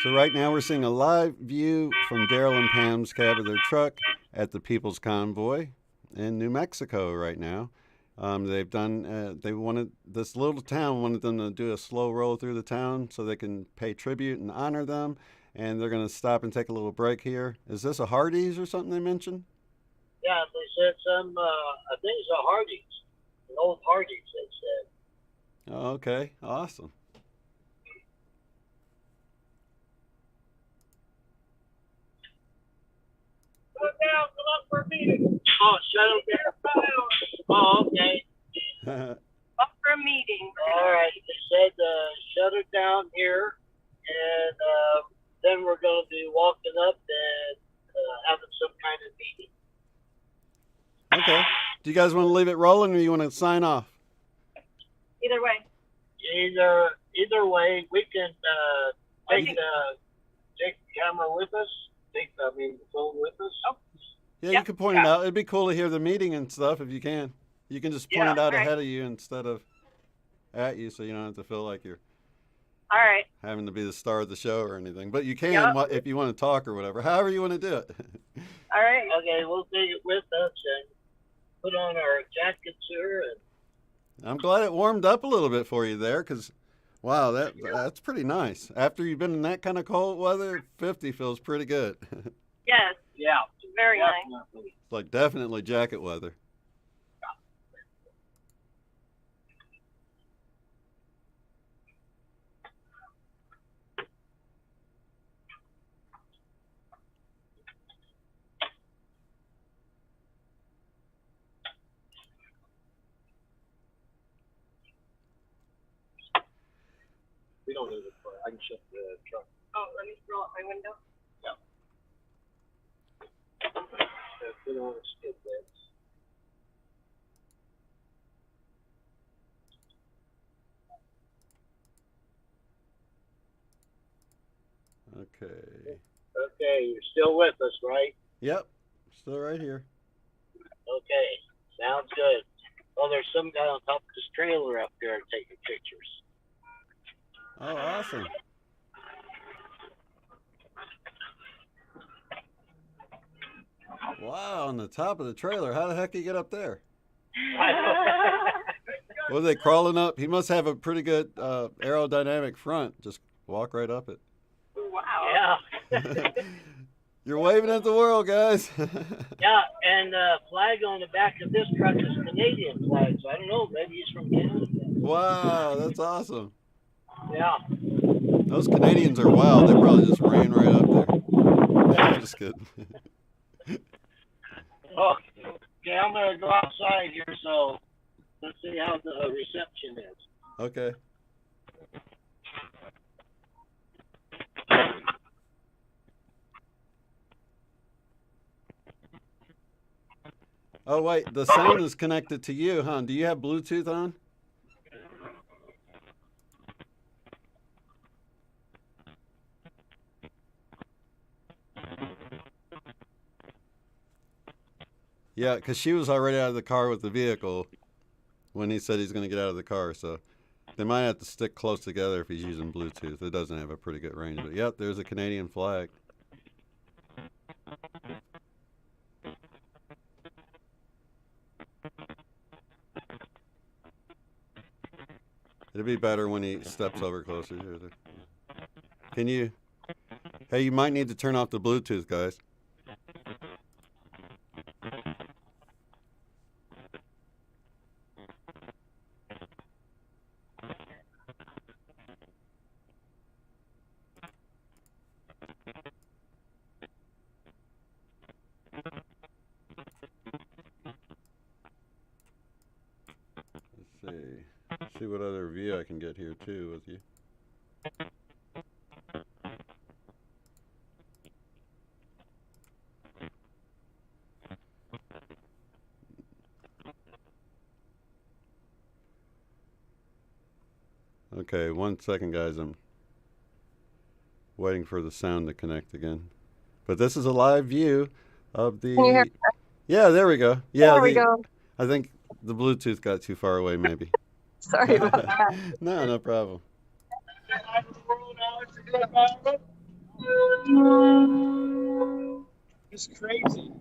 So right now we're seeing a live view from Derrell and Pam's cab of their truck at the People's Convoy in New Mexico right now. They've done, they wanted, this little town wanted them to do a slow roll through the town so they can pay tribute and honor them. And they're going to stop and take a little break here. Is this a Hardee's or something they mentioned? Yeah, they said some, I think it's a Hardee's. An old Hardee's, they said. Oh, okay, awesome. Come up for a meeting. Oh, shut them down. Oh, okay. Up for a meeting. All right. They said shut it down here, and then we're going to be walking up and having some kind of meeting. Okay. Do you guys want to leave it rolling or you want to sign off? Either way. Either way, we can take the camera with us. Take the phone with us. Oh. Yeah, you can point it out. It'd be cool to hear the meeting and stuff if you can. You can just point it out ahead of you instead of at you, so you don't have to feel like you're all right having to be the star of the show or anything. But you can if you want to talk or whatever. However you want to do it. All right. Okay, we'll take it with us and put on our jackets here. And I'm glad it warmed up a little bit for you there, because wow, that's pretty nice. After you've been in that kind of cold weather, 50 feels pretty good. Yes. Yeah. Very nice. It's like definitely jacket weather. we don't need it. I can shut the truck. Oh, let me roll up my window. Put on a skid there. Okay. Okay, you're still with us, right? Yep. Still right here. Okay, sounds good. Well, there's some guy on top of this trailer up there taking pictures. Oh, awesome. Wow, on the top of the trailer. How the heck did he get up there? Were they crawling up? He must have a pretty good aerodynamic front. Just walk right up it. Wow. Yeah. You're waving at the world, guys. Yeah, and the flag on the back of this truck is Canadian flag, so I don't know, maybe he's from Canada. Wow, that's awesome. Yeah. Those Canadians are wild. They probably just ran right up there. I'm just kidding. Oh, okay, I'm going to go outside here, so let's see how the reception is. Okay. Oh, wait, the sound is connected to you, huh? Do you have Bluetooth on? Yeah, because she was already out of the car with the vehicle when he said he's going to get out of the car, so they might have to stick close together if he's using Bluetooth. It doesn't have a pretty good range, but yep, there's a Canadian flag. It'd be better when he steps over closer. Can you? Hey, you might need to turn off the Bluetooth, guys. See what other view I can get here too with you. Okay, 1 second, guys. I'm waiting for the sound to connect again. But this is a live view of the... Can you hear me? Yeah, there we go. Yeah, There we go. I think the Bluetooth got too far away, maybe. Sorry about that. No, no problem. It's crazy.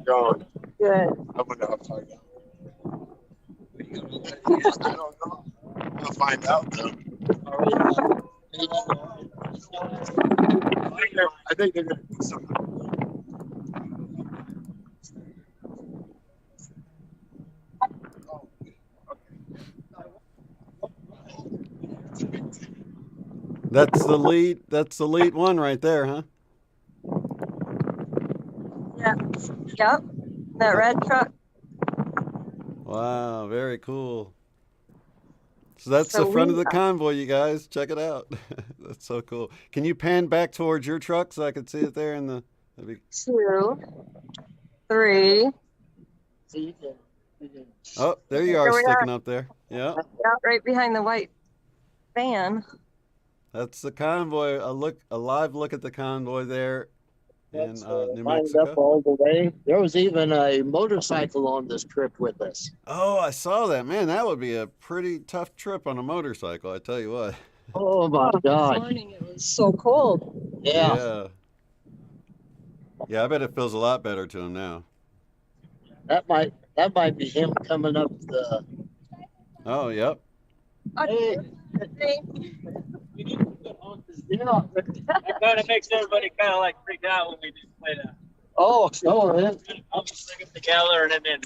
Gone. Good. I wonder how far down. I don't know. We'll find out though. I think they're gonna do something. That's the lead. That's the lead one right there, huh? Yeah. Yep. That red truck. Wow, very cool. So that's So the front of we- the convoy, you guys. Check it out. That's so cool. Can you pan back towards your truck so I can see it there in the... 2, 3. Oh, there you Here are we sticking are. up there. Yeah, Out right behind the white van. that's the convoy. A live look at the convoy there in New Lined up Mexico. all the way. There was even a motorcycle on this trip with us. Oh, I saw that. Man, that would be a pretty tough trip on a motorcycle, I tell you what. Oh my This God. morning it was so cold. Yeah. Yeah, I bet it feels a lot better to him now. That might be him coming up the. Oh, yep. Hey. Yeah. That kind of makes everybody kind of like freak out when we do play that. Oh, no, man. I'll just bring them together and then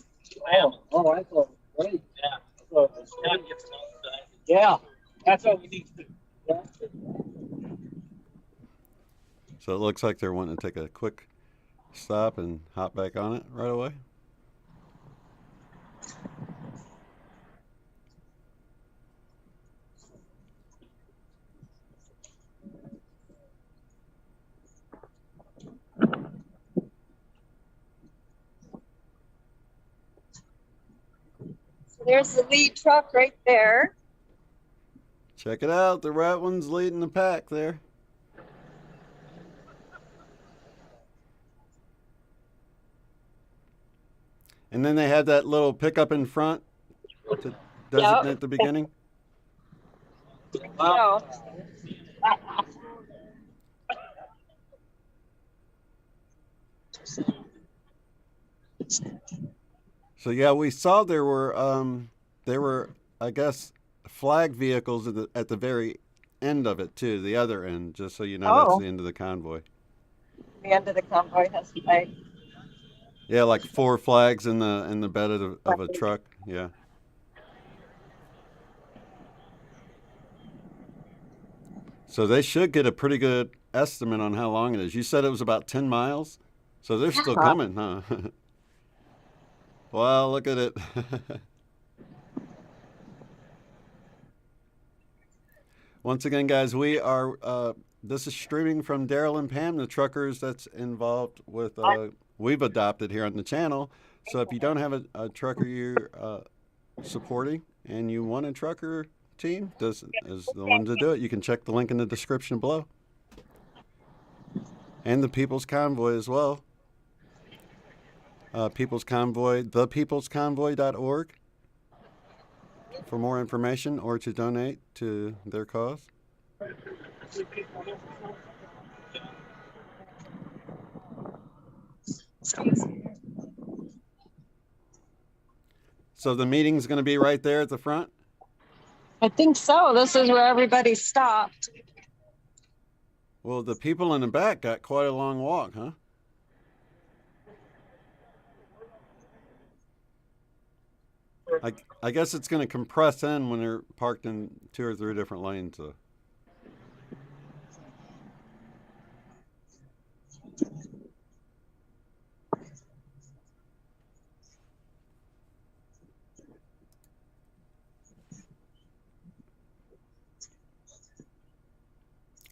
bam. Oh, I thought, great. Yeah. So now it gets outside. Yeah. That's what we need to do. Yeah. So it looks like they're wanting to take a quick stop and hop back on it right away. There's the lead truck right there. Check it out. The red one's leading the pack there. And then they had that little pickup in front to designate the beginning. No. So yeah, we saw there were I guess flag vehicles at the very end of it too, the other end, just so you know. That's the end of the convoy. The end of the convoy has flags. Yeah, like 4 flags in the bed of a truck. Yeah. So they should get a pretty good estimate on how long it is. You said it was about 10 miles? So they're still coming, huh? Wow, look at it. Once again, guys, we are, this is streaming from Derrell and Pam, the truckers that's involved with, we've adopted here on the channel. So if you don't have a trucker you're supporting and you want a trucker team, this is the one to do it. You can check the link in the description below. And the People's Convoy as well. People's Convoy, thepeoplesconvoy.org for more information or to donate to their cause. So the meeting's going to be right there at the front? I think so. This is where everybody stopped. Well, the people in the back got quite a long walk, huh? I guess it's going to compress in when they're parked in 2 or 3 different lanes. So.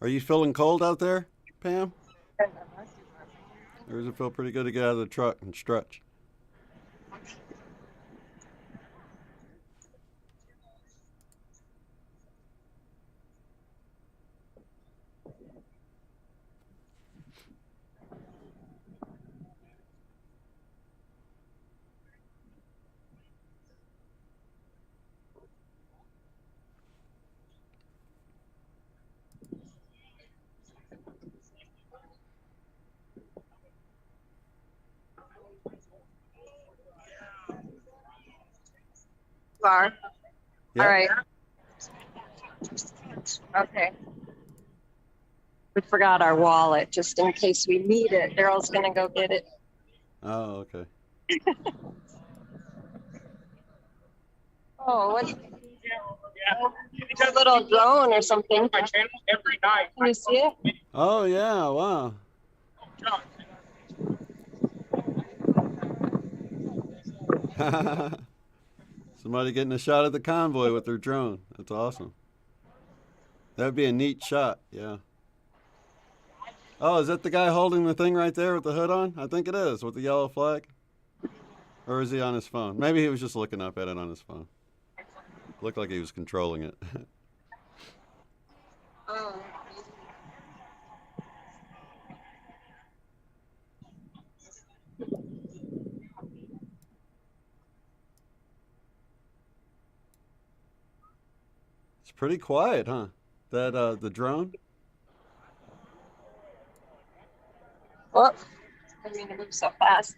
Are you feeling cold out there, Pam? Or does it feel pretty good to get out of the truck and stretch? Bar. Yeah. All right. Okay. We forgot our wallet just in case we need it. Daryl's gonna go get it. Oh, okay. Oh, what? It's a little drone or something. Can you see it? Oh, yeah, wow. Somebody getting a shot at the convoy with their drone. That's awesome. That'd be a neat shot, yeah. Oh, is that the guy holding the thing right there with the hood on? I think it is, with the yellow flag. Or is he on his phone? Maybe he was just looking up at it on his phone. Looked like he was controlling it. Oh. It's pretty quiet, huh? That the drone? Whoop. I mean, it moves so fast.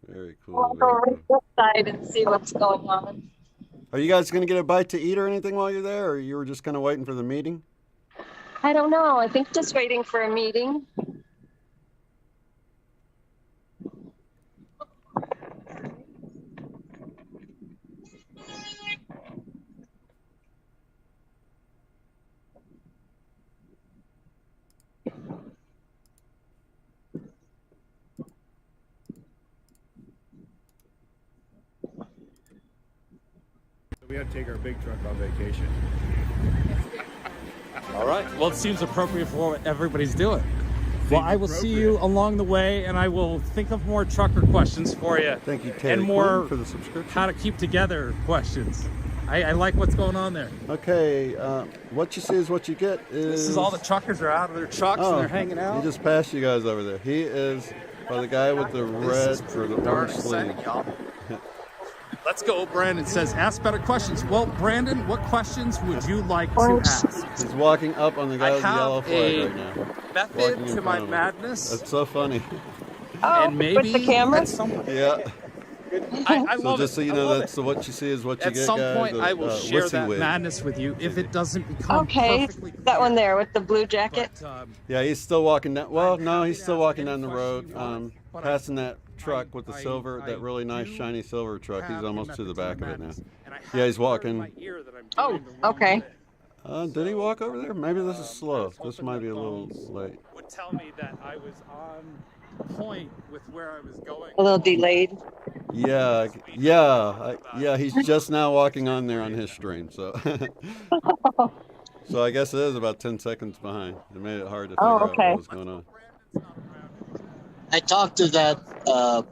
Very cool. We'll go Roadside and see what's going on. Are you guys going to get a bite to eat or anything while you're there, or you were just kind of waiting for the meeting? I don't know. I think just waiting for a meeting. We had to take our big truck on vacation. All right. Well, it seems appropriate for what everybody's doing. Well, I will see you along the way, and I will think of more trucker questions for you. Thank you, Terry, and more for the subscription. How to keep together questions. I like what's going on there. Okay, what you see is what you get. This is all the truckers are out of their trucks and they're hanging out. He just passed you guys over there. He is the guy with the red or the orange sleeve. Let's go. Brandon says, ask better questions. Well, Brandon, what questions would you like to ask? He's walking up on the guy with the yellow flag right now. Method to my madness. That's so funny. Oh, and maybe with the camera? Yeah. I so love just it. so you know, that's what you see is what you At get, some guys. point, I will share that wig. madness with you if it doesn't become Okay, perfectly clear. that one there with the blue jacket. But, Yeah, he's still walking down. Well, no, he's still walking down the road, passing that truck with the silver, that really nice shiny silver truck. He's almost to the back of it now. Yeah, he's walking. Oh, okay. Did he walk over there? Maybe this is slow. This might be a little late. Would tell me that I was on point with where I was going. A little delayed. Yeah, he's just now walking on there on his stream, so. So I guess it is about 10 seconds behind. It made it hard to figure out what was going on. I talked to that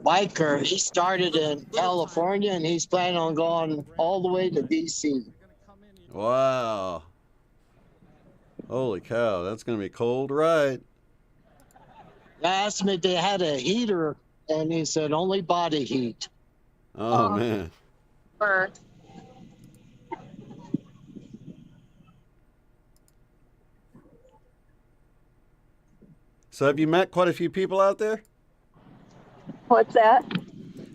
biker. He started in California and he's planning on going all the way to DC. Wow. Holy cow, that's going to be a cold ride. I asked him if they had a heater, and he said only body heat. Oh, man. So have you met quite a few people out there? What's that?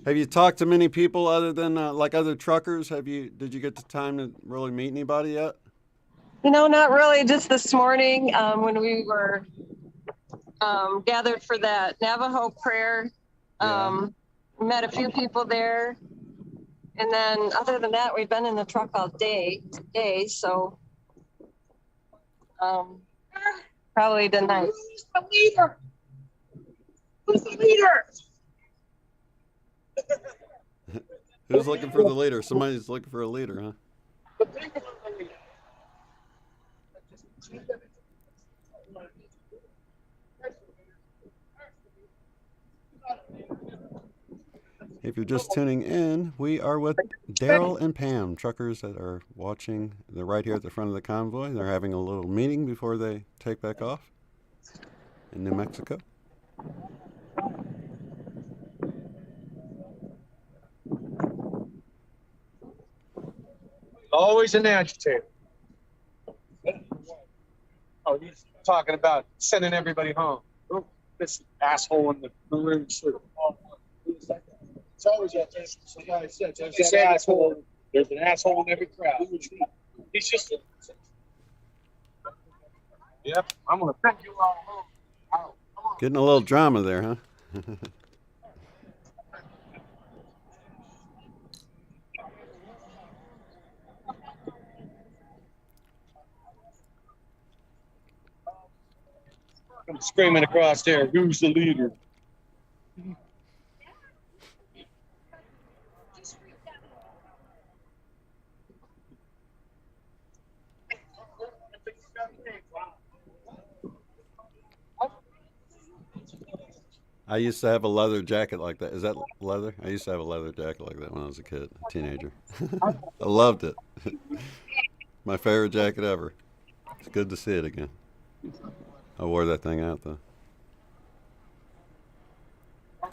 Have you talked to many people other than like other truckers? Did you get the time to really meet anybody yet? You know, not really. Just this morning when we were gathered for that Navajo prayer, met a few people there. And then other than that, we've been in the truck all day today, so probably the night. Who's the leader? Who's the leader? Who's looking for the leader? Somebody's looking for a leader, huh? If you're just tuning in, we are with Derrell and Pam, truckers that are watching. They're right here at the front of the convoy. They're having a little meeting before they take back off in New Mexico. Always an agitator. Oh, he's talking about sending everybody home. Oh, this asshole in the maroon suit. It's always that. Like I said, there's that asshole. There's an asshole in every crowd. He's just. Yep, I'm gonna send you all home. Getting a little drama there, huh? I'm screaming across there. Who's the leader? I used to have a leather jacket like that. Is that leather? I used to have a leather jacket like that when I was a kid, a teenager. I loved it. My favorite jacket ever. It's good to see it again. I wore that thing out though.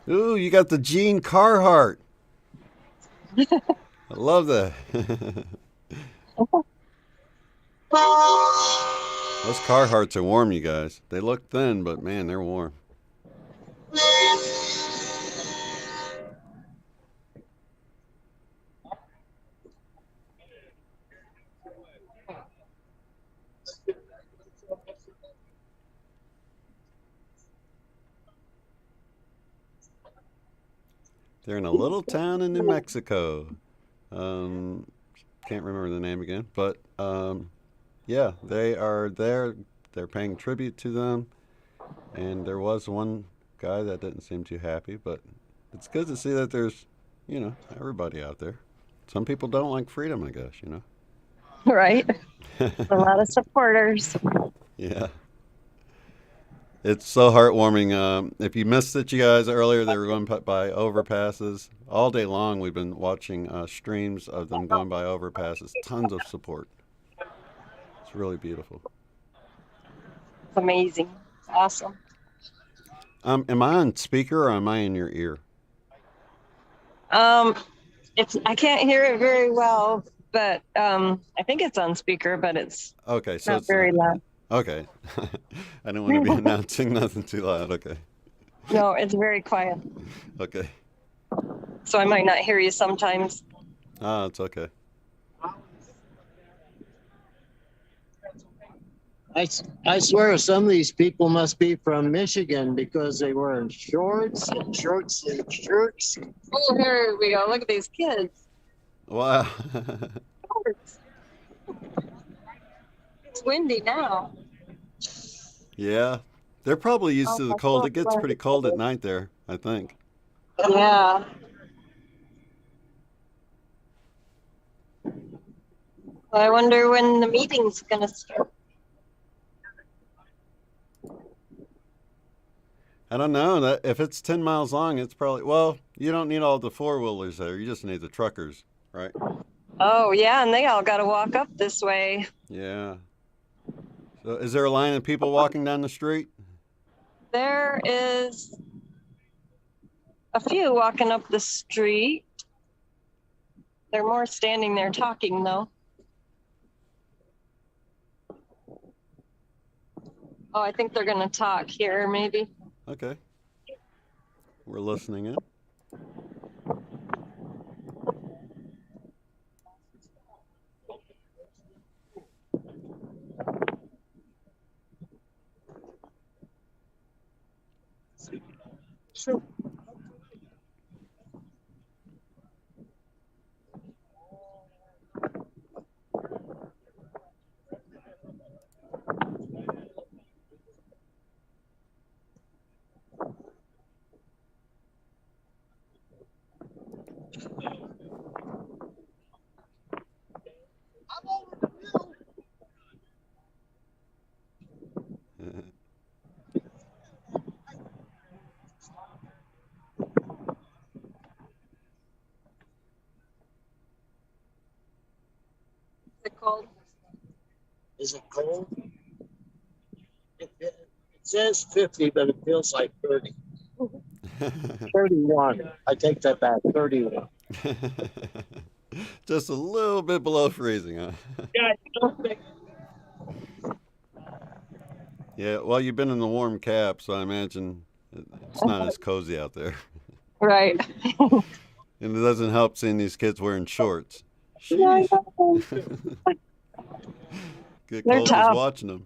Ooh, you got the Jean Carhartt. I love that. Those Carhartts are warm, you guys. They look thin, but man, they're warm. They're in a little town in New Mexico. Can't remember the name again, but yeah, they are there. They're paying tribute to them, and there was one guy that didn't seem too happy, but it's good to see that there's, everybody out there. Some people don't like freedom, I guess, Right. A lot of supporters. Yeah. It's so heartwarming. If you missed it, you guys, earlier, they were going by overpasses. All day long, we've been watching streams of them going by overpasses. Tons of support. It's really beautiful. It's amazing. It's awesome. Am I on speaker or am I in your ear? I can't hear it very well, but I think it's on speaker, but it's okay, so not it's very loud. Okay. I don't want to be announcing nothing too loud. Okay. No, it's very quiet. Okay. So I might not hear you sometimes. Ah, it's okay. I swear some of these people must be from Michigan because they wear shorts and shorts and shirts. Oh, here we go. Look at these kids. Wow. It's windy now. Yeah. They're probably used to the cold. It gets pretty cold at night there, I think. Yeah. I wonder when the meeting's going to start. I don't know. That if it's 10 miles long, it's probably, well, you don't need all the four-wheelers there. You just need the truckers, right? Oh, yeah, and they all got to walk up this way. Yeah. So is there a line of people walking down the street? There is a few walking up the street. They're more standing there talking, though. Oh, I think they're going to talk here, maybe. Okay. We're listening in. Sure. cold? Is it cold? It says 50, but it feels like 30. 31. I take that back. 31. Just a little bit below freezing, huh? Yeah, Yeah, well, you've been in the warm cap, so I imagine it's not as cozy out there. Right. And it doesn't help seeing these kids wearing shorts. Yeah, Get They're cold tough. just watching them.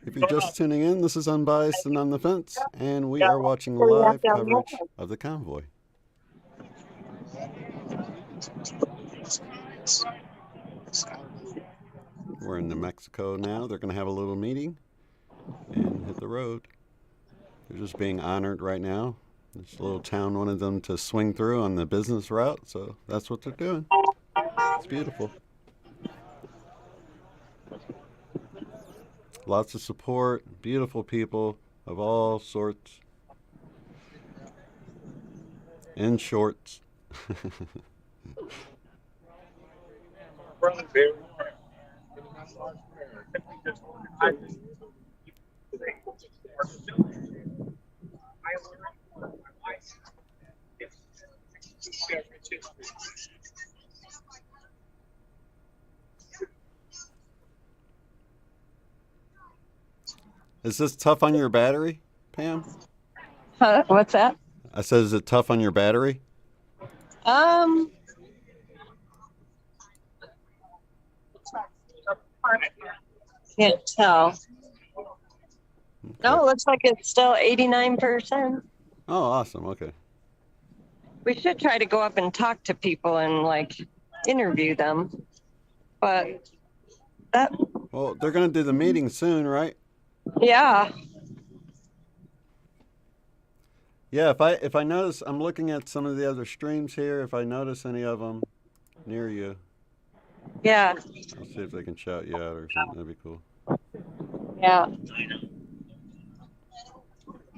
If you're just tuning in, this is Unbiased and On the Fence, and we are watching live coverage of the convoy. We're in New Mexico now. They're going to have a little meeting and hit the road. They're just being honored right now. This little town wanted them to swing through on the business route, so that's what they're doing. It's beautiful. Lots of support, beautiful people of all sorts. In shorts. Is this tough on your battery, Pam? Huh? What's that? I said, is it tough on your battery? Can't tell. No, it looks like it's still 89%. Oh, awesome. Okay. We should try to go up and talk to people and like interview them. But that, Well, they're going to do the meeting soon, right? yeah. Yeah, if I notice, I'm looking at some of the other streams here. If I notice any of them near you, Yeah. I'll see if they can shout you out or something. That'd be cool. Yeah.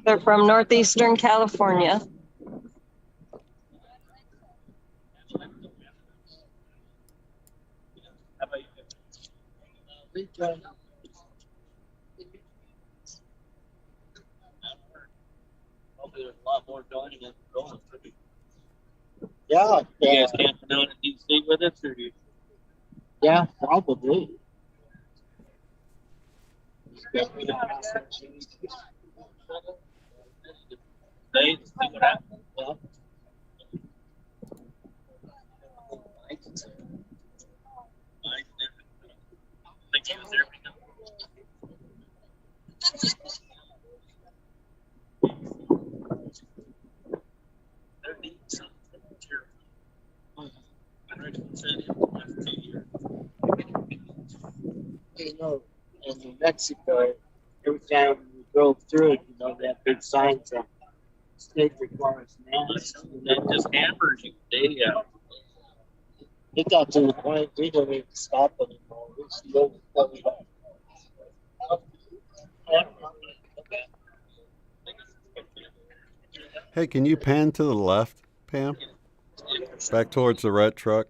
They're from northeastern California. There's a lot more joining us going. Yeah. You guys camping out in DC with us, or do you? Yeah, probably. Stay and see what happens. Yeah. I think he was there. You know, in New Mexico, every time we drove through it, you know, they have big signs that state requires masks. They just hammers you. It got to the point we don't even stop anymore. It's the old stuff. Hey, can you pan to the left, Pam? Back towards the red truck?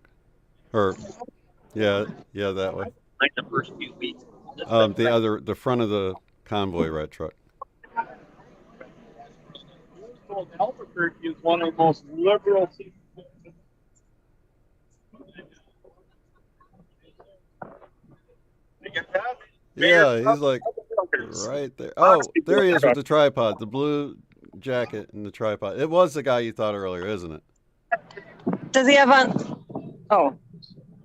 Or, yeah, that way. Like the first few weeks. The front of the convoy red truck. Albuquerque is one of the most liberal cities. Yeah, he's like right there. Oh, there he is with the tripod, the blue jacket and the tripod. It was the guy you thought earlier, isn't it? Does he have on? Oh,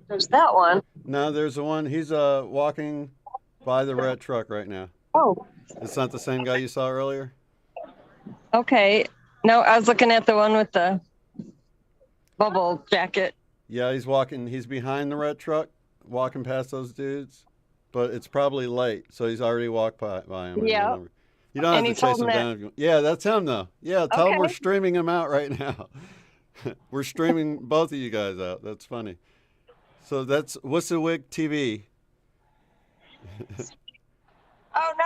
there's that one. No, there's the one. He's walking by the red truck right now. Oh. It's not the same guy you saw earlier? Okay. No, I was looking at the one with the bubble jacket. Yeah, he's walking. He's behind the red truck, walking past those dudes. but it's probably late, so he's already walked by him. Yeah. You don't have And to he's chase him holding down. If you, yeah, that's him though. Yeah, tell him we're Okay. streaming him out right now. We're streaming both of you guys out. That's funny. So that's Wissawig TV. Oh no,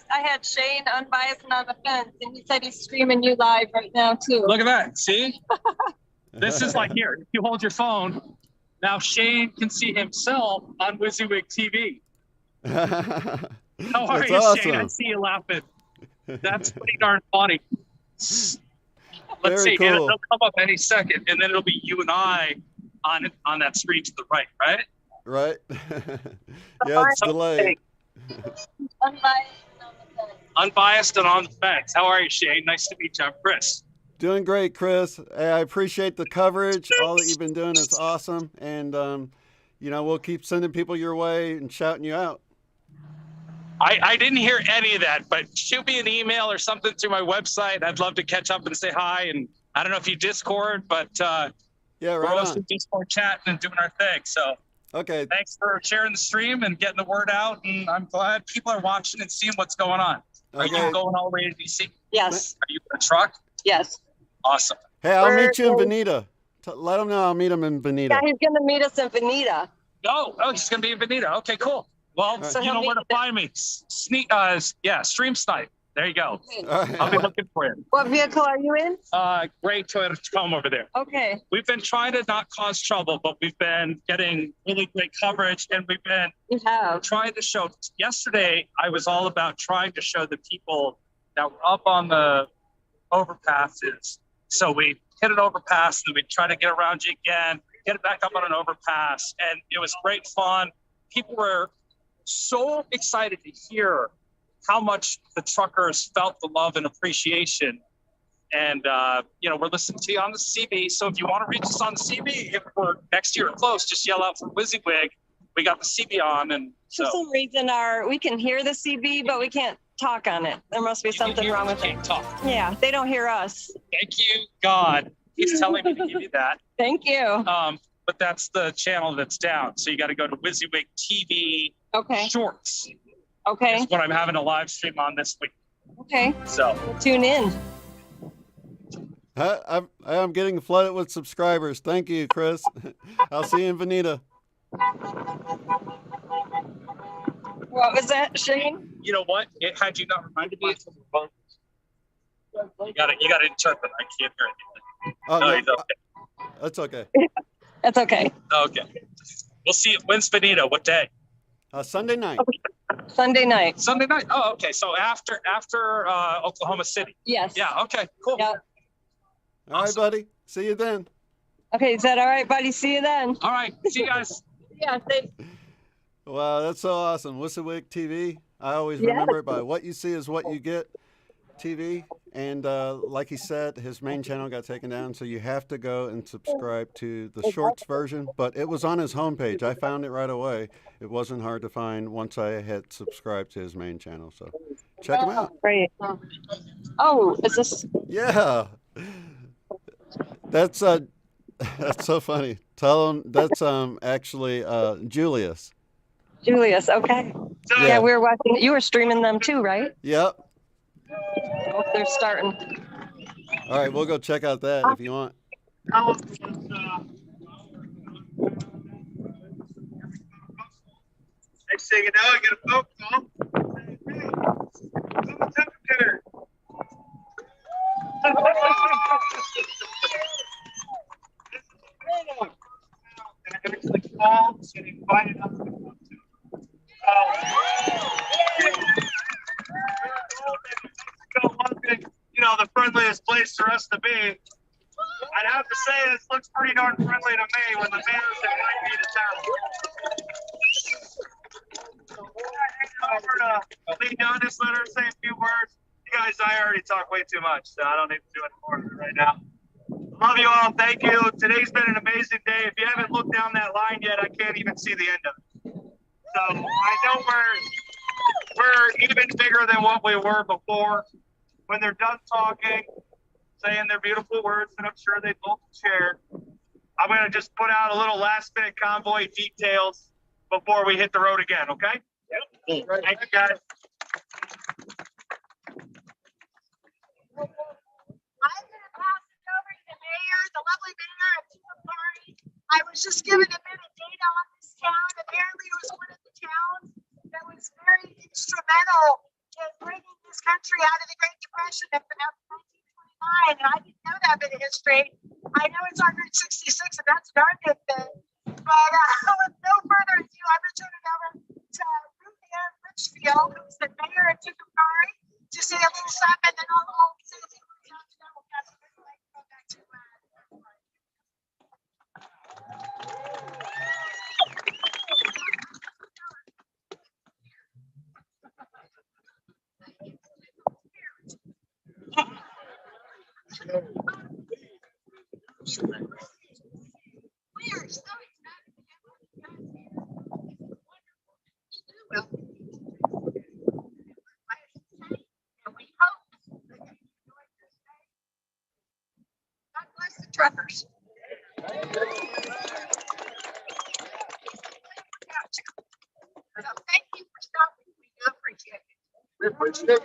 I had Shane unbiased and on the fence, and he said he's streaming you live right now too. Look at that. See? This is like here. If you hold your phone, now Shane can see himself on WYSIWYG TV. How are That's you, awesome. Shane? I see you laughing. That's pretty darn funny. Let's Very see. cool. It'll come up any second, and then it'll be you and I on that screen to the right, right? Right? Yeah, it's delayed. Unbiased and on the fence. How are you, Shane? Nice to meet you. I'm Chris. Doing great, Chris. Hey, I appreciate the coverage. All that you've been doing is awesome. And, you know, we'll keep sending people your way and shouting you out. I didn't hear any of that, but shoot me an email or something through my website. I'd love to catch up and say hi. And I don't know if you Discord, but yeah, we're right also on. Discord chatting and doing our thing. So okay, thanks for sharing the stream and getting the word out. And I'm glad people are watching and seeing what's going on. Are you Okay. going all the way to DC? Yes. Are you in a truck? Yes. Awesome. Hey, I'll meet you in Bonita. Let him know I'll meet him in Bonita. Yeah, he's gonna meet us in Bonita. Oh, he's going to be in Bonita. Okay, cool. Well, So you he'll know where meet to find me. Stream Snipe. There you go. I'll be looking for you. What vehicle are you in? Great Toyota Tacoma over there. Okay. We've been trying to not cause trouble, but we've been getting really great coverage, and we've been trying to show. Yesterday, I was all about trying to show the people that were up on the overpasses. So we hit an overpass, and we try to get around you again, get it back up on an overpass, and it was great fun. People were so excited to hear how much the truckers felt the love and appreciation. And, you know, we're listening to you on the CB. So if you want to reach us on the CB, if we're next to you or close, just yell out for WYSIWYG. We got the CB on. And For so some reason, we can hear the CB, but we can't talk on it. There must be something wrong with it. Talk. Yeah, they don't hear us. Thank you, God. He's telling me to give you that. Thank you. But that's the channel that's down. So you got to go to WYSIWYG TV Shorts. Okay. That's what I'm having a live stream on this week. Okay. So tune in. I'm getting flooded with subscribers. Thank you, Chris. I'll see you in Bonita. What was that, Shane? You know what? Had you not reminded me, you got to interpret. I can't hear anything. Oh, no, he's okay. That's okay. That's okay. Okay. We'll see you. When's Bonita? What day? Sunday night. Sunday night. Sunday night. Oh, okay. So after Oklahoma City. Yes. Yeah. Okay. Cool. Yep. All right, buddy. See you then. Okay, is that all right, buddy? See you then. All right. See you guys. Yeah, thanks. Wow, that's so awesome. Wissawig TV. I always Yeah. remember it by what you see is what you get TV. And like he said, his main channel got taken down, so you have to go and subscribe to the shorts version. But it was on his homepage. I found it right away. It wasn't hard to find once I had subscribed to his main channel. So check him out. Great. Oh, is this? Yeah. That's so funny. Tell him that's actually Julius. Julius, okay. Yeah, we were watching. You were streaming them too, right? Yep. Oh, they're starting. All right, we'll go check out that if you want. Next thing you know, I get a phone call. Who's the temperature? And I actually called and invited us to come to. Mexico wasn't, you know, the friendliest place for us to be. I'd have to say this looks pretty darn friendly to me when the bears invite me to town. Over to Lee Dundas, let her say a few words. You guys, I already talk way too much, so I don't need to do any more of it right now. Love you all. Thank you. Today's been an amazing day. If you haven't looked down that line yet, I can't even see the end of it. So I know we're even bigger than what we were before. When they're done talking, saying their beautiful words that I'm sure they both shared, I'm going to just put out a little last minute convoy details before we hit the road again, okay? Yep. Thank you, guys. I'm going to pass it over to the mayor, the lovely mayor of Convoy. I was just given a bit of data on this town. Apparently, it was one of the towns that was very instrumental in bringing this country out of the Great Depression of 1929. And I didn't know that bit of history. I know it's on Route 66, and that's a darn good thing. But with no further ado, I'm going to turn it over to Ruth Ann Litchfield, who's the mayor of Convoy, to say a little something, and then I'll say a few words after that. We'll pass it over and go back to God bless the truckers. So thank you for stopping. We do appreciate it. We appreciate it.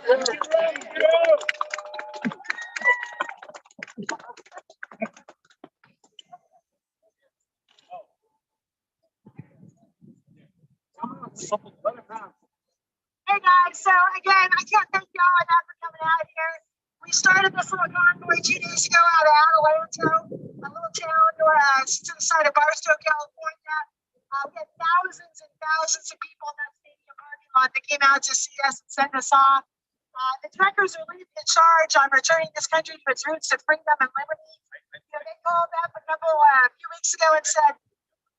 Hey guys, so again, I can't thank y'all enough for coming out here. We started this little convoy 2 days ago out of Adelanto, a little town to the side of Barstow, California. We had thousands and thousands of people in that stadium parking lot that came out to see us and send us off. The truckers are leading the charge on returning this country to its roots of freedom and liberty. You know, they called up a few weeks ago and said,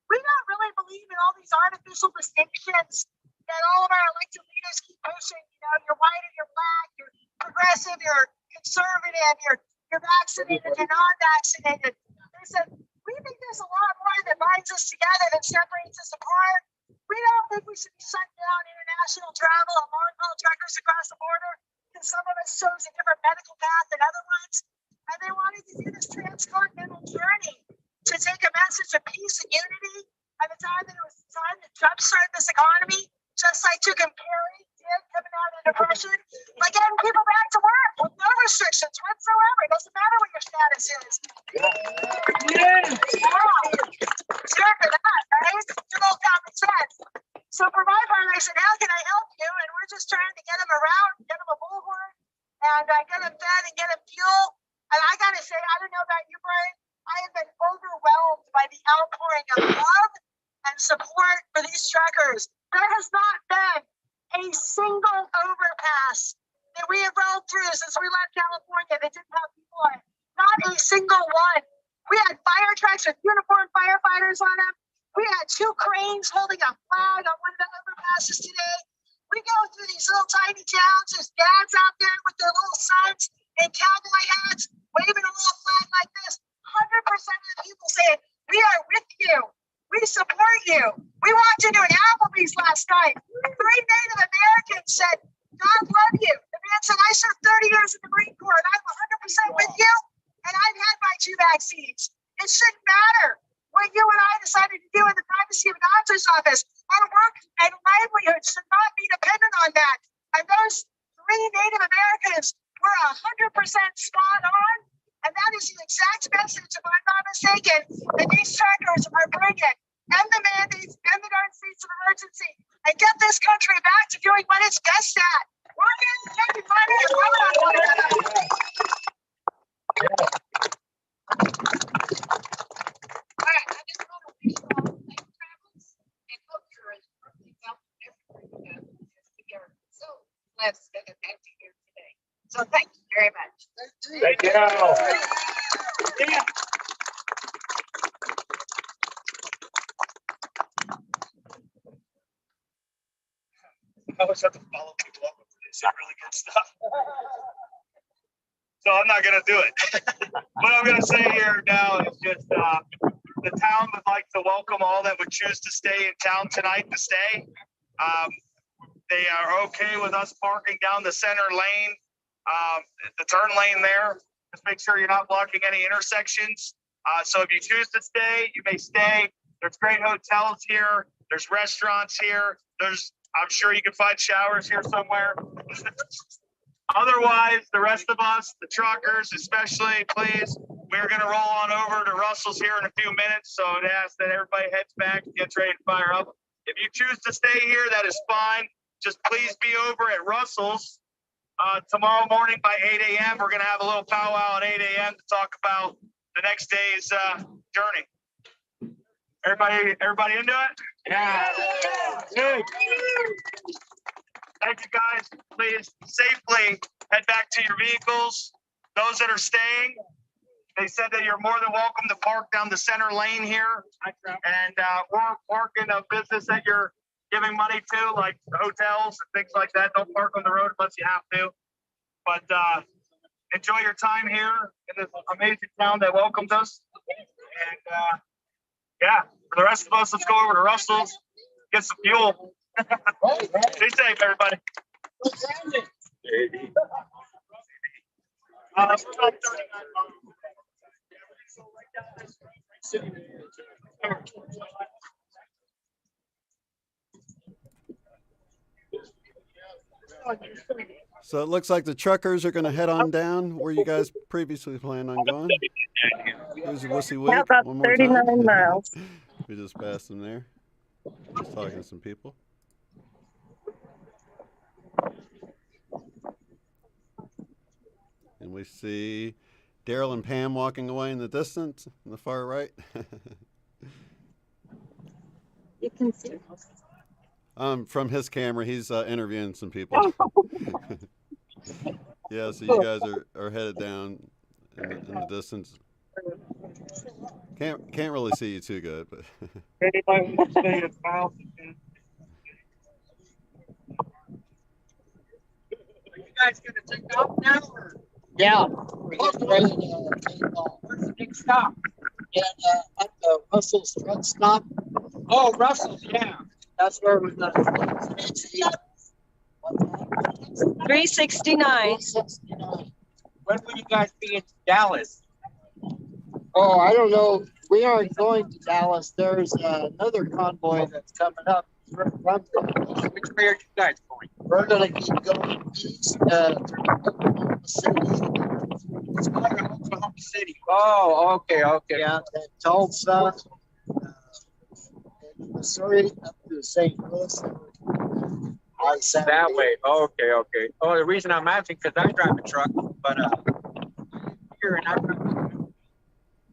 we don't really believe in all these artificial distinctions that all of our elected leaders keep pushing. You know, you're white or you're black, you're progressive, you're conservative, you're vaccinated, you're non-vaccinated. They said, we think there's a lot more that binds us together than separates us apart. We don't think we should be shutting down international travel and long-haul truckers across the border because some of us chose a different medical path than other ones. And they wanted to do this transcontinental journey to take a message of peace and unity at the time that it was time to jumpstart this economy, just like Chuck and Perry did coming out of the Depression, like getting people back to work with no restrictions whatsoever. It doesn't matter what your status is. Yeah. Sure for that, right? Good old common sense. So for my part, I said, how can I help you? And we're just trying to get them around, get them a bullhorn, and get them fed and get them fuel. And I got to say, I don't know about you, Brian, I have been overwhelmed by the outpouring of love and support for these truckers. There has not been a single overpass that we have rolled through since we left California that didn't have people on it. Not a single one. We had fire trucks with uniformed firefighters on them. We had 2 cranes holding a flag on one of the overpasses today. We go through these little tiny towns. There's dads out there with their little sons in cowboy hats, waving a little flag like this. 100% of the people saying, we are with you. We support you. We walked into an Applebee's last night. 3 Native Americans said, God love you. The man said, I served 30 years in the Marine Corps and I'm 100% with you. And I've had my 2 vaccines. It shouldn't matter what you and I decided to do in the privacy of an doctor's office. Our work and livelihood should not be dependent on that. And those 3 Native Americans were 100% spot on. And that is the exact message, if I'm not mistaken, that these truckers are bringing. End the mandates, end the darn states of emergency, and get this country back to doing what it's best at. Working, making money, and loving on one another. All right, I just want to wish you all safe travels and hope you're as perfectly healthy everywhere you go. We are so blessed to have had you here today. So thank you very much. Thank you. Yeah. I always have to follow people up with this really good stuff. So I'm not going to do it. What I'm going to say here now is just the town would like to welcome all that would choose to stay in town tonight to stay. They are okay with us parking down the center lane, the turn lane there. Just make sure you're not blocking any intersections. So if you choose to stay, you may stay. There's great hotels here. There's restaurants here. There's I'm sure you can find showers here somewhere. Otherwise, the rest of us, the truckers especially, please, we're going to roll on over to Russell's here in a few minutes. So I'd ask that everybody heads back and gets ready to fire up. If you choose to stay here, that is fine. Just please be over at Russell's tomorrow morning by 8 a.m. We're going to have a little powwow at 8 a.m. to talk about the next day's journey. Everybody into it? Yeah. Good. Thank you, guys. Please safely head back to your vehicles. Those that are staying, they said that you're more than welcome to park down the center lane here. And we're working a business that you're giving money to, like hotels and things like that. Don't park on the road unless you have to. But enjoy your time here in this amazing town that welcomes us. And yeah, for the rest of us, let's go over to Russell's, get some fuel. Stay safe, everybody. So it looks like the truckers are going to head on down where you guys previously planned on going. Here's a Wussy Wig. Yeah, about One more 39 time. miles. We just passed them there. Just talking to some people. And we see Derrell and Pam walking away in the distance, in the far right. You can see. From his camera, he's interviewing some people. Yeah, so you guys are headed down in the distance. Can't really see you too good, but. Anybody want to stay in house? Are you guys gonna take off now? Or? Yeah. We're getting ready to take off. Where's the big stop? And at the Russell's truck stop. Oh, Russell's, yeah. That's where we're going. 369. When will you guys be in Dallas? Oh, I don't know. We aren't going to Dallas. There's another convoy that's coming up from there. Which way are you guys going? We're going to keep going east through Oklahoma City. It's going to Oklahoma City. Oh, okay. Yeah, and Tulsa, Missouri, up to St. Louis. That way. Okay. Oh, the reason I'm asking because I drive a truck, but here and I'm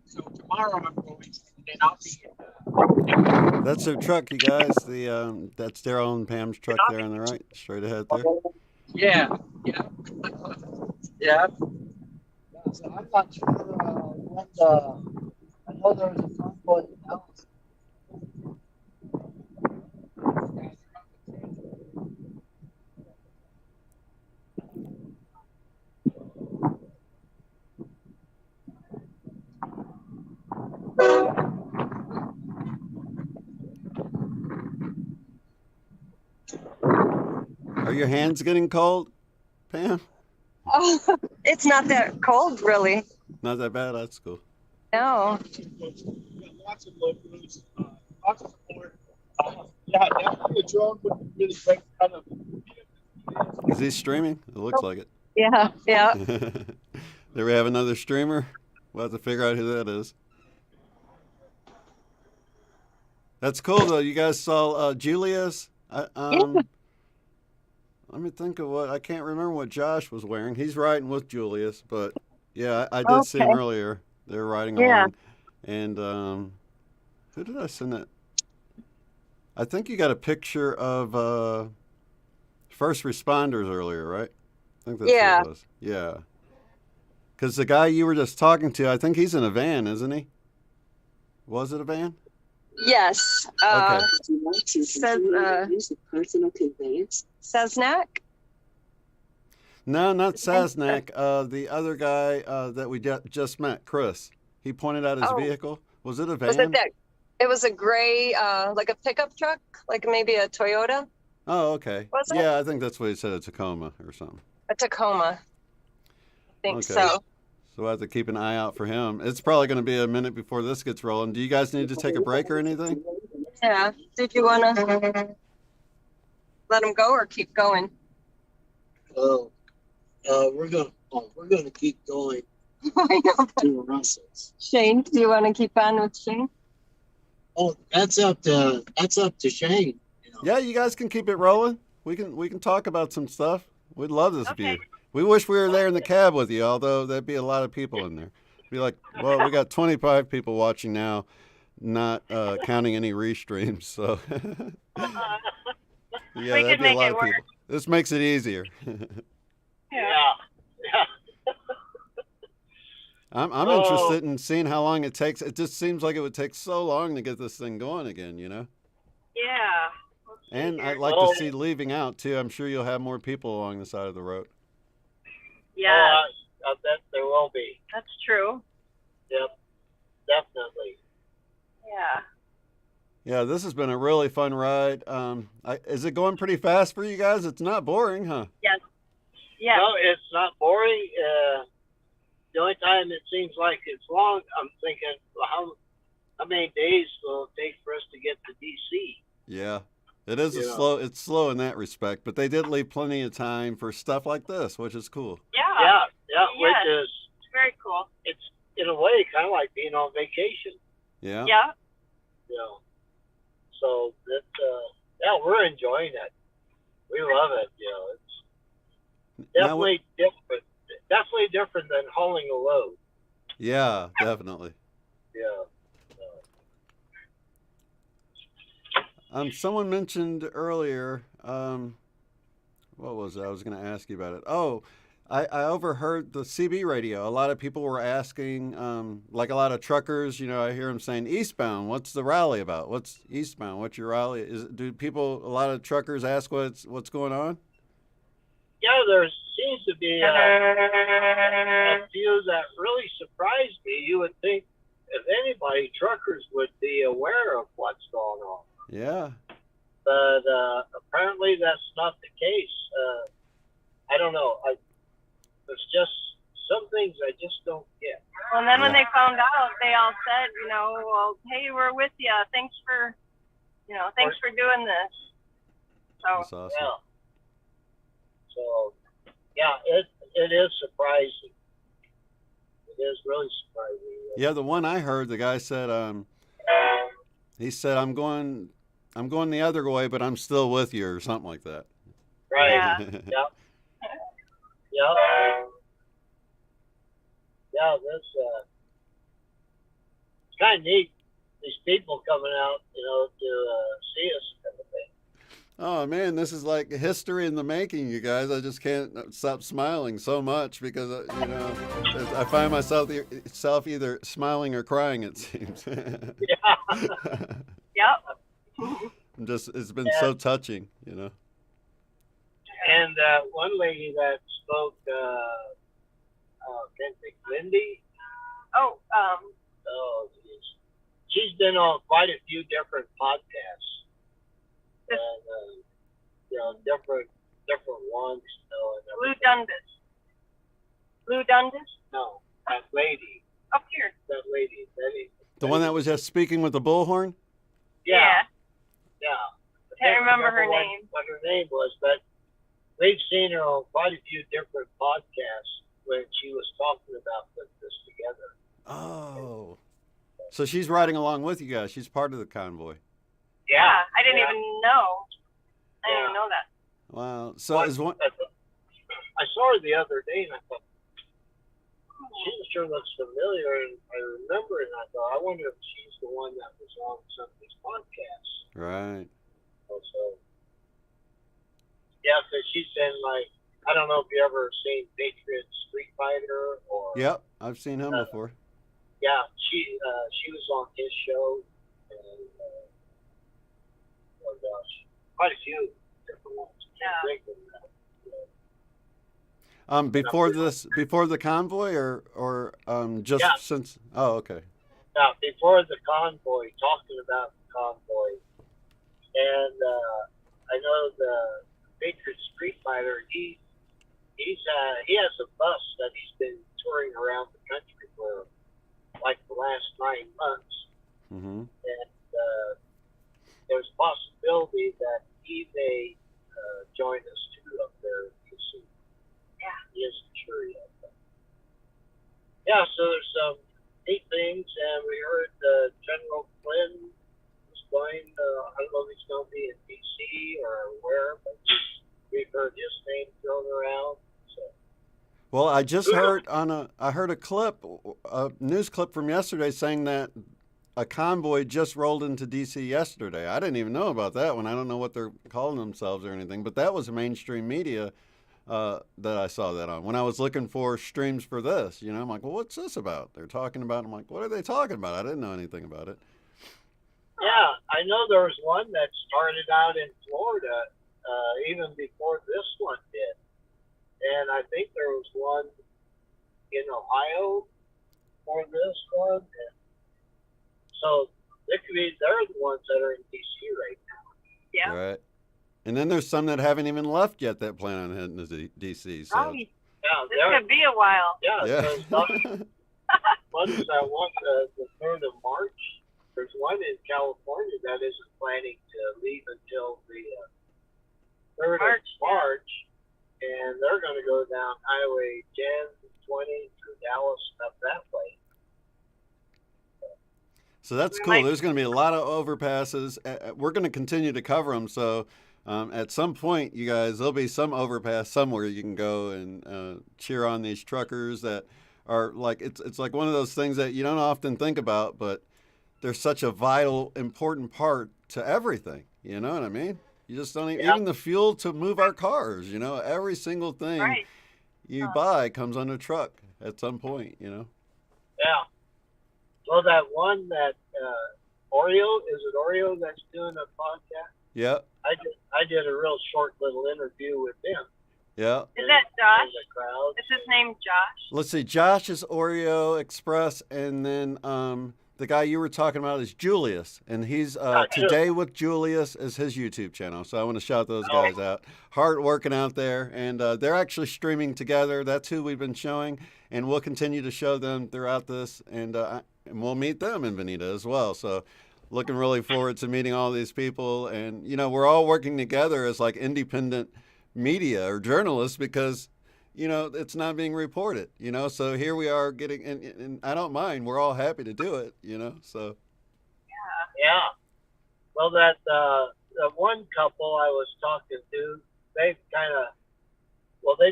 so tomorrow I'm going, and I'll be. That's their truck, you guys. That's Derrell and Pam's truck there on the right, straight ahead there. Yeah. So I'm not sure when I know there's a convoy in Dallas. Are your hands getting cold, Pam? Oh, it's not that cold, really. Not that bad. That's cool. No. Lots of logos, lots of support. Yeah, definitely a drone would be really great. Kind of. Is he streaming? It looks like it. Yeah. Do we have another streamer? We'll have to figure out who that is. That's cool, though. You guys saw Julia's? Let me think of I can't remember what Josh was wearing. He's riding with Julius, but yeah, I did see him earlier. They're riding along. And who did I send that? I think you got a picture of first responders earlier, right? I think that's what it was. Yeah. Because the guy you were just talking to, I think he's in a van, isn't he? Was it a van? Yes. Okay. Personal conveyance. Cessnack? No, not Sasnak. The other guy that we just met, Chris. He pointed out his vehicle. Was it a van? Was it that? It was a gray, like a pickup truck, like maybe a Toyota. Oh, okay. Was it? Yeah, I think that's what he said, a Tacoma or something. A Tacoma. I think so. So we'll have to keep an eye out for him. It's probably going to be a minute before this gets rolling. Do you guys need to take a break or anything? Yeah. Did you want to let them go or keep going? We're gonna keep going to Russell's. Shane, do you want to keep on with Shane? Oh, that's up to Shane. Yeah, you guys can keep it rolling. We can talk about some stuff. We'd love this view. We wish we were there in the cab with you, although there'd be a lot of people in there. Be like, well, we got 25 people watching now, not counting any restreams. So yeah, that'd be a lot of people. This makes it easier. Yeah. I'm interested in seeing how long it takes. It just seems like it would take so long to get this thing going again, you know? Yeah. And I'd like to see leaving out, too. I'm sure you'll have more people along the side of the road. Yeah. I bet there will be. That's true. Yep. Definitely. Yeah. Yeah, this has been a really fun ride. Is it going pretty fast for you guys? It's not boring, huh? Yes. Yeah. No, it's not boring. The only time it seems like it's long, I'm thinking, well, how many days will it take for us to get to DC? Yeah, it is It's slow in that respect, but they did leave plenty of time for stuff like this, which is cool. Yeah. Which is it's very cool. It's in a way kind of like being on vacation. Yeah. Yeah. You know, so that we're enjoying it. We love it. You know, it's definitely different. Definitely different than hauling a load. Yeah, definitely. Yeah. Someone mentioned earlier, what was it? I was going to ask you about it. Oh, I overheard the CB radio. A lot of people were asking, like a lot of truckers, you know, I hear them saying, eastbound, what's the rally about? What's eastbound? What's your rally? A lot of truckers ask what's going on? Yeah, there seems to be a few that really surprised me. You would think, if anybody, truckers would be aware of what's going on. Yeah. But apparently that's not the case. I don't know. There's just some things I just don't get. Well, and then when they found out, they all said, you know, well, hey, we're with you. Thanks for doing this. So. That's awesome. Yeah. So, yeah, it is surprising. It is really surprising. Yeah, the one I heard, the guy said, he said, I'm going the other way, but I'm still with you, or something like that. Right. Yeah. Yep. Yep. Yeah, it's kind of neat. These people coming out, you know, to see us and everything. Oh man, this is like history in the making, you guys. I just can't stop smiling so much because you know I find myself either smiling or crying. It seems. Yeah. Yep. It's been so touching, you know. And one lady that spoke, Lindy. Oh, geez. She's been on quite a few different podcasts. And, you know, different ones, you know. And Blue Dundas? No, that lady. Up here. That lady. The one that was just speaking with the bullhorn? Yeah. I can't remember her name. What her name was, but we've seen her on quite a few different podcasts when she was talking about putting this together. Oh. So she's riding along with you guys. She's part of the convoy. Yeah, I didn't even know. I didn't even know that. Wow. So is one. I saw her the other day, and I thought she sure looks familiar. And I remember, and I thought, I wonder if she's the one that was on some of these podcasts. Right. So, yeah, because she's been like, I don't know if you ever seen Patriot Street Fighter or. Yep, I've seen him before. Yeah, she was on his show, and oh gosh, quite a few different ones. Yeah. Before the convoy, or just since? Oh, okay. Now, before the convoy, talking about the convoy, and I know the Patriot Street Fighter. He has a bus that he's been touring around the country for like the last 9 months, and there's possibility that he may join us too up there in DC. Yeah. He isn't sure yet. But yeah, so there's some neat things, and we heard General Flynn is going. I don't know if he's going to be in DC or where, but we've heard his name thrown around. So. Well, I just heard I heard a news clip from yesterday saying that a convoy just rolled into D.C. yesterday. I didn't even know about that one. I don't know what they're calling themselves or anything, but that was mainstream media that I saw that on. When I was looking for streams for this, I'm like, well, what's this about? They're talking about. I'm like, what are they talking about? I didn't know anything about it. Yeah, I know there was one that started out in Florida even before this one did. And I think there was one in Ohio for this one. And so they're the ones that are in DC right now. Yeah. Right. And then there's some that haven't even left yet that plan on heading to DC. So. Oh, yeah, this could be a while. Yeah. One's that one, the 3rd of March. There's one in California that isn't planning to leave until the 3rd of March. And they're going to go down Highway 10, 20 through Dallas, up that way. So that's cool. There's going to be a lot of overpasses. We're going to continue to cover them. So at some point, you guys, there'll be some overpass somewhere you can go and cheer on these truckers that are like, it's like one of those things that you don't often think about, but they're such a vital, important part to everything. You know what I mean? You just don't even the fuel to move our cars, every single thing you buy comes on a truck at some point, Yeah. Well, that one that Oreo, is it Oreo that's doing a podcast? Yeah. I did a real short little interview with him. Yeah. Is that Josh? Is his name Josh? Let's see. Josh is Oreo Express, and then the guy you were talking about is Julius, and he's Today with Julius is his YouTube channel. So I want to shout those guys out. Hard working out there, and they're actually streaming together. That's who we've been showing, and we'll continue to show them throughout this, and we'll meet them in Bonita as well. So looking really forward to meeting all these people, and we're all working together as like independent media or journalists because it's not being reported, so here we are getting, and I don't mind, we're all happy to do it, so. Yeah. Well, that one couple I was talking to, they've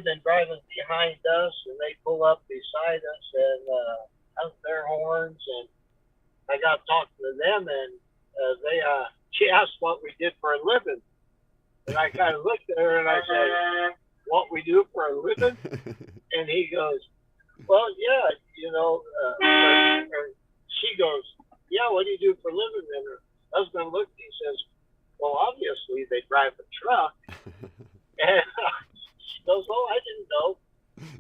been driving behind us, and they pull up beside us and out their horns, and I got talking to them, and she asked what we did for a living, and I kind of looked at her and I said, what we do for a living? And he goes, well, yeah, or she goes, yeah, what do you do for a living? And her husband looked, he says, well, obviously they drive a truck. And she goes, oh, I didn't know.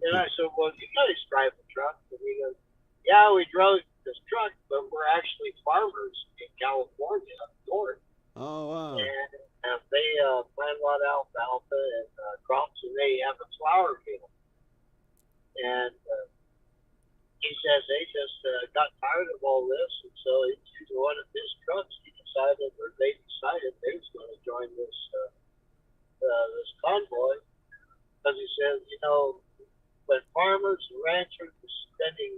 And I said, well, you guys drive a truck? And he goes, yeah, we drove this truck, but we're actually farmers in California up north. Oh, wow. And they plant a lot of alfalfa and crops, and they have a flour mill. And he says they just got tired of all this, and so into one of his trucks, they decided they was going to join this this convoy, because he says, when farmers and ranchers are investing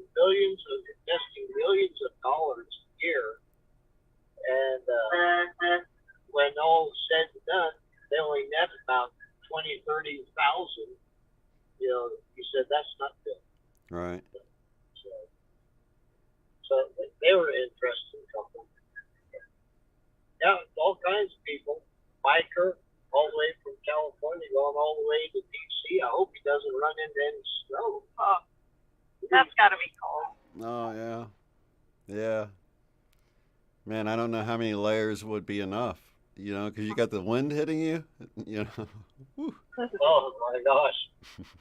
millions of dollars a year, and when all is said and done, they only net about 20,000, 30,000. He said that's not good. Right. So they were an interesting couple. Yeah, all kinds of people. Biker, all the way from California, going all the way to DC. I hope he doesn't run into any snow. Oh, that's got to be cold. Oh, yeah. Yeah. Man, I don't know how many layers would be enough, because you got the wind hitting you, Whew. Oh, my gosh.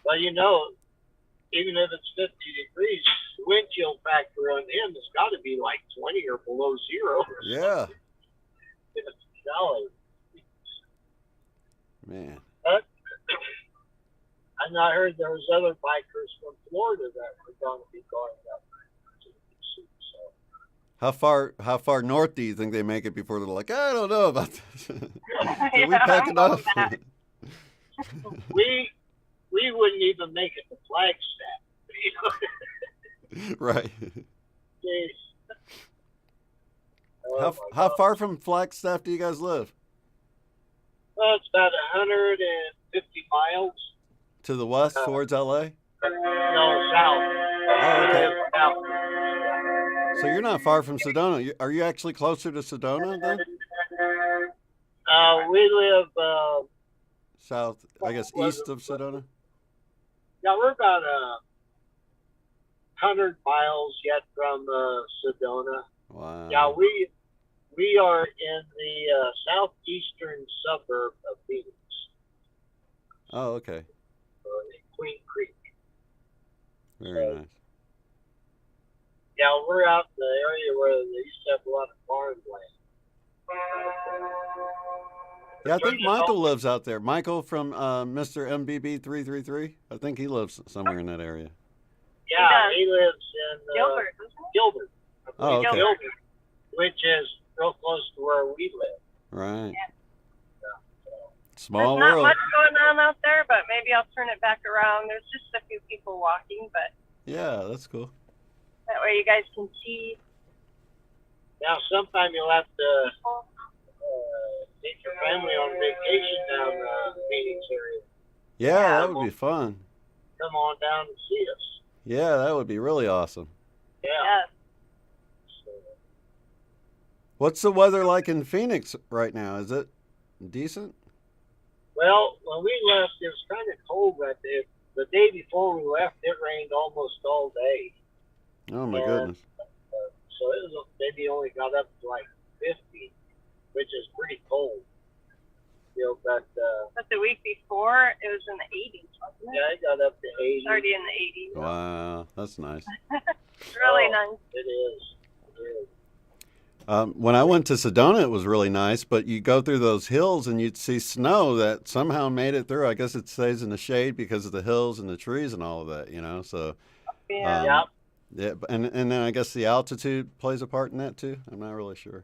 Well, even if it's 50 degrees, the wind chill factor on him has got to be like 20 or below zero. Yeah. It's solid. Man. But I heard there was other bikers from Florida that were going to be going up to DC. So. How far north do you think they make it before they're like, I don't know about this? Did we pack enough? we wouldn't even make it to Flagstaff. Right. Jeez. How far from Flagstaff do you guys live? Well, it's about 150 miles. To the west, towards LA? No, south. Oh, okay. South. So you're not far from Sedona. Are you actually closer to Sedona then? We live South, I guess, east of Sedona? yeah, we're about 100 miles yet from Sedona. Wow. Yeah, we are in the southeastern suburb of Phoenix, Oh, okay. in Queen Creek. Very nice. Yeah, we're out in the area where they used to have a lot of farmland. Yeah, I think Michael lives out there. Michael from Mr. MBB333. I think he lives somewhere in that area. Yeah, he lives in Gilbert. Gilbert. Oh, okay. Gilbert, which is real close to where we live. Right. Yeah. Small There's not world. much going on out there, but maybe I'll turn it back around. There's just a few people walking, but Yeah, that's cool. that way you guys can see. Now, sometime you'll have to take your family on vacation down the Phoenix area. Yeah, that would be fun. Come on down and see us. Yeah, that would be really awesome. Yeah. What's the weather like in Phoenix right now? Is it decent? Well, when we left, it was kind of cold that day. The day before we left, it rained almost all day. Oh my And, goodness. So it was maybe only got up to like 50, which is pretty cold. You know, but the week before, it was in the 80s, wasn't it? yeah, it got up to 80. Already in the 80s. Wow, that's nice. It's really nice. It is. It is. When I went to Sedona, it was really nice, but you go through those hills and you'd see snow that somehow made it through. I guess it stays in the shade because of the hills and the trees and all of that, you know. So, Yeah. yeah, and then I guess the altitude plays a part in that too. I'm not really sure.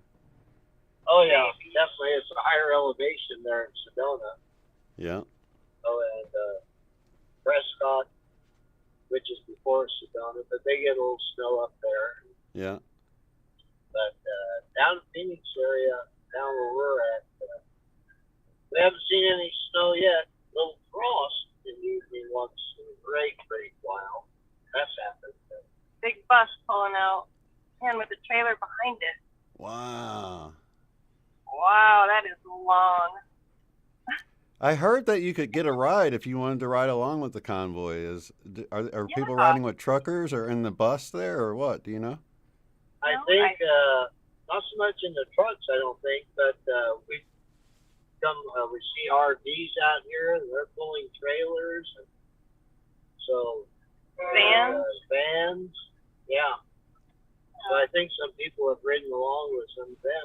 Oh yeah, definitely. It's a higher elevation there in Sedona. Yeah. Oh, and Prescott, which is before Sedona, but they get a little snow up there. Yeah. But down in Phoenix area, down where we're at, we haven't seen any snow yet. A little frost in the evening once in a great while. That's happened. Big bus pulling out, and with the trailer behind it. Wow. Wow, that is long. I heard that you could get a ride if you wanted to ride along with the convoy. Are people riding with truckers or in the bus there or what? Do you know? I think not so much in the trucks, I don't think, but we see RVs out here, and they're pulling trailers, and so vans, yeah. So I think some people have ridden along with some of them.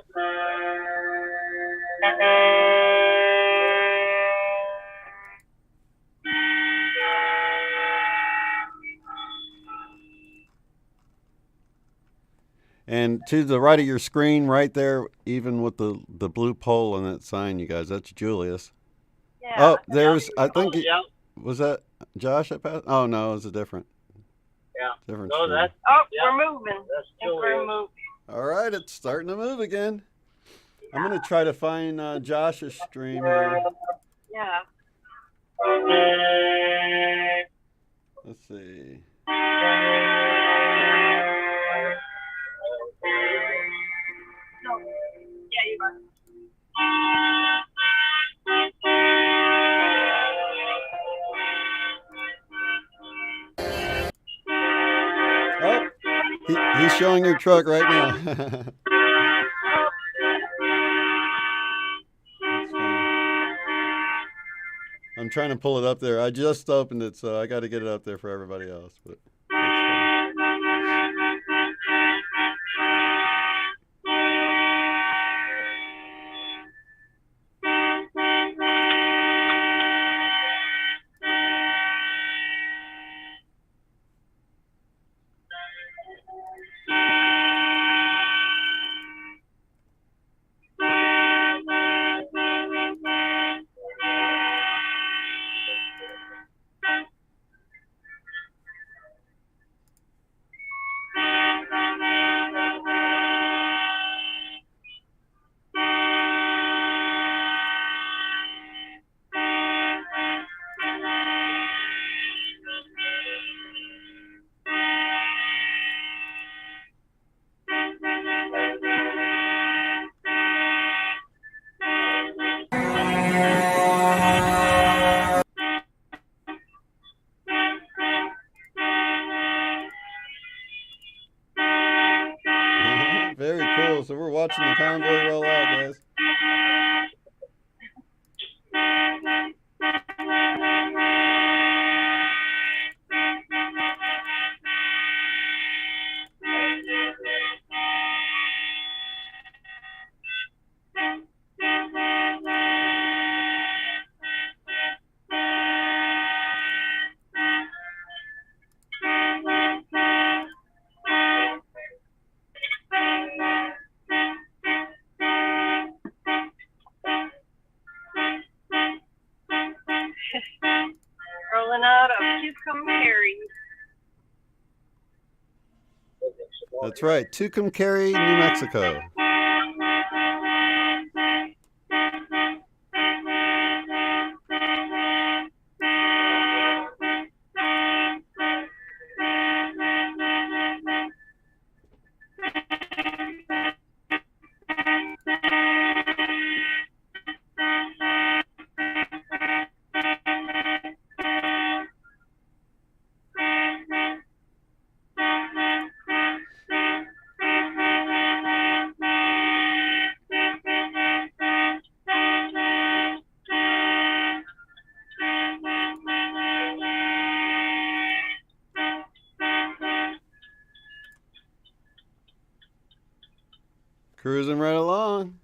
And to the right of your screen, right there, even with the blue pole on that sign, you guys, that's Julius. Yeah. Oh, there's, I think, yeah. was that Josh that passed? Oh, no, it was a different. Yeah. Different No, stream. that's, we're moving. That's We're moving. All right, it's starting to move again. I'm going to try to find Josh's stream here. Yeah. Let's see. Yeah, you are. Oh, he's showing your truck right now. I'm trying to pull it up there. I just opened it, so I got to get it up there for everybody else. But cool. So we're watching the convoy roll out, guys. Rolling out of Tucumcari. That's right, Tucumcari, New Mexico. Cruising right along.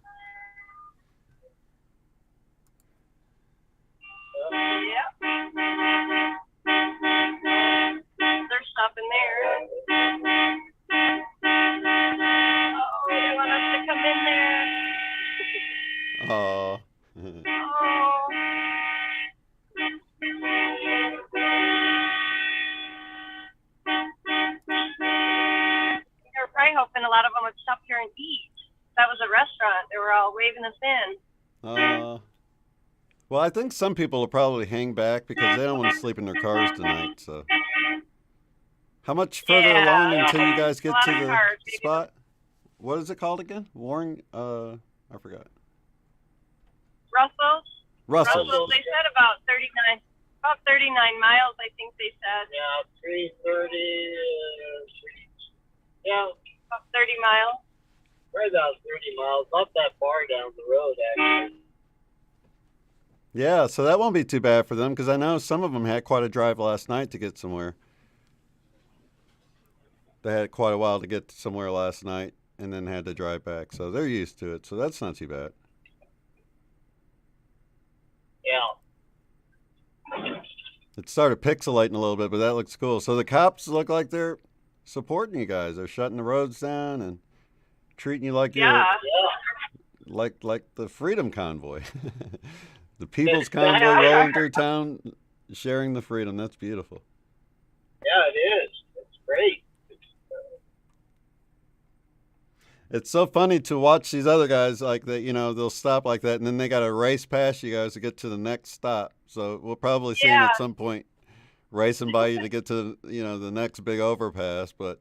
They're stopping there. Oh, they want us to come in there. Oh. They were probably hoping a lot of them would stop here and eat. That was a restaurant. They were all waving us in. Well, I think some people will probably hang back because they don't want to sleep in their cars tonight. So, how much further along until you guys get to the spot? What is it called again? Warren? I forgot. Russell's. They said about 39 miles, I think they said. Yeah, 330. Yeah, about 30 miles. Right about 30 miles. Not that far down the road, actually. Yeah, so that won't be too bad for them because I know some of them had quite a drive last night to get somewhere. They had quite a while to get somewhere last night and then had to drive back. So they're used to it. So that's not too bad. Yeah. It started pixelating a little bit, but that looks cool. So the cops look like they're supporting you guys. They're shutting the roads down and treating you like you're like the Freedom Convoy. The People's Convoy rolling through town, sharing the freedom. That's beautiful. Yeah, it is. It's great. It's so funny to watch these other guys like that, you know, they'll stop like that and then they got to race past you guys to get to the next stop. So we'll probably see them at some point racing by you to get to, you know, the next big overpass. But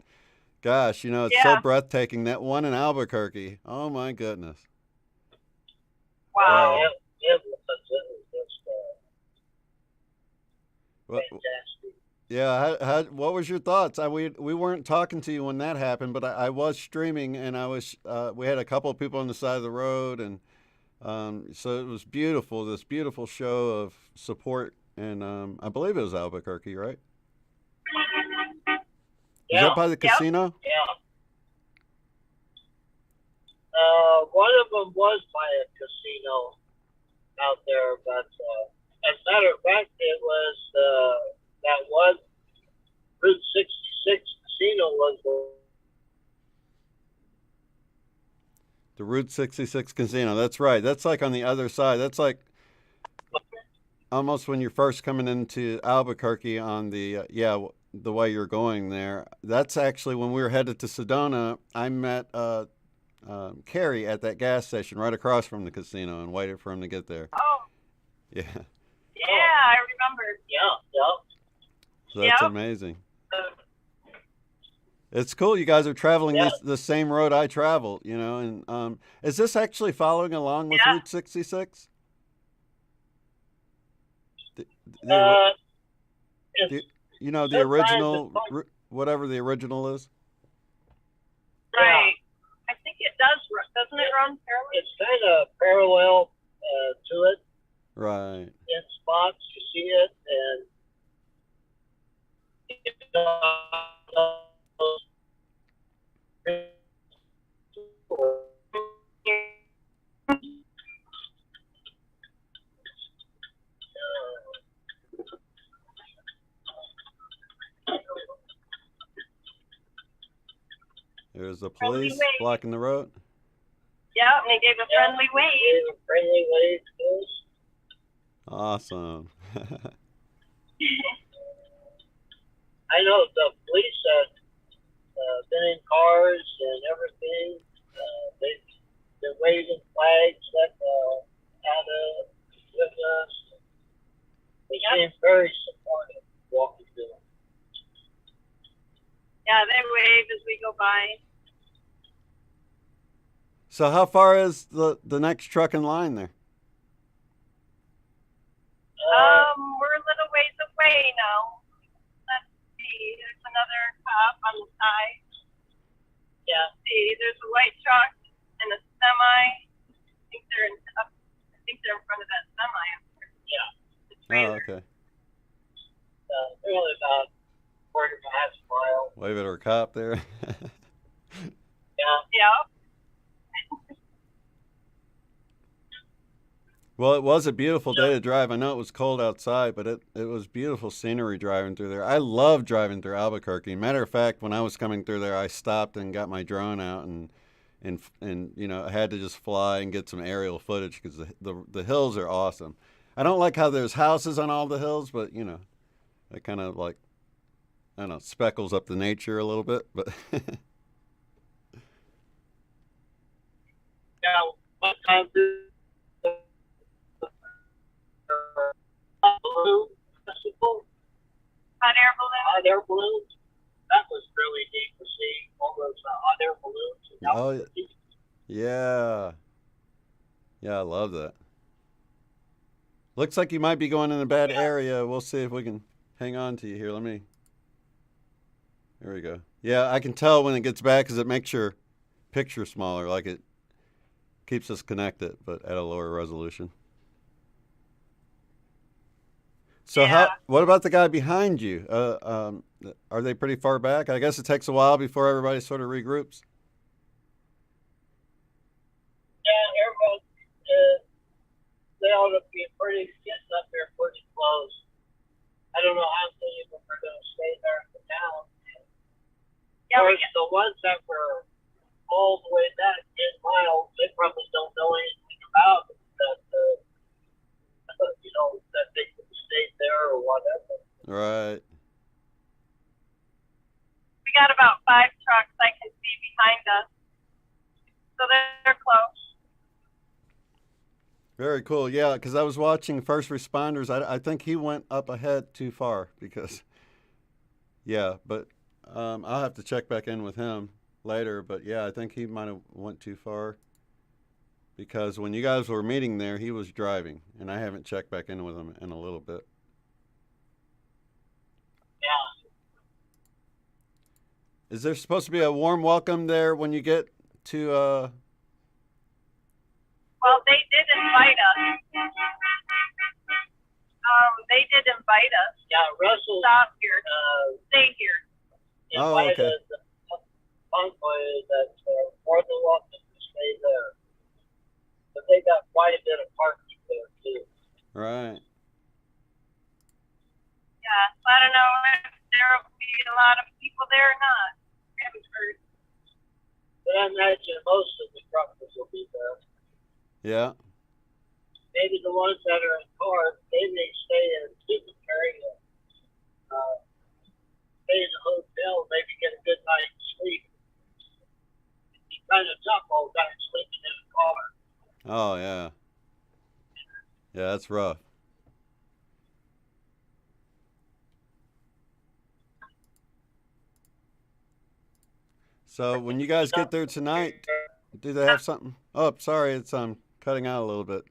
gosh, you know, it's so breathtaking. That one in Albuquerque. Oh my goodness. Wow. It was just fantastic. Yeah, what was your thoughts? We weren't talking to you when that happened, but I was streaming and I was we had a couple of people on the side of the road and so it was beautiful. This beautiful show of support, and I believe it was Albuquerque, right? Yeah. Is that by the casino? Yeah. One of them was by a casino out there, but as a matter of fact, it was that one Route 66 casino was the Route 66 casino. That's right. That's like on the other side. That's like almost when you're first coming into Albuquerque on the the way you're going there. That's actually when we were headed to Sedona. I met Carrie at that gas station right across from the casino and waited for him to get there. Oh. Yeah. Yeah, I remember. Yeah. So that's amazing. It's cool. You guys are traveling the same road I travel, you know. And is this actually following along with Route 66? You know, the original, whatever the original is? Right. I think it does runs parallel? It's kind of parallel to it. Right. In spots, you see it, and There's the police blocking the road. Yeah, and they gave a friendly wave. Gave a friendly wave to us. Awesome. I know the police have been in cars and everything. They've been waving flags that with us. They seem very supportive walking through them. Yeah, they wave as we go by. So how far is the next truck in line there? We're a little ways away now. Let's see. There's another cop on the side. Yeah. Let's see. There's a white truck and a semi. I think they're in front of that semi. Yeah. Oh, okay. They're only about 45 miles. Wave at our cop there. Yeah. Yeah. Well, it was a beautiful day to drive. I know it was cold outside, but it was beautiful scenery driving through there. I love driving through Albuquerque. Matter of fact, when I was coming through there, I stopped and got my drone out and you know, I had to just fly and get some aerial footage because the hills are awesome. I don't like how there's houses on all the hills, but you know, it kind of like, I don't know, speckles up the nature a little bit, but Yeah. What time balloon festival? Hot air balloon. Hot air balloons. That was really neat to see all those hot air balloons. oh yeah, yeah, I love that. Looks like you might be going in a bad area. We'll see if we can hang on to you here. There we go. Yeah, I can tell when it gets back because it makes your picture smaller, like it keeps us connected, but at a lower resolution. So what about the guy behind you? Are they pretty far back? I guess it takes a while before everybody sort of regroups. Yeah, everyone, they ought to be getting up there pretty close. I don't know how many of them are going to stay there in the town. Yeah, of course, the ones that were all the way back 10 miles, they probably don't know anything about it. That, you know, that they could have stayed there or whatever. Right. We got about 5 trucks I can see behind us. So they're close. Very cool. Yeah, because I was watching First Responders. I think he went up ahead too far because, yeah, but I'll have to check back in with him later. But yeah, I think he might have went too far because when you guys were meeting there, he was driving, and I haven't checked back in with him in a little bit. Yeah. Is there supposed to be a warm welcome there when you get to Well, they did invite us. They did invite us. Yeah, Russell. Stop here. Stay here. Oh, okay. The convoy that's more than welcome to stay there. But they got quite a bit of parking there, too. Right. Yeah, so I don't know if there will be a lot of people there or not. We haven't heard. But I imagine most of the truckers will be there. Yeah. Maybe the ones that are in cars, they may stay in Supercarry and stay in the hotel, maybe get a good night's sleep. It's kind of tough all the time sleeping in a car. Oh, yeah. Yeah, that's rough. So when you guys get there tonight, do they have something? Oh, sorry, it's cutting out a little bit.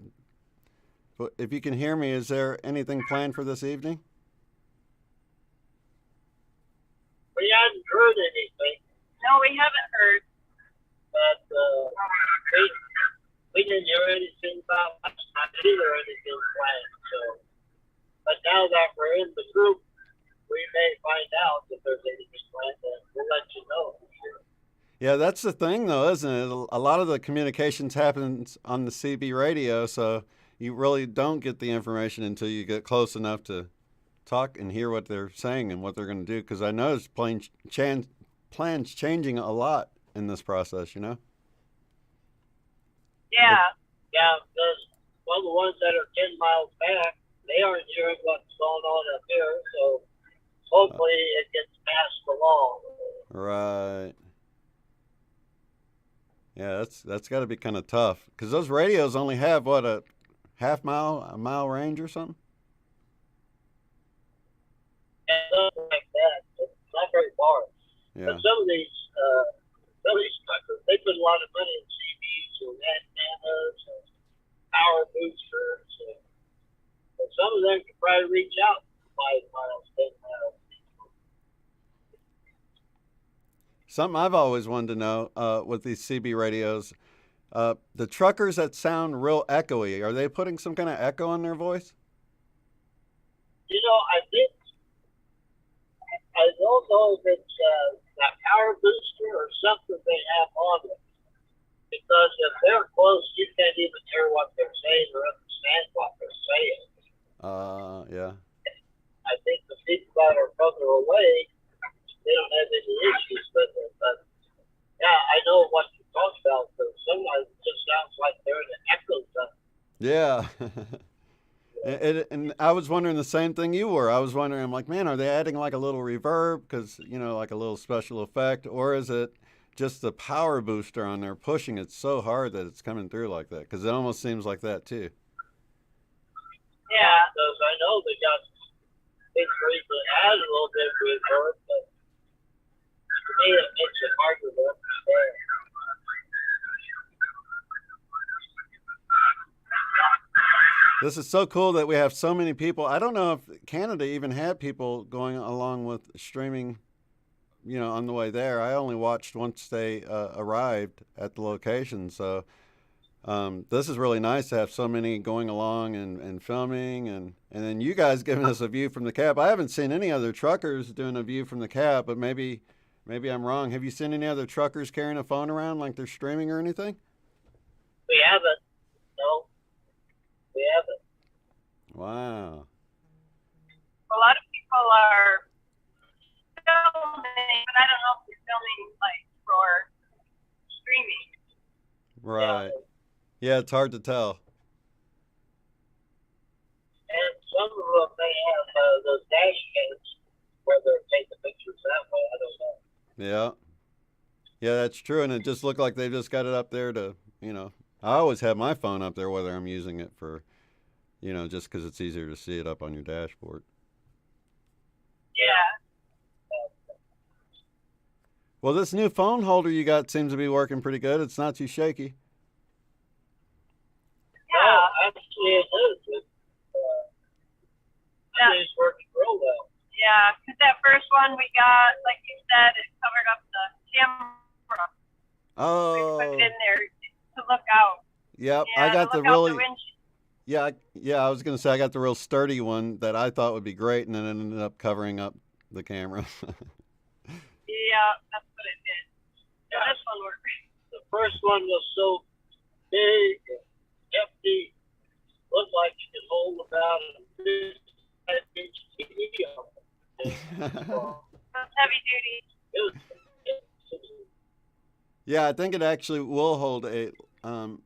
But if you can hear me, is there anything planned for this evening? We haven't heard anything. No, we haven't heard. But we didn't hear anything about last night either, anything planned. So, but now that we're in the group, we may find out if there's anything planned, and we'll let you know for sure. Yeah, that's the thing, though, isn't it? A lot of the communications happens on the CB radio, so you really don't get the information until you get close enough to talk and hear what they're saying and what they're going to do. Because I noticed plans changing a lot in this process, you know? Yeah. Yeah, because well, the ones that are 10 miles back, they aren't hearing what's going on up here, so hopefully it gets passed along. Right. Yeah, that's got to be kind of tough because those radios only have what, a a mile range or something. And something like that. It's not very far. Yeah. But some of these truckers, they put a lot of money in CBs and antennas and power boosters. And some of them can probably reach out 5 miles, 10 miles. Something I've always wanted to know with these CB radios, the truckers that sound real echoey, are they putting some kind of echo on their voice? You know, I think, I don't know if it's that power booster or something they have on it. Because if they're close, you can't even hear what they're saying or understand what they're saying. Yeah. I think the people that are further away, they don't have any issues with it. But yeah, I know what you talked about. But sometimes it just sounds like they're in an echo zone. Yeah. And I was wondering the same thing you were. I was wondering, I'm like, man, are they adding like a little reverb? Because, you know, like a little special effect? Or is it just the power booster on there pushing it so hard that it's coming through like that? Because it almost seems like that too. Yeah, because I know they got things where you can add a little bit of reverb, but to me it makes it harder to understand. This is so cool that we have so many people. I don't know if Canada even had people going along with streaming, you know, on the way there. I only watched once they arrived at the location. So this is really nice to have so many going along and filming. And then you guys giving us a view from the cab. I haven't seen any other truckers doing a view from the cab, but maybe I'm wrong. Have you seen any other truckers carrying a phone around like they're streaming or anything? We haven't. No. We haven't. Wow. A lot of people are filming, but I don't know if they're filming like for streaming. Right. Yeah, it's hard to tell. And some of them may have those dash cams where they're taking pictures that way. I don't know. Yeah. Yeah, that's true. And it just looked like they just got it up there to, you know, I always have my phone up there, whether I'm using it for, you know, just because it's easier to see it up on your dashboard. Yeah. Well, this new phone holder you got seems to be working pretty good. It's not too shaky. Yeah. Actually, it is. It's working real well. Yeah, because that first one we got, like you said, it covered up the camera. Oh. We put it in there to look out. Yep, Yeah, I got the look out really. the windshield. Yeah, I was gonna say I got the real sturdy one that I thought would be great, and then it ended up covering up the camera. Yeah, that's what it did. Yeah, this one worked. The first one was so big and hefty, looked like you could hold about a 5-inch TV on it. That's heavy duty. Yeah, I think it actually will hold a.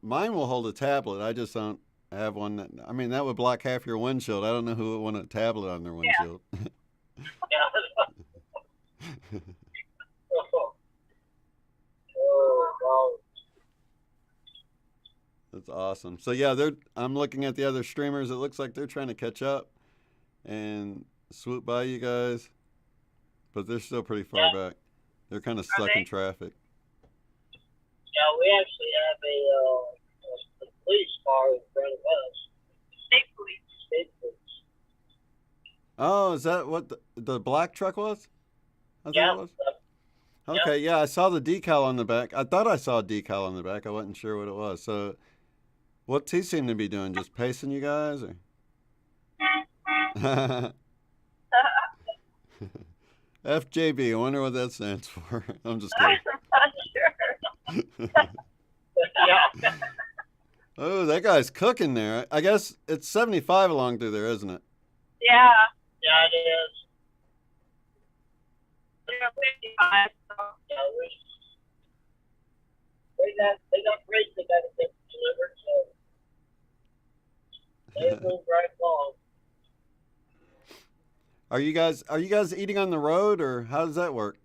Mine will hold a tablet. I just don't have one that. I mean, that would block half your windshield. I don't know who would want a tablet on their windshield. That's awesome. So yeah, I'm looking at the other streamers. It looks like they're trying to catch up and swoop by you guys, but they're still pretty far back. They're kind of stuck in traffic. Yeah, we actually have a police car in front of us. State police. State police. Oh, is that what the black truck was? I Yeah. thought it was. Okay, yeah, I saw the decal on the back. I thought I saw a decal on the back. I wasn't sure what it was. So What's he seem to be doing? Just pacing you guys, or? FJB. I wonder what that stands for. I'm just kidding. I'm not sure. Yeah. Oh, that guy's cooking there. I guess it's 75 along through there, isn't it? Yeah. Yeah, it is. Yeah, 55. So, yeah, they got freight that got to get delivered, so they move right along. Are you guys eating on the road, or how does that work?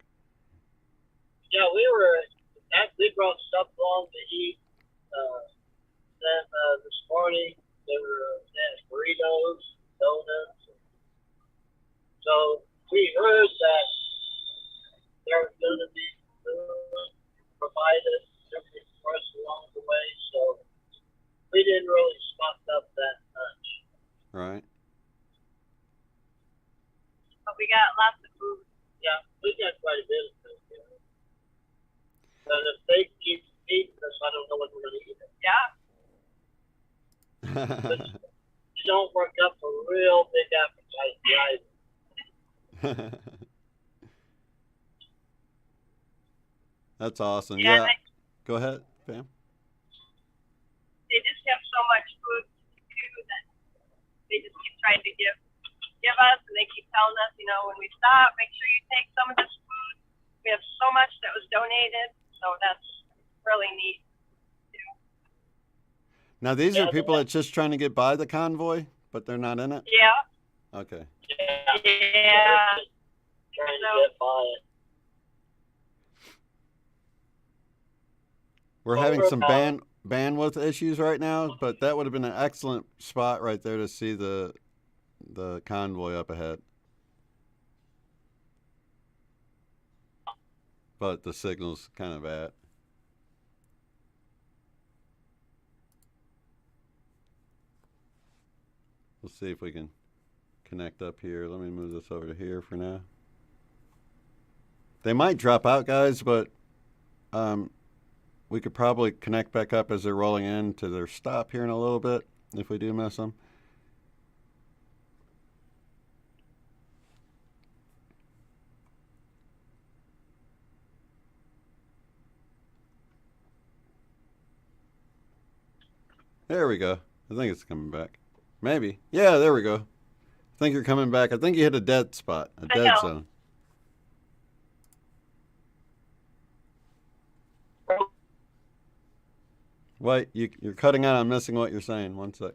Yeah, we brought stuff along to eat. Then this morning they had burritos, donuts. So we heard that there was going to be food provided for us along the way, so we didn't really stock up that much. Right. But we got lots of food. Yeah, we got quite a bit of food. Yeah. But if they keep feeding us, I don't know what we're going to eat. Yeah. You don't work up a real big appetite, right? That's awesome. Yeah. Go ahead, Pam. They just have so much food too that they just keep trying to give us, and they keep telling us, you know, when we stop, make sure you take some of this food. We have so much that was donated, so that's really neat. Now these are people that's just trying to get by the convoy, but they're not in it? Yeah. Okay. Yeah. Trying to get by it. We're having some bandwidth issues right now, but that would have been an excellent spot right there to see the convoy up ahead. But the signal's kind of bad. We'll see if we can connect up here. Let me move this over to here for now. They might drop out, guys, but we could probably connect back up as they're rolling in to their stop here in a little bit if we do miss them. There we go. I think it's coming back. Maybe. Yeah, there we go. I think you're coming back. I think you hit a dead spot, a dead zone. Wait, you're cutting out. I'm missing what you're saying. One sec.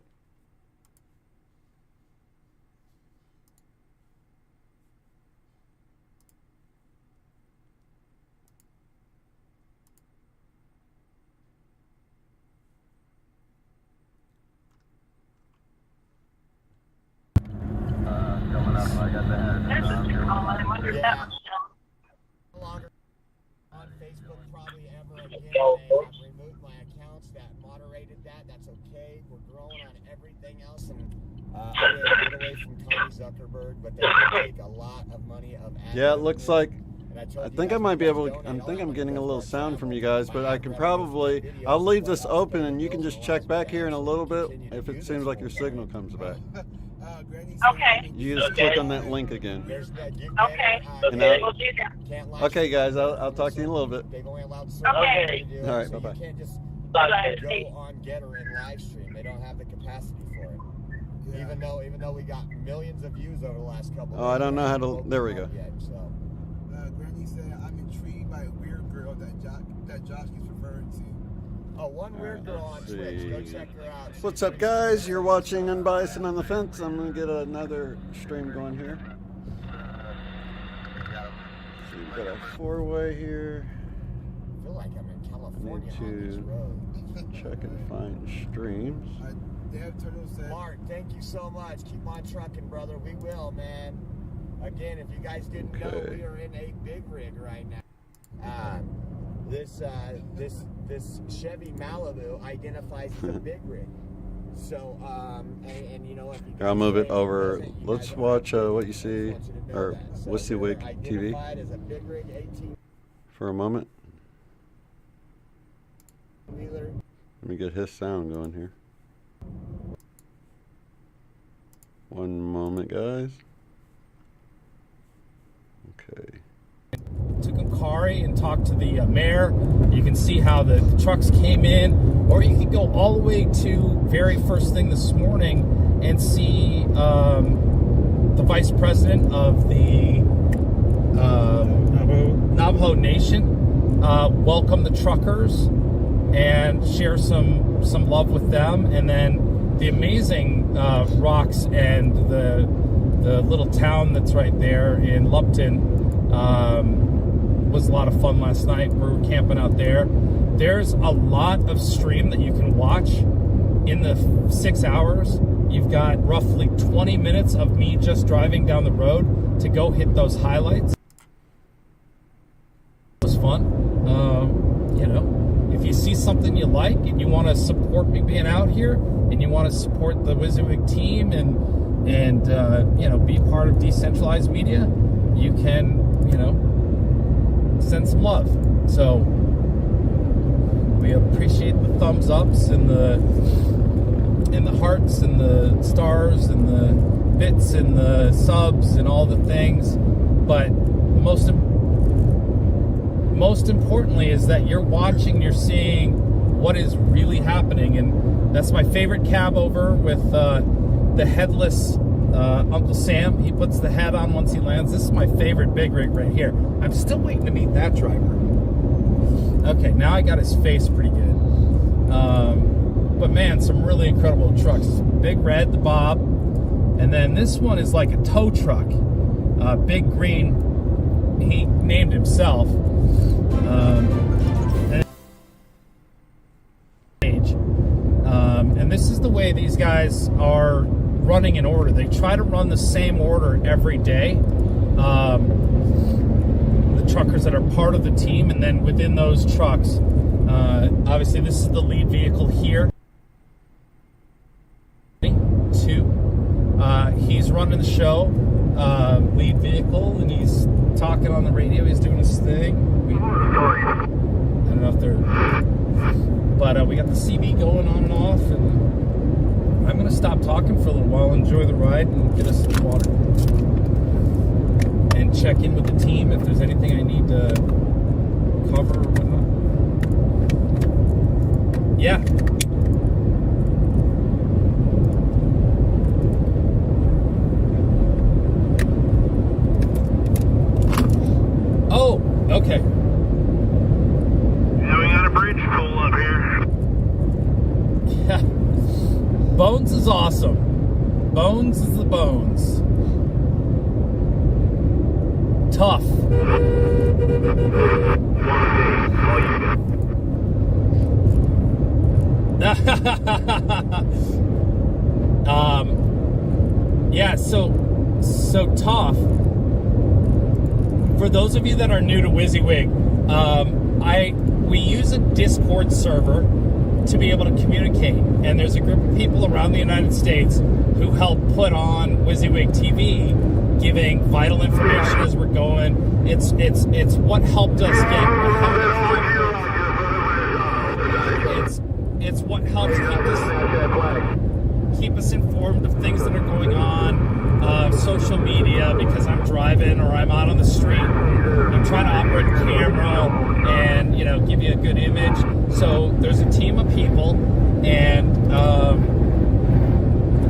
Yeah. No longer on Facebook probably ever again. They have removed my accounts that moderated that. That's okay. We're growing on everything else, and I did get away from Tommy Zuckerberg, but they did take a lot of money of ad. Yeah, it looks like I think I might be able to, I think I'm getting a little sound from you guys, but I can probably, I'll leave this open and you can just check back here in a little bit if it seems like your signal comes back. Okay. You just click on that link again. Okay. And We'll do that. okay, guys, I'll talk to you in a little bit. Okay. All right, bye-bye. You can't just go on Getter and live stream. They don't have the capacity for it. Yeah. Even though we got millions of views over the last couple of I don't know how to, there we go. Yet, so. Granny said, I'm intrigued by a weird girl that Josh keeps referring to. Oh, one weird girl on Twitch. Go check her out. What's up, guys? You're watching Unbiased and on the Fence. I'm going to get another stream going here. So we've got a four-way here. I feel like I'm in California on this road. Check and find streams. Mark, thank you so much. Keep on trucking, brother. We will, man. Again, if you guys didn't know, we are in a big rig right now. This Chevy Malibu identifies as a big rig. So, and you know, if you Here, I'll move it over. Let's watch what you see, or WYSIWYG TV for a moment. Let me get his sound going here. One moment, guys. Okay. To Conkari and talk to the mayor. You can see how the trucks came in, or you can go all the way to very first thing this morning and see the vice president of the Navajo Nation welcome the truckers and share some love with them, and then the amazing rocks and the little town that's right there in Lupton. Was a lot of fun last night. We were camping out there. There's a lot of stream that you can watch in the 6 hours. You've got roughly 20 minutes of me just driving down the road to go hit those highlights. It was fun. You know, if you see something you like and you want to support me being out here and you want to support the WYSIWYG team and you know, be part of decentralized media, you can, you know, send some love. So we appreciate the thumbs ups and the hearts and the stars and the bits and the subs and all the things. But most importantly is that you're watching, you're seeing what is really happening. And that's my favorite cab over with the headless Uncle Sam. He puts the hat on once he lands. This is my favorite big rig right here. I'm still waiting to meet that driver. Okay, now I got his face pretty good. But man, some really incredible trucks. Big Red, the Bob. And then this one is like a tow truck. Big Green, he named himself. And this is the way these guys are running in order. They try to run the same order every day. The truckers that are part of the team, and then within those trucks, obviously this is the lead vehicle here. He's running the show, lead vehicle, and he's talking on the radio. He's doing his thing. I don't know if they're, but we got the CB going on and off, and I'm gonna stop talking for a little while, enjoy the ride, and get us some water, and check in with the team if there's anything I need to cover or whatnot. Yeah. Oh, okay. Yeah, we got a bridge full up here. Yeah. Bones is awesome. Bones is the bones. Tough. Yeah, so tough. For those of you that are new to WYSIWYG, we use a Discord server to be able to communicate, and there's a group of people around the United States who help put on WYSIWYG TV, giving vital information as we're going. It's what helped us get. It's what helps keep us informed of things that are going on. Social media, because I'm driving or I'm out on the street. I'm trying to operate a camera and, you know, give you a good image. So there's a team of people, and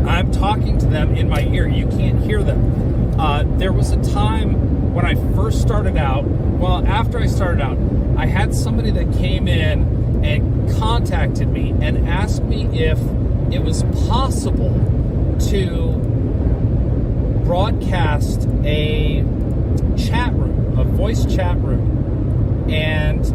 I'm talking to them in my ear. You can't hear them. There was a time when I first started out, well, after I started out, I had somebody that came in and contacted me and asked me if it was possible to broadcast a chat room, a voice chat room, and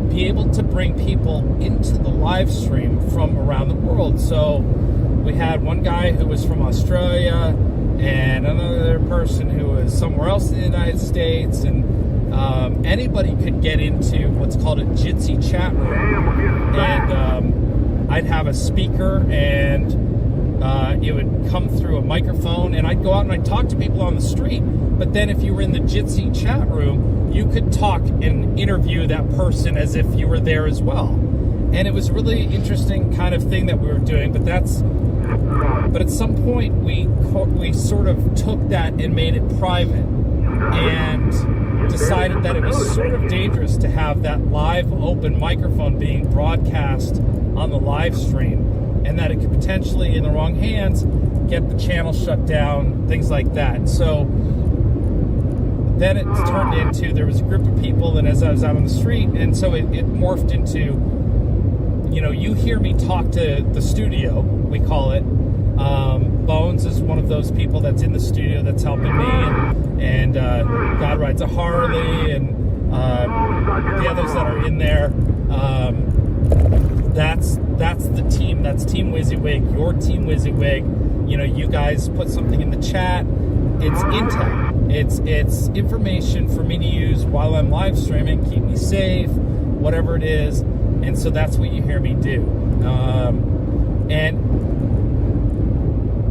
be able to bring people into the live stream from around the world. So we had one guy who was from Australia and another person who was somewhere else in the United States, and anybody could get into what's called a Jitsi chat room. And I'd have a speaker, and it would come through a microphone, and I'd go out and I'd talk to people on the street. But then if you were in the Jitsi chat room, you could talk and interview that person as if you were there as well. And it was really interesting kind of thing that we were doing, but at some point we sort of took that and made it private and decided that it was sort of dangerous to have that live open microphone being broadcast on the live stream, and that it could potentially, in the wrong hands, get the channel shut down, things like that. So then it turned into, there was a group of people, and as I was out on the street, and so it morphed into, you know, you hear me talk to the studio, we call it. Bones is one of those people that's in the studio that's helping me, and God Rides a Harley, and the others that are in there. That's the team. That's Team WYSIWYG, your Team WYSIWYG. You know, you guys put something in the chat. It's intel. It's information for me to use while I'm live streaming, keep me safe, whatever it is. And so that's what you hear me do. And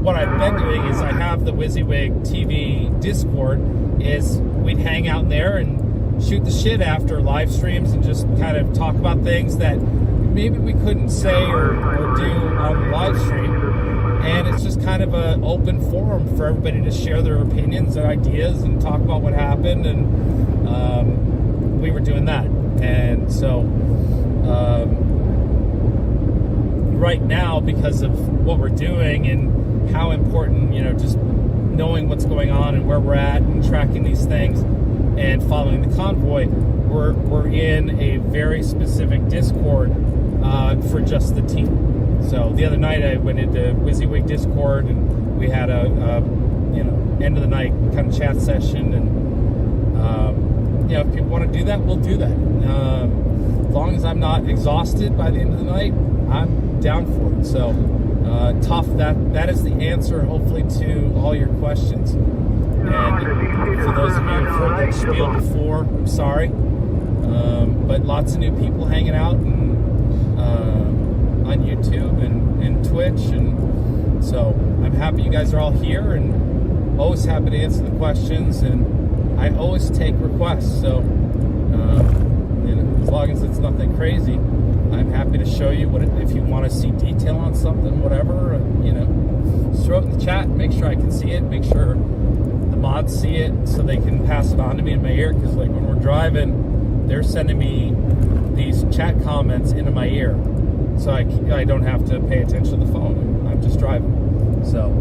what I've been doing is I have the WYSIWYG TV Discord. Is we'd hang out in there and shoot the shit after live streams and just kind of talk about things that maybe we couldn't say or do on the live stream. And it's just kind of an open forum for everybody to share their opinions and ideas and talk about what happened. And we were doing that. And so right now, because of what we're doing and how important, you know, just knowing what's going on and where we're at and tracking these things and following the convoy, we're in a very specific Discord for just the team. So the other night I went into WYSIWYG Discord and we had a you know, end of the night kind of chat session, and you know, if people want to do that, we'll do that. As long as I'm not exhausted by the end of the night, I'm down for it. So tough, that is the answer, hopefully, to all your questions. And for those of you who've heard that spiel before, I'm sorry. But lots of new people hanging out and on YouTube and Twitch, and so I'm happy you guys are all here, and always happy to answer the questions, and I always take requests. So you know, as long as it's nothing crazy, I'm happy to show you if you want to see detail on something, whatever, you know, just throw it in the chat, make sure I can see it, make sure the mods see it so they can pass it on to me in my ear, because like when we're driving, they're sending me these chat comments into my ear, so I don't have to pay attention to the phone. I'm just driving. So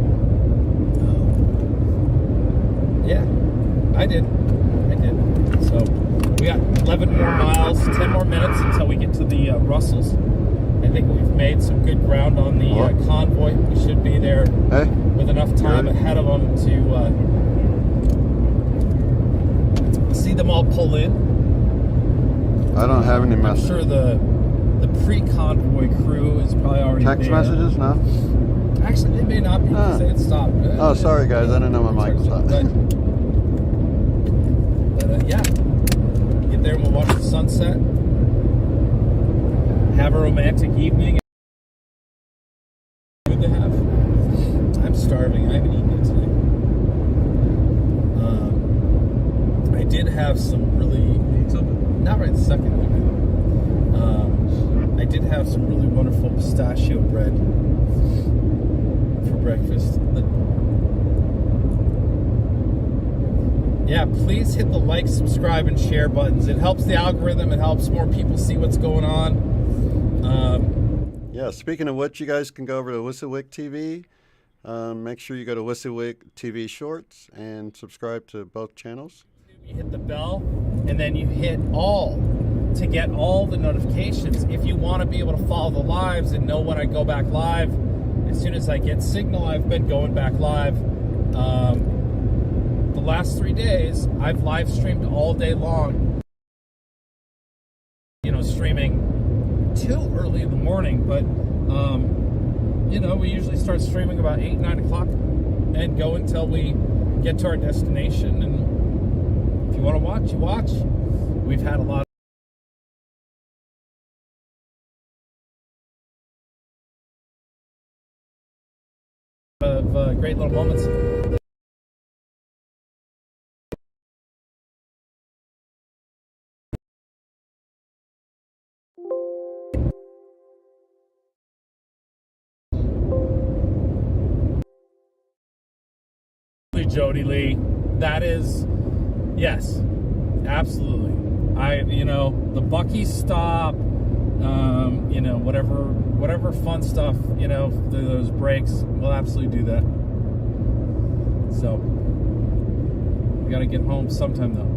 yeah, I did. So we got 11 more miles, 10 more minutes until we get to the Russells. I think we've made some good ground on the convoy. We should be there with enough time ahead of them to see them all pull in. I don't have any messages. I'm sure the pre-convoy crew is probably already text there. messages? No? Actually, they may not be because they had stopped. Oh, sorry guys, I didn't know my mic was on. But yeah, get there and we'll watch the sunset, have a romantic evening. Good to have. I'm starving. I haven't eaten yet today. I did have some really, not right this second, I did have some really wonderful pistachio bread for breakfast. Yeah, please hit the like, subscribe, and share buttons. It helps the algorithm. It helps more people see what's going on. Yeah, speaking of which, you guys can go over to WYSIWYG TV. Make sure you go to WYSIWYG TV Shorts and subscribe to both channels. You hit the bell, and then you hit all to get all the notifications. If you want to be able to follow the lives and know when I go back live, as soon as I get signal, I've been going back live. The last 3 days, I've live streamed all day long. You know, streaming till early in the morning, but you know, we usually start streaming about 8, 9 o'clock and go until we get to our destination. And if you want to watch, you watch. We've had a lot of great little moments. Jody Lee. That is, yes, absolutely. The Bucky stop, whatever fun stuff, those breaks, we'll absolutely do that. So, we got to get home sometime though.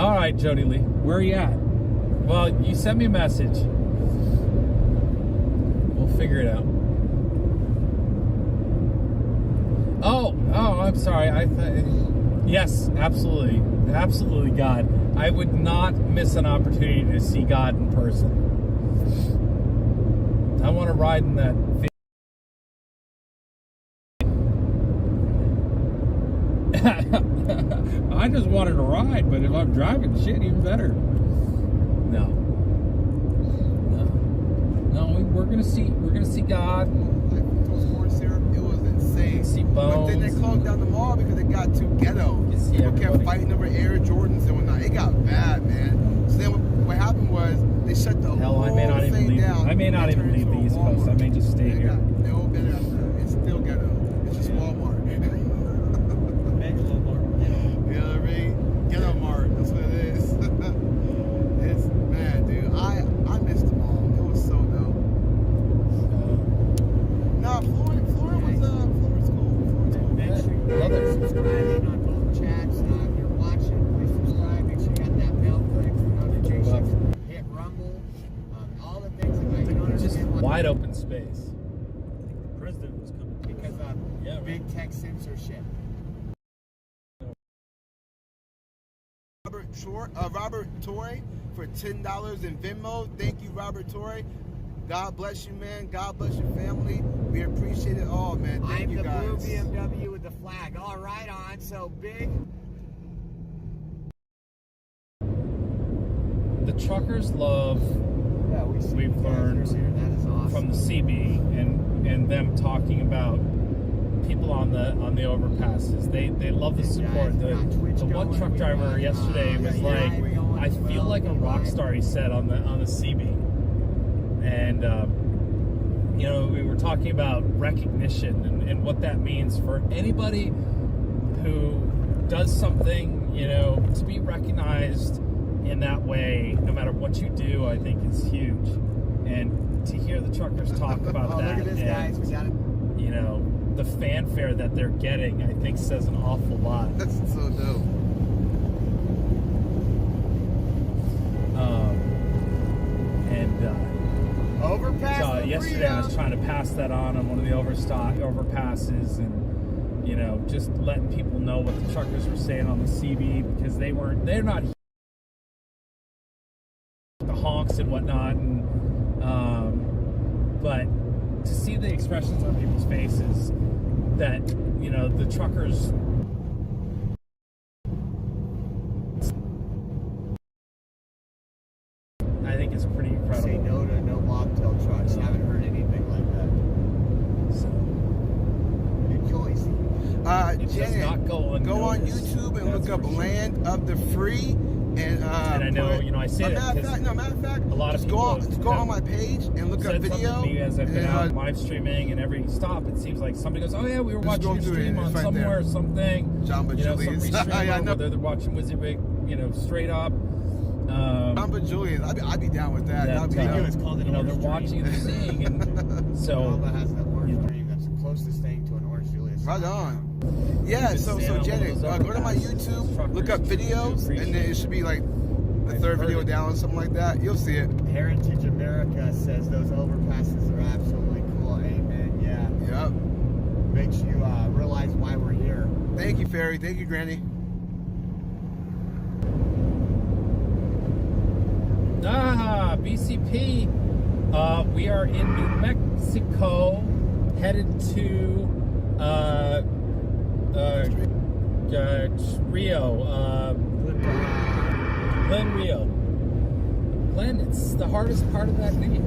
All right, Jody Lee. Where are you at? Well, you sent me a message. We'll figure it out. Oh, I'm sorry. Yes, absolutely. Absolutely, God. I would not miss an opportunity to see God in person. I want to ride in that. I just wanted to ride, but if I'm driving, shit, even better. No, we're gonna see God. Corn syrup, it was insane. See bones. But then they closed down the mall because it got too ghetto. People kept fighting over Air Jordans and whatnot. It got bad, man. So then what happened was they shut the whole thing down. I may not even leave the East Coast. I may just stay here. No better after that. It's still ghetto. It's just Walmart. You know what I mean? Ghetto Mart. That's what it is. It's man, dude. I missed them all. It was so dope. Nah, Florida was cool. Make sure you subscribe on both chats. If you're watching, please subscribe. Make sure you got that bell click for notifications. Hit Rumble. All the things that you don't Just understand. wide open space. The president was coming. Because of big tech censorship. Robert Torrey for $10 in Venmo. Thank you, Robert Torrey. God bless you, man. God bless your family. We appreciate it all, man. Thank you, guys. I'm the blue BMW with the flag. All right, on. So big. The truckers love. Yeah, we've learned from the CB and them talking about people on the overpasses. They love the support. The one truck driver yesterday was like, I feel like a rock star, he said on the CB. And we were talking about recognition and what that means for anybody who does something, to be recognized in that way, no matter what you do, I think is huge. And to hear the truckers talk about that, look at this, guys. We got it. The fanfare that they're getting, I think, says an awful lot. That's so dope. Overpass. So yesterday I was trying to pass that on one of the overpasses, and just letting people know what the truckers were saying on the CB, because they're not the honks and whatnot, and but to see the expressions on people's faces that the truckers I think is pretty incredible. Say no to no bobtail trucks. I haven't heard anything like that. So good choice. Janet, go on YouTube and look up Land of the Free. And I know, I say that because matter of fact, a lot of people go on my page and look up video. To me as I've been out live streaming, and every stop, it seems like somebody goes, "Oh yeah, we were watching your stream on somewhere or something." Jamba Julius. Some restream, whether they're watching WYSIWYG, straight up. Jamba Julius, I'd be down with that. That'd be it's called an they're watching and seeing, and so Jamba has the orange dream. That's the closest thing to an orange Julius. Right on. Yeah, so Janet, go to my YouTube, look up videos, and then it should be like the third video down, something like that. You'll see it. Heritage America says those overpasses are absolutely cool. Amen. Yeah. Yep. Makes you realize why we're here. Thank you, Ferry. Thank you, Granny. BCP. We are in New Mexico, headed to Rio, Glen Rio. Glen, it's the hardest part of that name.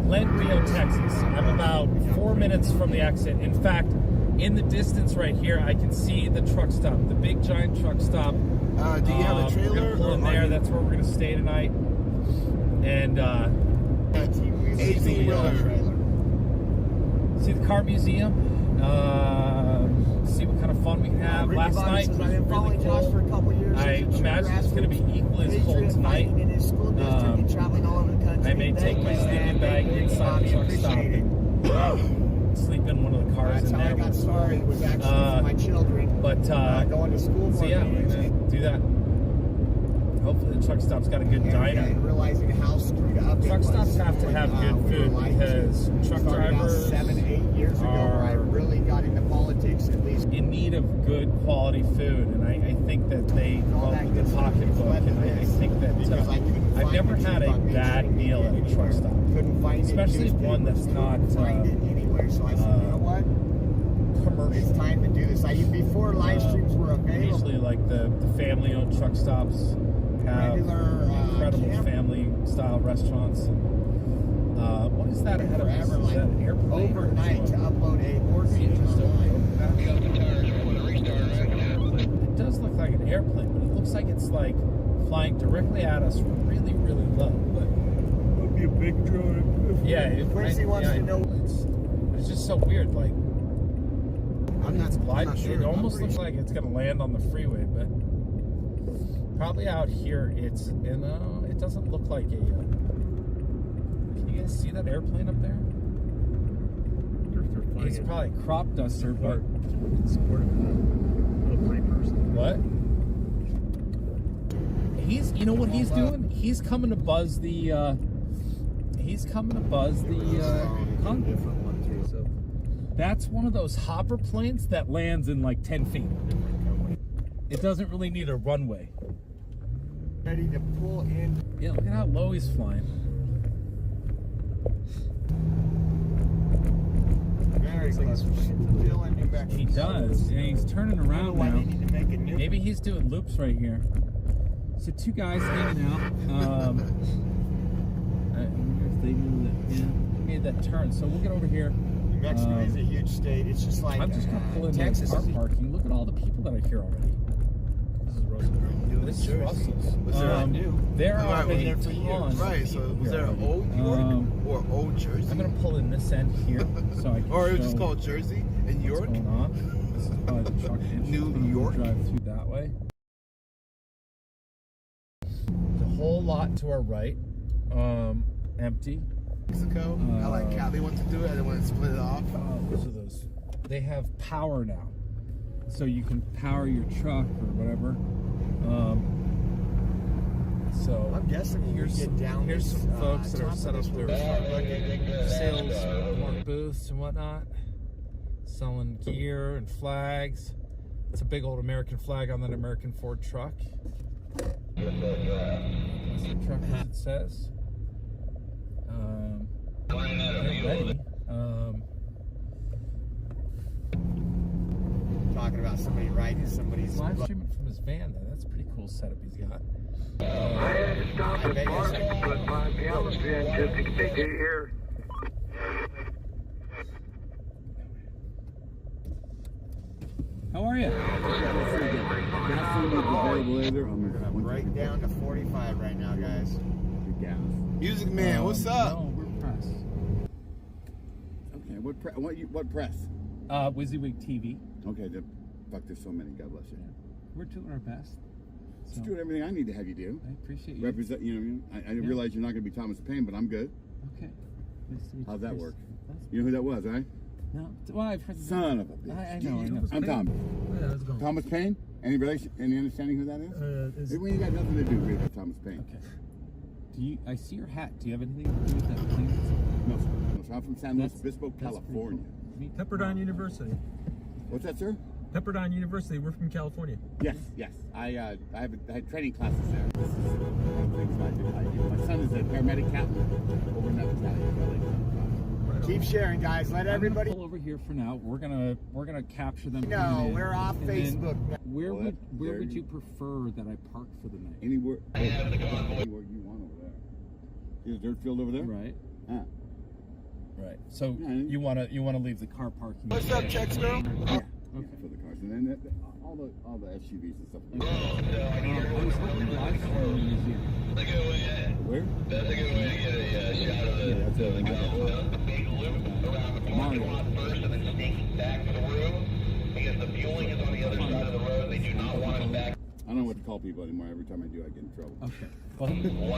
Glen Rio, Texas. I'm about 4 minutes from the exit. In fact, in the distance right here, I can see the truck stop, the big giant truck stop. Do you have a trailer? We're gonna pull in there. That's where we're gonna stay tonight. And 18-wheeler. see the car museum. See what kind of fun we can have. Last night was I've been following really Josh cool. for a couple years. I imagine it's going to be equally as cold tonight. In his school district and traveling all over the country. I may take my sleeping bag inside the truck stop and sleep in one of the cars in there. That's how I got started, was actually for my children. But going to school. So yeah, we're going to do that. Hopefully the truck stop's got a good diner. And realizing how screwed up Truck stops have to have good food because truck drivers 7-8 years ago where I really got into politics, at least in need of good quality food, and I think that they love the pocketbook, and I think that I've never had a bad meal at a truck stop, especially one that's not anywhere. So I said, you know what? Commercial. It's time to do this. Before live streams were available. Usually, like the family-owned truck stops have incredible family-style restaurants. What is that ahead of us? Is that an airplane? Overnight to upload a board meeting online. It does look like an airplane, but it looks like it's like flying directly at us from really, really low. But it would be a big drone. Yeah, Quincy wants to know. It's just so weird. Like, I'm not sure. It almost looks like it's going to land on the freeway, but probably out here it's it doesn't look like a. Can you guys see that airplane up there? It's probably a crop duster, but what? You know what he's doing? He's coming to buzz the. Convoy. So that's one of those hopper planes that lands in like 10 feet. It doesn't really need a runway. Ready to pull in. Yeah, look at how low he's flying. Very close. Still in New Mexico. He does, and he's turning around now. Maybe he's doing loops right here. So two guys hanging out. I wonder if they knew that. Yeah, he made that turn. So we'll get over here. New Mexico is a huge state. It's just like I'm just gonna pull in Texas. car parking. Look at all the people that are here already. This is Russell's. Was there there are a a ton. Right, so was there an old York or old Jersey? I'm gonna pull in this end here, so I can or it was show just called Jersey and York. What's going on? This is probably the truck entrance. New York. Drive through that way. The whole lot to our right, empty. Mexico. I like how they want to do it. They want to split it off. Those are those. They have power now, so you can power your truck or whatever. So I'm guessing here's some folks that are set up their sales booths and whatnot, selling gear and flags. It's a big old American flag on that American Ford truck. That's the truck, as it says. They're ready. Talking about somebody riding somebody's live streaming from his van though. That's a pretty cool setup he's got. I had to stop at park, put my gallons in just to get here. How are you? Right down to 45 right now, guys. Music man, what's up? No, we're press. Okay, what press? WYSIWYG TV. Okay, fuck, there's so many. God bless you. We're doing our best. Just doing everything I need to have you do. I appreciate you. Represent, you know, I realize you're not going to be Thomas Payne, but I'm good. Okay. Nice to meet How's you, that Chris. work? You know who that was, right? No. Well, I've heard. Son of a bitch. I know. I'm Tom. Yeah, let's go. Thomas Payne? Any relation? Any understanding who that is? We ain't got nothing to do with Thomas Payne. Okay. Do you? I see your hat. Do you have anything to do with that plane? No, sir. No, sir. I'm from San Luis Obispo, California. Cool. Pepperdine University. What's that, sir? Pepperdine University. We're from California. Yes, yes. I had training classes there. This is things I do. My son is a paramedic captain over in that battalion. Keep sharing, guys. Let everybody. Pull over here for now. We're gonna capture them. No, we're off Facebook. Where would you prefer that I park for the night? Anywhere you want over there. See the dirt field over there? Right. Ah. Right. So you wanna leave the car parking. What's up, Tex girl? Yeah. Okay. For the cars, and then all the SUVs and stuff. I was hoping live streaming was here. Where? That's a good way to get a shot of the convoy. Big loop around the parking lot first and then sneaking back through because the fueling is on the other side of the road. They do not want us back. I don't know what to call people anymore. Every time I do, I get in trouble. Okay. Well,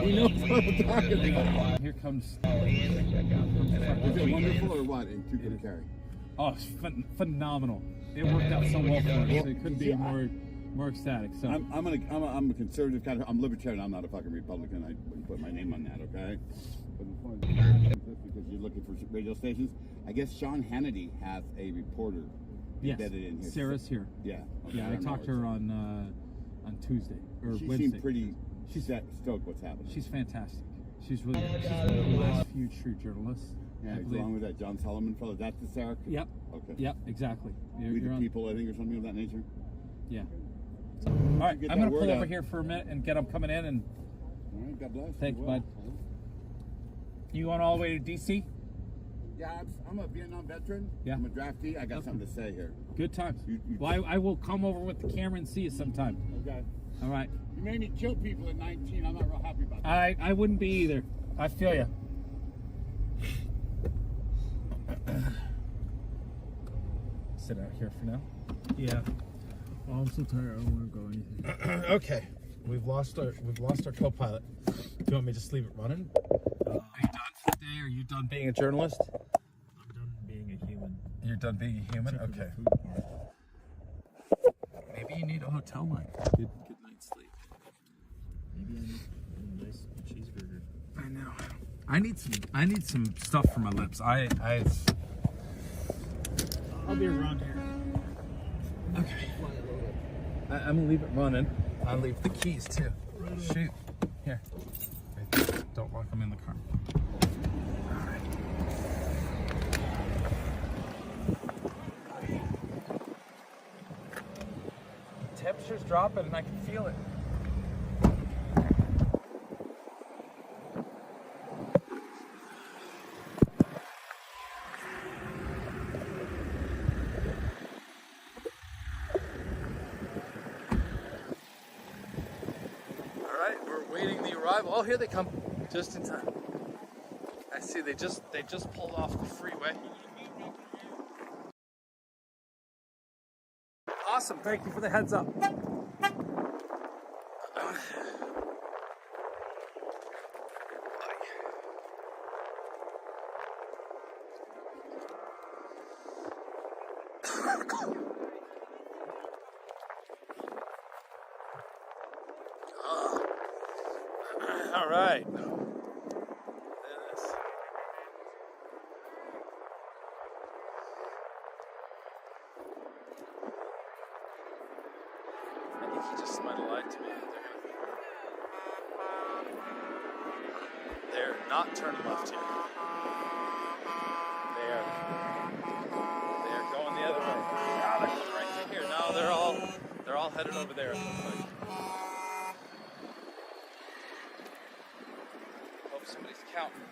he knows what I'm talking about. Here comes. Is it wonderful or what? And too good to carry. Oh, it's phenomenal. It worked out so well for us. So it couldn't be more ecstatic. So I'm a conservative kind of. I'm libertarian. I'm not a fucking Republican. I wouldn't put my name on that. Okay. But as far as because you're looking for radio stations, I guess Sean Hannity has a reporter embedded in here. Sarah's here. Yeah. Okay, Yeah, I talked to her on Tuesday or Wednesday. She seemed pretty. She's stoked what's happening. She's fantastic. She's really good. She's one of the last few true journalists. Yeah, along with that John Solomon fellow. That's the Sarah? Yep. Okay. Yep, exactly. We the people, I think, or something of that nature. Yeah. So, all right, I'm going to pull over here for a minute and get them coming in. And all right, God bless. Thank you, bud. You going all the way to D.C.? Yeah, I'm a Vietnam veteran. Yeah. I'm a draftee. I got something to say here. Good times. Well, I will come over with the camera and see you sometime. Okay. All right. You made me kill people at 19. I'm not real happy about that. I wouldn't be either. I feel you. Sit out here for now. Yeah. Oh, I'm so tired. I don't want to go anything. Okay. We've lost our co-pilot. Do you want me to just leave it running? Are you done for the day? Are you done being a journalist? I'm done being a human. You're done being a human? Okay. Maybe you need a hotel night. Good night's sleep. Maybe I need a nice cheeseburger. I know. I need some stuff for my lips. I'll be around here. Okay. I'm gonna leave it running. I'll leave the keys too. Shoot. Here. Don't lock them in the car. Alright. The temperature's dropping and I can feel it. Oh, here they come, just in time. I see they just pulled off the freeway. Awesome, thank you for the heads up. All right. Look at this. I think he just might have lied to me. They're not turning left here. They are going the other way. Ah, they're coming right through here. No, they're all headed over there. It looks like. Somebody's counting.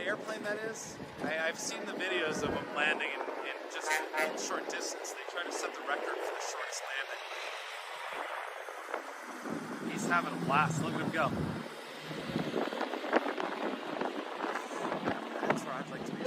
Airplane that is. I've seen the videos of them landing in just a short distance. They try to set the record for the shortest landing. He's having a blast. Look at him go. That's where I'd like to be.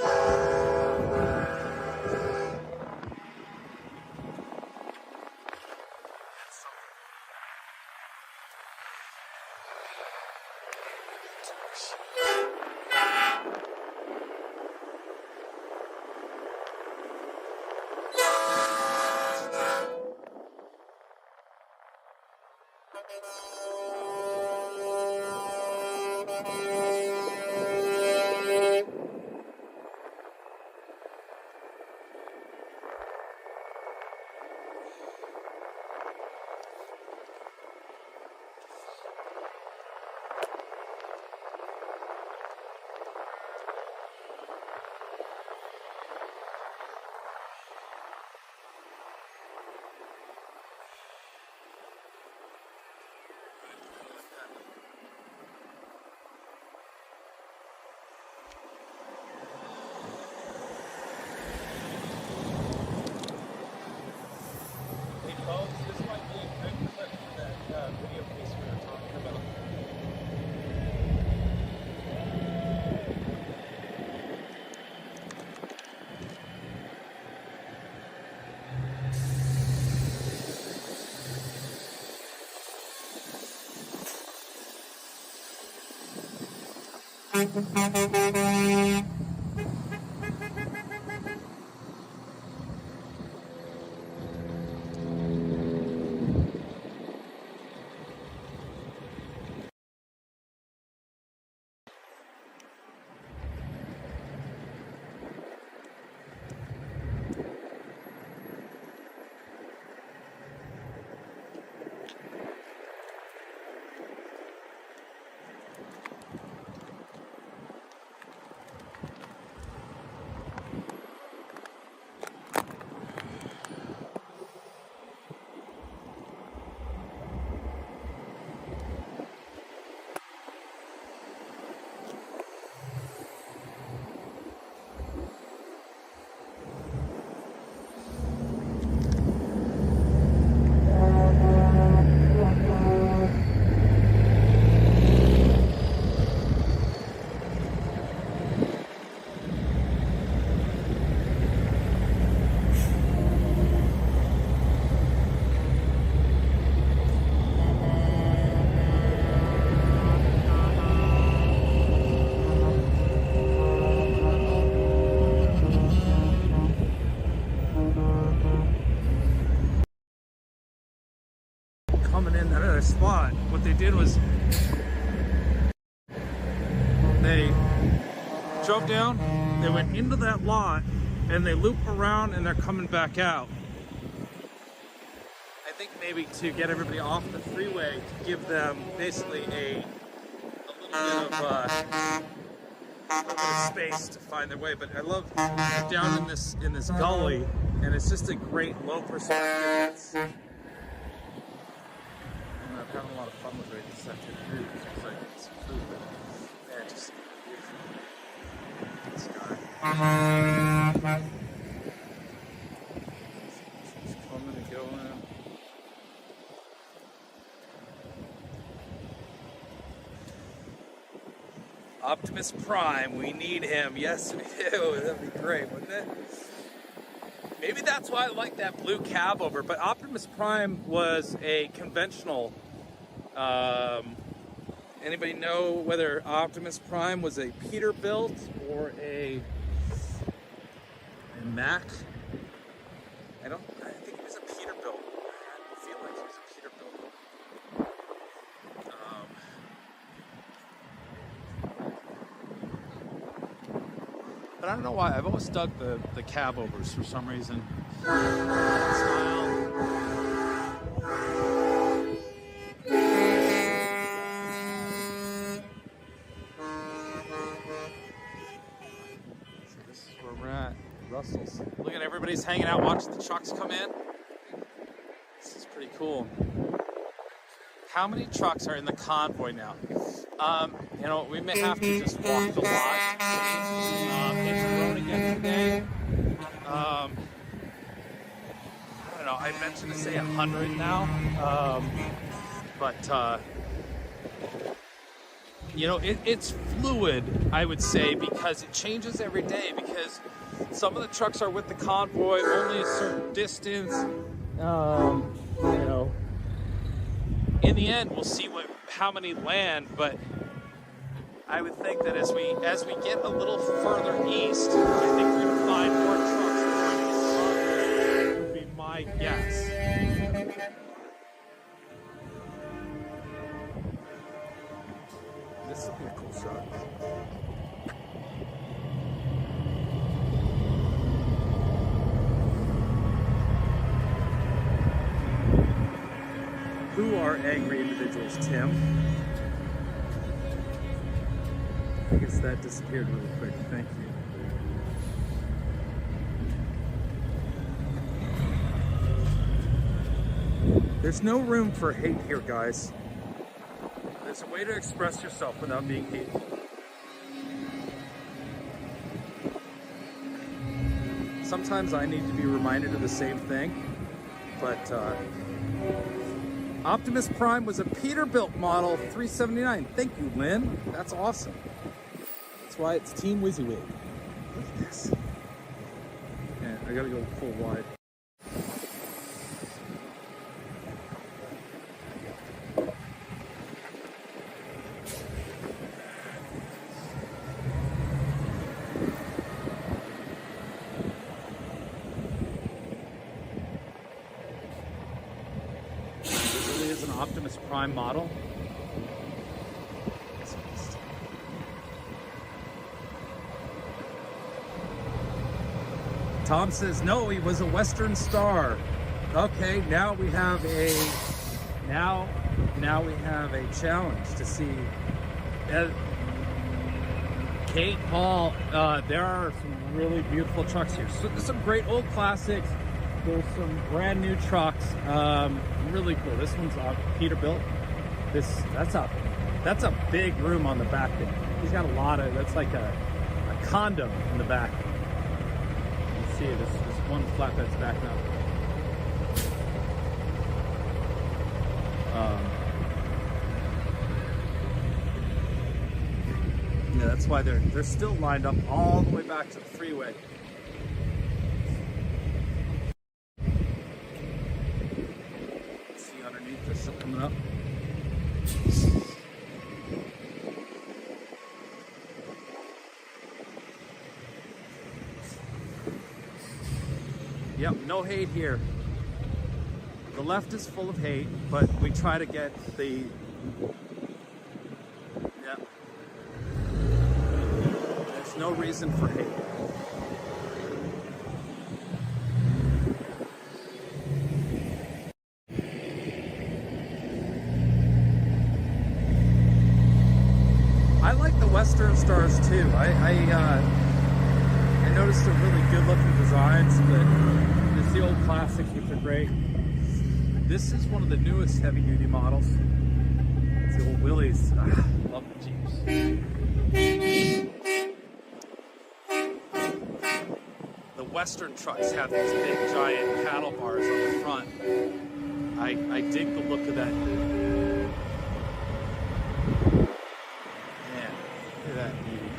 This might be a good clip for that video piece we were talking about. Coming in another spot, what they did was they drove down, they went into that lot, and they loop around and they're coming back out. I think maybe to get everybody off the freeway to give them basically a little bit of space to find their way. But I love down in this gully, and it's just a great low perspective. I've had a lot of fun with it. It's such a food. It's like it's food, but yeah, just beautiful. Sky. It's coming and going. Optimus Prime, we need him. Yes, we do. That'd be great, wouldn't it? Maybe that's why I like that blue cab over. But Optimus Prime was a conventional. Anybody know whether Optimus Prime was a Peterbilt or a Mack? I think he was a Peterbilt. I feel like he was a Peterbilt. But I don't know why. I've always dug the cab overs for some reason. Style. Russell's. Look at everybody's hanging out watching the trucks come in. This is pretty cool. How many trucks are in the convoy now? You know, we may have to just walk the lot. It's a road again today. I don't know, I mentioned to say 100 now. You know, it's fluid, I would say, because it changes every day, because some of the trucks are with the convoy only a certain distance. You know, in the end, we'll see how many land, but I would think that as we get a little further east, I think we're going to find more trucks joining the convoy, would be my guess. This would be a cool shot. Who are angry individuals, Tim? I guess that disappeared really quick. Thank you. There's no room for hate here, guys. There's a way to express yourself without being hateful. Sometimes I need to be reminded of the same thing, but Optimus Prime was a Peterbilt model 379. Thank you, Lynn. That's awesome. That's why it's Team WYSIWYG. Look at this. Yeah, I gotta go full wide. Optimus Prime model. Tom says no, he was a Western Star. Okay, now we have a challenge to see. Kate, Paul, there are some really beautiful trucks here. So there's some great old classics. There's some brand new trucks, really cool. This one's Peterbilt. That's a big room on the back there. He's got a lot of, that's like a condo in the back. You see this one flatbed's backing up. Yeah, that's why they're still lined up all the way back to the freeway. They're still coming up. Yep, no hate here. The left is full of hate, but we try to get the... Yep. There's no reason for hate. Western Stars too. I noticed they're really good looking designs, but there's the old classics which are great. This is one of the newest heavy duty models. It's the old Willys. Love the Jeeps. The Western trucks have these big giant paddle bars on the front. I dig the look of that. That beauty.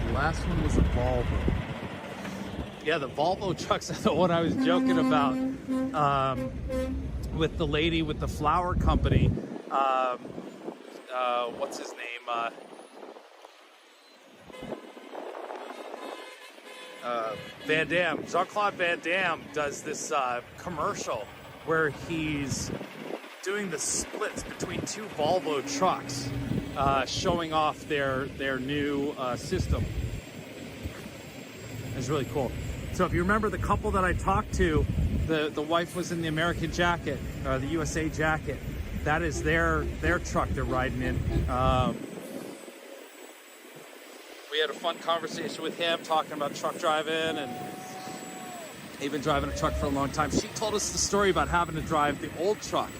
The last one was a Volvo. Yeah, the Volvo trucks are the one I was joking about. With the lady with the flower company, what's his name? Van Damme. Jean-Claude Van Damme does this commercial where he's doing the splits between two Volvo trucks, showing off their new system. It's really cool. So if you remember the couple that I talked to, the wife was in the American jacket, the USA jacket. That is their truck they're riding in. We had a fun conversation with him talking about truck driving, and he'd been driving a truck for a long time. She told us the story about having to drive the old truck,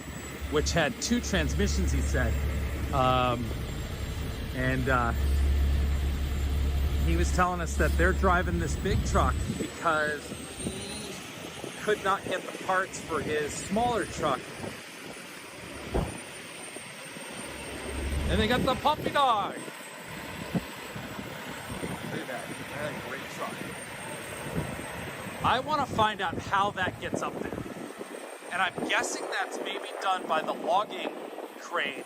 which had 2 transmissions, he said. He was telling us that they're driving this big truck because he could not get the parts for his smaller truck. And they got the puppy dog. Look at that. That's a great truck. I want to find out how that gets up there. And I'm guessing that's maybe done by the logging crane.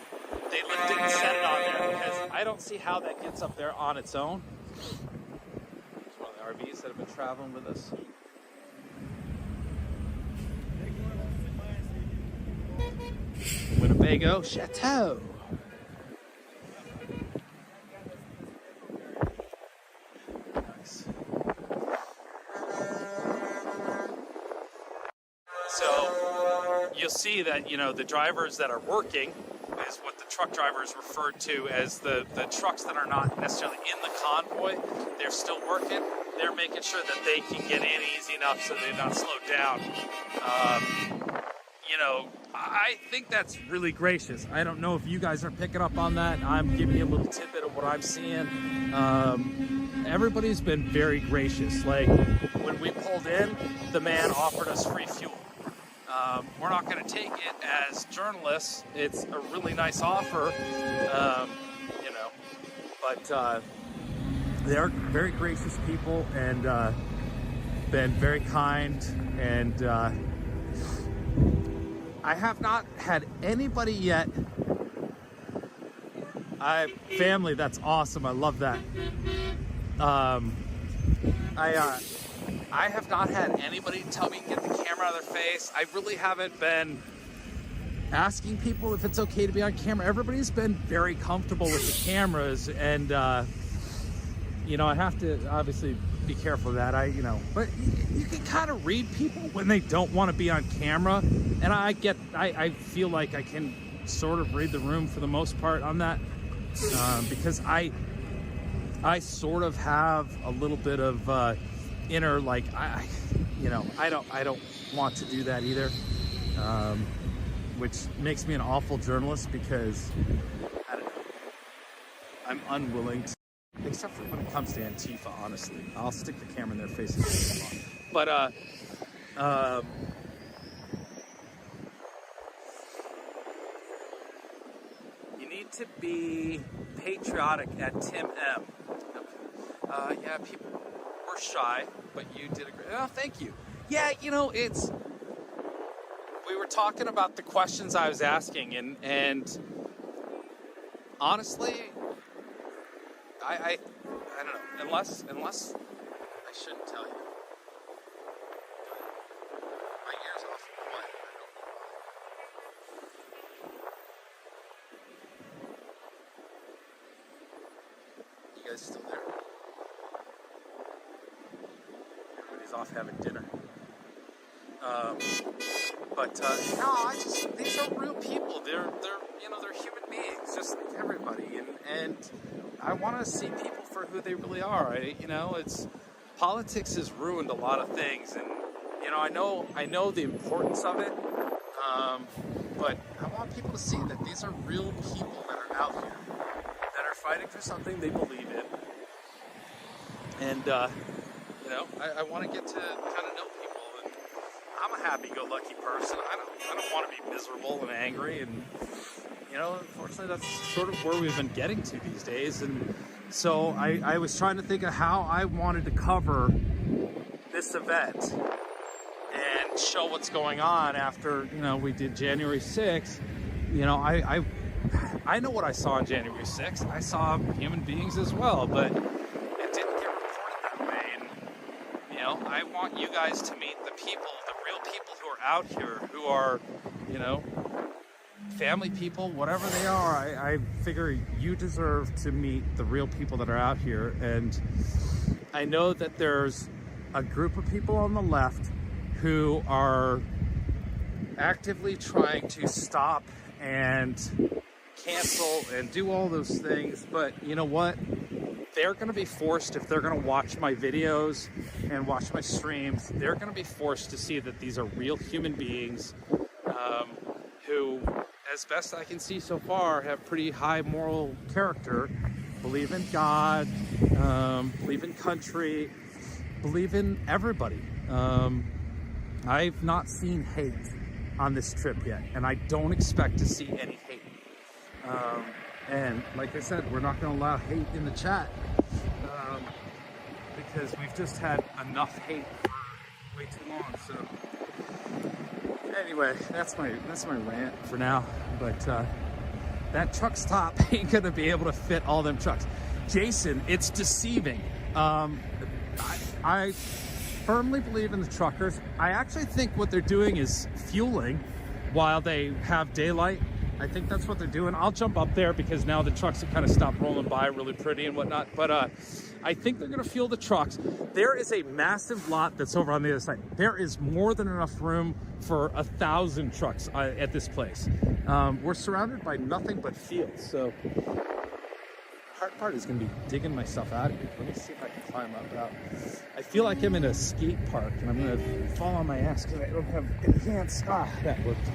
They lift it and set it on there because I don't see how that gets up there on its own. It's one of the RVs that have been traveling with us. Winnebago Chateau. Nice. So you'll see that, you know, the drivers that are working is what the truck drivers refer to as the trucks that are not necessarily in the convoy. They're still working. They're making sure that they can get in easy enough so they're not slowed down. You know, I think that's really gracious. I don't know if you guys are picking up on that. I'm giving you a little tidbit of what I'm seeing. Everybody's been very gracious. Like when we pulled in, the man offered us free fuel. We're not going to take it as journalists. It's a really nice offer, you know, but they're very gracious people and been very kind. And I have not had anybody yet. Family, that's awesome. I love that. I have not had anybody tell me to get the camera out of their face. I really haven't been asking people if it's okay to be on camera. Everybody's been very comfortable with the cameras, and you know, I have to obviously be careful of that. But you can kind of read people when they don't want to be on camera, and I feel like I can sort of read the room for the most part on that, because I sort of have a little bit of inner, like, I don't want to do that either, which makes me an awful journalist because I don't know, I'm unwilling to, except for when it comes to Antifa. Honestly, I'll stick the camera in their faces. But you need to be patriotic at Tim M. Yeah, people were shy, but you did a great. Oh, thank you. Yeah, you know, we were talking about the questions I was asking, and honestly, I don't know, unless I shouldn't tell you. My ear's off. What? You guys still there? Everybody's off having dinner. No, these are real people. They're human beings, just like everybody, and I want to see people for who they really are. Politics has ruined a lot of things, and I know the importance of it, but I want people to see that these are real people that are out here that are fighting for something they believe in, and I want to get to kind of know people. And I'm a happy-go-lucky person. I don't want to be miserable and angry, and unfortunately, that's sort of where we've been getting to these days. And so I was trying to think of how I wanted to cover this event and show what's going on after, we did January 6th. I know what I saw on January 6th. I saw human beings as well, but it didn't get reported that way. And, I want you guys to meet the people, the real people who are out here, who are, family people, whatever they are. I figure you deserve to meet the real people that are out here. And I know that there's a group of people on the left who are actively trying to stop and cancel and do all those things. But you know what? They're going to be forced, if they're going to watch my videos and watch my streams, they're going to be forced to see that these are real human beings who, as best I can see so far, have pretty high moral character, believe in God, believe in country, believe in everybody. I've not seen hate on this trip yet, and I don't expect to see any hate. And like I said, we're not going to allow hate in the chat because we've just had enough hate for way too long. So Anyway, that's my rant for now. But that truck stop ain't gonna be able to fit all them trucks. Jason, it's deceiving. I firmly believe in the truckers. I actually think what they're doing is fueling while they have daylight. I think that's what they're doing. I'll jump up there because now the trucks have kind of stopped rolling by really pretty and whatnot. But I think they're gonna fuel the trucks. There is a massive lot that's over on the other side. There is more than enough room for 1,000 trucks at this place. We're surrounded by nothing but fields. So hard part is gonna be digging myself out of here. Let me see if I can climb up out. I feel like I'm in a skate park and I'm gonna fall on my ass because I don't have enhanced. That worked.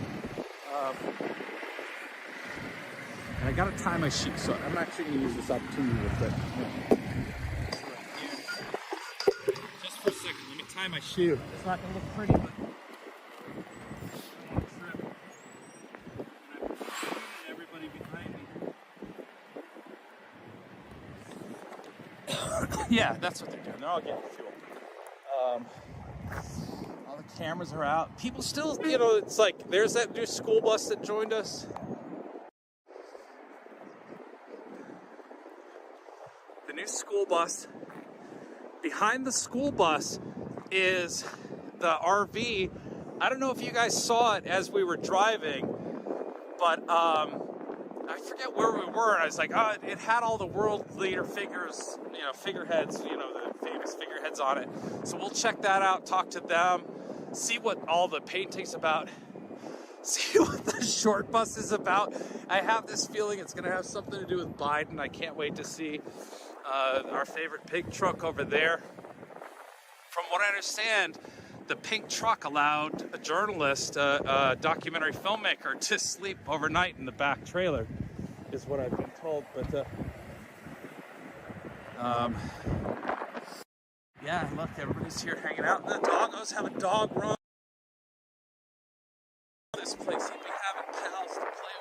And I gotta tie my shoe, so I'm actually gonna use this opportunity real quick. Just for a second, let me tie my shoe. It's not gonna look pretty, but everybody behind me. Yeah, that's what they're doing. They're all getting fuel. All the cameras are out. People still, you know, it's like there's that new school bus that joined us. The new school bus. Behind the school bus is the RV. I don't know if you guys saw it as we were driving, but I forget where we were. And I was like, oh, it had all the world leader figures, you know, figureheads, you know, the famous figureheads on it. So we'll check that out, talk to them, see what all the painting's about, see what the short bus is about. I have this feeling it's going to have something to do with Biden. I can't wait to see our favorite pink truck over there. From what I understand, the pink truck allowed a journalist, a documentary filmmaker, to sleep overnight in the back trailer, is what I've been told. But yeah, look, everybody's here hanging out. The doggos have a dog run. This place, you'd be having pals to play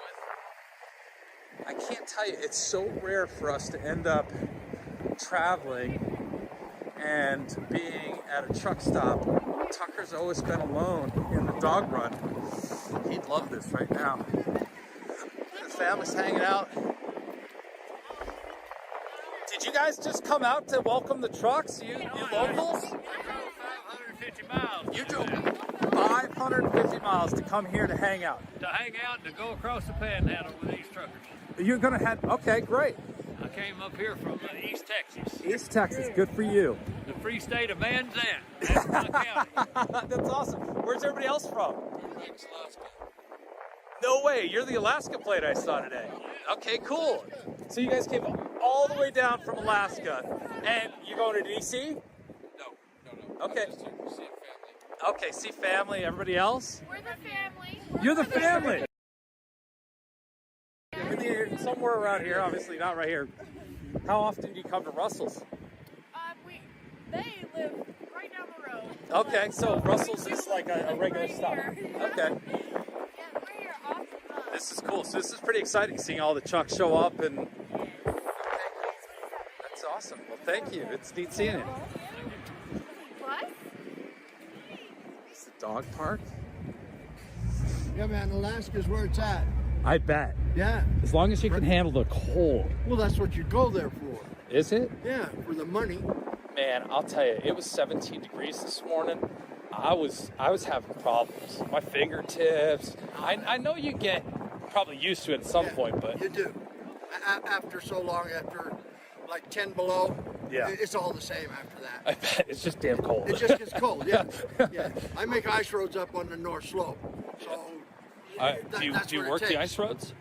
with. I can't tell you, it's so rare for us to end up traveling and being at a truck stop. Tucker's always been alone in the dog run. He'd love this right now. The family's hanging out. Did you guys just come out to welcome the trucks? You locals? 550 miles. You drove 550 miles to come here to hang out. To hang out and to go across the panhandle with these truckers. You're gonna head, okay, great. I came up here from East Texas. East Texas, good for you. The free state of Van Zandt. That's my county. That's awesome. Where's everybody else from? Alaska. No way, you're the Alaska plate I saw today. Okay, cool. So you guys came all the way down from Alaska, and you're going to DC? No. Okay. Okay, see family. Everybody else? We're the family. You're the family. Somewhere around here, obviously not right here. How often do you come to Russell's? They live right down the road. Okay, so Russell's is like a regular stop. Okay. Yeah, we're here often. This is cool. So this is pretty exciting, seeing all the trucks show up, and that's awesome. Well, thank you. It's neat seeing it. What? It's the dog park. Yeah, man, Alaska's where it's at. I bet. Yeah. As long as you can handle the cold. Well, that's what you go there for. Is it? Yeah, for the money. Man, I'll tell you, it was 17 degrees this morning. I was having problems. My fingertips. I know you get probably used to it at some point, but You do. After so long, after like 10 below, yeah, it's all the same after that. I bet. It's just damn cold. It just gets cold, yeah. Yeah. I make ice roads up on the North Slope. So do you work the ice roads?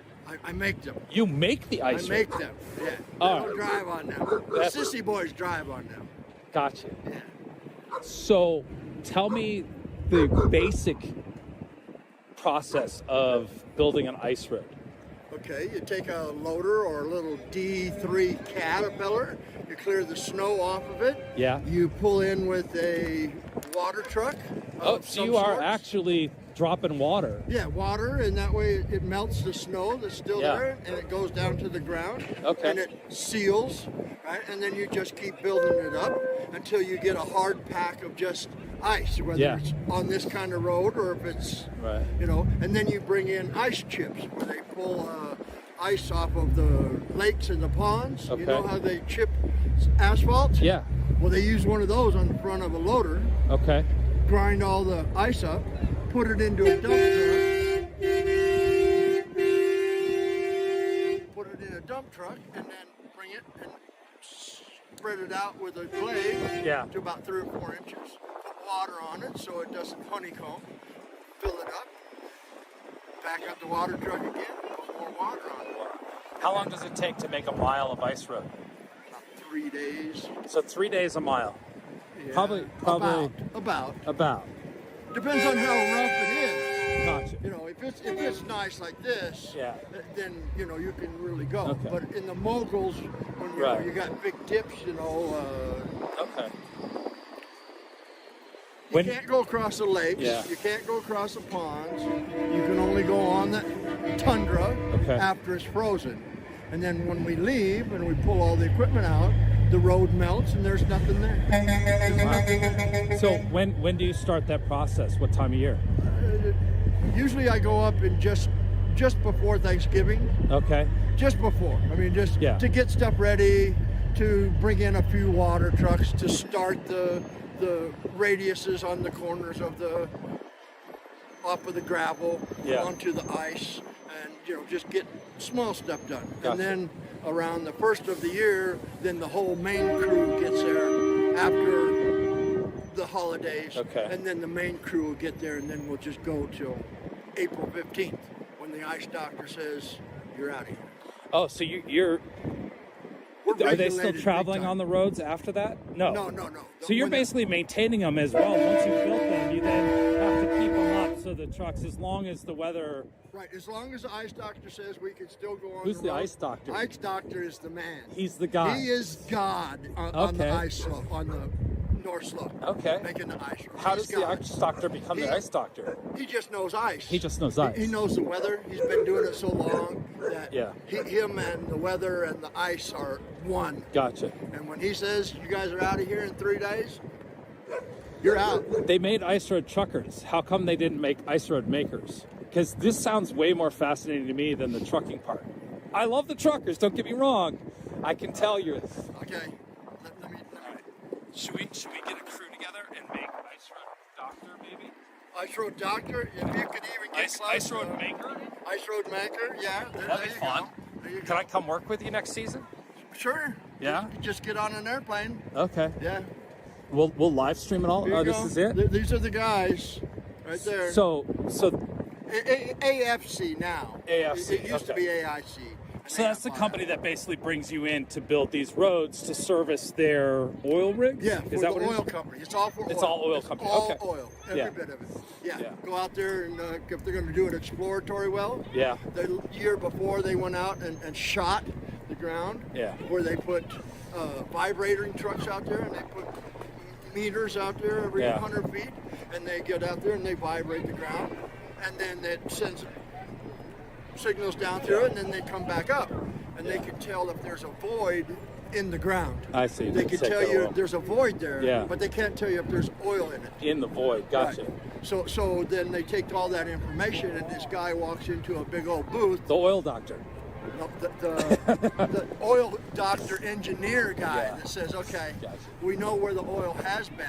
I make them. You make the ice roads? I make them, yeah. I don't drive on them. The sissy boys drive on them. Gotcha. Yeah. So tell me the basic process of building an ice road. Okay, you take a loader or a little D3 Caterpillar, you clear the snow off of it. Yeah. You pull in with a water truck. Oh, so you are actually dropping water. Yeah, water, and that way it melts the snow that's still there, and it goes down to the ground. Okay. And it seals, right? And then you just keep building it up until you get a hard pack of just ice, whether it's on this kind of road or if it's, you know, and then you bring in ice chips where they pull ice off of the lakes and the ponds. You know how they chip asphalt? Yeah. Well, they use one of those on the front of a loader. Okay. Grind all the ice up, put it into a dump truck, put it in a dump truck, and then bring it and spread it out with a blade to about 3 or 4 inches. Put water on it so it doesn't honeycomb. Fill it up. Back up the water truck again. Put more water on it. How long does it take to make a mile of ice road? About 3 days. So 3 days a mile. Yeah. Probably. About. Depends on how rough it is. Gotcha. You know, if it's nice like this, then you know you can really go. Okay. But in the moguls, when you, know, you got big dips, you know. You can't go across the lakes. You can't go across the ponds. You can only go on the tundra after it's frozen. And then when we leave and we pull all the equipment out, the road melts and there's nothing there. Wow. So when do you start that process? What time of year? Usually I go up in just before Thanksgiving. Okay. Just before. I mean, just to get stuff ready, to bring in a few water trucks, to start the radiuses on the corners of off of the gravel onto the ice, and you know, just get small stuff done. Gotcha. And then around the first of the year, then the whole main crew gets there after the holidays, and then the main crew will get there, and then we'll just go till April 15th when the ice doctor says you're out of here. Oh, so you're. Are they still traveling on the roads after that? No. No. So you're basically maintaining them as well. Once you've built them, you then have to keep them up so the trucks, as long as the weather. Right, as long as the ice doctor says we can still go on. Who's the road. ice doctor? Ice doctor is the man. He's the guy. He is God on the ice slope, on the north slope. Okay. Making the ice. How does the ice doctor become the ice doctor? He just knows ice. He just knows ice. He knows the weather. He's been doing it so long that him and the weather and the ice are one. Gotcha. And when he says you guys are out of here in 3 days, you're out. They made ice road truckers. How come they didn't make ice road makers? Because this sounds way more fascinating to me than the trucking part. I love the truckers, don't get me wrong. I can tell you. Okay. Should we get a crew together and make ice road doctor maybe? Ice road doctor, if you could even get close. Ice road maker? Ice road maker, yeah. That'd be fun. Can I come work with you next season? Sure. Yeah? Just get on an airplane. Okay. Yeah. We'll live stream it all? Here Oh, you this go. is it? These are the guys right there. So AFC now. AFC, It used to be AIC. So that's the company that basically brings you in to build these roads to service their oil rigs? Yeah, is that what oil it is? company. It's all for oil. It's all oil company. All Okay. oil. Every bit of it. Yeah. Go out there and if they're going to do an exploratory well. Yeah. The year before they went out and shot the ground. Yeah. Where they put vibrating trucks out there and they put meters out there every 100 feet, and they get out there and they vibrate the ground, and then it sends signals down through it, and then they come back up, and they can tell if there's a void in the ground. I see. They can tell you there's a void there, but they can't tell you if there's oil in it. In the void, gotcha. Right. So then they take all that information, and this guy walks into a big old booth. The oil doctor. No, the oil doctor engineer guy that says, okay, we know where the oil has been.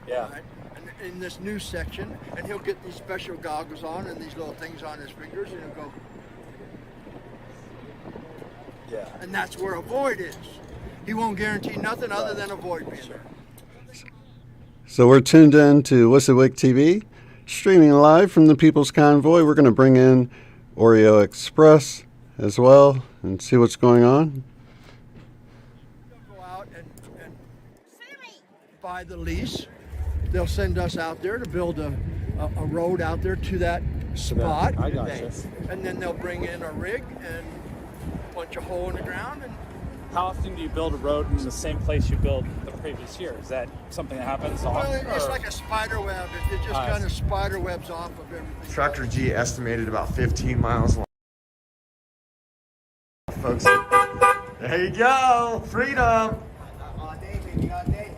Yeah. Right? And in this new section, and he'll get these special goggles on and these little things on his fingers, and he'll go. Yeah. And that's where a void is. He won't guarantee nothing other than a void being there. So we're tuned in to Wissahick TV, streaming live from the People's Convoy. We're going to bring in Oreo Express as well and see what's going on. They'll go out and buy the lease. They'll send us out there to build a road out there to that spot. I gotcha. And then they'll bring in a rig and punch a hole in the ground. And how often do you build a road in the same place you built the previous year? Is that something that happens often? Well, it's like a spider web. It just kind of spider webs off of everything. Tractor G estimated about 15 miles long. Folks, there you go, freedom. All day, baby, all day.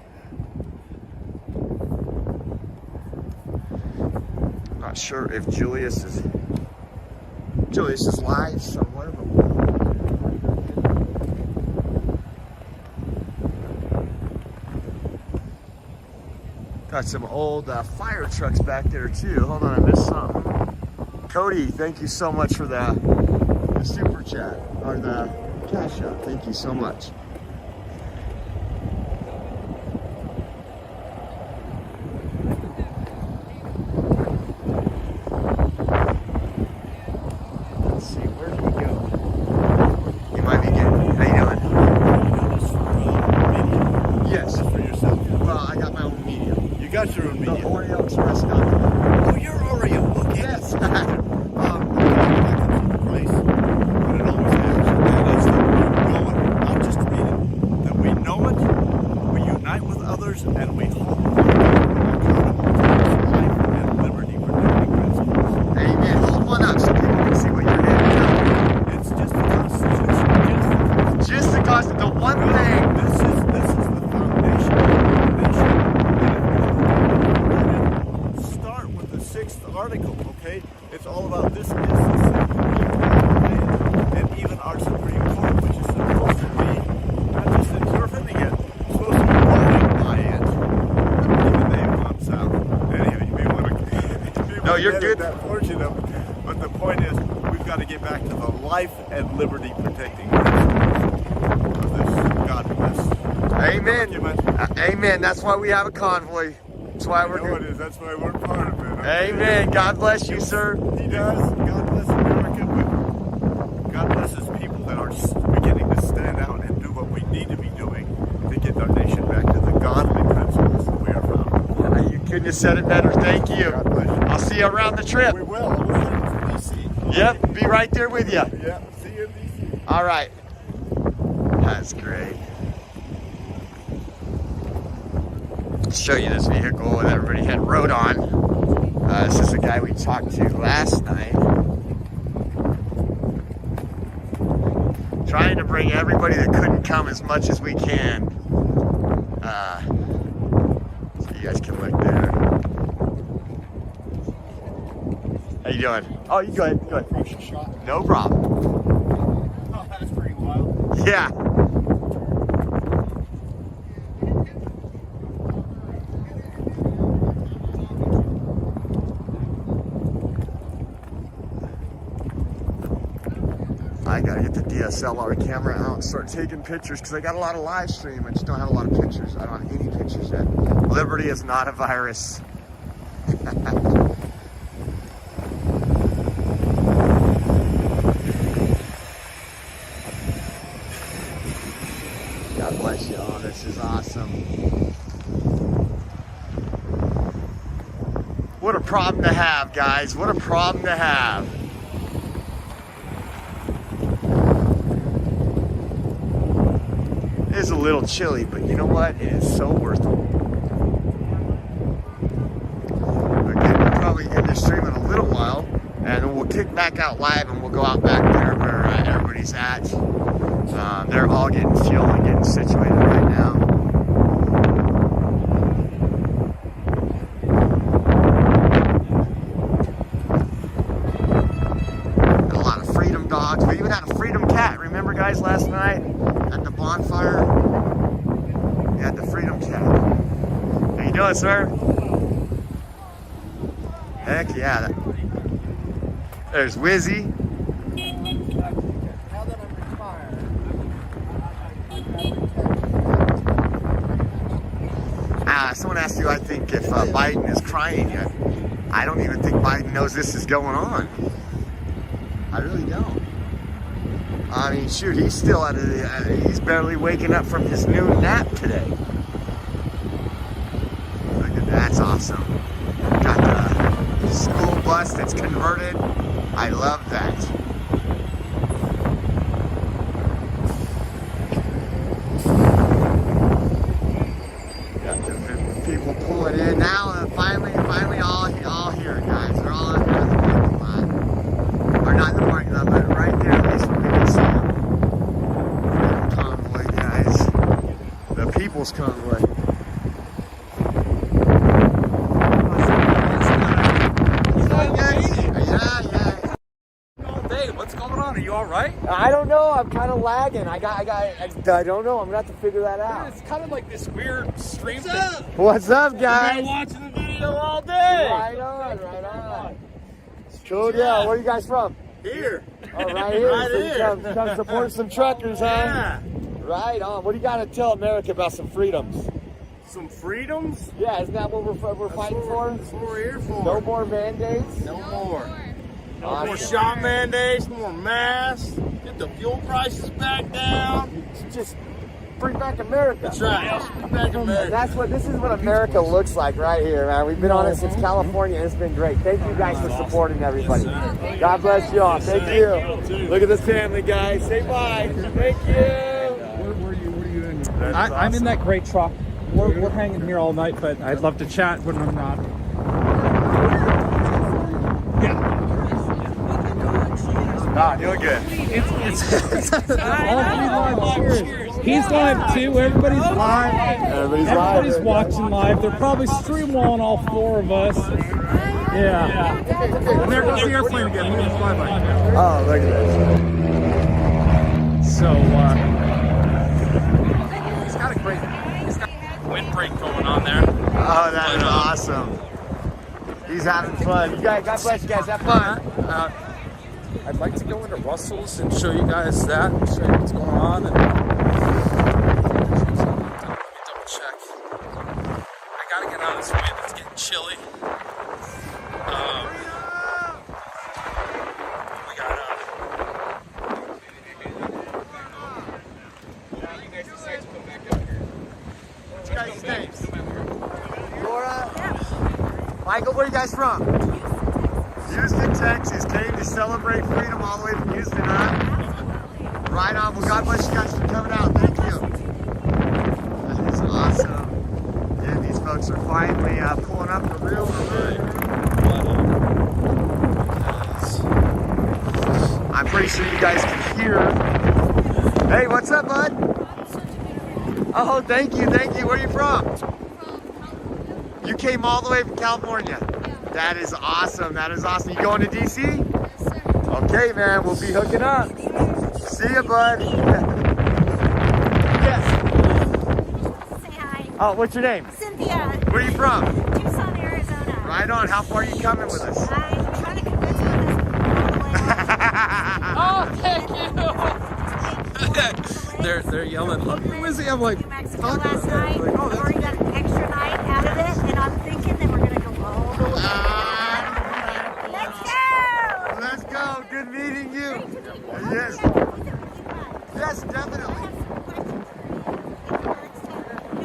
not sure if Julius is live somewhere, but got some old fire trucks back there too. Hold on, I missed something. Cody, thank you so much for the super chat, or the cash out. Thank you so much. Let's see, where did he go? He might be getting, how you doing? Yes. For yourself? Well, I got my own media. You got your own media? The Oreo Express company. Oh, you're Oreo, okay. Yes. And we hold and liberty protecting principles. Amen. Hold one up so people can see what you're getting. It's just the Constitution. Just the Constitution. The one thing. This is the foundation of the nation. Start with the 6th article, okay? It's all about this is the and even our Supreme Court, which is supposed to be not just interpreting it, it's supposed to be no, you're good. That portion of it. But the point is, we've got to get back to the life and liberty protecting principles of this God bless. Amen. Amen. That's why we have a convoy. That's why we're doing it. That's why we're part of it. Okay? Amen. God bless you, sir. He does. God bless America, but God bless his people that are beginning to stand out and do what we need to be doing to get our nation back to the godly principles that we are found. You couldn't have said it better. Thank you. I'll see you around the trip. We will. We're heading to DC. Yep, be right there with you. Yep, see you in DC. All right. That's great. I'll show you this vehicle that everybody had rode on. This is the guy we talked to last night. Trying to bring everybody that couldn't come as much as we can. So you guys can look there. How you doing? Oh, you go ahead. Go ahead. No problem. Oh, that's pretty wild. Yeah. I gotta get the DSLR camera out and start taking pictures because I got a lot of live stream. I just don't have a lot of pictures. I don't have any pictures yet. Liberty is not a virus. God bless you all. This is awesome. What a problem to have, guys. What a problem to have. It is a little chilly, but you know what? It is so worth it. Again, we'll probably end this stream in a little while, and then we'll kick back out live, and we'll go out back there where everybody's at. They're all getting fuel and getting situated right now. Got a lot of freedom dogs. We even had a freedom cat. Remember, guys, last night at the bonfire? We had the freedom cat. How you doing, sir? Heck yeah. There's Wizzy. Someone asked you, I think, if Biden is crying yet. I don't even think Biden knows this is going on. I really don't. I mean, shoot, he's still he's barely waking up from his noon nap today. Look at that's awesome. Got the school bus that's converted. I love that. People pulling in now. Finally, all here, guys. They're all in here in the parking lot, or not in the parking lot, but right there, at least where we can see them. Convoy, guys. The People's Convoy. What's going right? I don't know. I'm kind of lagging. I don't know. I'm gonna have to figure that out. It's kind of like this weird stream thing. What's up, guys? We've been watching the video all day. Right on, right on. Cool deal. Where are you guys from? Here. Oh, right here. Right So here. you come support some truckers, huh? Yeah. Right on. What do you got to tell America about some freedoms? Some freedoms? Yeah, isn't that what we're fighting for? That's what we're here for. No more mandates? No more. No Awesome. more shop mandates, more masks, get the fuel prices back down. Just bring back America. That's right. Bring back America. And this is what America looks like right here, man. We've been on it since California. It's been great. Thank you guys for supporting everybody. God bless you all. Thank you. Look at this family, guys. Say bye. Thank you. Where were you in? I'm in that great truck. We're hanging here all night, but I'd love to chat when I'm not. Ah, doing good. He's live too. Everybody's live. Everybody's watching live. They're probably streamwalling all four of us. Yeah. And there goes the airplane again. Look at the flyby. Oh, look at this. So, he's got a great windbreak going on there. Oh, that is awesome. He's having fun. You guys, God bless you guys. Have fun. I'd like to go into Russell's and show you guys that, show you what's going on. And let me double check. I gotta get out of this wind. It's getting chilly. We got you guys decide to come back up here. What's your guys' names? Laura? Michael, where are you guys from? Houston, Texas. Came to celebrate freedom all the way from Houston, huh? Right on. Well, God bless you guys for coming out. Thank you. That is awesome. Yeah, these folks are finally pulling up for real. I'm pretty sure you guys can hear. Hey, what's up, bud? Oh, thank you, thank you. Where are you from? You came all the way from California. That is awesome. That is awesome. You going to DC? Yes, sir. Okay, man. We'll be hooking up. See ya, bud. Yes. Say hi. Oh, what's your name? Cynthia. Where are you from? Tucson, Arizona. Right on. How far are you coming with us? I'm trying to convince my husband all the way. Oh, thank you. They're yelling, look, who is he? I'm like, Mexico last night. I've already got an extra night out of it, and I'm thinking that we're going to go all the way. Let's go! Let's go. Good meeting you. Yes. Yes, definitely.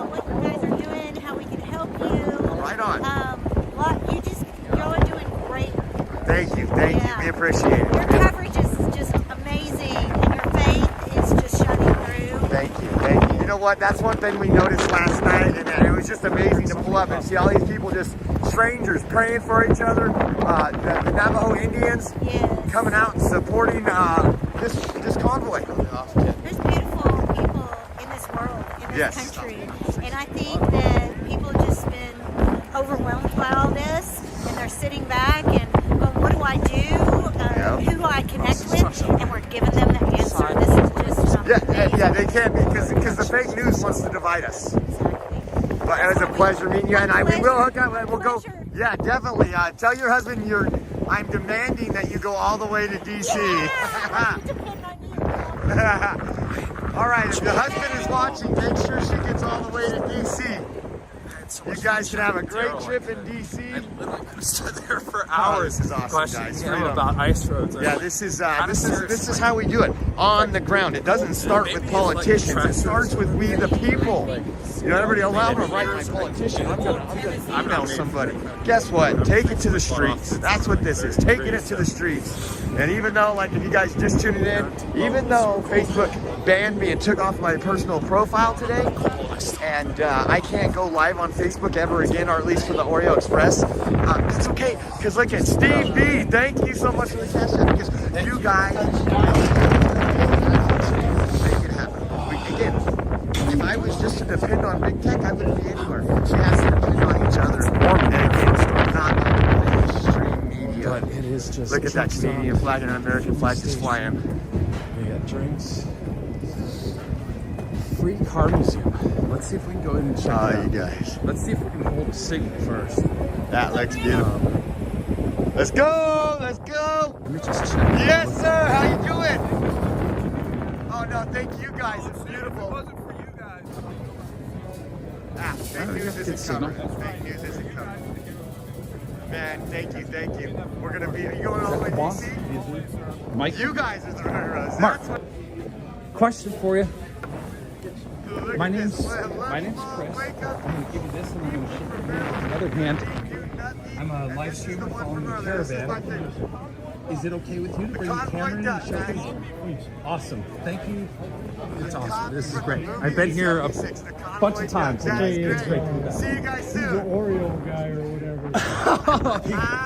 What you guys are doing, how we can help you. Right on. Y'all are doing great. Thank you. Thank you. We appreciate it. Your coverage is just amazing, and your faith is just shining through. Thank you. Thank you. You know what? That's one thing we noticed last night, and it was just amazing to pull up and see all these people, just strangers, praying for each other. The Navajo Indians coming out and supporting this convoy. There's beautiful people in this world, in this country, and I think that people have just been overwhelmed by all this, and they're sitting back and going, what do I do? Who do I connect with? And we're giving them the answer. This is just amazing. Yeah, they can't because the fake news wants to divide us. But it was a pleasure meeting you, and we will hook up. We'll go. Yeah, definitely. Tell your husband I'm demanding that you go all the way to DC. All right, if your husband is watching, make sure she gets all the way to DC. You guys can have a great trip in DC. I literally could have stood there for hours. This is awesome, guys. About ice roads. Yeah, this is how we do it on the ground. It doesn't start with politicians. It starts with we the people. You know, everybody, I'm gonna write my politician. I'm gonna email somebody. Guess what? Take it to the streets. That's what this is. Taking it to the streets. And even though, like, if you guys just tuning in, even though Facebook banned me and took off my personal profile today, and I can't go live on Facebook ever again, or at least for the Oreo Express, it's okay, because look at Steve B. Thank you so much for the cash app, because you guys make it happen. Again, if I was just to depend on big tech, I wouldn't be anywhere. We have to depend on each other, or not on mainstream media. But it is just. Look at that Canadian flag and an American flag just flying. We got drinks. Free car museum. Let's see if we can go in and check it out. You guys. Let's see if we can hold a signal first. That looks beautiful. Let's go! Let's go! Let me just check. Yes, sir! How you doing? Oh, no, thank you guys. It's beautiful. It wasn't for you guys. Fake news isn't covered. Fake news isn't covered. Man, thank you, thank you. We're going to be... Are you going all the way to DC? Mike? You guys are the runners. Mark, question for you. My name's Chris. I'm going to give you this and I'm going to ship it here. On the other hand, I'm a live streamer following the caravan. Is it okay with you to bring the camera in and show things? Awesome. Thank you. It's awesome. This is great. I've been here a bunch of times. It's great. See you guys soon. He's an Oreo guy or whatever.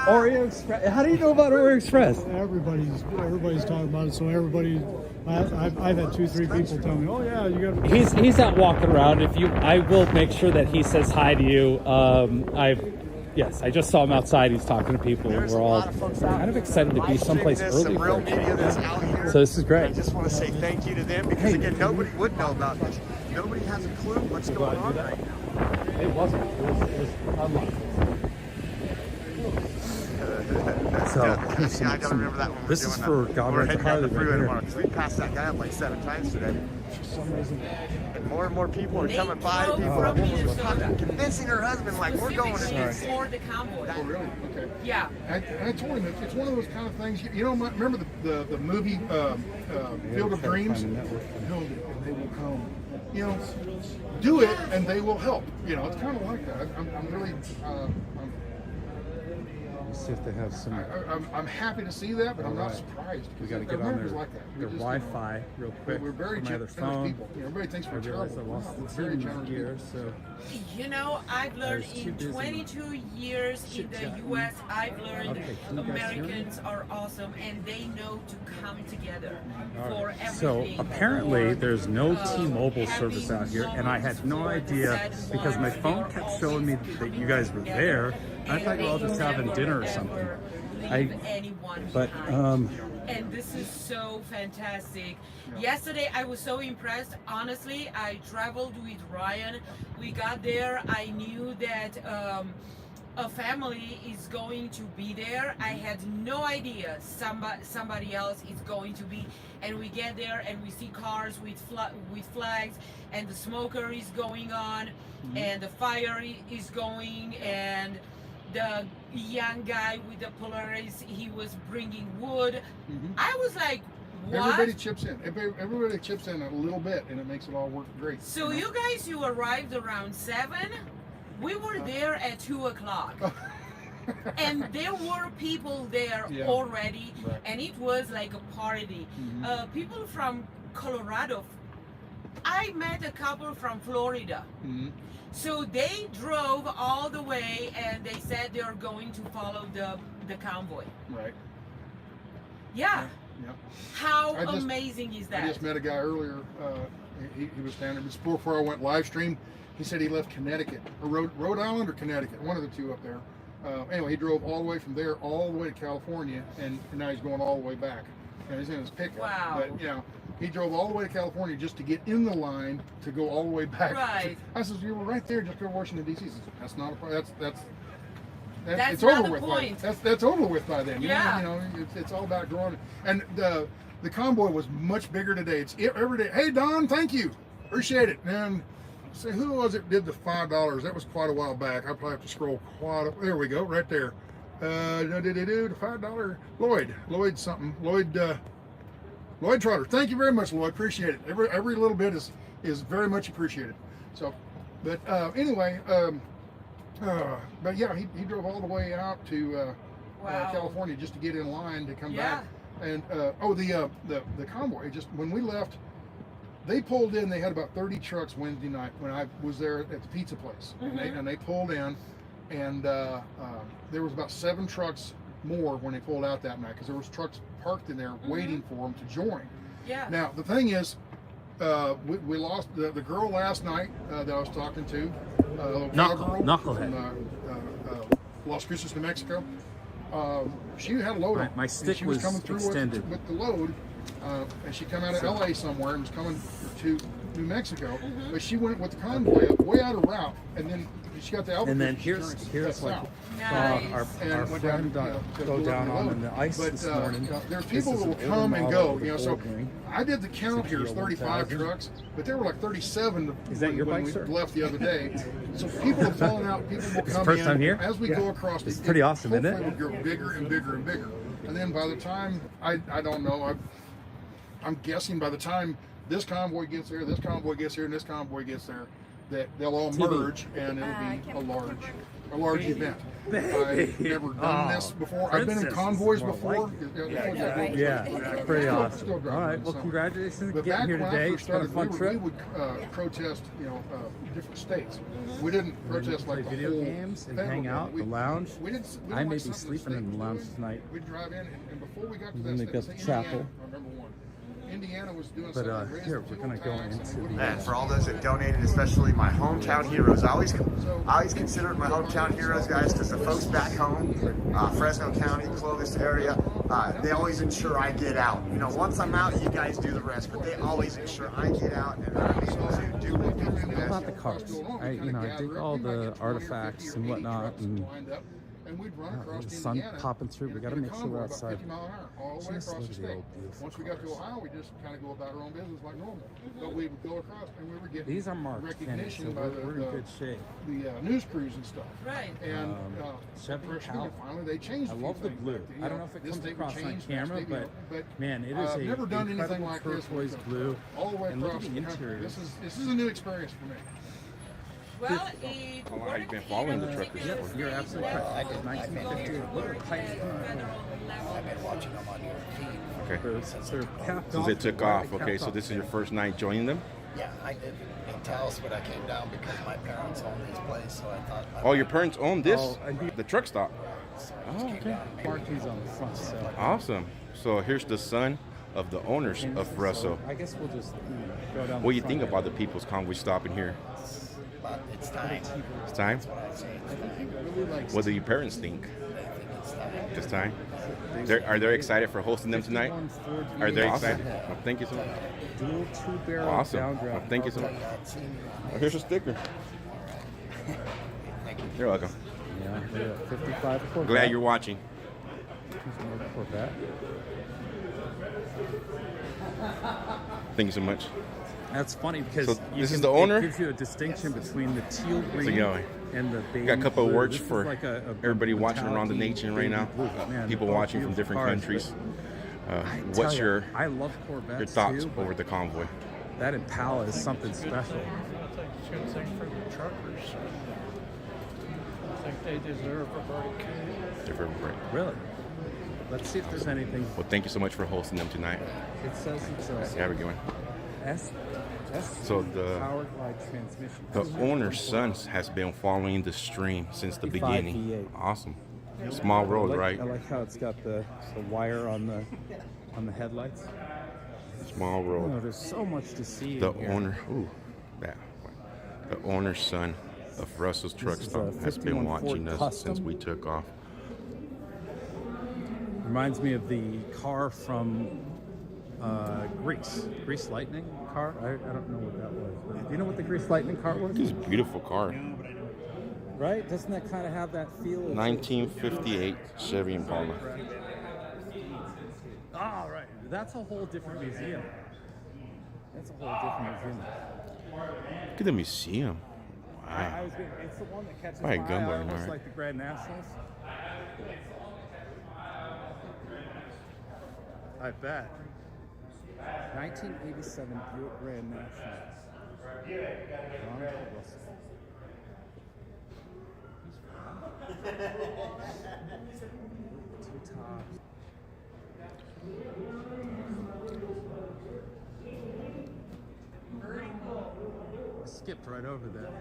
Oreo Express. How do you know about Oreo Express? Everybody's talking about it. So everybody, I've had 2-3 people tell me, oh yeah, you got. He's out walking around. I will make sure that he says hi to you. Yes, I just saw him outside. He's talking to people. We're all kind of excited to be someplace early. Some real media that's out here. So this is great. I just want to say thank you to them because again, nobody would know about this. Nobody has a clue what's going on right now. It wasn't. It was unlucky. So I gotta remember that one. This is for God We're Rides heading down the Harley freeway right tomorrow because we passed that guy up like 7 times today. For some reason. And more people are coming by. People are convincing her husband like we're going to DC. For the convoy. Oh, really? Okay. Yeah. I told him it's one of those kind of things. You know, remember the movie Field of Dreams? Build it and they will come. You know, do it and they will help. You know, it's kind of like that. I'm really. Let's see if they have some. I'm happy to see that, but I'm not surprised. We got to get on their Wi-Fi real quick. We're very generous people. You know, everybody thinks we're terrible. We're very generous here, so. You know, I've learned in 22 years in the U.S., I've learned Americans are awesome and they know to come together for everything. So apparently there's no T-Mobile service out here, and I had no idea because my phone kept showing me that you guys were there. I thought you were all just having dinner or something. And this is so fantastic. Yesterday I was so impressed. Honestly, I traveled with Ryan. We got there. I knew that a family is going to be there. I had no idea somebody else is going to be. And we get there and we see cars with flags, and the smoker is going on, and the fire is going, and the young guy with the Polaris, he was bringing wood. I was like, what? Everybody chips in. Everybody chips in a little bit, and it makes it all work great. So you guys, you arrived around 7. We were there at 2 o'clock. And there were people there already, and it was like a party. People from Colorado. I met a couple from Florida. So they drove all the way, and they said they are going to follow the convoy. Right. Yeah. How amazing is that? I just met a guy earlier. He was standing before I went live stream. He said he left Connecticut, or Rhode Island or Connecticut, one of the two up there. Anyway, he drove all the way from there all the way to California, and now he's going all the way back. And he's in his pickup. Wow. But you know, he drove all the way to California just to get in the line to go all the way back. Right. I said, you were right there, just go to Washington D.C. He says, that's not a problem. That's it's not over the with. point. That's over with by then. Yeah. You know, it's all about growing. And the convoy was much bigger today. It's every day. Hey Don, thank you, appreciate it. And say, who was it did the $5? That was quite a while back. I probably have to scroll quite. There we go, right there. The $5 Lloyd something. Lloyd Trotter. Thank you very much, Lloyd. Appreciate it. Every little bit is very much appreciated. So, but anyway, but yeah, he drove all the way out to California just to get in line to come back. And the convoy, just when we left, they pulled in. They had about 30 trucks Wednesday night when I was there at the pizza place, and they pulled in, and there was about 7 trucks more when they pulled out that night because there was trucks parked in there waiting for them to join. Yeah. Now the thing is, we lost the girl last night that I was talking to, Knucklehead from Las Cruces, New Mexico. she had a load on. My stick she was was coming through extended. with the load, and she come out of LA somewhere and was coming to New Mexico, but she went with the convoy way out of route, and then she got the Albuquerque. And then here's like our friend go down on the ice this morning. There's people that will come and go, you know. So I did the count here. It's 35 trucks, but there were like 37 when we left the other day. So people are falling out. People will come first in time here? as we go across. It's pretty awesome, isn't it? Hopefully it'll grow bigger and bigger and bigger. And then by the time I don't know, I'm guessing by the time this convoy gets there, this convoy gets here, and this convoy gets there, that they'll all merge and it'll be a large event. I've never done this before. I've been in convoys before. Yeah, pretty awesome. All right, well, congratulations on getting here today. It's been a fun trip. We would protest, different states. We didn't protest like the video whole games and federal hang out, government. the lounge. We didn't I may like be some of the sleeping in the states. lounge tonight. We'd drive in, and before we got to And that then they state, got say the chapel. Indiana, I remember one. Indiana was doing But something. here, we're going to go into And for all those that donated, especially my hometown heroes, I always consider it my hometown heroes, guys, because the folks back home, Fresno County, Clovis area, they always ensure I get out. You know, once I'm out, you guys do the rest, but they always ensure I get out and I'm able to do what we do What best. about the cars? I dig all the artifacts and whatnot, and And we'd run across the sun Indiana popping through. We got to make sure we're outside. 50 mile an hour, all the way Just across look the at the state. old beautiful Once we got to Ohio, we just kind of go about our own business like normal. But we would go across, and we were getting These are marked, recognition so by we're in good shape. the news crews and stuff. Right. And Chevy Preston, finally they changed. I a few love the things blue. back then. I don't know if it This comes state would across on change, camera, next state, but man, it is I've never done anything incredible like this. turquoise blue. All the way And look across at the the country. interior. This is a new experience for me. Well, How long have you been following the truckers for? You're absolutely correct. I did 1950. I've been watching them on your feed. Okay. Since they took off. Okay, so this is your first night joining them? Yeah, I did in Taos, but I came down because my parents own this place, so I thought. Oh, your parents own this? The truck stop? Oh, okay. Marquees on the front, so. Awesome. So here's the son of the owners of Russell. I guess we'll just go down. What do you think about the People's Convoy stopping here? But it's time. It's time? That's what I say. What do your parents think? It's time. It's time? Are they excited for hosting them tonight? Are they excited? Well, thank you so much. Dual 2-barrel Awesome. downdraft. Well, thank you so much. Oh, here's a sticker. You're welcome. Yeah, we're at 55 Corvette. Glad you're watching. Here's another Corvette. Thank you so much. That's funny because So this is the owner? It gives you a distinction between the teal green going? and the baby Got a couple of blue. words This is for like a everybody watching around the metallic-y nation right now. baby blue. Man, People both watching from beautiful different cars, countries. but I What's tell your ya, I love Corvettes your thoughts too, over the convoy? That Impala is something special. It's a good thing for the truckers. I think they deserve a break. Different break. Really? Let's see if there's anything. Well, thank you so much for hosting them tonight. It says it's a Have a good one. S. So the Powered by transmission. The owner's son has been following the stream since the 55 beginning. V8. Awesome. Small world, right? I like how it's got the wire on the headlights. Small world. Oh, there's so much to see. The in here. owner, the owner's son of Russell's Truck This is Stop a has been 51 watching Ford us Custom. since we took off. Reminds me of the car from Grease Lightning car. I don't know what that was. But do you know what the Grease Lightning car was? It's a beautiful car. Right? Doesn't that kind of have that feel? Of 1958 Chevy Impala. Oh, right. That's a whole different museum. That's a whole different museum. Look at the museum. Wow. It's the one that catches Probably my eye, Gunboy, almost right? like the Grand Nationals. I bet. 1987 Buick Grand Nationals. Ron Russell. Two tops. I skipped right over that.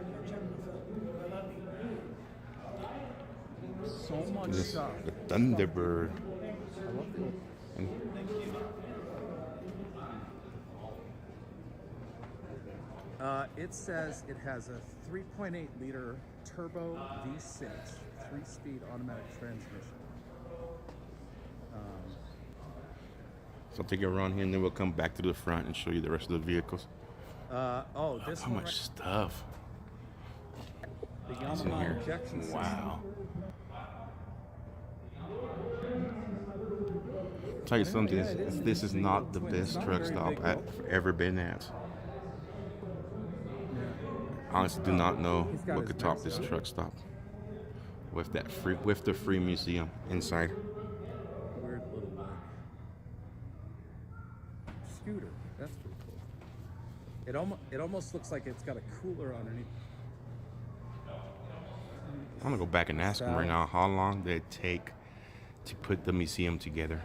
So much This, stuff. the Thunderbird. I love the it says it has a 3.8 liter turbo V6, 3-speed automatic transmission. So I'll take a run here, and then we'll come back to the front and show you the rest of the vehicles. This How much stuff? The It's in Yamaha here. injection system. Wow. Tell you something, this is not the best truck stop I've ever been at. Honestly, do not know what could top this truck stop with the free museum inside. Weird little scooter. That's pretty cool. It almost looks like it's got a cooler underneath. I'm gonna go back and ask them right now how long did it take to put the museum together.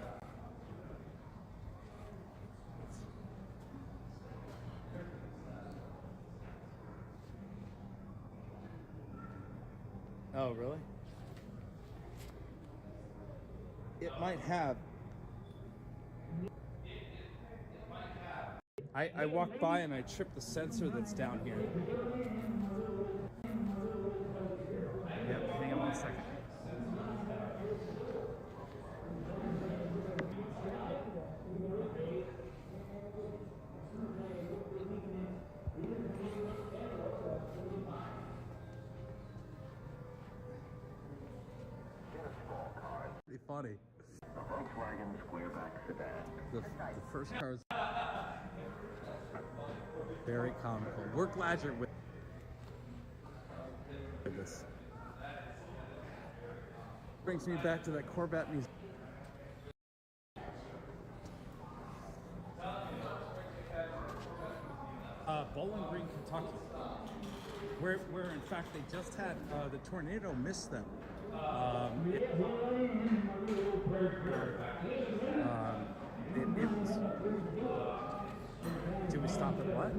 Oh, really? It might have. I walked by and I tripped the sensor that's down here. Yep, hang on 1 second. Pretty funny. Volkswagen Squareback sedan. The first car is very comical. We're glad you're with this. Brings me back to that Corvette museum. Bowling Green, Kentucky, where in fact they just had the tornado miss them. Do we stop at what?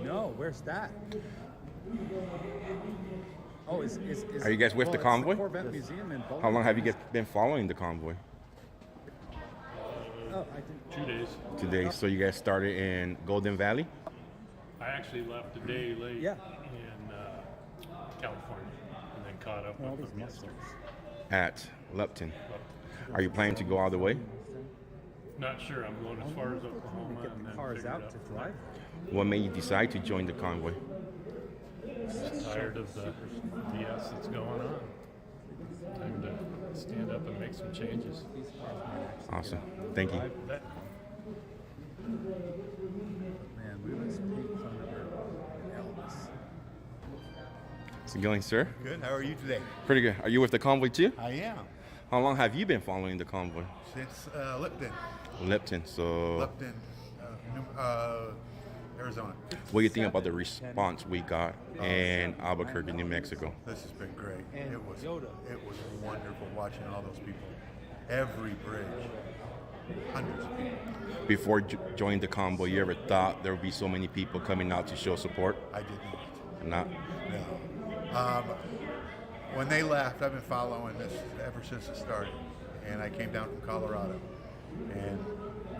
No, where's that? Oh, Are you guys with the convoy? Corvette Museum in Bowling How long have you guys been following the convoy? Oh, I think 2 days. 2 days. So you guys started in Golden Valley? I actually left a day late Yeah. in California and then caught up with them yesterday. At Lupton. Are you planning to go all the way? Not sure. I'm going as far as Oklahoma and then cars figure out it to drive. What made you decide to join the convoy? Just tired of the BS that's going on. Time to stand up and make some changes. Awesome. Thank you. Man, we was Pink Thunderbird and Elvis. How's it going, sir? Good. How are you today? Pretty good. Are you with the convoy too? I am. How long have you been following the convoy? Since Lipton. Lipton. So. Lipton, Arizona. What do you think about the response we got in Albuquerque, New Mexico? This has been great. It was wonderful watching all those people. Every bridge. Hundreds of people. Before joining the convoy, you ever thought there would be so many people coming out to show support? I did not. Not? No. When they left, I've been following this ever since it started. And I came down from Colorado. And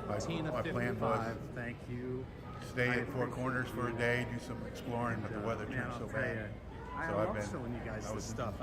my plan was thank you. Stay at Four Corners for a day, do some exploring, but the weather turned so bad. I So love showing you guys this stuff.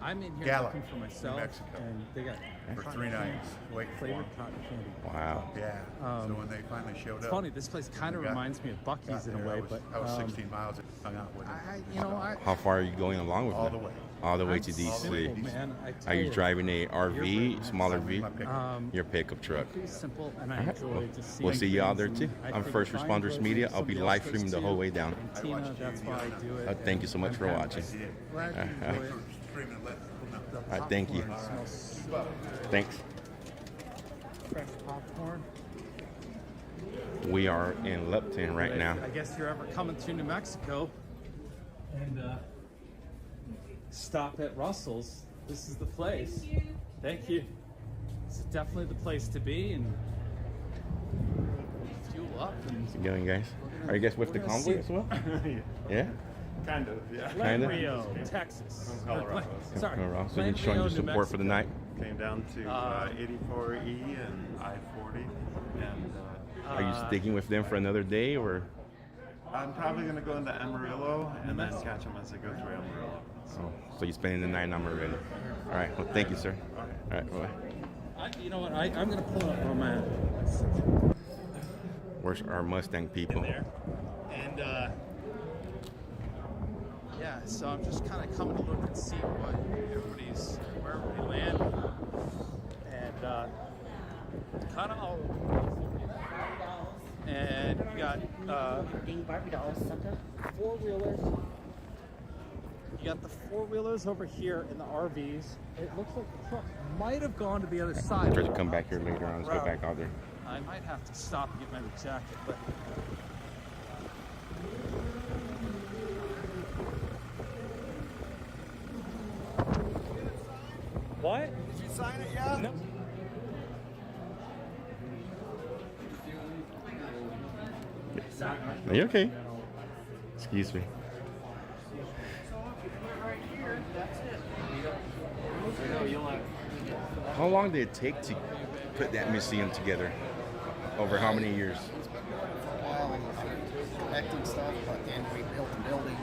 I'm in here Gallup, looking for myself, New Mexico. and they got For cotton 3 candy, nights, waiting for flavored them. cotton candy. Wow. Yeah. So when they finally showed It's up, funny. This place kind of we got- reminds me of Buc-ee's got in a there. way, I was but 16 miles and hung out with them. How far are you going along with All them? the way. All the way I'm to simple, DC. man. I tell Are you you. driving a RV, smaller V? pickup. Your pickup truck. Pretty simple, and I Alright, enjoy just seeing we'll see you out there things, too. and I On figure First if I Responders enjoy Media, it, I'll be somebody live else streaming the does whole too. way down. And Tina, that's why I do it. Thank you so much for watching. Glad you enjoy it. Thank you. Popcorn smells Thanks. fresh popcorn. We are in Lupton right now. I guess you're ever coming to New Mexico and stop at Russell's. This is the place. Thank you. This is definitely the place to be, and fuel up. And How's it going, guys? Are you guys with the We're gonna convoy see- as well? Yeah? Kind of, yeah. Kinda? Rio, Texas. From Colorado. Sorry. Colorado. So you're showing your support for the night? Came down to 84E and I-40. And Are you sticking with them for another day, or? I'm probably going to go into Amarillo and then catch them as they go through Amarillo. Oh, so you're spending the night in Amarillo. All right. Well, thank you, sir. All right. Bye. You know what? I'm gonna pull up on my. Where's our Mustang people? There. And yeah, so I'm just kind of coming to look and see where everybody landed, and kind of all. And you got four-wheelers. You got the four-wheelers over here in the RVs. It looks like the trucks might have gone to the other side. Try to come back here later on. Let's go back out there. I might have to stop and get my jacket, but. What? Did you sign it yet? No. Are you okay? Excuse me. How long did it take to put that museum together? Over how many years? It's been going for a while and collecting stuff, but then we built the building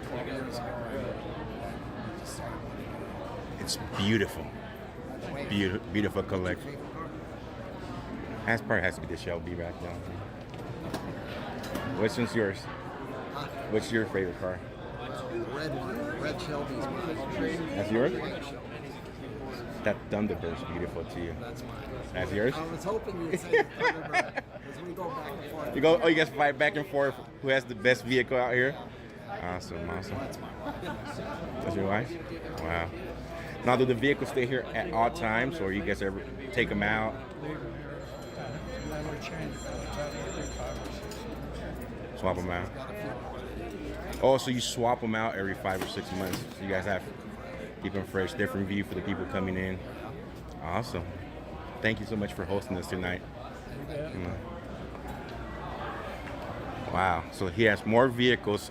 12 years ago. And we just started putting it. It's beautiful. Beautiful collection. That probably has to be the Shelby back down. Which one's yours? What's your favorite car? The red one. Red Shelby's mine. That's yours? That Thunderbird's beautiful to you. That's mine. That's yours? I was hoping you'd say the Thunderbird, because we go back and forth. You go. Oh, you guys fight back and forth. Who has the best vehicle out here? Awesome. That's my wife. That's your wife? Wow. Now, do the vehicles stay here at all times, or you guys ever take them out? Swap them out. Oh, so you swap them out every 5 or 6 months. So you guys have to keep them fresh, different view for the people coming in. Awesome. Thank you so much for hosting us tonight. Wow. So he has more vehicles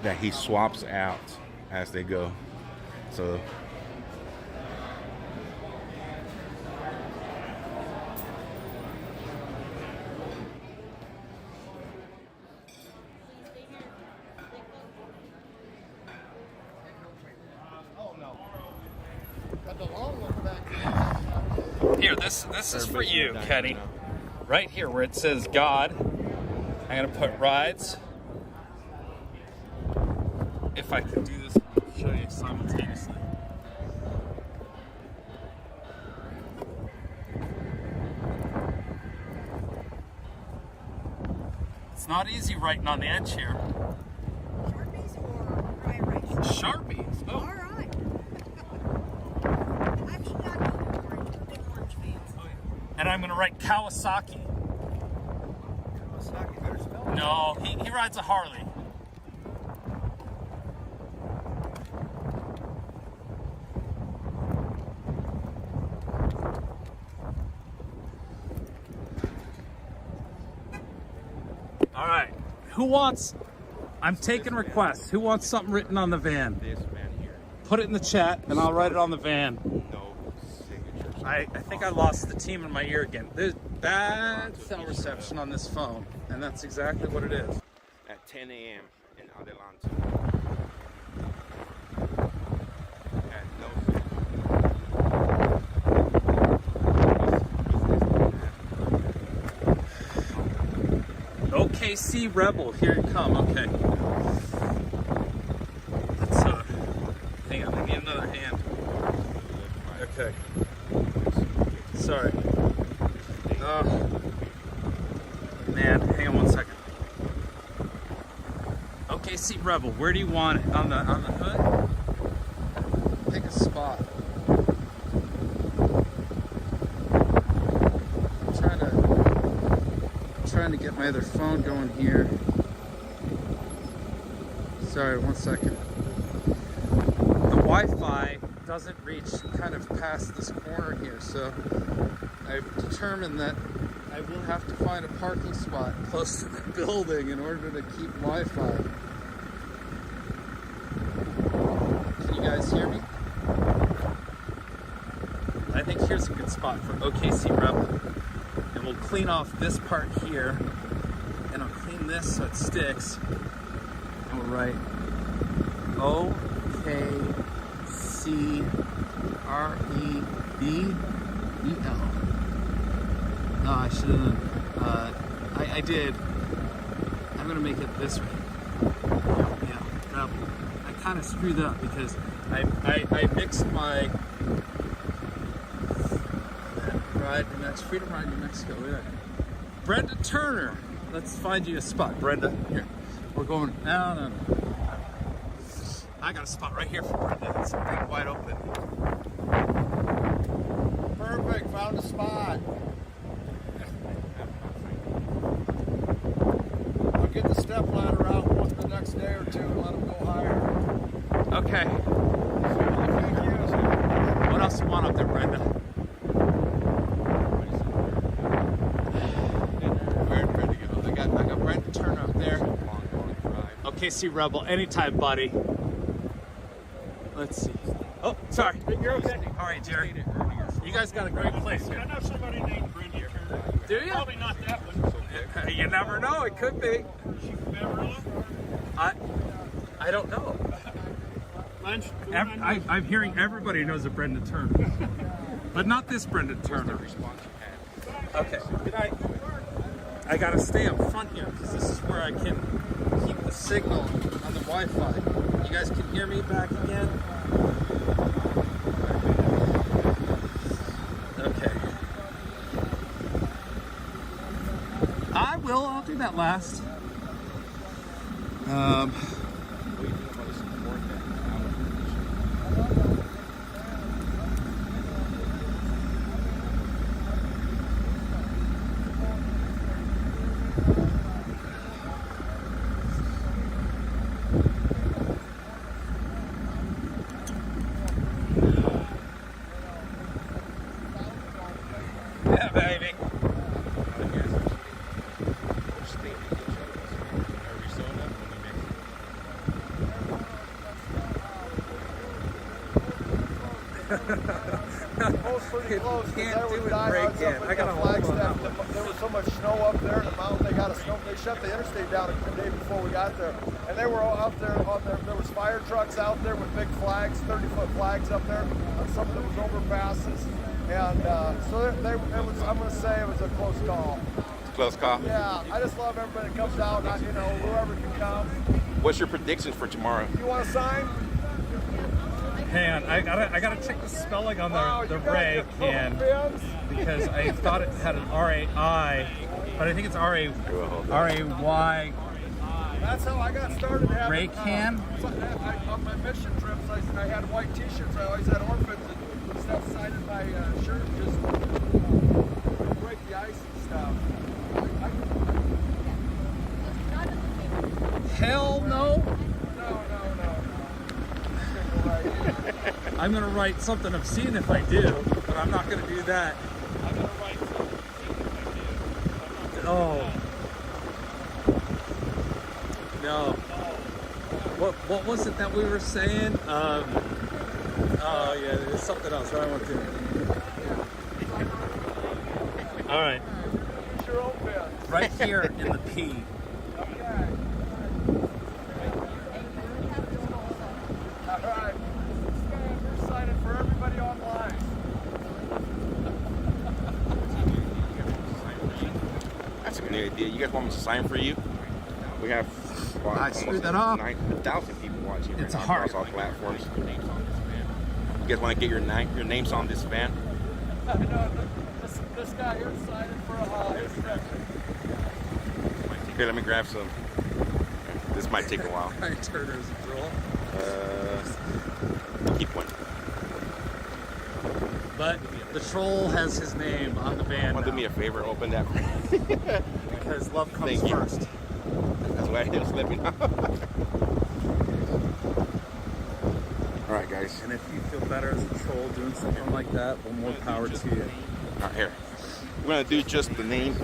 that he swaps out as they go. So Here, this is for you, Kenny. Right here where it says God, I'm gonna put rides. If I can do this, I'll show you simultaneously. It's not easy writing on the edge here. Sharpies or dry erase? Sharpies. Oh. All right. I'm not orange fans. And I'm gonna write Kawasaki. Kawasaki, better spell it. No, he rides a Harley. All right, who wants, I'm taking requests. Who wants something written on the van? this man here. Put it in the chat and I'll write it on the van. No signatures. I think I lost the team in my ear again. There's bad cell reception on this phone, and that's exactly what it is. At 10 a.m. in Adelanto. At no OKC Rebel, here it come. Okay. Let's hang on, I need another hand. Okay. Sorry. Man, hang on one second. OKC Rebel, where do you want it? On the hood? Pick a spot. Trying to get my other phone going here. Sorry, one second. The Wi-Fi doesn't reach kind of past this corner here, so I've determined that I will have to find a parking spot close to the building in order to keep Wi-Fi. Can you guys hear me? I think here's a good spot for OKC Rebel. And we'll clean off this part here, and I'll clean this so it sticks. And we'll write K-C-R-E-B-E-L. No, I should have. I did. I'm gonna make it this way. Yeah, gravel. I kind of screwed up because I mixed my Freedom Ride New Mexico. Yeah. Brenda Turner. Let's find you a spot, Brenda. Here. We're going. No. I got a spot right here for Brenda. It's big, wide open. Perfect. Found a spot. I'll get the step ladder out once the next day or two and let them go higher. Okay. What else you want up there, Brenda? Where'd Brenda go? I got Brenda Turner up there. Okay, see Rebel. Anytime, buddy. Let's see. Oh, sorry. You're okay. All right, Jerry. You guys got a great place here. I know somebody named Brenda Turner. Do you? Probably not that one. You never know. It could be. Is she from Amarillo? I don't know. I'm hearing everybody knows a Brenda Turner, but not this Brenda Turner. Okay. Good night. I gotta stay up front here because this is where I can keep the signal on the Wi-Fi. You guys can hear me back again? Okay. I'll do that last. Yeah, baby. Pretty close. Can't do it break in. I got a Flagstaff. There was so much snow up there in the mountain. They shut the interstate down the day before we got there, and they were all out there on there. There was fire trucks out there with big flags, 30-foot flags up there on some of those overpasses, and so it was. I'm going to say it was a close call. Close call. Yeah, I just love everybody that comes out. Whoever can come. What's your predictions for tomorrow? You want a sign? Hang on, I gotta check the spelling on the Ray can because I thought it had an R-A-I, but I think it's R-A-Y. That's how I got started. Ray can? On my mission trips, I had white t-shirts. I always had orphans and stuff signed in my shirt just to break the ice and stuff. Hell no. No. I'm gonna write something obscene if I do, but I'm not gonna do that. I'm going to write something obscene if I do. Oh. No. What was it that we were saying? Oh yeah, there's something else. I won't do it. All right. Right here in the P. Alright. We're signing for everybody online. That's a good idea. You guys want me to sign for you? We have I screwed that up. 9,000 people watching. It's right now hard. across all platforms. You guys want to get your names on this van? I know this guy here signing for his section. Here, let me grab some. This might take a while. Turner's roll. Keep one. But the troll has his name on the van. Want to do me a favor? Open that. Because love comes Thank you. first. That's why I didn't let me know. All right, guys. And if you feel better as a troll doing something like that, well, more power to you. All right, here. We're gonna do just the name.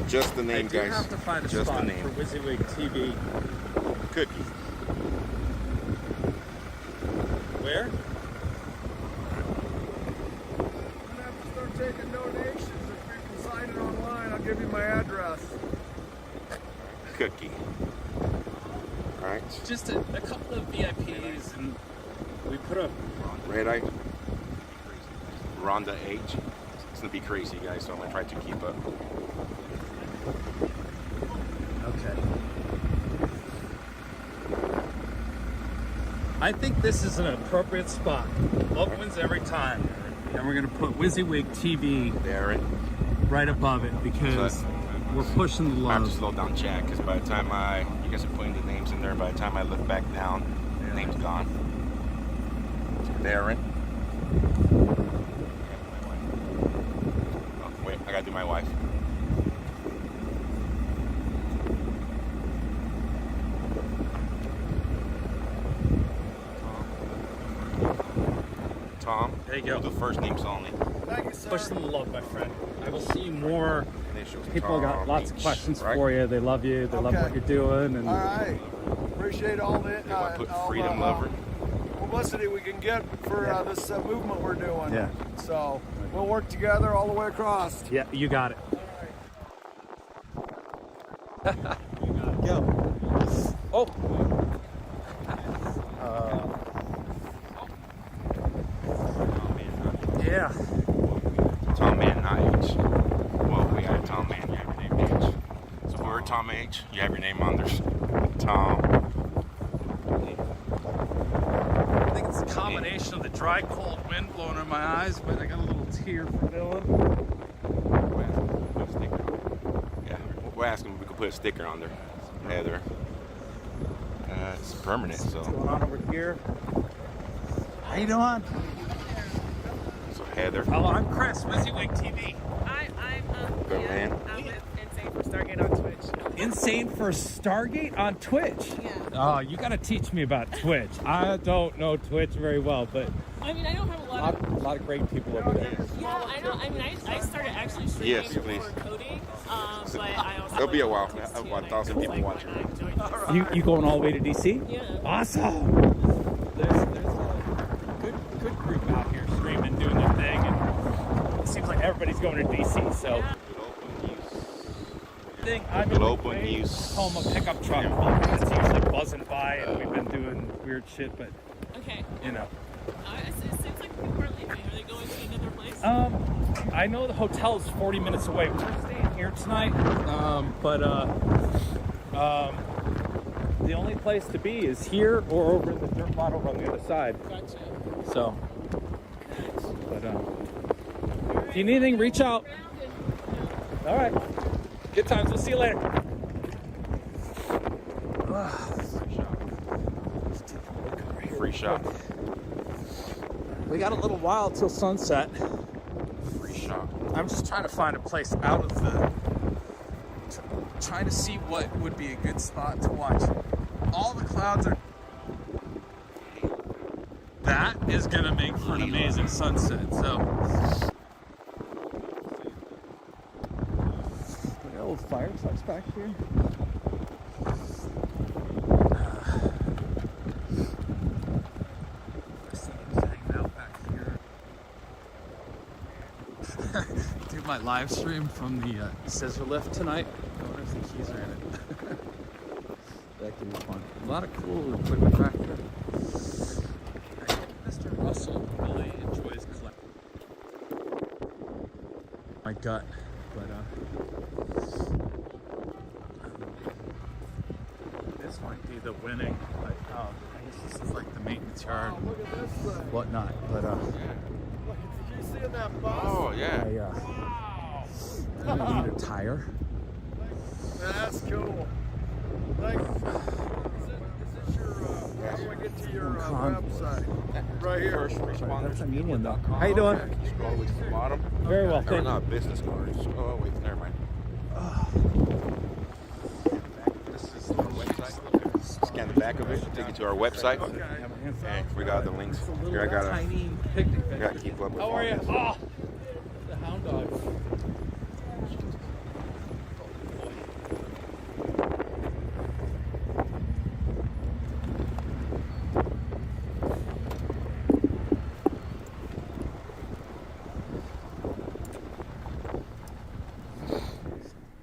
Just the name, I do guys. have to find a just spot the name. for WYSIWYG TV. Cookie. Where? I'm gonna have to start taking donations. If you can sign it online, I'll give you my address. Cookie. All right. Just a couple of VIPs and we put a red eye. Rhonda H. It's gonna be crazy, guys. So I'm gonna try to keep up. Okay. I think this is an appropriate spot. Love wins every time. And we're gonna put WYSIWYG TV there, right above it because we're pushing the love. I have to slow down chat because by the time you guys are putting the names in there, by the time I look back down, the name's gone. Darren. Oh, wait, I gotta do my wife. Tom. There you go. The first names only. Thank you, sir. Push them to love, my friend. I will see more. People Tom got lots of H, questions right? for you. They love you. They love Okay. what you're doing. And All right. Appreciate all the put freedom lover. publicity we can get for this movement we're doing. Yeah. So we'll work together all the way across. yeah, you got it. Go. Oh. Yeah. Tom Man, not H. Well, we got Tom Man, you have your name H. So we're Tom H, you have your name on there. Tom. I think it's a combination of the dry, cold wind blowing in my eyes, but I got a little tear for Dylan. Yeah, we're asking if we could put a sticker on there. Heather. It's permanent, so. What's going on over here? How you doing? So Heather. Hello, I'm Chris, WYSIWYG TV. I'm Good man. Insane for Stargate on Twitch. Insane for Stargate on Twitch? Yeah. Oh, you gotta teach me about Twitch. I don't know Twitch very well, but I mean, I don't have a a lot of great people over there. Yeah, I know. I mean, I started actually streaming Yes, please. for coding, but I also. It'll be a while. I have 1,000 people watching. You going all the way to DC? Yeah. Awesome. There's a good group out here streaming, doing their thing, and it seems like everybody's going to DC. So. I'm in Open use. home a pickup truck. It's usually buzzing by, and we've been doing weird shit, but Okay. you know. It seems like people are leaving. Are they going to another place? I know the hotel's 40 minutes away. We're staying here tonight, but the only place to be is here or over in the dirt lot over on the other side. Gotcha. So, but if you need anything, reach out. All right. Good times. We'll see you later. Free shot. We got a little while till sunset. Free shot. I'm just trying to find a place out of the... Trying to see what would be a good spot to watch. All the clouds are... That is going to make for an amazing sunset, so... Got old fire trucks back here. Do my live stream from the scissor lift tonight. I wonder if the keys are in it. That could be fun. A lot of cool equipment back here. I think Mr. Russell really enjoys collecting. My gut, but this might be the winning. Like, I guess this is like the maintenance yard, whatnot. But Did you see that bus? Oh, yeah. I need a tire. That's cool. Thank you. Is this your, how do I get to your website? Right here. First responders. That's a new one, though. How you doing? Scroll all the way to the bottom. Very well, Or thank not business cards. Oh, wait, never mind. This is our website. Scan the back of it, take it to our website. And we got the links. Here, I gotta keep up with How all are you? this. Oh, the hound dog.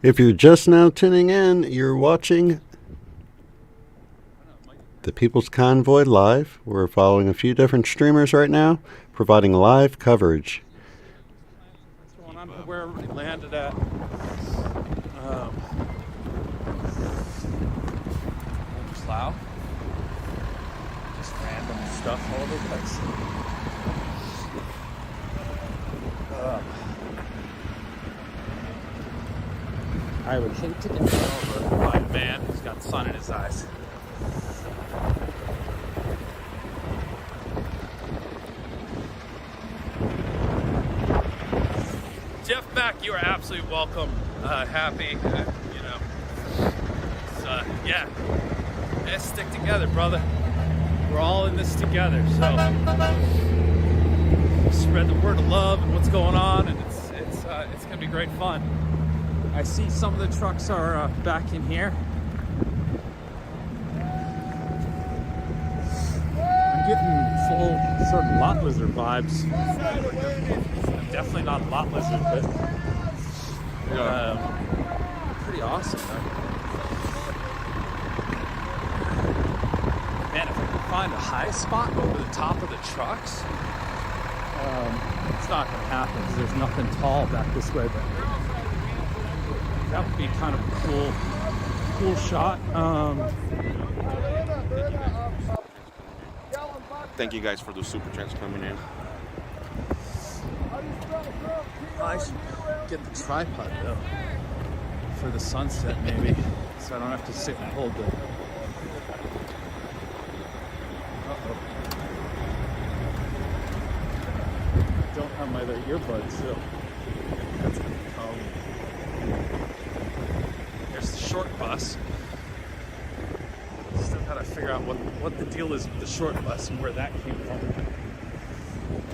If you're just now tuning in, you're watching The People's Convoy live. We're following a few different streamers right now, providing live coverage. What's going on where we landed at? Slough. Just random stuff all over the place. I would hate to get run over by a man who's got sun in his eyes. Jeff Mack, you are absolutely welcome. Happy, you know. Yeah. Let's stick together, brother. We're all in this together, so spread the word of love and what's going on, and it's gonna be great fun. I see some of the trucks are back in here. I'm getting full sort of lot lizard vibes. I'm definitely not a lot lizard, but pretty awesome though. Man, if I can find a high spot over the top of the trucks, it's not going to happen because there's nothing tall back this way, but that would be kind of a cool shot. Thank you guys for those super chats coming in. I should get the tripod though for the sunset maybe, so I don't have to sit and hold the. Don't have my other earbuds, so that's gonna be problem. There's the short bus. Still gotta figure out what the deal is with the short bus and where that came from.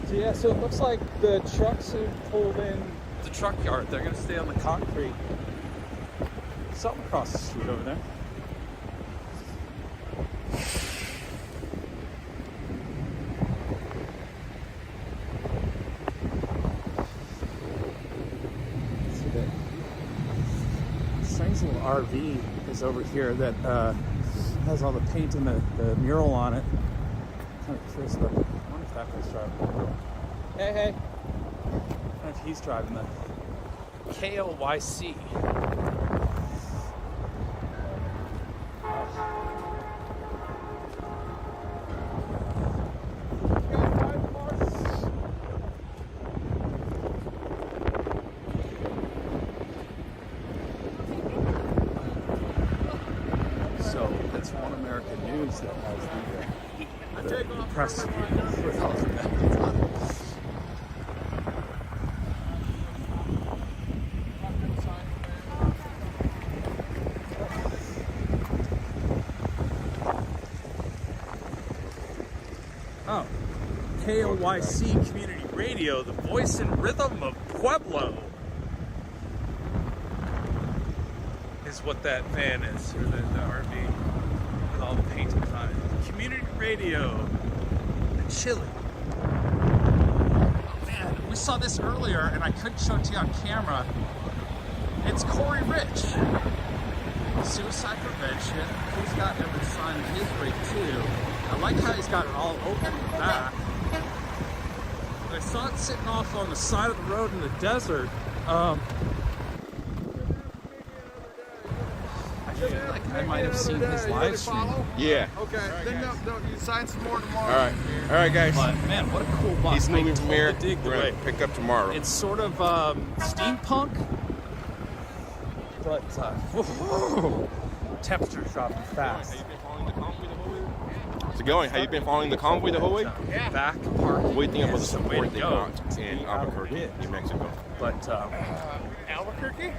So yeah, so it looks like the trucks have pulled in the truck yard. They're gonna stay on the concrete. Something across the street over there. This little RV is over here that has all the paint and the mural on it. Kind of curious about. I wonder if that guy's driving. Hey. I don't know if he's driving the KLYC. That has the press with all of that. Oh, KLYC Community Radio, the voice and rhythm of Pueblo, is what that van is, or the RV. All the painting on it. Community radio. Chili. Oh man, we saw this earlier and I couldn't show it to you on camera. It's Corey Rich. Suicide prevention. He's got every sign of his rig too. I like how he's got it all open in the back. I saw it sitting off on the side of the road in the desert. I might have seen his live stream. Yeah. Okay. Right, then you sign some more tomorrow. All right, guys. But man, what a cool bus! He's moving from here. We're gonna pick up tomorrow. It's sort of steampunk, but temperature's dropping fast. How's it going? Have you been following the convoy the whole way? Yeah. Back park. What do you think about the support they got in Albuquerque, New Mexico? But Albuquerque?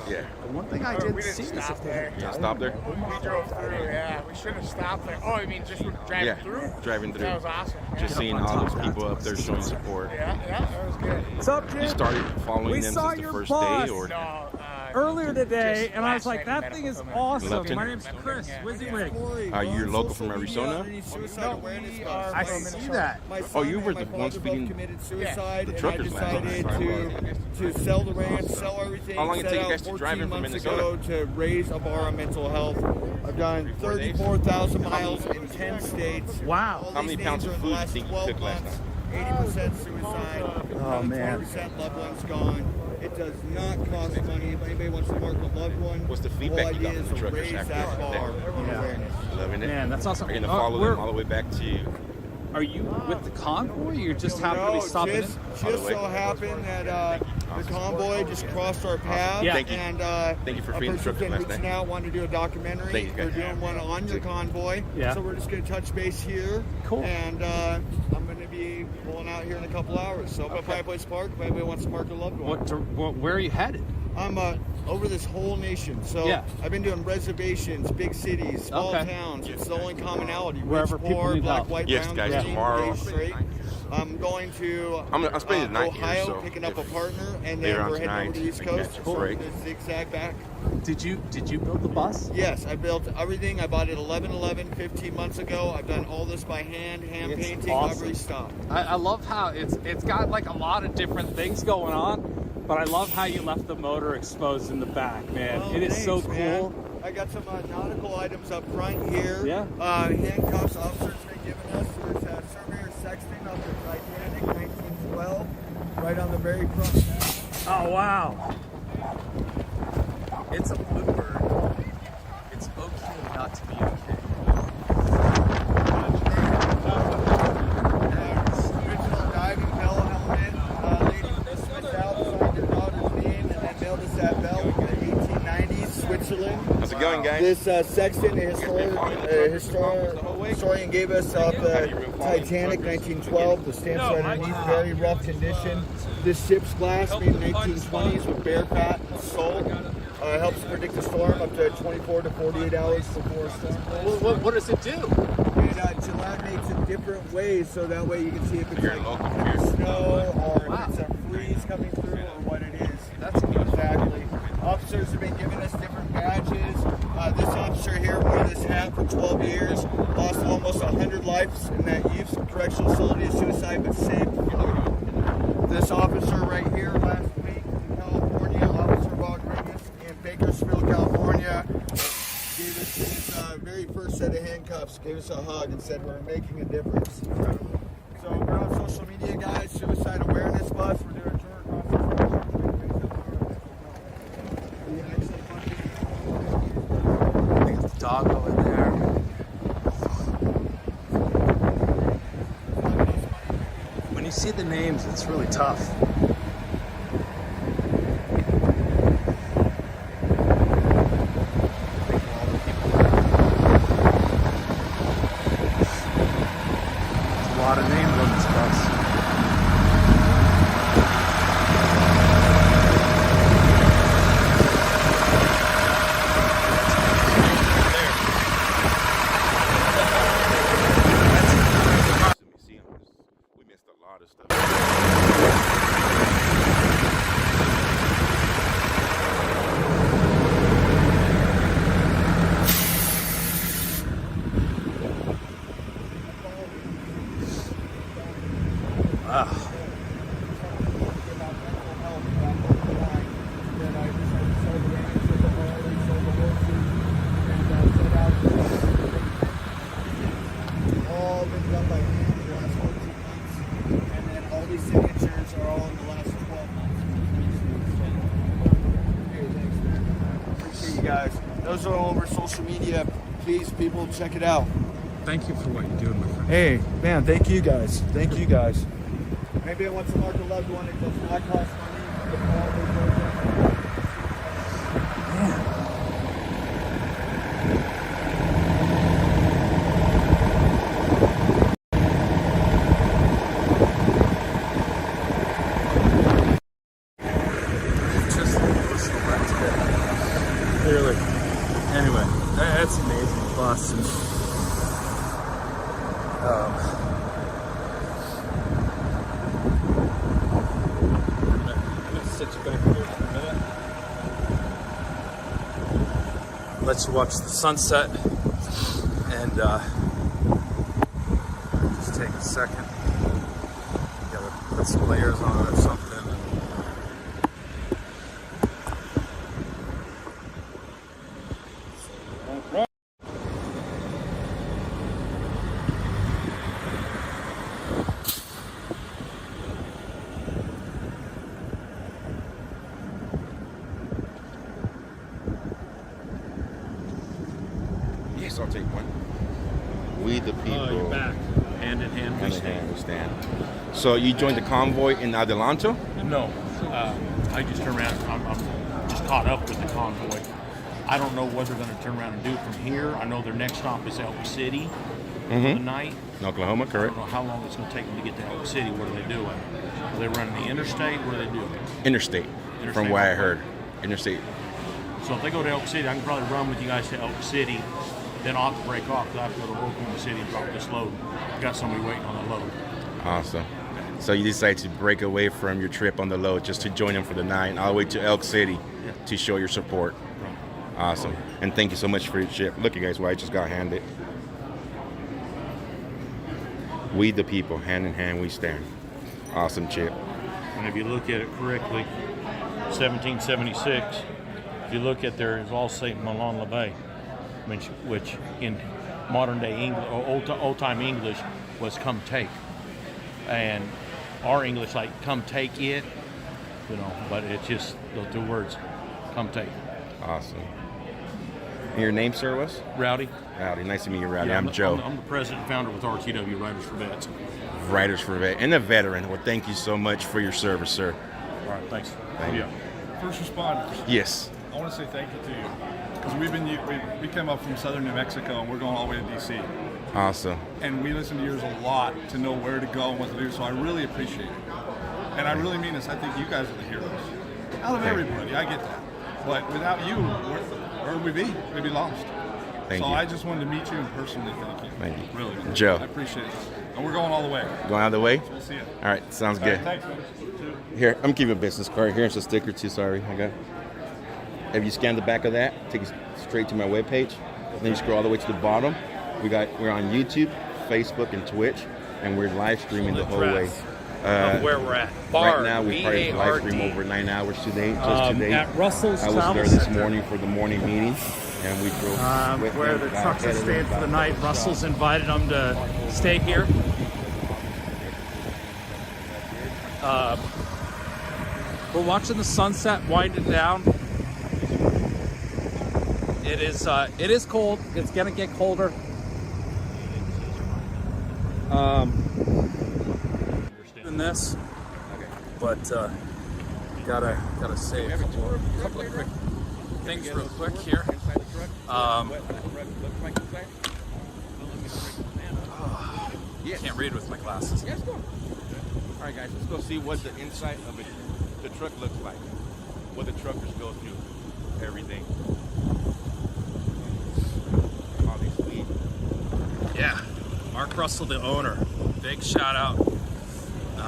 Yeah. The one thing I did see is if they yeah, stop there. We drove through. Yeah, we should have stopped there. Oh, I mean, just driving through. Driving through. That was awesome. Yeah. Just seeing all those people up there showing support. Yeah, that was good. What's up, Jim? You started following them since the first day, or? No, earlier today, and I was like, that thing is awesome. Lupton. My name's Chris, WYSIWYG. You're local from Arizona? I see that. Oh, you were the one speaking committed suicide, the and I truckers decided to sell the ranch, sell everything. How long did it set take you out guys to drive in 14 from months Minnesota? ago to raise a bar on mental health. I've done 34,000 miles in 10 states. Wow. All How these many pounds names of are in the food last do you think you 12 took last months. time? 80% suicide. Oh, man. 20% loved ones gone. It does not cost money. If anybody wants to mark a loved one, What's the whole feedback you got idea from the is to truckers raise after that bar that? in awareness. Loving it. Man, that's awesome. Are you going to follow them all the way back to... Are you with the convoy? You're just happen to be stopping in? Just so happened that the convoy just crossed our path. Yeah. Thank you. And Thank you for a feeding the person truckers came last reaching night. out, wanted to do a documentary. Thank you, They're guys. doing one on your convoy. Yeah. So we're just going to touch base here. Cool. And I'm going to be pulling out here in a couple hours. So I'm going to find a place to park. If anybody wants to mark a loved one. Where are you headed? I'm over this whole nation. So Yeah. I've been doing reservations, big cities, small Okay. towns. It's the only commonality. Wherever Rich, people poor, need black, help. white, Yes, brown, guys, green, tomorrow. gay, straight. I'm going to I'm spending the night here, Ohio, so picking up a if partner, and later then on we're heading over tonight, to the East I can Coast. catch a So we're break. gonna zigzag back. Did you build the bus? Yes, I built everything. I bought it 11 15 months ago. I've done all this by hand It's painting awesome. every stop. I love how it's got like a lot of different things going on, but I love how you left the motor exposed in the back, man. Well, it is so thanks, cool. man. I got some nautical items up front here. Yeah. Handcuffs officers been giving us. There's Surveyor Sexton off the Titanic, 1912, right on the very front. Oh wow! It's a bluebird. It's okay not to be okay. Original diving bell helmet. Lady Smith out signed her daughter's name and then mailed us that bell in the 1890s, Switzerland. How's it going, guys? This Sexton, a historian, gave us off the Titanic, 1912. The stamp's right underneath, very rough condition. This ship's glass made in the 1920s with bear fat and salt. Helps predict a storm up to 24 to 48 hours before a storm. What does it do? It gelaminates in different ways, so that way you can see if it's like snow or if it's a freeze coming through or what it is. That's exactly. Officers have been giving us different badges. This officer here wore this hat for 12 years, lost almost 100 lives in that youth correctional facility of suicide, but saved. This officer right here last week in California, Officer Rodriguez in Bakersfield, California, gave us his very first set of handcuffs, gave us a hug and said we're making a difference. So we're on social media, guys, suicide awareness bus. We're doing a tour across the There's the dog over there. When you see the names, it's really tough. There's a lot of names on this bus. We missed a lot of stuff. Wow. all been done by hand in the last 14 months, and then all these signatures are all in the last 12 months. Hey, thanks, man. Appreciate you guys. Those are all over social media. Please, people, check it out. Thank you for what you're doing, my friend. Hey, man, thank you guys. Thank you guys. Maybe I want to mark a loved one. It does not cost money. Just personal back today. Clearly. Anyway, that's an amazing bus. And, I'm gonna sit you back here. let you watch the sunset and just take a second. Gotta put some layers on or something. Yes, I'll take one. We the people. Oh, you're back. Hand in hand, we stand. We stand. So you joined the convoy in Adelanto? No, I just turned around. I'm just caught up with the convoy. I don't know what they're going to turn around and do from here. I know their next stop is Elk City for the night. In Oklahoma, correct? I don't know how long it's going to take them to get to Elk City. What are they doing? Are they running the interstate? What are they doing? Interstate, from what I heard. Interstate. So if they go to Elk City, I can probably run with you guys to Elk City. Then I'll have to break off because I have to go to Oklahoma City and drop this load. I've got somebody waiting on the load. Awesome. So you decided to break away from your trip on the load just to join them for the night, all the way to Elk City to show your support. Awesome. And thank you so much for your trip. Look, you guys, what I just got handed. We the people, hand in hand we stand. Awesome chip. And if you look at it correctly, 1776, if you look at there, it's all St. Malon LeBay, which in modern day English, or old time English, was come take. And our English, like come take it, you know, but it's just the two words, come take. Awesome. And your name, sir, was? Rowdy. Rowdy. Nice to meet you, Rowdy. Yeah, I'm Joe. I'm the president and founder with RTW, Riders for Vets. Riders for Vets. And a veteran. Well, thank you so much for your service, sir. All right, thanks. Thank you. First responders. Yes. I want to say thank you to you. Because we came up from southern New Mexico and we're going all the way to DC. Awesome. And we listen to yours a lot to know where to go and what to do, so I really appreciate it. And I really mean this, I think you guys are the heroes. Out of everybody, I get that. But without you, where would we be? We'd be lost. Thank so you. I just wanted to meet you and personally thank you. Thank you. Really. Joe. I appreciate it. And we're going all the way. Going out of the way? We'll see you. All right, sounds All right, good. thanks, man. Here, I'm giving you a business card. Here's a sticker too, sorry. I got it. If you scan the back of that, take it straight to my webpage. Then you scroll all the way to the bottom. We're on YouTube, Facebook, and Twitch, and we're live streaming the whole way. Where we're at. Right now, we probably live stream over 9 hours today. Just today. At Russell's I was Travel there this Center. morning for the morning meeting, and we drove. Where the trucks are staying for the night. Russell's invited them to stay here. We're watching the sunset winding down. It is cold. It's gonna get colder. In this, but gotta say a couple of quick things real quick here. Can't read with my glasses. Yes, go. All right, guys, let's go see what the inside of the truck looks like. What the truckers go through every day. Obviously. Yeah, Mark Russell, the owner. Big shout out. You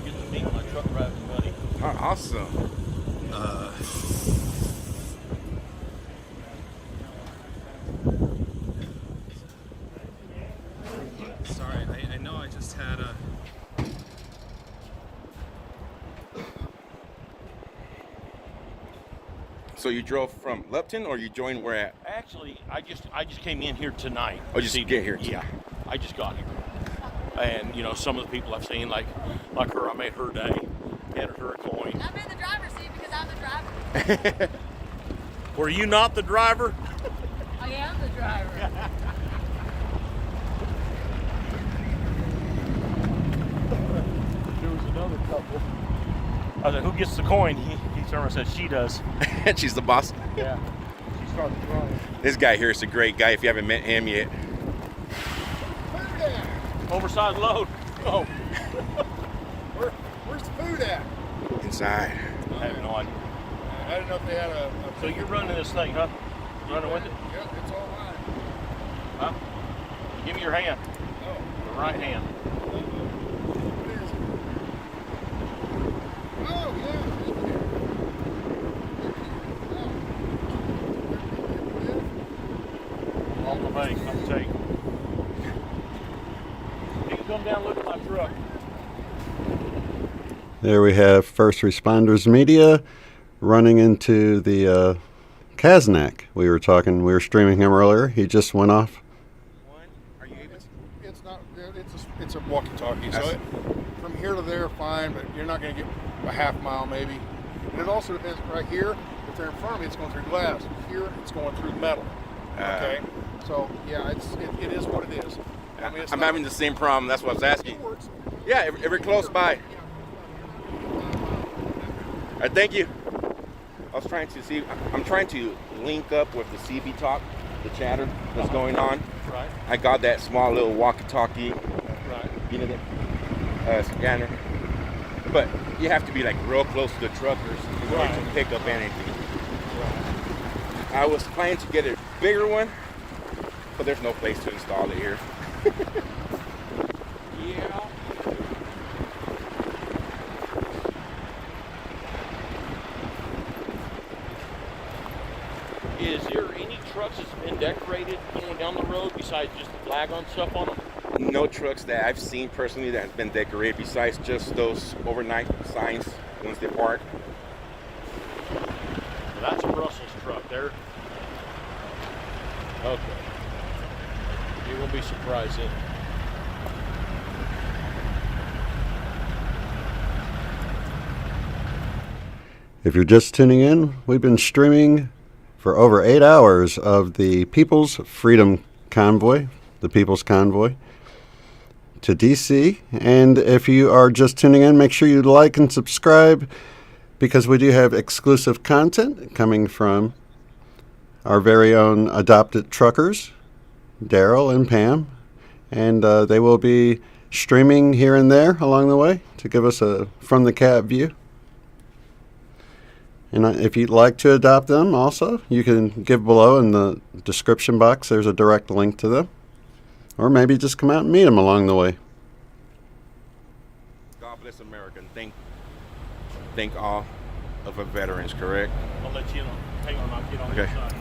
get to meet my truck driving buddy. Awesome. Sorry, I know I just had a. So you drove from Lupton, or you joined where at? Actually, I just came in here tonight. Oh, just get here. Yeah, I just got here. And you know, some of the people I've seen, like her, I made her day, handed her a coin. I'm in the driver's seat because I'm the driver. Were you not the driver? I am the driver. There was another couple. I said, who gets the coin? He turned around and said, she does. She's the boss. Yeah. She started crying. This guy here is a great guy if you haven't met him yet. Oversized load. Oh. Where's the food at? Inside. I have no idea. I didn't know if they had a So you're running this thing, huh? Running with it? Yep, it's all mine. Huh? Give me your hand. Oh. The right hand. Oh, yeah. come down and look at my truck. There we have First Responders Media running into the Kaznak. We were streaming him earlier. He just went off. It's not. It's a walkie-talkie. So from here to there, fine, but you're not going to get a half mile maybe. And it also depends. Right here, if they're in front of me, it's going through glass. Here, it's going through metal. Okay. So yeah, it is what it is. I mean, I'm having the same problem. That's what I was asking. Yeah, if we're close by. All right, thank you. I was trying to see. I'm trying to link up with the CB talk, the chatter that's going on. Right. I got that small little walkie-talkie. Right. You know, the scanner. But you have to be like real close to the truckers in order to pick up anything. Right. I was planning to get a bigger one, but there's no place to install it here. Yeah. Is there any trucks that's been decorated going down the road besides just the flag on stuff on them? No trucks that I've seen personally that has been decorated besides just those overnight signs once they park. Well, that's a Russell's truck there. Okay. You won't be surprised then. If you're just tuning in, we've been streaming for over 8 hours of the People's Freedom Convoy, the People's Convoy, to D.C. And if you are just tuning in, make sure you like and subscribe because we do have exclusive content coming from our very own adopted truckers, Derrell and Pam. And they will be streaming here and there along the way to give us a from the cab view. And if you'd like to adopt them also, you can give below in the description box. There's a direct link to them. Or maybe just come out and meet them along the way. God bless America. Thank all of our veterans, correct? I'll let you know. Hang on, I'll get on Okay. the side.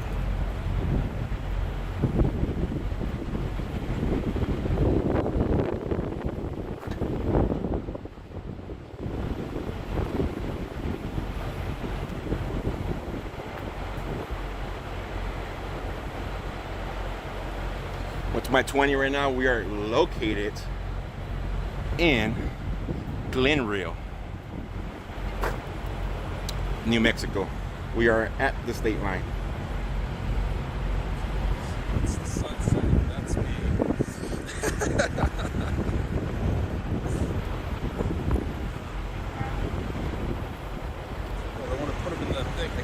What's my 20 right now? We are located in Glenville, New Mexico. We are at the state line. It's the sunset. That's me. I want to put them in the thing. I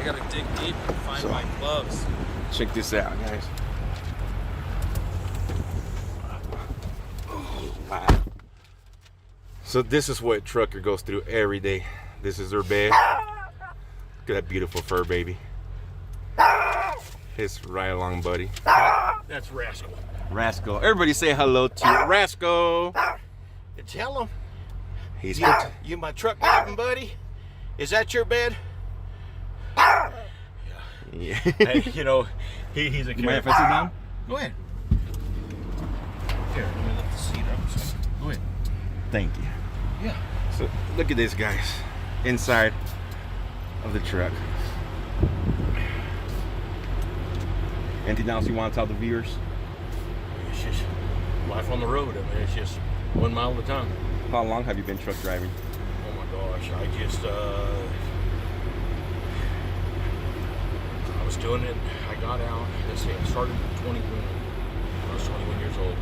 gotta dig deep and find my gloves. Check this out, guys. Wow. So this is what trucker goes through every day. This is her bed. Look at that beautiful fur baby. It's right along, buddy. That's Rascal. Rascal. Everybody say hello to Rascal. Tell him. He's You my truck driving buddy? Is that your bed? Yeah. Hey, you know, he's a You mind if character. I sit down? Go ahead. Here, let me lift the seat up. So, go ahead. Thank you. Yeah. So look at this, guys. Inside of the truck. Anything else you want to tell the viewers? It's just life on the road. I mean, it's just 1 mile at a time. How long have you been truck driving? Oh my gosh, I was doing it. I got out. Let's see, I started at 21. I was 21 years old.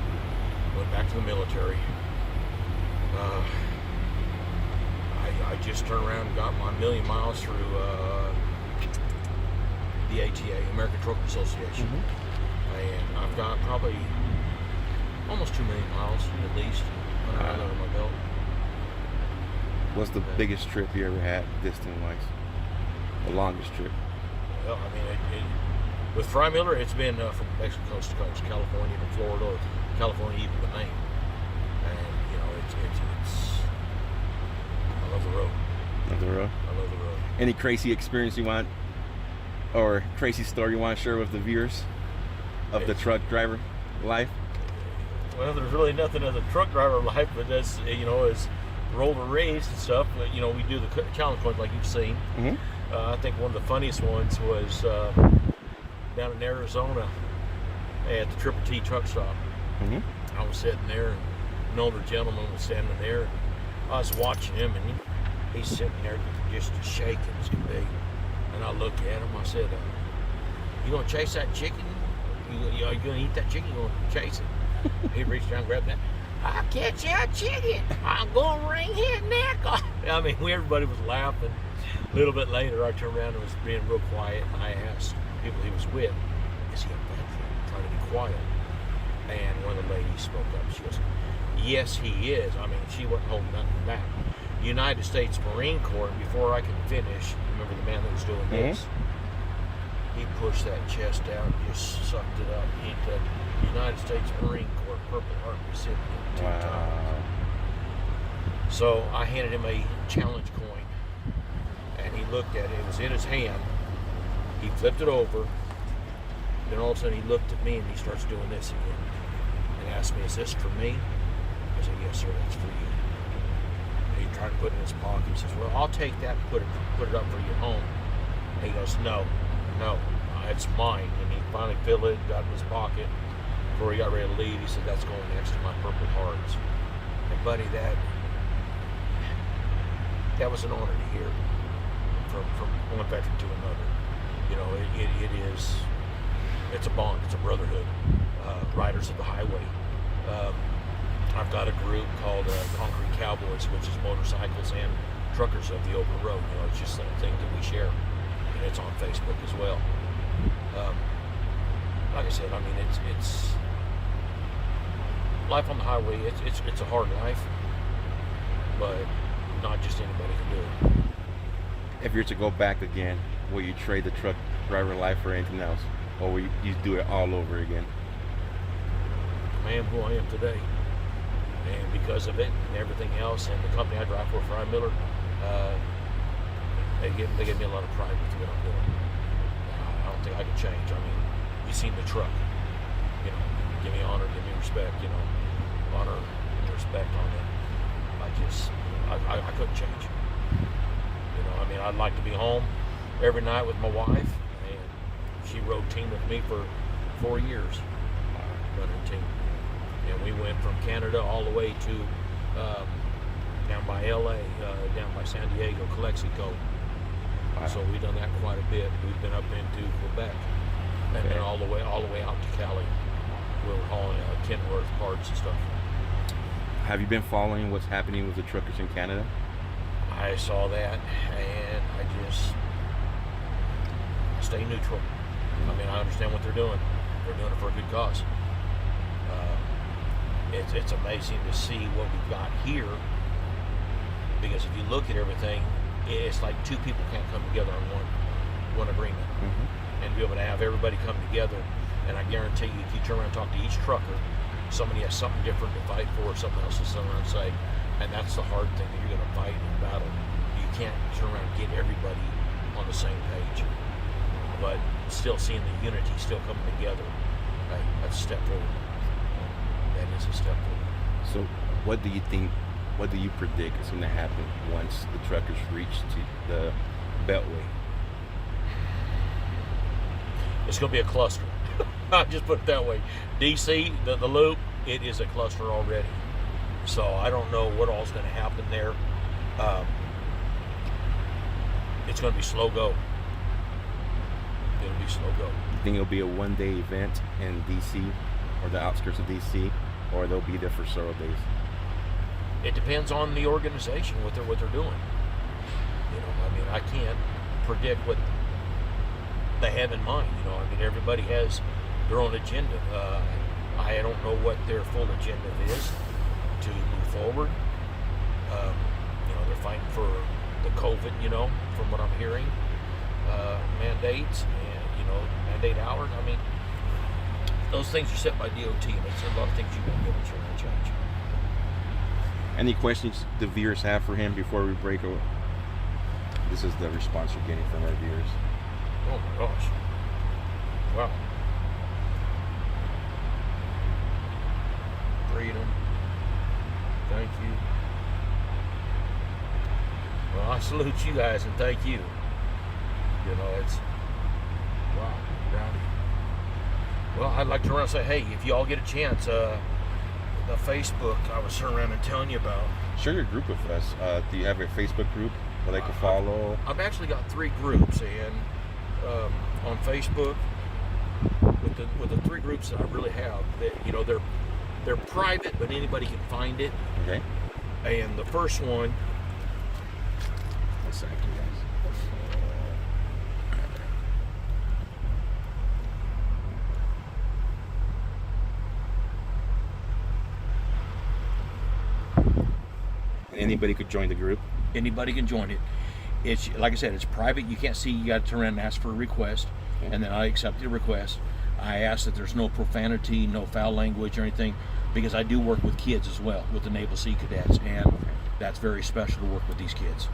Went back to the military. I just turned around and got my 1,000,000 miles through the ATA, American Trucker Association. And I've got probably almost 2 million miles at least under my belt. What's the biggest trip you ever had, distance-wise? The longest trip? Well, I mean, with Fry Miller, it's been from Mexico coast to coast, California to Florida, or California even to Maine. And, you know, it's I love the road. Love the road? I love the road. Any crazy experience you want, or crazy story you want to share with the viewers of the truck driver life? Well, there's really nothing as a truck driver life, but that's, you know, as roller race and stuff. But, you know, we do the challenge coins like you've seen. I think one of the funniest ones was down in Arizona at the Triple T truck stop. I was sitting there, and an older gentleman was standing there. And I was watching him, and he's sitting there just as shaking as can be. And I looked at him. I said, "You gonna chase that chicken? Are you gonna eat that chicken? You gonna chase it?" He reached down and grabbed that. "I'll catch that chicken. I'm gonna wring his neck off." I mean, everybody was laughing. A little bit later, I turned around and was being real quiet, and I asked people he was with, "Is he a veteran?" Trying to be quiet. And one of the ladies spoke up. She goes, "Yes, he is." I mean, she wasn't holding nothing back. United States Marine Corps, before I could finish, remember the man that was doing this? He pushed that chest out and just sucked it up. He did United States Marine Corps Purple Heart recipient 2 times. So I handed him a challenge coin, and he looked at it. It was in his hand. He flipped it over. Then all of a sudden he looked at me and he starts doing this again. And asked me, "Is this for me?" I said, "Yes, sir, that's for you." And he tried to put it in his pocket. He says, "Well, I'll take that and put it up for you at home." And he goes, No, it's mine." And he finally filled it, got it in his pocket. Before he got ready to leave, he said, "That's going next to my Purple Hearts." And buddy, that was an honor to hear from one veteran to another. You know, it's a bond, it's a brotherhood. Riders of the highway. I've got a group called Concrete Cowboys, which is motorcycles and truckers of the open road. You know, it's just a thing that we share, and it's on Facebook as well. Like I said, I mean, it's life on the highway. It's a hard life, but not just anybody can do it. If you're to go back again, will you trade the truck driver life for anything else, or will you do it all over again? I am who I am today, and because of it and everything else, and the company I drive for, Fry Miller, they give me a lot of pride with what I'm doing. I don't think I can change. I mean, you've seen the truck. You know, give me honor, give me respect. You know, honor and respect on it. I couldn't change. You know, I mean, I'd like to be home every night with my wife, and she rode team with me for 4 years, running team. And we went from Canada all the way to down by LA, down by San Diego, Calexico. Wow. So we've done that quite a bit. We've been up into Quebec, and then all the way out to Cali. We were hauling Kenworth parts and stuff. Have you been following what's happening with the truckers in Canada? I saw that, and I just stay neutral. I mean, I understand what they're doing. They're doing it for a good cause. It's amazing to see what we've got here, because if you look at everything, it's like two people can't come together on one agreement, and be able to have everybody come together. And I guarantee you, if you turn around and talk to each trucker, somebody has something different to fight for, something else to turn around and say, and that's the hard thing that you're going to fight in battle. You can't turn around and get everybody on the same page, but still seeing the unity still coming together, that's a step forward. That is a step forward. So what do you predict is going to happen once the truckers reach to the Beltway? It's going to be a cluster. I'll just put it that way. DC, the loop, it is a cluster already. So I don't know what all's going to happen there. It's going to be slow go. It'll be slow go. You think it'll be a one-day event in DC or the outskirts of DC, or they'll be there for several days? It depends on the organization, what they're doing. You know, I mean, I can't predict what they have in mind. You know, I mean, everybody has their own agenda. I don't know what their full agenda is to move forward. You know, they're fighting for the COVID, you know, from what I'm hearing, mandates and, you know, mandate hours. I mean, those things are set by DOT, and there's a lot of things you won't be able to change. Any questions the viewers have for him before we break over? This is the response you're getting from our viewers. Oh my gosh. Wow. you. Well, I salute you guys and thank you. You know, it's, wow, Rowdy. Well, I'd like to run and say, hey, if you all get a chance, the Facebook I was surrounding telling you about. Share your group with us. Do you have a Facebook group where they can follow? I've actually got 3 groups, and on Facebook, with the 3 groups that I really have, you know, they're private, but anybody can find it. Okay. And the first one. One second, guys. Anybody could join the group. Anybody can join it. It's like I said, it's private. You can't see. You got to turn around and ask for a request, and then I accept the request. I ask that there's no profanity, no foul language or anything, because I do work with kids as well, with the Naval Sea Cadets, and that's very special to work with these kids.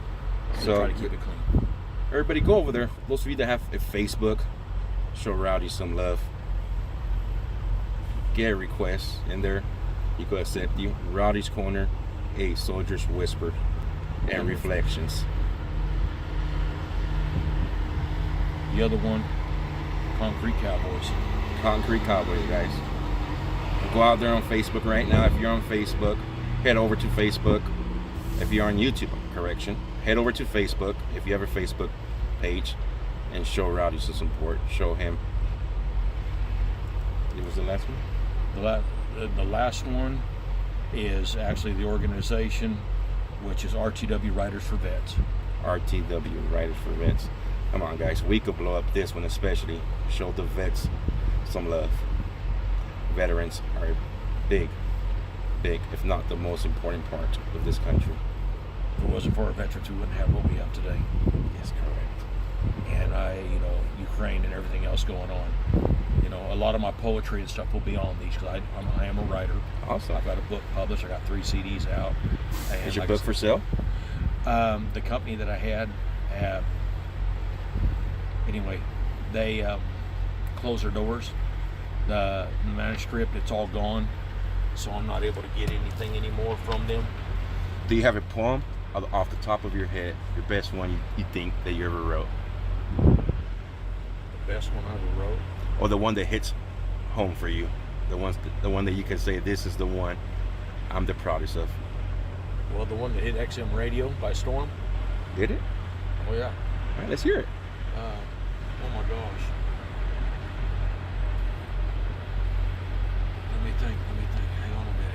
So try to keep it clean. Everybody go over there. Those of you that have a Facebook, show Rowdy some love. Get a request in there. He could accept you. Rowdy's Corner, a Soldier's Whisper, and Reflections. The other one, Concrete Cowboys. Concrete Cowboys, guys. Go out there on Facebook right now. If you're on Facebook, head over to Facebook. If you're on YouTube, correction, head over to Facebook. If you have a Facebook page, and show Rowdy some support. Show him. What was the last one? The last one is actually the organization, which is RTW Riders for Vets. RTW Riders for Vets. Come on, guys. We could blow up this one, especially. Show the vets some love. Veterans are big, if not the most important part of this country. If it wasn't for our veterans, we wouldn't have what we have today. Yes, correct. And Ukraine and everything else going on. You know, a lot of my poetry and stuff will be on these because I am a writer. Awesome. I've got a book published. I got 3 CDs out. And is your book for sale? The company that I had, anyway, they closed their doors. The manuscript, it's all gone, so I'm not able to get anything anymore from them. Do you have a poem off the top of your head, your best one you think that you ever wrote? The best one I ever wrote? Or the one that hits home for you? The one that you can say, this is the one I'm the proudest of. Well, the one that hit XM radio by storm. Did it? Oh yeah. All right, let's hear it. Oh my gosh. Let me think. Hang on a minute.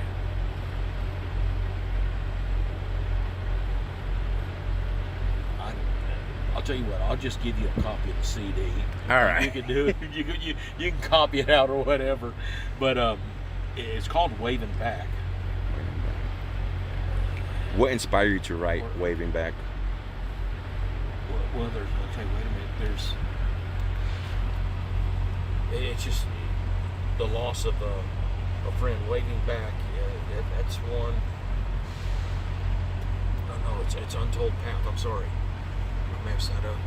I'll tell you what. I'll just give you a copy of the CD. All right. You can do it. You can copy it out or whatever. But it's called Waving Back. What inspired you to write Waving Back? Well, wait a minute. It's just the loss of a friend. Waving Back. That's one. No, it's Untold Path. I'm sorry. I messed that up.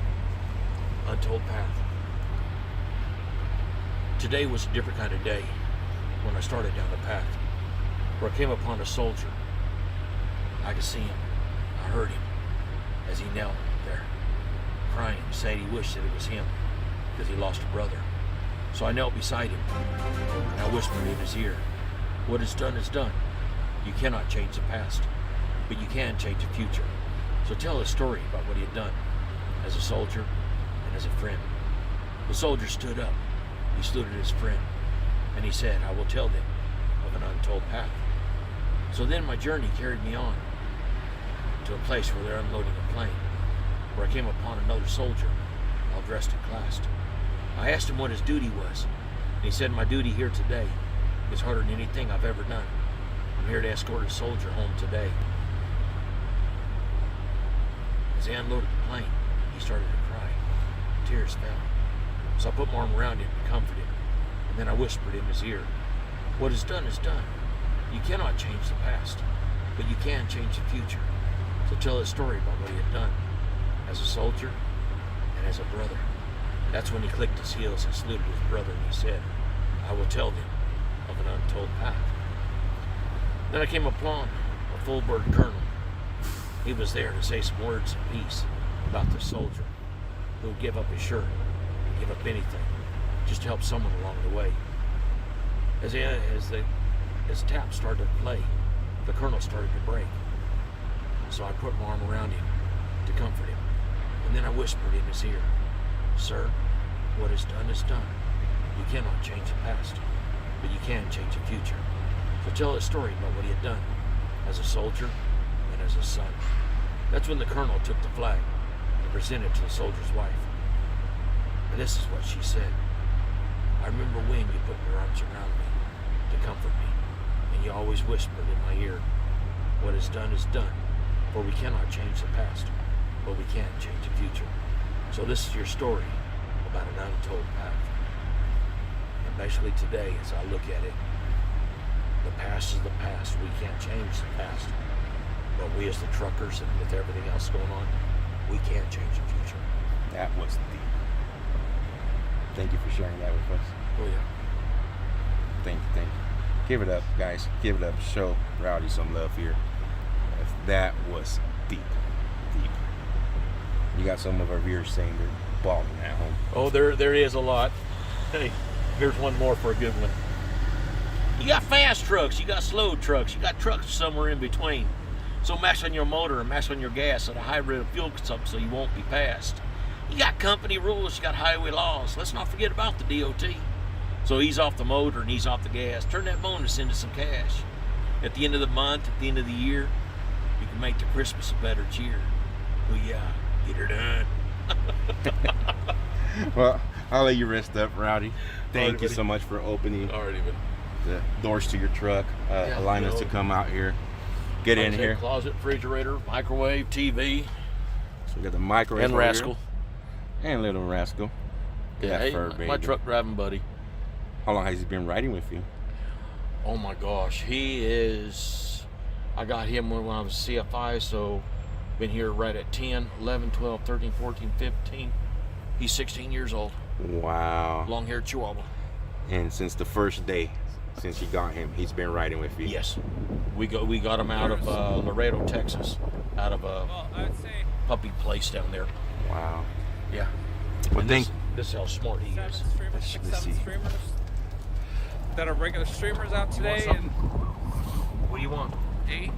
Untold Path. Today was a different kind of day when I started down the path, where I came upon a soldier. I could see him. I heard him as he knelt there, crying, saying he wished that it was him because he lost a brother. So I knelt beside him and I whispered in his ear, "What is done is done. You cannot change the past, but you can change the future. So tell a story about what he had done as a soldier and as a friend." The soldier stood up. He saluted his friend and he said, "I will tell them of an untold path." So then my journey carried me on to a place where they're unloading a plane, where I came upon another soldier, all dressed in class. I asked him what his duty was, and he said, "My duty here today is harder than anything I've ever done. I'm here to escort a soldier home today." As they unloaded the plane, he started to cry. Tears fell. So I put my arm around him to comfort him, and then I whispered in his ear, "What is done is done. You cannot change the past, but you can change the future. So tell a story about what he had done as a soldier and as a brother." That's when he clicked his heels and saluted his brother and he said, "I will tell them of an untold path." Then I came upon a full-bird colonel. He was there to say some words of peace about the soldier who would give up his shirt, give up anything, just to help someone along the way. As taps started to play, the colonel started to break. So I put my arm around him to comfort him, and then I whispered in his ear, "Sir, what is done is done. You cannot change the past, but you can change the future." So tell a story about what he had done as a soldier and as a son. That's when the colonel took the flag and presented it to the soldier's wife. And this is what she said. "I remember when you put your arms around me to comfort me, and you always whispered in my ear, 'What is done is done, for we cannot change the past, but we can change the future.'" So this is your story about an untold path. And basically today, as I look at it, the past is the past. We can't change the past. But we as the truckers, and with everything else going on, we can change the future. That was deep. Thank you for sharing that with us. Oh yeah. Thank you. Give it up, guys. Give it up. Show Rowdy some love here. That was deep. You got some of our viewers saying they're balling at home. Oh, there is a lot. Hey, here's one more for a good one. You got fast trucks, you got slow trucks, you got trucks somewhere in between. So max on your motor and max on your gas at a high rate of fuel consumption so you won't be passed. You got company rules, you got highway laws. Let's not forget about the DOT. So ease off the motor and ease off the gas. Turn that bonus into some cash. At the end of the month, at the end of the year, you can make the Christmas a better cheer. Oh yeah, get her done. Well, I'll let you rest up, Rowdy. Thank you so much for opening the doors to your truck, allowing us to come out here, get in here. Closet, refrigerator, microwave, TV. So we got the microwave and Rascal. Here. And little Rascal. Yeah, hey, my truck driving buddy. How long has he been riding with you? Oh my gosh, he is, I got him when I was CFI, so been here right at 10, 11, 12, 13, 14, 15. He's 16 years old. Wow. Long-haired Chihuahua. And since the first day, since you got him, he's been riding with you? Yes. We got him out of Laredo, Texas, out of a puppy place down there. Wow. Yeah. Well, this is how smart he is. Seven streamers that are regular streamers out today. And what do you want? 8.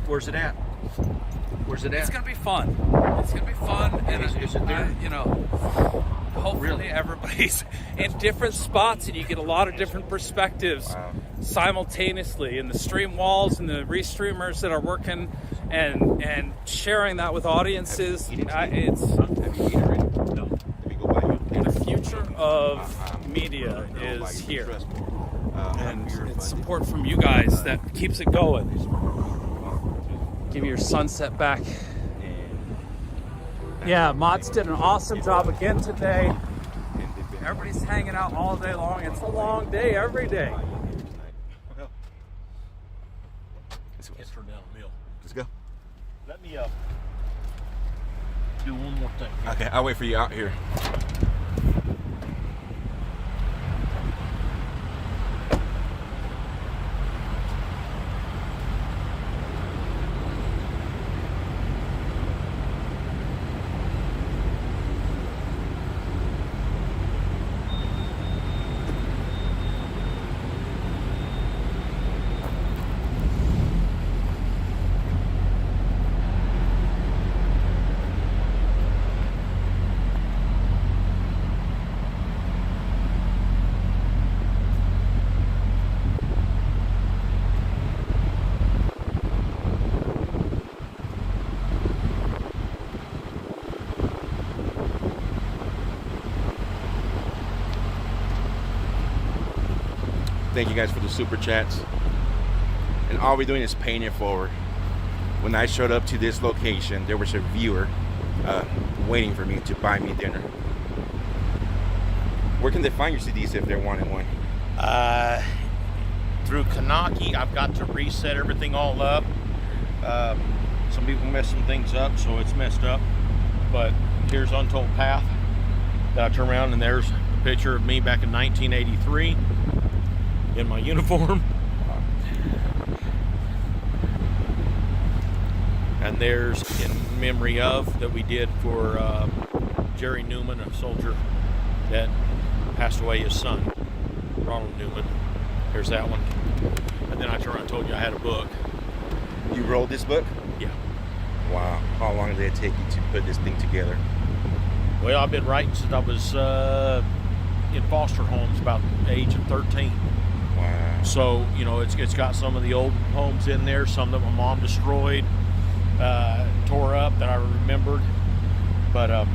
Where's it at? Where's it at? It's gonna be fun. It's gonna be fun, and is it there? Hopefully everybody's in different spots, and you get a lot of different perspectives simultaneously. And the stream walls and the restreamers that are working and sharing that with audiences. The future of media is here, and it's support from you guys that keeps it going. Give your sunset back. Yeah, Mods did an awesome job again today. Everybody's hanging out all day long. It's a long day every day. Let's turn down a meal. Let's go. Let me do one more thing. Okay, I'll wait for you out here. Thank you guys for the super chats. And all we're doing is paying it forward. When I showed up to this location, there was a viewer waiting for me to buy me dinner. Where can they find your CDs if they're wanting one? Through Kanaki, I've got to reset everything all up. Some people mess some things up, so it's messed up. But here's Untold Path. Then I turn around and there's a picture of me back in 1983 in my uniform. And there's in memory of that we did for Jerry Newman, a soldier that passed away, his son, Ronald Newman. Here's that one. And then I turned around and told you I had a book. You wrote this book? Yeah. Wow. How long did it take you to put this thing together? Well, I've been writing since I was in foster homes about the age of 13. Wow. So, you know, it's got some of the old homes in there, some that my mom destroyed, tore up that I remembered. But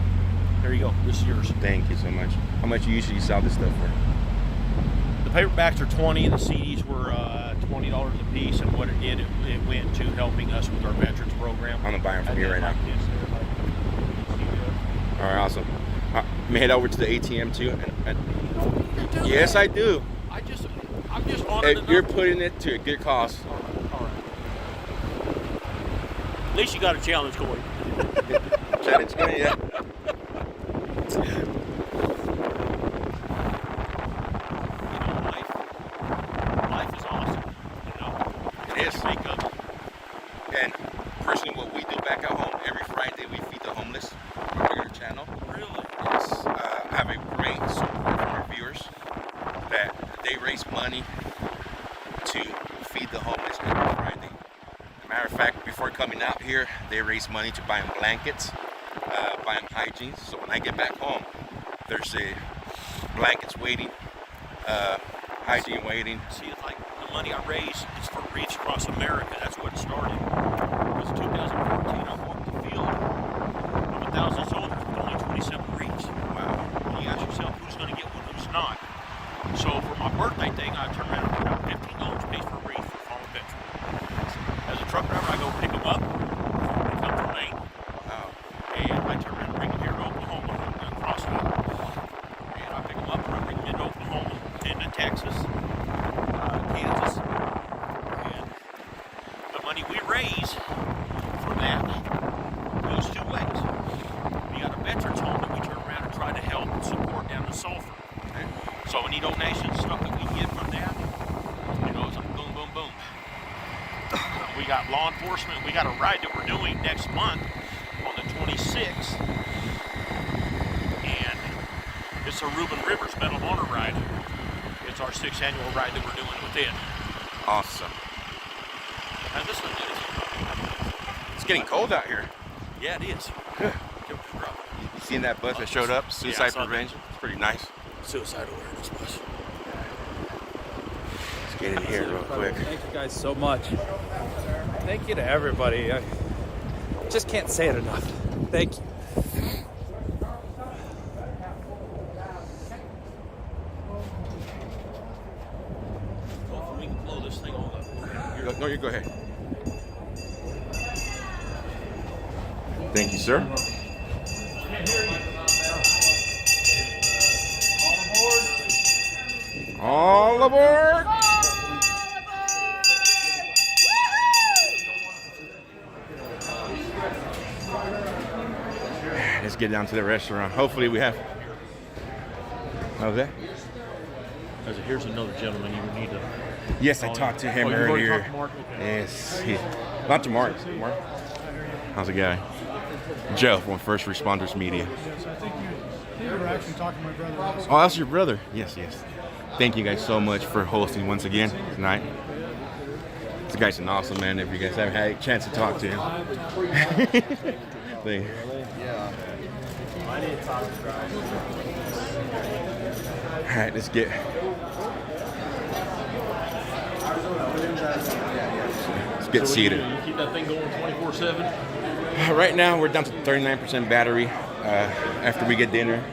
there you go. This is yours. Thank you so much. How much you usually sell this stuff for? The paperbacks are $20. The CDs were $20 a piece, and what it did, it went to helping us with our veterans program. I'm gonna buy them from you right now. All right, awesome. I'm gonna head over to the ATM too. Yes, I do. I'm just honored. You're putting it to a good cause. All right. At least you got a challenge going. Challenge going, yeah. Life is awesome. You know, it is. Wake up. And personally, what we do back at home every Friday, we feed the homeless on your channel. Really? Yes. I have a great support from our viewers that they raise money to feed the homeless every Friday. As a matter of fact, before coming out here, they raise money to buy them blankets, buy them hygiene. So when I get back home, there's a blankets waiting, hygiene waiting. See, it's like the money I raise is for Reach Across America. That's what it started. It was 2014. I walked the field of 1,000 soldiers with only 27 Reach. Wow. And you ask yourself who's going to get one, who's not. So for my birthday thing, I turned around and put out $15 pays for a wreath for a fallen veteran. As a truck driver, I go pick them up. They come from Maine. And I turn around and bring them here to Oklahoma, across the and I pick them up and I bring them into Oklahoma, into Texas, Kansas. And the money we raise from that goes two ways. We got a veterans home that we turn around and try to help and support down in Sulphur. So any donations, stuff that we get from that, you know, it's like boom, boom, boom. We got law enforcement. We got a ride that we're doing next month on the 26th. And it's a Reuben Rivers Medal of Honor ride. It's our 6th annual ride that we're doing with it. Awesome. And this one It's getting cold out here. Yeah, it is. You seen that bus that showed up? Suicide prevention. It's pretty nice. Suicide awareness bus. Let's get in here real quick. Thank you guys so much. Thank you to everybody. I just can't say it enough. Thank you. We can blow this thing all up. No, you go ahead. Thank you, sir. All aboard! Let's get down to the restaurant. Hopefully we have... Okay. Here's another gentleman you need to... Yes, I talked to him earlier. Talked to Mark? Yes. Not to Mark. Mark. How's the guy? Joe from First Responders Media. Yes, I think you were actually talking to my brother also. Oh, that's your brother? Yes, yes. Thank you guys so much for hosting once again tonight. This guy's an awesome man. If you guys haven't had a chance to talk to him. Thank you. Yeah. I need to talk to Brian. All right, let's get. Let's get seated. You keep that thing going 24/7. Right now, we're down to 39% battery. After we get dinner,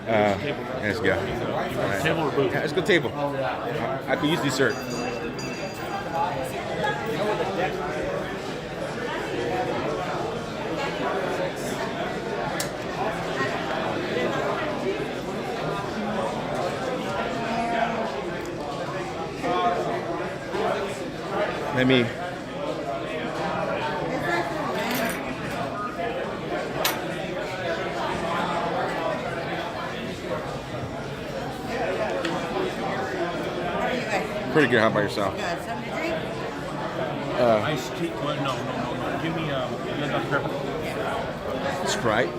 let's go. Right. Table or booth? Yeah, let's go table. I could use dessert. Let me. Pretty good. How about yourself? Got something to drink? Iced tea? Well, no. Give me Dr. Pepper. Sprite.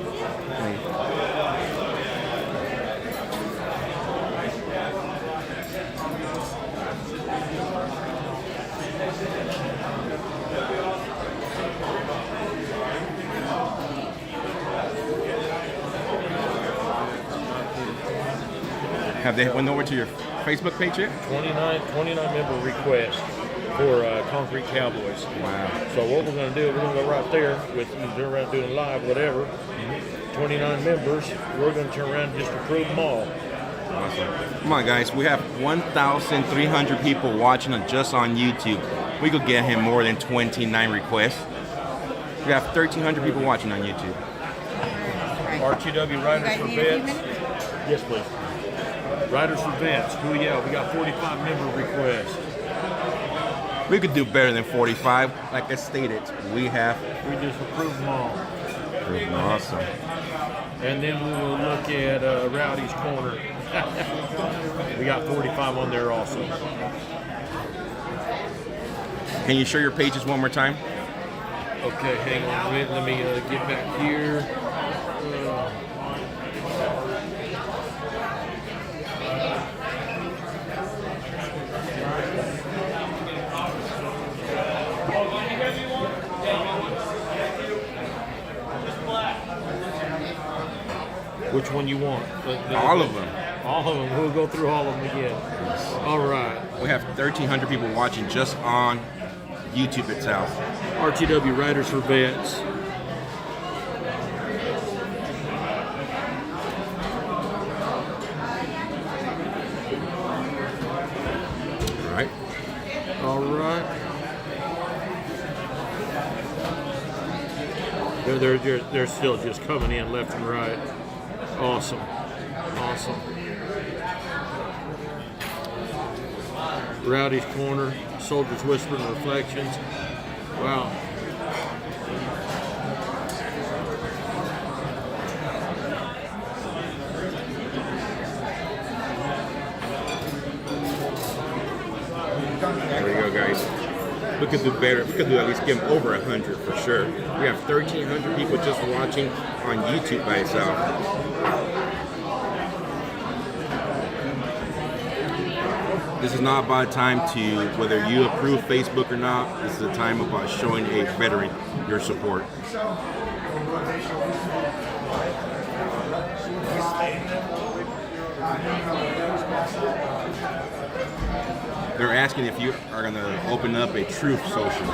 Have they went over to your Facebook page yet? 29 member request for Concrete Cowboys. Wow. So what we're going to do, we're going to go right there with turn around doing live, whatever. 29 members. We're going to turn around and just approve them all. Awesome. Come on, guys. We have 1,300 people watching just on YouTube. We could get him more than 29 requests. We have 1,300 people watching on YouTube. RTW Riders for Vets. Yes, please. Riders for Vets. Oh, yeah, we got 45 member requests. We could do better than 45. Like I stated, we just approved them all. Awesome. And then we will look at Rowdy's Corner. We got 45 on there also. Can you show your pages one more time? Okay, hang on a minute. Let me get back here. Which one you want? All of them. All of them. We'll go through all of them again. All right. We have 1,300 people watching just on YouTube itself. RTW Riders for Vets. All right. They're still just coming in left and right. Awesome. Rowdy's Corner, Soldiers Whisper and Reflections. Wow. There we go, guys. We could do better. We could do at least give them over 100 for sure. We have 1,300 people just watching on YouTube by itself. This is not about time to whether you approve Facebook or not. This is a time about showing a veteran your support. They're asking if you are going to open up a Truth Social,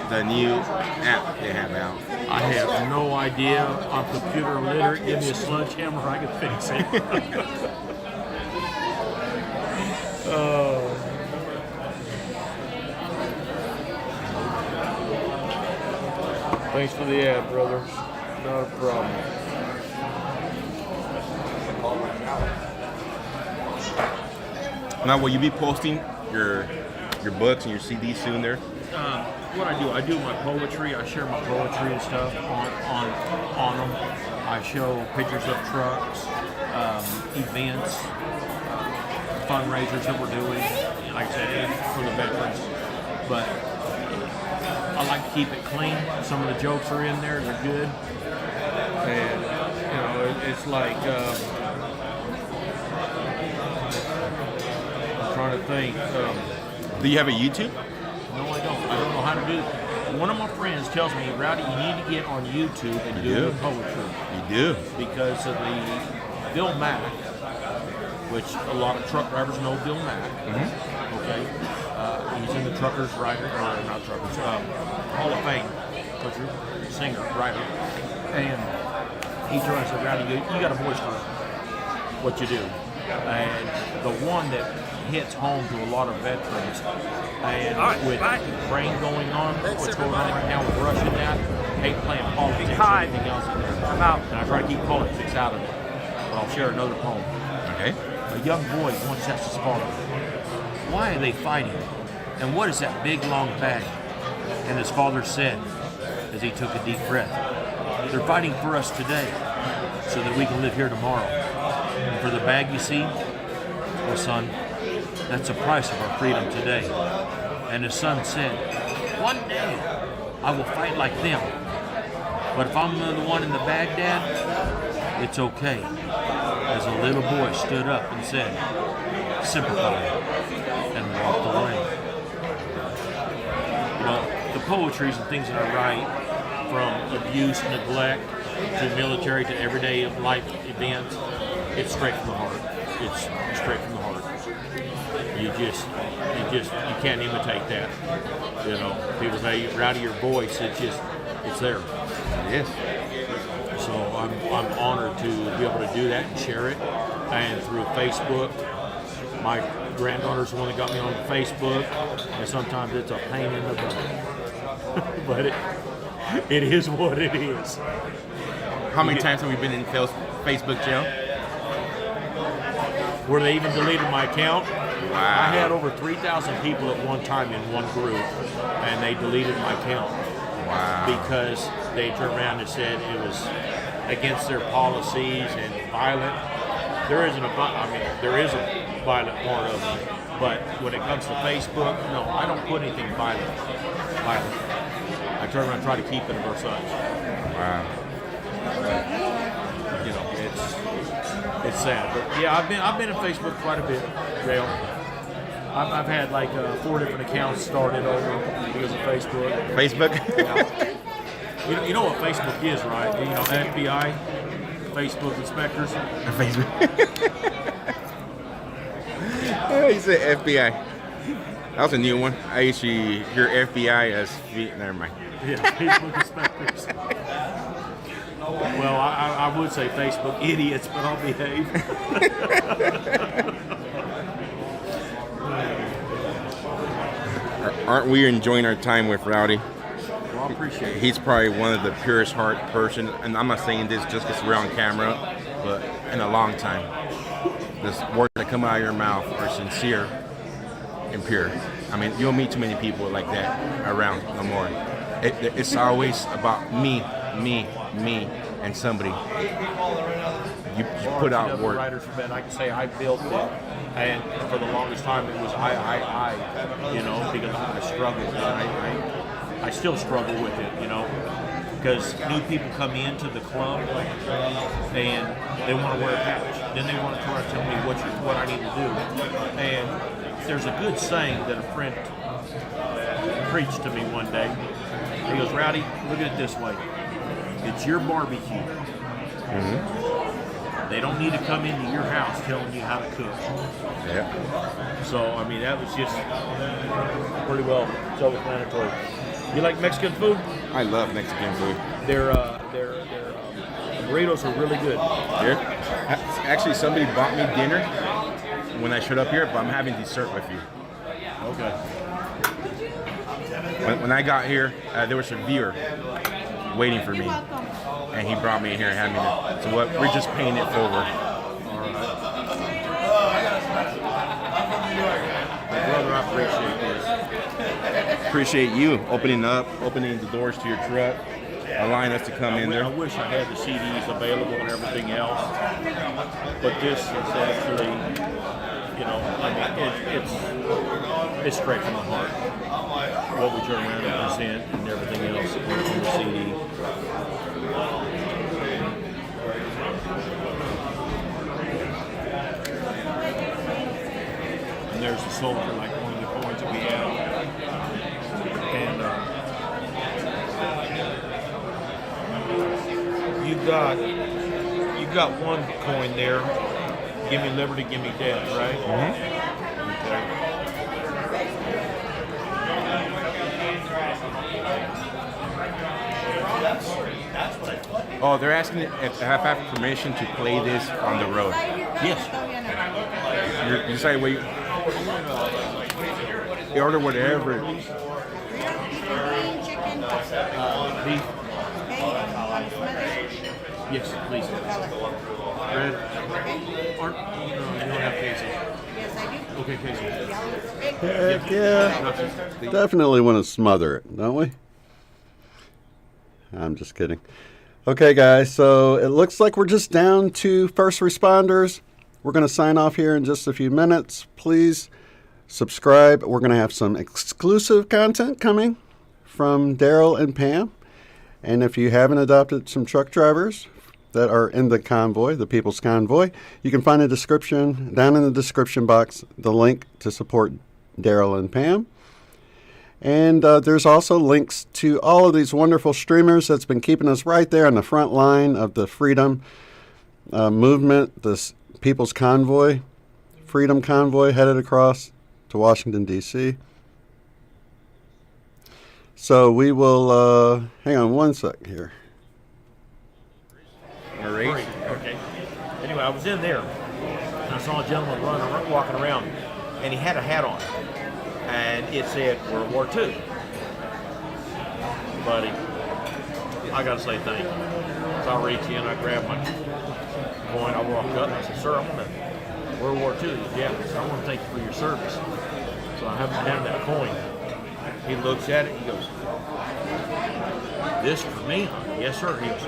the new app they have out. I have no idea. I'm computer literate. Give me a sledgehammer, I can fix it. Thanks for the ad, brother. Not a problem. Now, will you be posting your books and your CDs soon there? What I do my poetry. I share my poetry and stuff on them. I show pictures of trucks, events, fundraisers that we're doing, like I said, for the veterans. But I like to keep it clean. Some of the jokes are in there; they're good, and it's like. Trying to think. Do you have a YouTube? No, I don't. I don't know how to do it. One of my friends tells me, Rowdy, you need to get on YouTube and do the poetry. You do? Because of the Bill Mack, which a lot of truck drivers know Bill Mack. Mm-hmm. Okay. He's in the Truckers Writer, or not Truckers, Hall of Fame, singer, writer. And he tries to, Rowdy, you got a voice for what you do. And the one that hits home to a lot of veterans, and with rain going on, what's going on right now with Russia and that, hate playing politics or anything else in there. I'm out. And I try to keep politics out of it. But I'll share another poem. Okay. A young boy once asked his father, why are they fighting? And what is that big long bag? And his father said, as he took a deep breath, they're fighting for us today so that we can live here tomorrow. And for the bag you see, well, son, that's the price of our freedom today. And his son said, one day I will fight like them. But if I'm the one in the Baghdad, it's okay. As a little boy stood up and said, sympathize, and walked away. You know, the poetries and things that I write, from abuse, neglect, to military, to everyday life events, it's straight from the heart. It's straight from the heart. You can't imitate that. You know, people say you're out of your voice. It's there. Yes. So I'm honored to be able to do that and share it. And through Facebook, my granddaughter's the one that got me on Facebook, and sometimes it's a pain in the butt. But it is what it is. How many times have we been in Facebook jail? Where they even deleted my account. Wow. I had over 3,000 people at one time in one group, and they deleted my account. Wow. Because they turned around and said it was against their policies and violent. There is a violent part of it, but when it comes to Facebook, no, I don't put anything violent. I turn around and try to keep it or such. Wow. You know, it's sad, but yeah, I've been in Facebook quite a bit, Dale. I've had like 4 different accounts started over because of Facebook. Yeah. You know what Facebook is, right? You know, FBI, Facebook inspectors. Facebook. He said FBI. That was a new one. I usually hear FBI as never mind. Yeah, Facebook inspectors. Well, I would say Facebook idiots, but I'll behave. Aren't we enjoying our time with Rowdy? Well, I appreciate it. He's probably one of the purest heart person, and I'm not saying this just because we're on camera, but in a long time. The words that come out of your mouth are sincere and pure. I mean, you don't meet too many people like that around no more. It's always about me, and somebody. You put out work. Writers for Ben, I can say I built it, and for the longest time it was I, you know, because I struggled, and I still struggle with it, you know, because new people come into the club and they want to wear a patch, then they want to try to tell me what I need to do, and there's a good saying that a friend preached to me one day. He goes, Rowdy, look at it this way. It's your barbecue. Mm-hmm. They don't need to come into your house telling you how to cook. Yeah. So, I mean, that was just pretty well self-explanatory. You like Mexican food? I love Mexican food. Their burritos are really good. Yeah. Actually, somebody bought me dinner when I showed up here, but I'm having dessert with you. Okay. When I got here, there was a viewer waiting for me, and he brought me in here and had me there. So we're just paying it forward. Brother, I appreciate this. Appreciate you opening the doors to your truck, allowing us to come in there. I wish I had the CDs available and everything else, but this is actually, you know, I mean, it's straight from the heart. What we turn around and present and everything else on the CD. And there's the soldier, like one of the coins that we have. And you've got one coin there. Give me liberty, give me death, right? Mm-hmm. Okay. Oh, they're asking if I have permission to play this on the road. Yes. You say wait. You order whatever. Beef. Yes, please. Red. Or, no, you don't have queso. Yes, I do. Okay, queso. Heck yeah. Definitely want to smother it, don't we? I'm just kidding. Okay, guys, so it looks like we're just down to first responders. We're going to sign off here in just a few minutes. Please subscribe. We're going to have some exclusive content coming from Derrell and Pam. And if you haven't adopted some truck drivers that are in the convoy, the People's Convoy, you can find a description down in the description box, the link to support Derrell and Pam. And there's also links to all of these wonderful streamers that's been keeping us right there on the front line of the freedom movement, this People's Convoy, Freedom Convoy headed across to Washington, D.C. So we will, hang on one sec here. Okay. Anyway, I was in there, and I saw a gentleman walking around, and he had a hat on, and it said World War II. Buddy, I gotta say thank you. So I reach in, I grab my coin, I walk up, and I said, "Sir, I want to World War II." He goes, "Yeah, I want to thank you for your service." So I have him that coin. He looks at it, he goes, "This for me, huh?" "Yes, sir." He goes,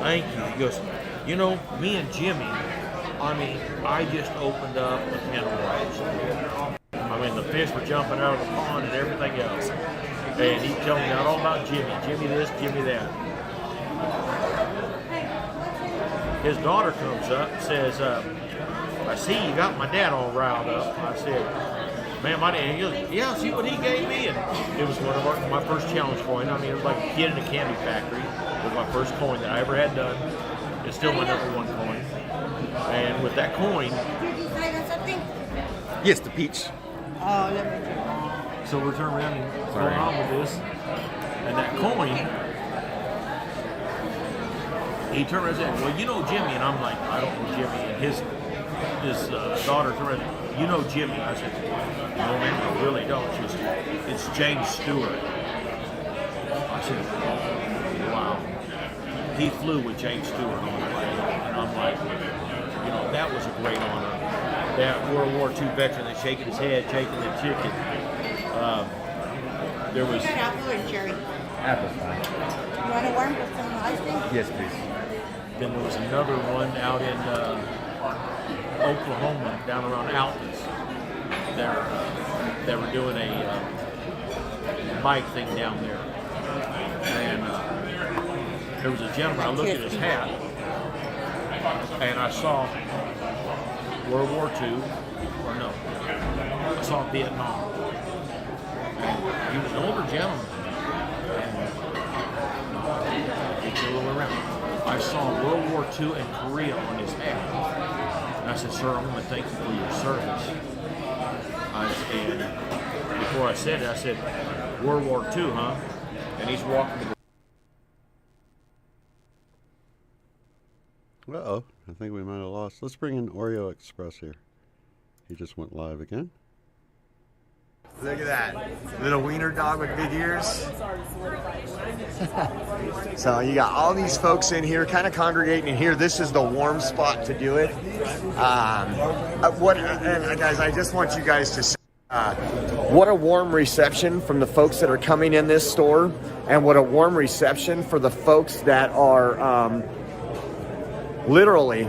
"Thank you." He goes, "You know, me and Jimmy, I mean, I just opened up a can of worms. I mean, the fish were jumping out of the pond and everything else." And he told me all about Jimmy. Jimmy this, Jimmy that. His daughter comes up and says, "I see you got my dad all riled up." I said, "Man, my dad," he goes, "Yeah, see what he gave me?" And it was one of my first challenge coin. I mean, it was like a kid in a candy factory. It was my first coin that I ever had done. It's still my #1 coin. And with that coin, yes, the peach. so we're turning around and going on with this. And that coin, he turned around and said, "Well, you know Jimmy." And I'm like, "I don't know Jimmy." And his daughter turned around and said, "You know Jimmy?" I said, "No, man, I really don't." She said, "It's James Stewart." I said, "Wow." He flew with James Stewart on the plane. And I'm like, you know, that was a great honor. That World War II veteran that's shaking his head, shaking the chicken. There was... Apple or cherry? Apple's fine. You want a worm with some ice cream? Yes, please. Then there was another one out in Oklahoma, down around Altus. They were doing a bike thing down there. And there was a gentleman, I looked at his hat, and I saw World War II, or no, I saw Vietnam. And he was an older gentleman, and he flew all around. I saw World War II and Korea on his hat. And I said, "Sir, I want to thank you for your service." And before I said it, I said, "World War II, huh?" And he's walking to the... Uh-oh, I think we might have lost. Let's bring in Oreo Express here. He just went live again. Look at that. Little wiener dog with big ears. So you got all these folks in here kind of congregating in here. This is the warm spot to do it. Guys, I just want you guys to see what a warm reception from the folks that are coming in this store, and what a warm reception for the folks that are literally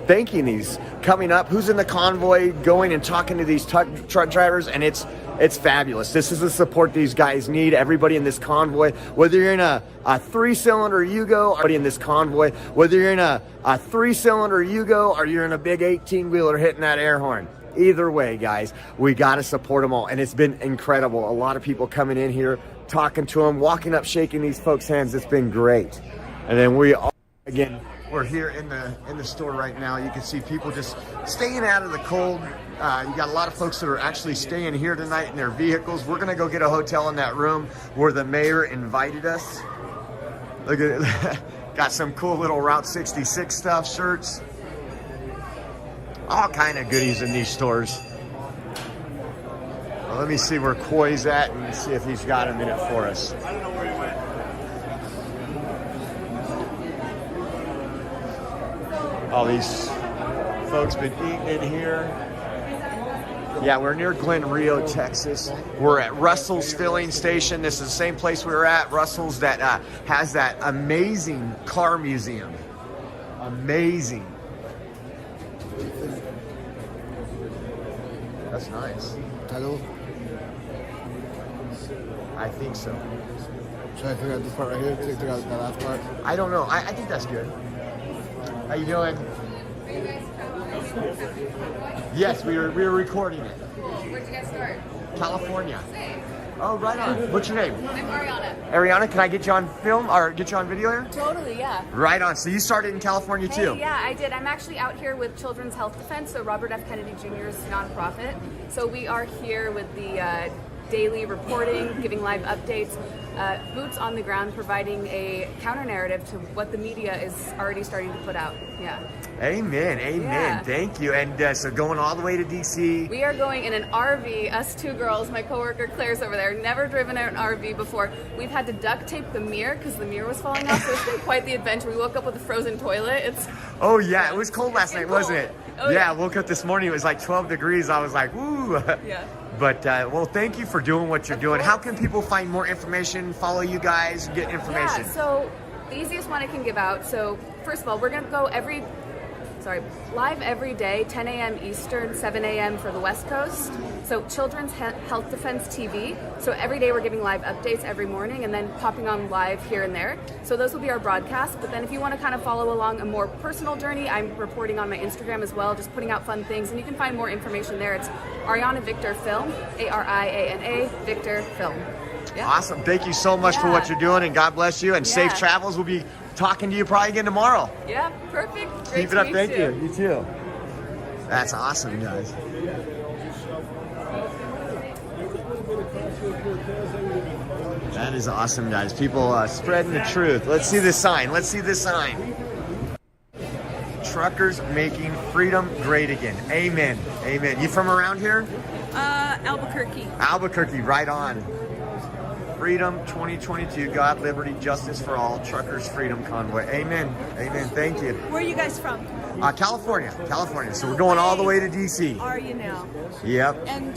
thanking these, coming up. Who's in the convoy, going and talking to these truck drivers, and it's fabulous. This is the support these guys need. Everybody in this convoy, whether you're in a 3-cylinder Yugo, or in this convoy, whether you're in a 3-cylinder Yugo or you're in a big 18-wheeler hitting that air horn. Either way, guys, we got to support them all, and it's been incredible. A lot of people coming in here, talking to them, walking up, shaking these folks' hands. It's been great. And then we all, again, we're here in the store right now. You can see people just staying out of the cold. You got a lot of folks that are actually staying here tonight in their vehicles. We're gonna go get a hotel in that room where the mayor invited us. Look at it. Got some cool little Route 66 stuff, shirts. All kind of goodies in these stores. Well, let me see where Coy's at and see if he's got a minute for us. All these folks been eating in here. Yeah, we're near Glen Rio, Texas. We're at Russell's filling station. This is the same place we were at, Russell's, that has that amazing car museum. Amazing. That's nice. Title? I think so. Should I figure out this part right here? Figure out that last part? I don't know. I think that's good. How you doing? Yes, we were recording it. Where'd you guys start? California. Oh, right on. What's your name? I'm Ariana. Ariana, can I get you on film or get you on video here? Totally, yeah. Right on. So you started in California too? Hey, yeah, I did. I'm actually out here with Children's Health Defense, so Robert F. Kennedy Jr.'s nonprofit. So we are here with the daily reporting, giving live updates, boots on the ground, providing a counter narrative to what the media is already starting to put out. Yeah. Amen. Amen. Yeah. Thank you. And so going all the way to DC. We are going in an RV, us two girls, my coworker Claire's over there, never driven an RV before. We've had to duct tape the mirror because the mirror was falling off, so it's been quite the adventure. We woke up with a frozen toilet. Oh yeah, it was cold last night, wasn't it? Oh, yeah, I woke up this morning, it was like 12 degrees. I was like, woo. Yeah. But, well, thank you for doing what you're doing. How can people find more information, follow you guys, get information? Yeah, so the easiest one I can give out. So first of all, we're going to go live every day, 10 a.m. Eastern, 7 a.m. for the West Coast. So Children's Health Defense TV. So every day we're giving live updates every morning and then popping on live here and there. So those will be our broadcasts. But then if you want to kind of follow along a more personal journey, I'm reporting on my Instagram as well, just putting out fun things. And you can find more information there. It's Ariana Victor Film, Ariana Victor Film. Yeah. Awesome. Thank you so much for what you're doing, and God bless you, and safe travels. We'll be talking to you probably again tomorrow. Yeah, perfect. Great Keep it up. to Thank meet you. You too. That's awesome, guys. That is awesome, guys. People spreading the truth. Let's see this sign. Let's see this sign. Truckers making freedom great again. Amen. Amen. You from around here? Albuquerque. Albuquerque, right on. Freedom 2022, God, liberty, justice for all, truckers, freedom convoy. Amen. Amen. Thank you. Where are you guys from? California. So we're going all the way to DC. Are you now? Yep. And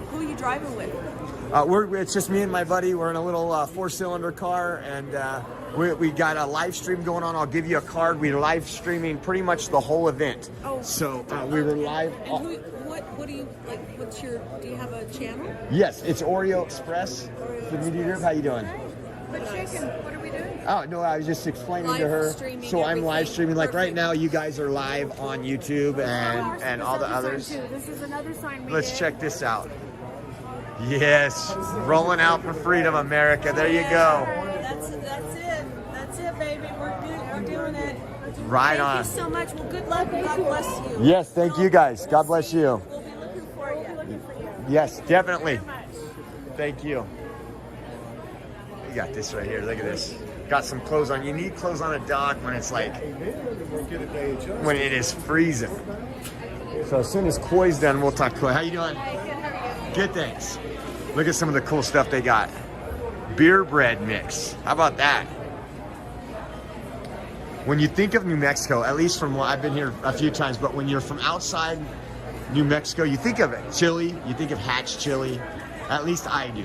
who are you driving with? It's just me and my buddy. We're in a little 4-cylinder car, and we got a live stream going on. I'll give you a card. We're live streaming pretty much the whole event. Oh. So we were live. And what do you like? Do you have a channel? Yes, it's Oreo Express. The media group. How you doing? What are we doing? Oh no, I was just explaining to her. So I'm live streaming. Like right now, you guys are live on YouTube and all the others. This is another sign we Let's did. check this out. Yes, rolling out for freedom, America. There you go. That's it. That's it, baby. We're doing it. Right on. Thank you so much. Well, good luck. God bless you. Yes, thank you guys. God bless you. We'll be looking for you. Yes, definitely. Thank you. You got this right here. Look at this. Got some clothes on. You need clothes on a dock when it's like, when it is freezing. So as soon as Coy's done, we'll talk Coy. How you doing? Good, thanks. Look at some of the cool stuff they got. Beer bread mix. How about that? When you think of New Mexico, at least from what I've been here a few times, but when you're from outside New Mexico, you think of it. Chili, you think of Hatch chili. At least I do.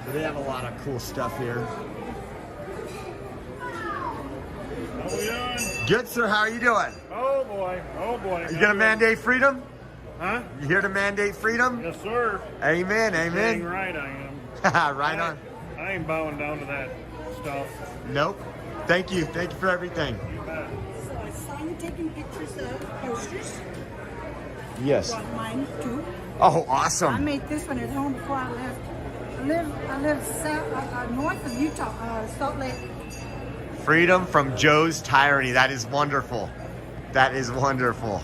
So they have a lot of cool stuff here. How we doing? Good, sir. How are you doing? Oh boy. Oh boy. You gonna mandate freedom? Huh? You here to mandate freedom? Yes, sir. Amen. Dang Amen. right I am. Right on. I ain't bowing down to that stuff. Nope. Thank you. Thank you for everything. You bet. So I saw you taking pictures of posters. Yes. Brought mine too. Oh, awesome. I made this one at home before I left. I live north of Utah, Salt Lake. Freedom from Joe's tyranny. That is wonderful. That is wonderful.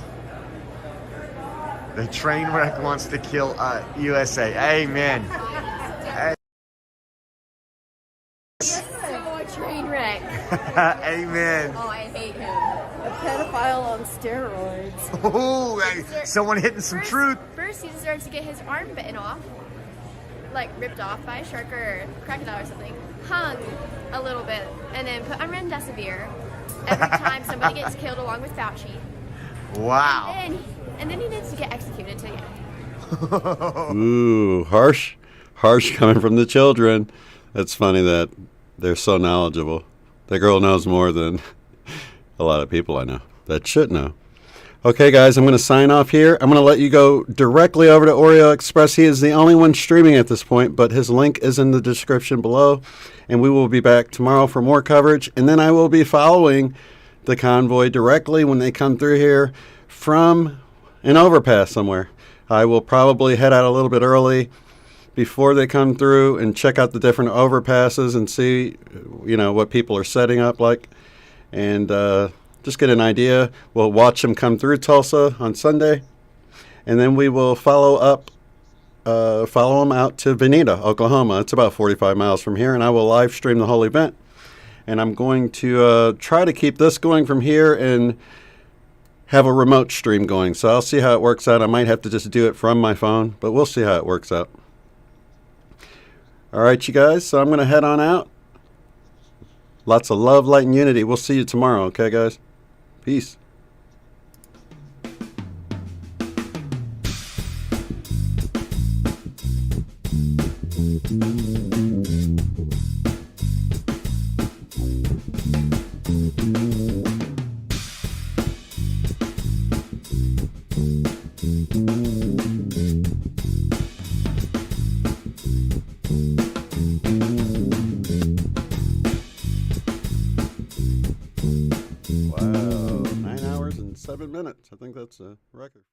The train wreck wants to kill USA. Amen. Hey. So a train wreck. Amen. Oh, I hate him. A pedophile on steroids. Oh, someone hitting some truth. First, he deserves to get his arm bitten off, like ripped off by a shark or crocodile or something, hung a little bit, and then put on remdesivir every time somebody gets killed along with Fauci. Wow. And then he needs to get executed too. Ooh, harsh coming from the children. That's funny that they're so knowledgeable. That girl knows more than a lot of people I know that should know. Okay, guys, I'm going to sign off here. I'm going to let you go directly over to Oreo Express. He is the only one streaming at this point, but his link is in the description below. And we will be back tomorrow for more coverage. And then I will be following the convoy directly when they come through here from an overpass somewhere. I will probably head out a little bit early before they come through and check out the different overpasses and see, what people are setting up like. And just get an idea. We'll watch them come through Tulsa on Sunday. And then we will follow them out to Veneta, Oklahoma. It's about 45 miles from here, and I will live stream the whole event. And I'm going to try to keep this going from here and have a remote stream going. So I'll see how it works out. I might have to just do it from my phone, but we'll see how it works out. All right, you guys, so I'm going to head on out. Lots of love, light, and unity. We'll see you tomorrow, okay, guys? Peace. Wow, 9 hours and 7 minutes. I think that's a record.